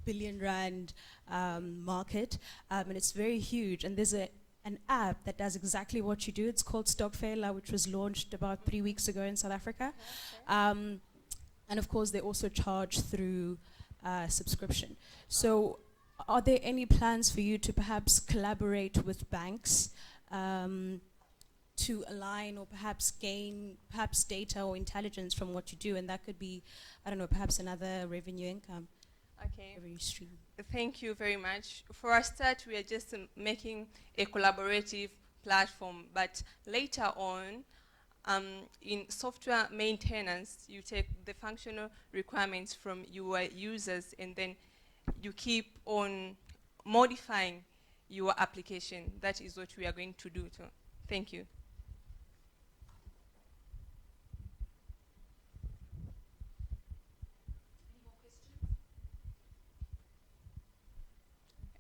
billion rand market, and it's very huge. And there's an app that does exactly what you do. It's called Stokvel, which was launched about 3 weeks ago in South Africa. And of course, they also charge through subscription. So are there any plans for you to perhaps collaborate with banks to align or perhaps gain perhaps data or intelligence from what you do, and that could be, I don't know, perhaps another revenue income? Okay. Revenue stream. Thank you very much. For a start, we are just making a collaborative platform, but later on, in software maintenance, you take the functional requirements from your users and then you keep on modifying your application. That is what we are going to do too. Thank you.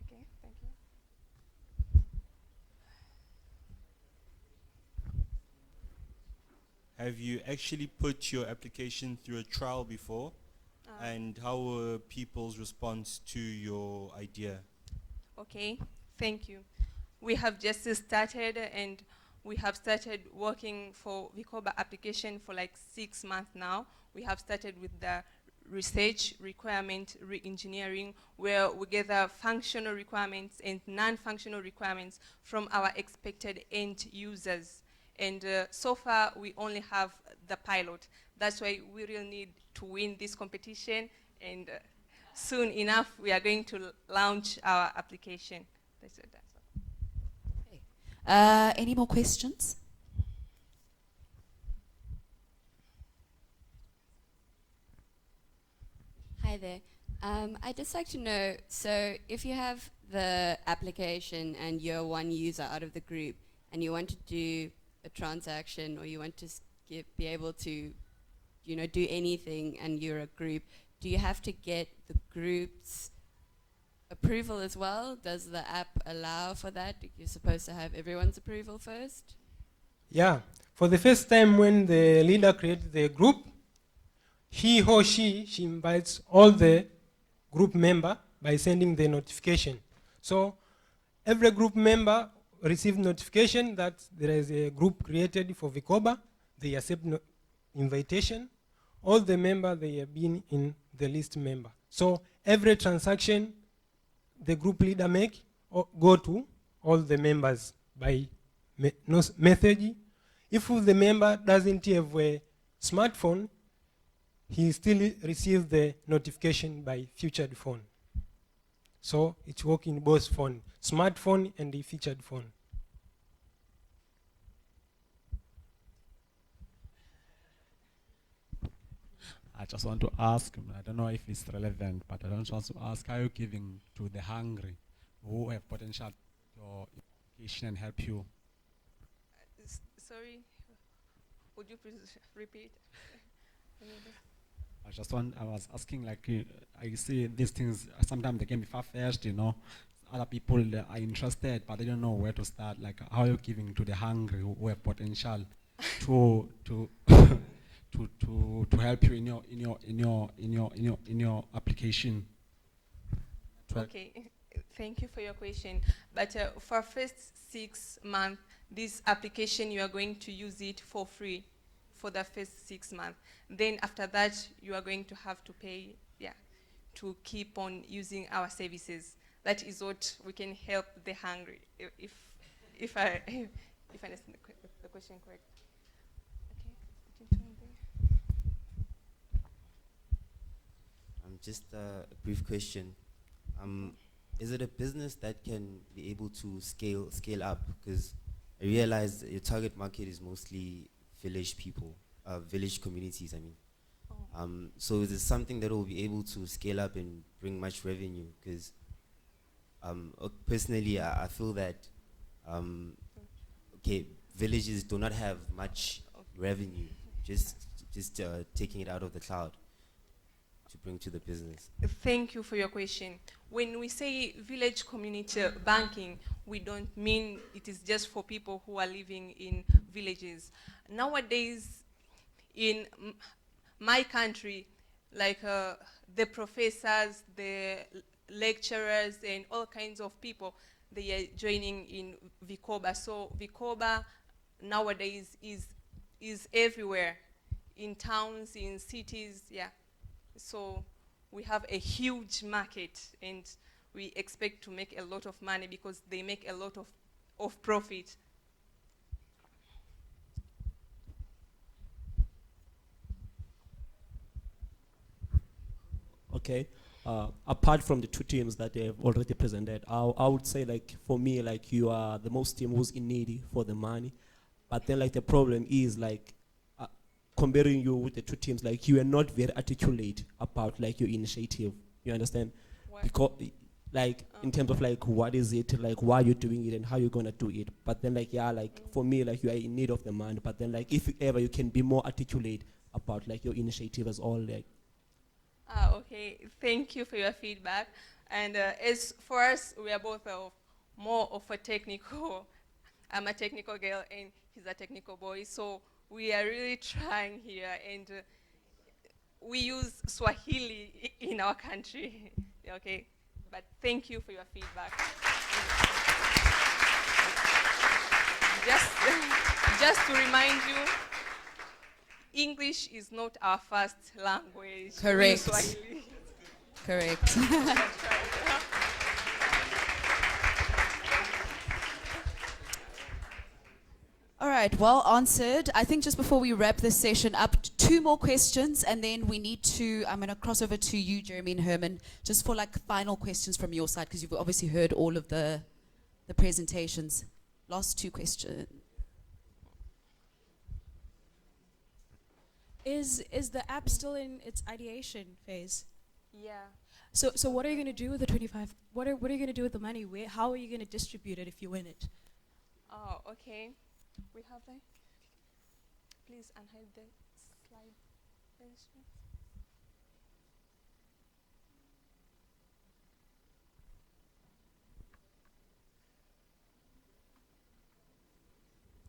Okay, thank you. Have you actually put your application through a trial before? And how were people's response to your idea? Okay, thank you. We have just started and we have started working for Vikoba application for like 6 months now. We have started with the research requirement re-engineering, where we gather functional requirements and non-functional requirements from our expected end users. And so far, we only have the pilot. That's why we really need to win this competition. And soon enough, we are going to launch our application. That's it. That's all. Any more questions? Hi there. I'd just like to know, so if you have the application and you're one user out of the group and you want to do a transaction or you want to be able to, you know, do anything and you're a group, do you have to get the group's approval as well? Does the app allow for that? You're supposed to have everyone's approval first? Yeah. For the first time when the leader creates the group, he or she invites all the group member by sending the notification. So every group member receives notification that there is a group created for Vikoba. They accept invitation. All the members, they have been in the list member. So every transaction the group leader make go to all the members by message. If the member doesn't have a smartphone, he still receives the notification by featured phone. So it works in both phone, smartphone and the featured phone. I just want to ask, I don't know if it's relevant, but I just want to ask, are you giving to the hungry who have potential for education and help you? Sorry, would you please repeat? I was asking, like, I see these things, sometimes they can be far-fetched, you know. Other people are interested, but they don't know where to start. Like, how are you giving to the hungry who have potential to help you in your application? Okay, thank you for your question. But for first 6 months, this application, you are going to use it for free for the first 6 months. Then after that, you are going to have to pay, to keep on using our services. That is what we can help the hungry, if I understand the question correct. Just a brief question. Is it a business that can be able to scale up? Because I realize your target market is mostly village people, village communities, I mean. So is it something that will be able to scale up and bring much revenue? Because personally, I feel that villages do not have much revenue, just taking it out of the cloud to bring to the business. Thank you for your question. When we say village community banking, we don't mean it is just for people who are living in villages. Nowadays, in my country, like the professors, the lecturers, and all kinds of people, they are joining in Vikoba. So Vikoba nowadays is everywhere, in towns, in cities, yeah. So we have a huge market and we expect to make a lot of money because they make a lot of profit. Okay. Apart from the two teams that they have already presented, I would say, like, for me, like, you are the most team who's in need for the money. But then, like, the problem is, like, comparing you with the two teams, like, you are not very articulate about, like, your initiative. You understand? Because, like, in terms of, like, what is it, like, why you're doing it and how you're going to do it. But then, like, yeah, like, for me, like, you are in need of the money. But then, like, if ever you can be more articulate about, like, your initiative as all, like. Okay, thank you for your feedback. And as for us, we are both more of a technical, I'm a technical girl and he's a technical boy. So we are really trying here, and we use Swahili in our country, okay? But thank you for your feedback. Just to remind you, English is not our first language. Correct. Swahili. Correct. All right, well answered. I think just before we wrap this session up, two more questions, and then we need to, I'm going to cross over to you, Jeremy and Herman, just for like final questions from your side, because you've obviously heard all of the presentations. Last two questions. Is the app still in its ideation phase? Yeah. So what are you going to do with the 25? What are you going to do with the money? How are you going to distribute it if you win it? Oh, okay. We have that. Please unhide the slide.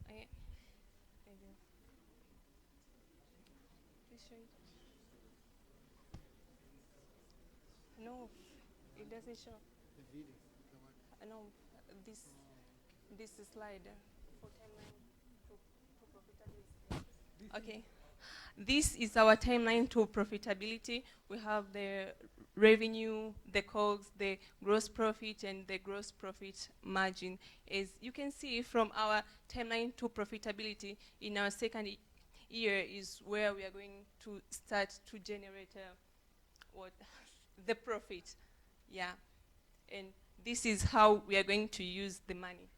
Okay. Please show it. No, it doesn't show. The video. No, this slide for timeline to profitability. Okay. This is our timeline to profitability. We have the revenue, the COGS, the gross profit, and the gross profit margin. As you can see from our timeline to profitability, in our second year is where we are going to start to generate the profit. Yeah. And this is how we are going to use the money.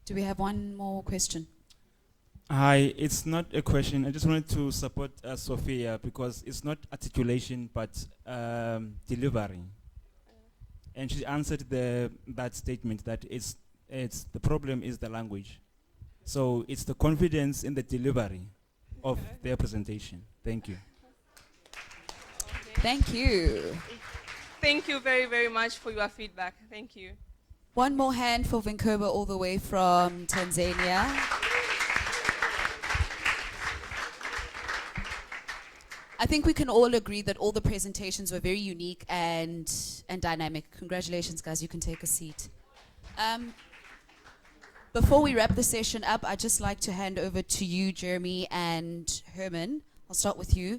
Do we have one more question? Hi, it's not a question. I just wanted to support Sophia because it's not articulation but delivery. And she answered that statement that it's the problem is the language. So it's the confidence in the delivery of their presentation. Thank you. Thank you. Thank you very, very much for your feedback. Thank you. One more hand for Vinkoba all the way from Tanzania. I think we can all agree that all the presentations were very unique and dynamic. Congratulations, guys. You can take a seat. Before we wrap the session up, I'd just like to hand over to you, Jeremy and Herman. I'll start with you.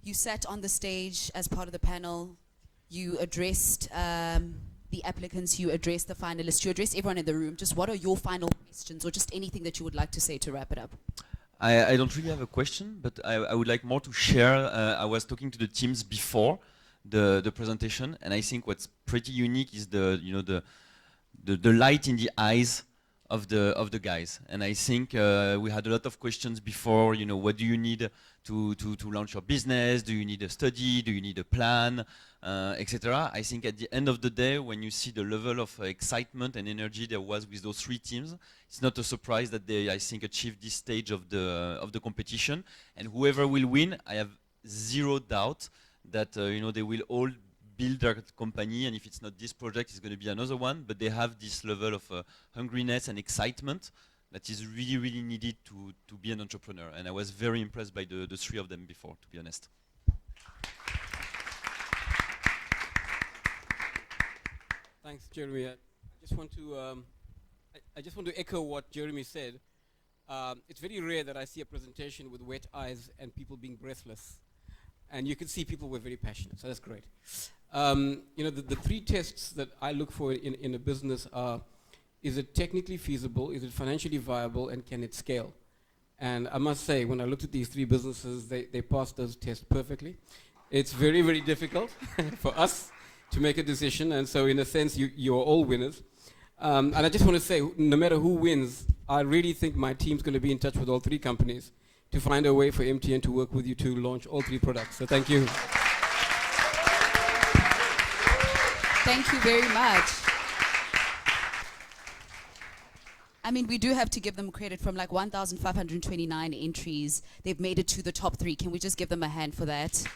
You sat on the stage as part of the panel. You addressed the applicants, you addressed the finalists, you addressed everyone in the room. Just what are your final questions or just anything that you would like to say to wrap it up? I don't really have a question, but I would like more to share. I was talking to the teams before the presentation, and I think what's pretty unique is the light in the eyes of the guys. And I think we had a lot of questions before. You know, what do you need to launch your business? Do you need a study? Do you need a plan? Etc. I think at the end of the day, when you see the level of excitement and energy there was with those three teams, it's not a surprise that they, I think, achieved this stage of the competition. And whoever will win, I have zero doubt that they will all build their company, and if it's not this project, it's going to be another one. But they have this level of hungriness and excitement that is really, really needed to be an entrepreneur. And I was very impressed by the three of them before, to be honest. Thanks, Jeremy. I just want to I just want to echo what Jeremy said. It's very rare that I see a presentation with wet eyes and people being breathless. And you can see people were very passionate, so that's great. You know, the three tests that I look for in a business are, is it technically feasible, is it financially viable, and can it scale? And I must say, when I looked at these three businesses, they passed those tests perfectly. It's very, very difficult for us to make a decision, and so in a sense, you are all winners. And I just want to say, no matter who wins, I really think my team's going to be in touch with all three companies to find a way for MTN to work with you to launch all three products. So thank you. Thank you very much. I mean, we do have to give them credit. From like 1,529 entries, they've made it to the top 3. Can we just give them a hand for that?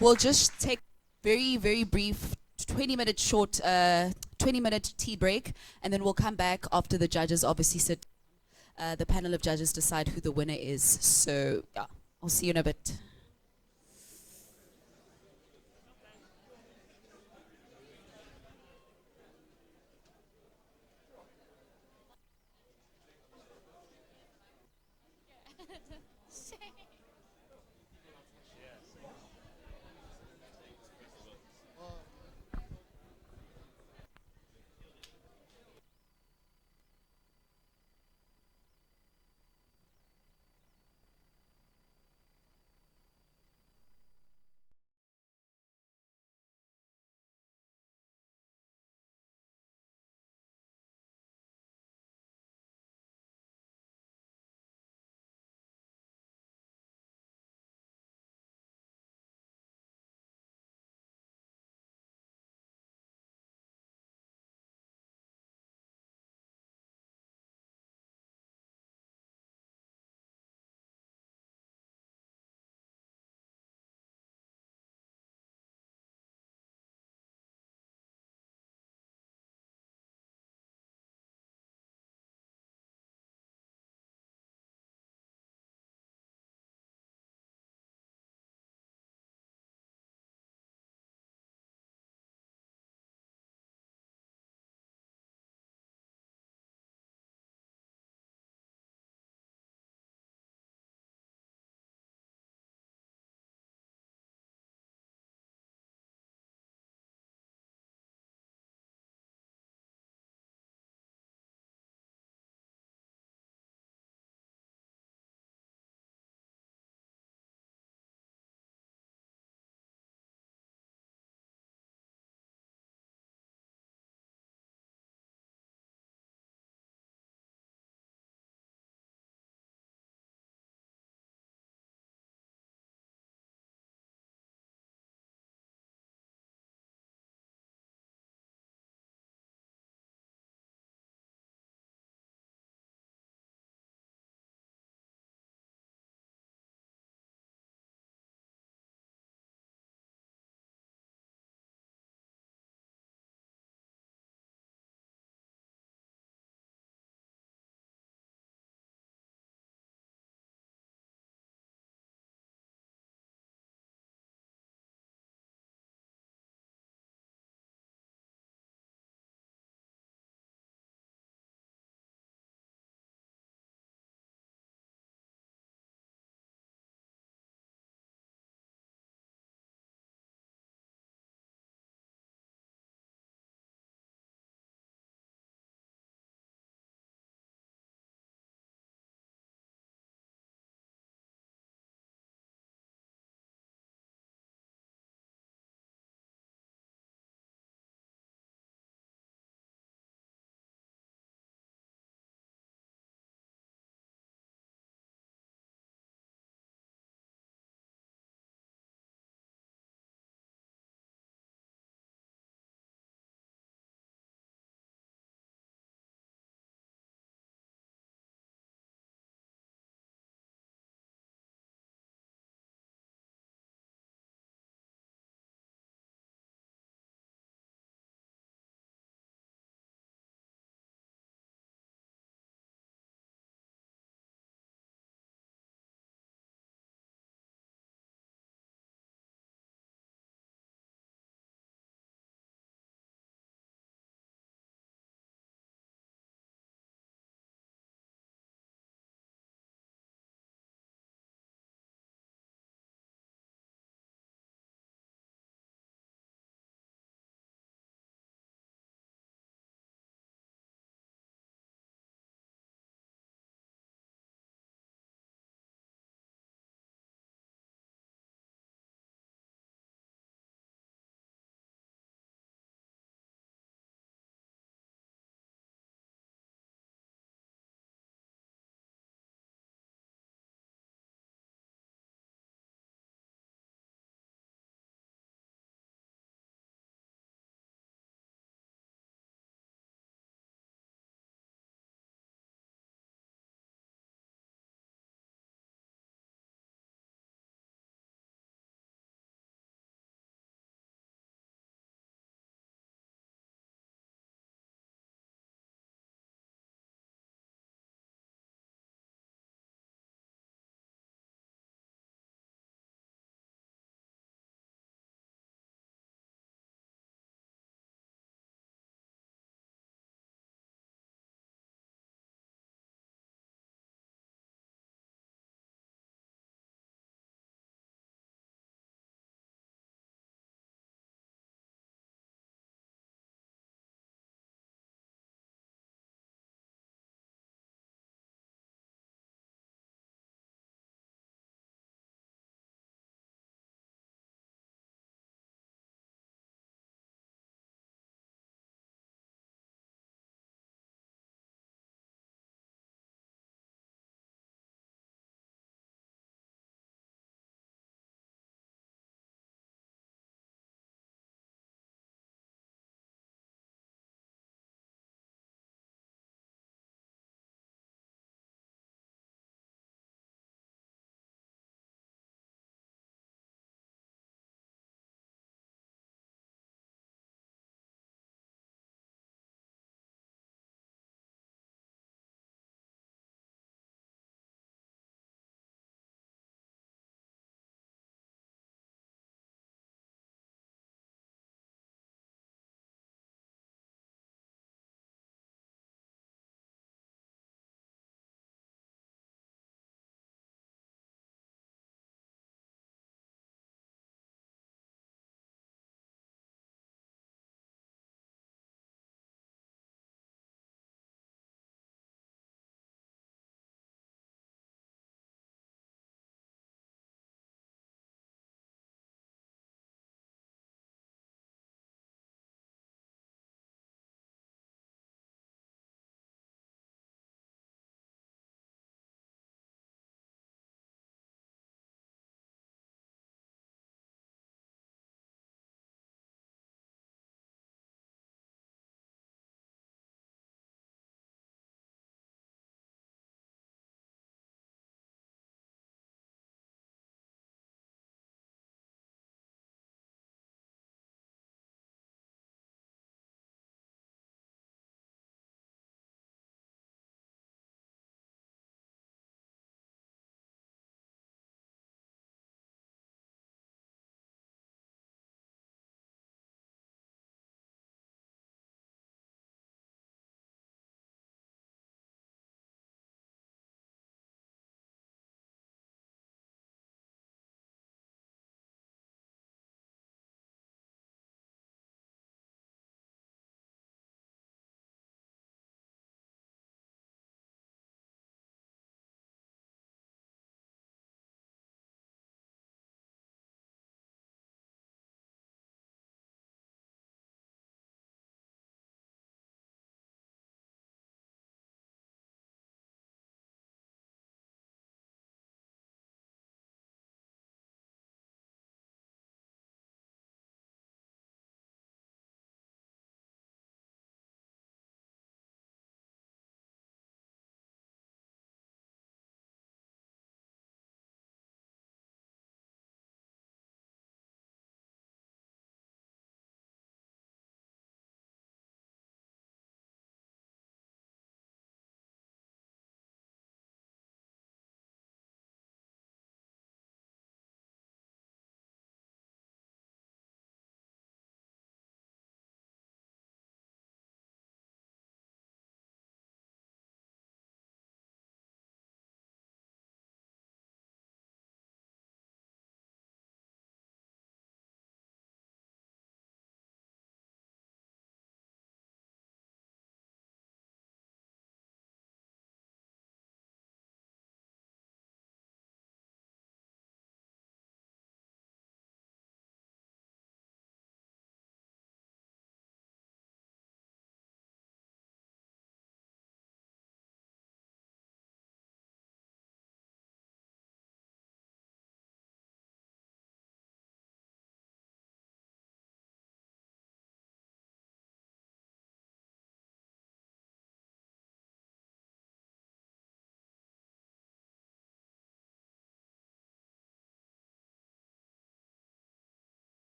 We'll just take very, very brief 20-minute short, 20-minute tea break, and then we'll come back after the judges obviously sit. The panel of judges decide who the winner is. So, yeah, I'll see you in a bit.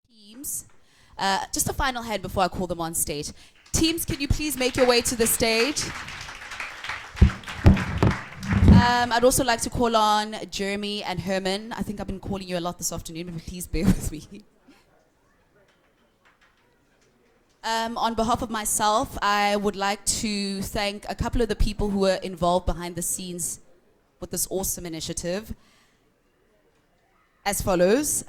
Teams, just a final hand before I call them on stage. Teams, can you please make your way to the stage? I'd also like to call on Jeremy and Herman. I think I've been calling you a lot this afternoon, but please bear with me. On behalf of myself, I would like to thank a couple of the people who were involved behind the scenes with this awesome initiative. As follows.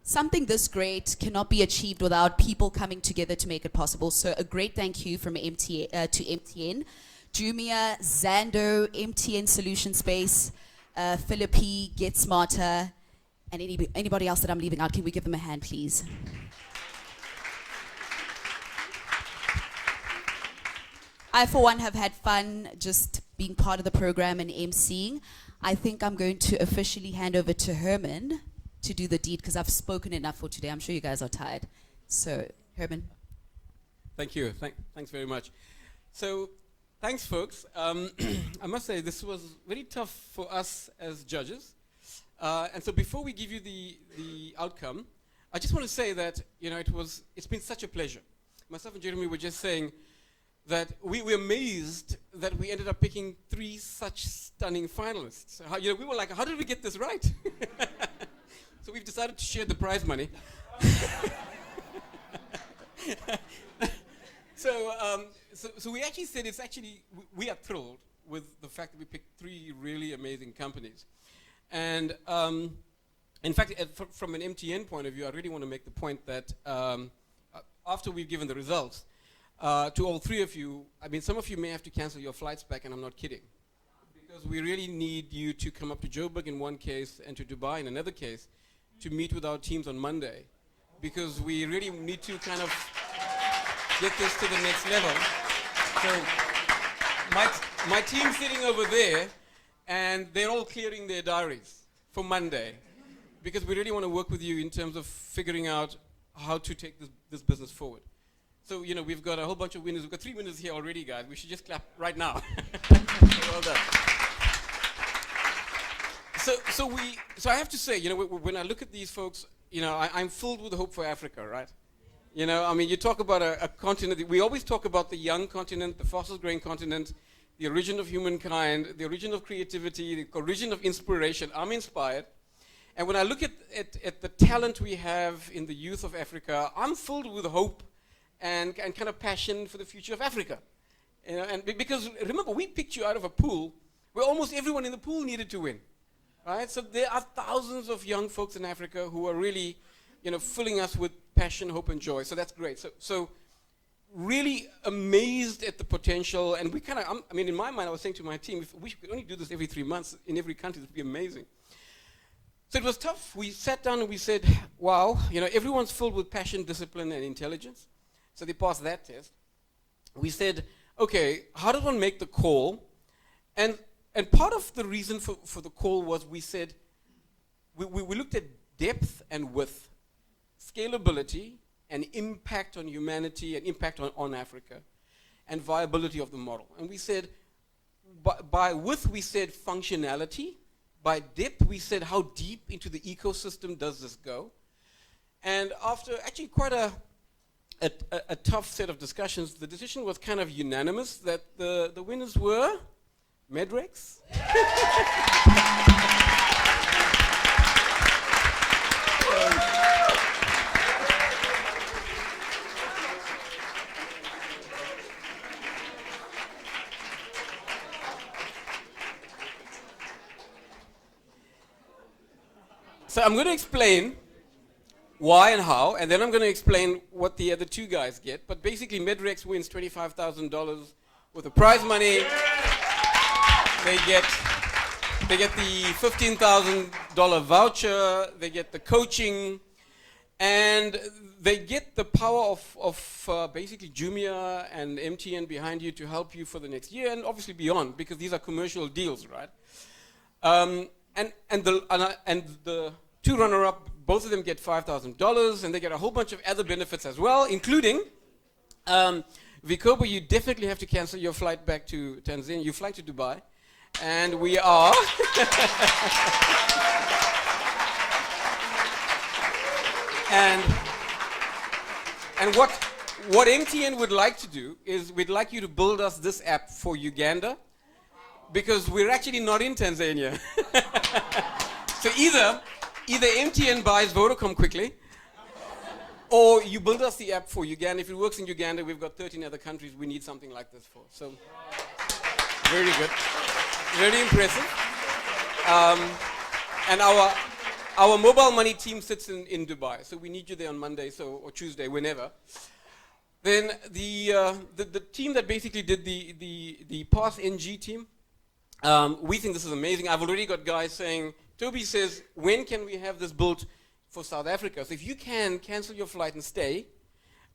Something this great cannot be achieved without people coming together to make it possible. So a great thank you from MTN, to MTN, Jumia, Zando, MTN Solution Space, Philippi, Get Smarter, and anybody else that I'm leaving out. Can we give them a hand, please? I, for one, have had fun just being part of the program and emceeing. I think I'm going to officially hand over to Herman to do the deed, because I've spoken enough for today. I'm sure you guys are tired. So, Herman. Thank you. Thanks very much. So, thanks, folks. I must say, this was very tough for us as judges. And so before we give you the outcome, I just want to say that, you know, it's been such a pleasure. Myself and Jeremy were just saying that we were amazed that we ended up picking 3 such stunning finalists. You know, we were like, how did we get this right? So we've decided to share the prize money. So we actually said we are thrilled with the fact that we picked 3 really amazing companies. And in fact, from an MTN point of view, I really want to make the point that after we've given the results, to all 3 of you, I mean, some of you may have to cancel your flights back, and I'm not kidding. Because we really need you to come up to Joburg in one case and to Dubai in another case to meet with our teams on Monday. Because we really need to kind of get this to the next level. So my team's sitting over there, and they're all clearing their diaries for Monday. Because we really want to work with you in terms of figuring out how to take this business forward. So, you know, we've got a whole bunch of winners. We've got 3 winners here already, guys. We should just clap right now. Well done. So I have to say, you know, when I look at these folks, you know, I'm filled with hope for Africa, right? You know, I mean, you talk about a continent. We always talk about the young continent, the fastest growing continent, the origin of humankind, the origin of creativity, the origin of inspiration. I'm inspired. And when I look at the talent we have in the youth of Africa, I'm filled with hope and kind of passion for the future of Africa. You know, and because remember, we picked you out of a pool where almost everyone in the pool needed to win. Right? So there are thousands of young folks in Africa who are really, you know, filling us with passion, hope, and joy. So that's great. So really amazed at the potential. And we kind of, I mean, in my mind, I was saying to my team, if we could only do this every 3 months in every country, it would be amazing. So it was tough. We sat down and we said, wow, you know, everyone's filled with passion, discipline, and intelligence. So they passed that test. We said, okay, how does one make the call? And part of the reason for the call was we said, we looked at depth and width, scalability and impact on humanity and impact on Africa, and viability of the model. And we said, by width we said functionality, by depth we said how deep into the ecosystem does this go. And after actually quite a tough set of discussions, the decision was kind of unanimous that the winners were Medrex. So I'm going to explain why and how, and then I'm going to explain what the other 2 guys get. But basically, Medrex wins $25,000 worth of prize money. They get the $15,000 voucher. They get the coaching, and they get the power of basically Jumia and MTN behind you to help you for the next year and obviously beyond, because these are commercial deals, right? And the 2 runner-up, both of them get $5,000, and they get a whole bunch of other benefits as well, including Vikoba, you definitely have to cancel your flight back to Tanzania. You fly to Dubai. And we are. So And what MTN would like to do is we'd like you to build us this app for Uganda, because we're actually not in Tanzania. So either MTN buys Vodacom quickly, or you build us the app for Uganda. If it works in Uganda, we've got 13 other countries we need something like this for. So very good, very impressive. And our mobile money team sits in Dubai, so we need you there on Monday, or Tuesday, whenever. Then the team that basically did the Pass NG team, we think this is amazing. I've already got guys saying, Toby says, when can we have this built for South Africa? So if you can, cancel your flight and stay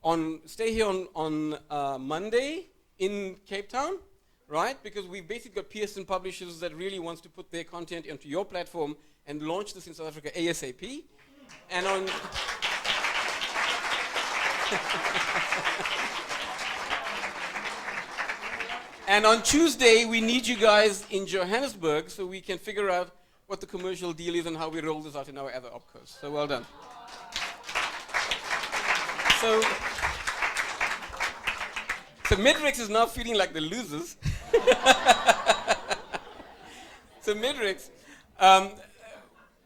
here on Monday in Cape Town, right? Because we've basically got Pearson Publishers that really wants to put their content onto your platform and launch this in South Africa ASAP. And on and on Tuesday, we need you guys in Johannesburg so we can figure out what the commercial deal is and how we roll this out in our other opcos. So well done. So Midrex is now feeling like the losers. So Midrex,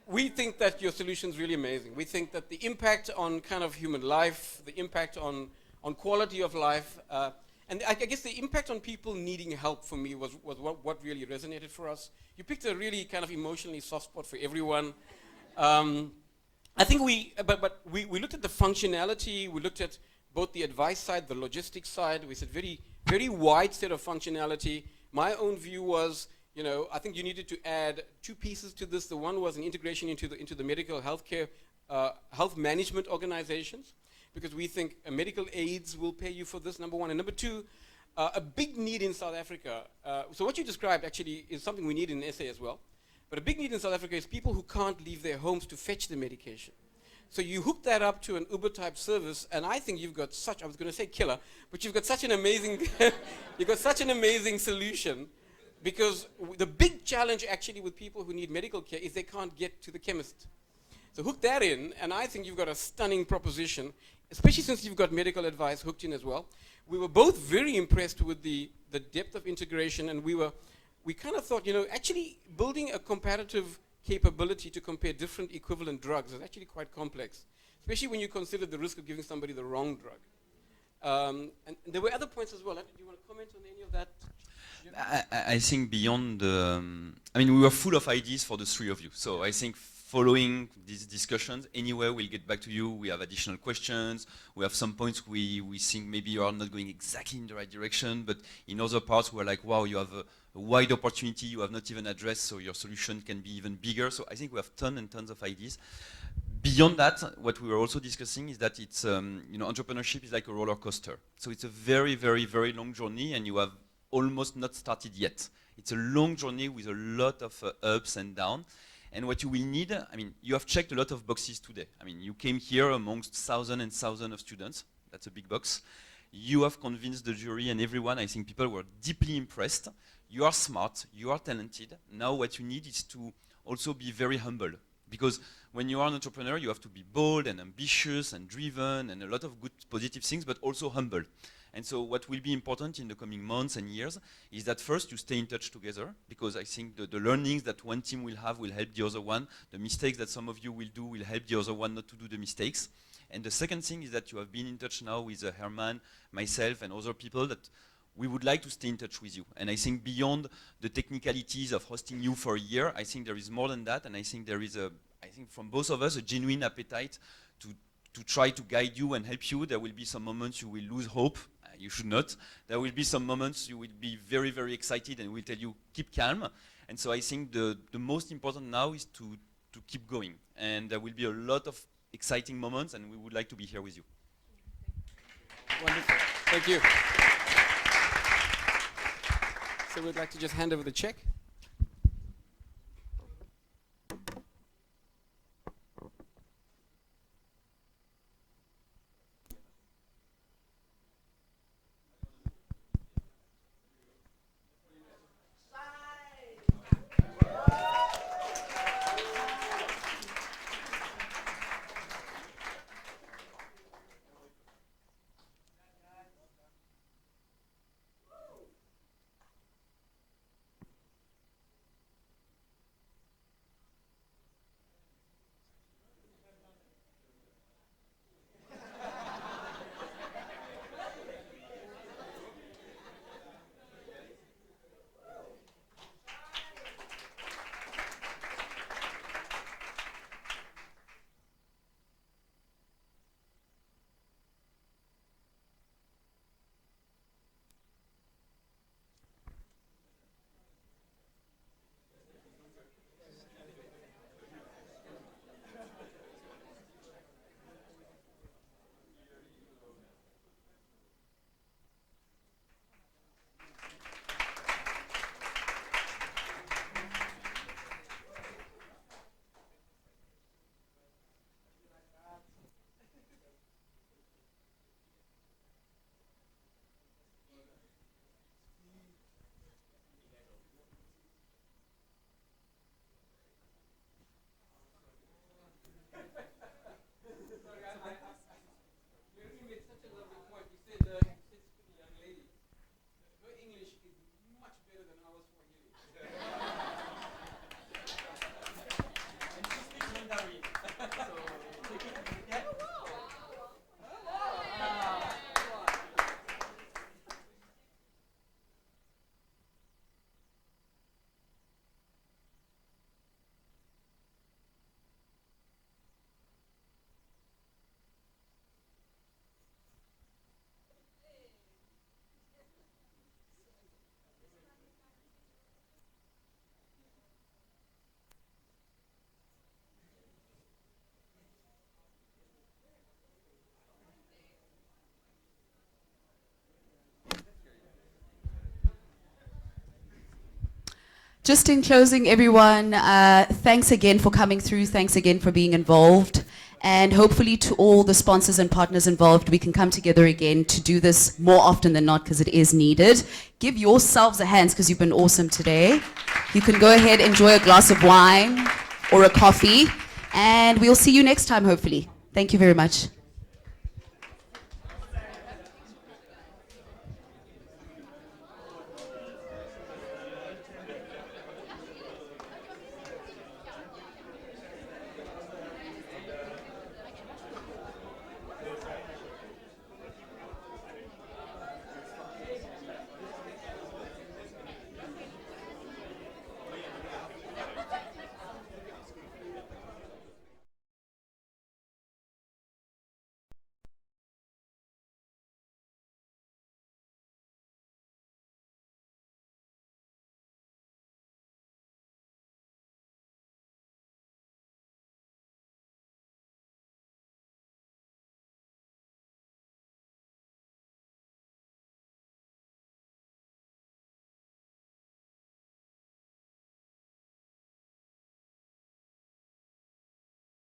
we think that your solution is really amazing. We think that the impact on kind of human life, the impact on quality of life, and I guess the impact on people needing help for me was what really resonated for us. You picked a really kind of emotionally soft spot for everyone. I think we looked at the functionality, we looked at both the advice side, the logistics side. We said very wide set of functionality. My own view was, I think you needed to add two pieces to this. The one was an integration into the medical healthcare, health management organizations, because we think medical aids will pay you for this, number one. And number two, a big need in South Africa. So what you described actually is something we need in SA as well. But a big need in South Africa is people who can't leave their homes to fetch the medication. So you hook that up to an Uber-type service, and I think you've got such, I was going to say killer, but you've got such an amazing, solution, because the big challenge actually with people who need medical care is they can't get to the chemist. So hook that in, and I think you've got a stunning proposition, especially since you've got medical advice hooked in as well. We were both very impressed with the depth of integration, and we kind of thought, actually building a comparative capability to compare different equivalent drugs is actually quite complex, especially when you consider the risk of giving somebody the wrong drug. And there were other points as well. Do you want to comment on any of that? I think beyond the, we were full of ideas for the three of you. So I think following these discussions, anyway, we'll get back to you. We have additional questions. We have some points we think maybe you are not going exactly in the right direction, but in other parts we're like, wow, you have a wide opportunity you have not even addressed, so your solution can be even bigger. So I think we have tons and tons of ideas. Beyond that, what we were also discussing is that it's, entrepreneurship is like a roller coaster. So it's a very, very, very long journey, and you have almost not started yet. It's a long journey with a lot of ups and downs. And what you will need, you have checked a lot of boxes today. You came here amongst thousands and thousands of students. That's a big box. You have convinced the jury and everyone. I think people were deeply impressed. You are smart, you are talented. Now what you need is to also be very humble. Because when you are an entrepreneur, you have to be bold and ambitious and driven and a lot of good positive things, but also humble. And so what will be important in the coming months and years is that first you stay in touch together, because I think the learnings that one team will have will help the other one. The mistakes that some of you will do will help the other one not to do the mistakes. And the second thing is that you have been in touch now with Herman, myself, and other people that we would like to stay in touch with you. And I think beyond the technicalities of hosting you for a year, I think there is more than that. And I think there is from both of us, a genuine appetite to try to guide you and help you. There will be some moments you will lose hope. You should not. There will be some moments you will be very, very excited and we'll tell you, keep calm. And so I think the most important now is to keep going. And there will be a lot of exciting moments, and we would like to be here with you. Wonderful. Thank you. So we'd like to just hand over the check. Just in closing, everyone, thanks again for coming through. Thanks again for being involved. And hopefully to all the sponsors and partners involved, we can come together again to do this more often than not because it is needed. Give yourselves a hand because you've been awesome today. You can go ahead, enjoy a glass of wine or a coffee, and we'll see you next time, hopefully. Thank you very much.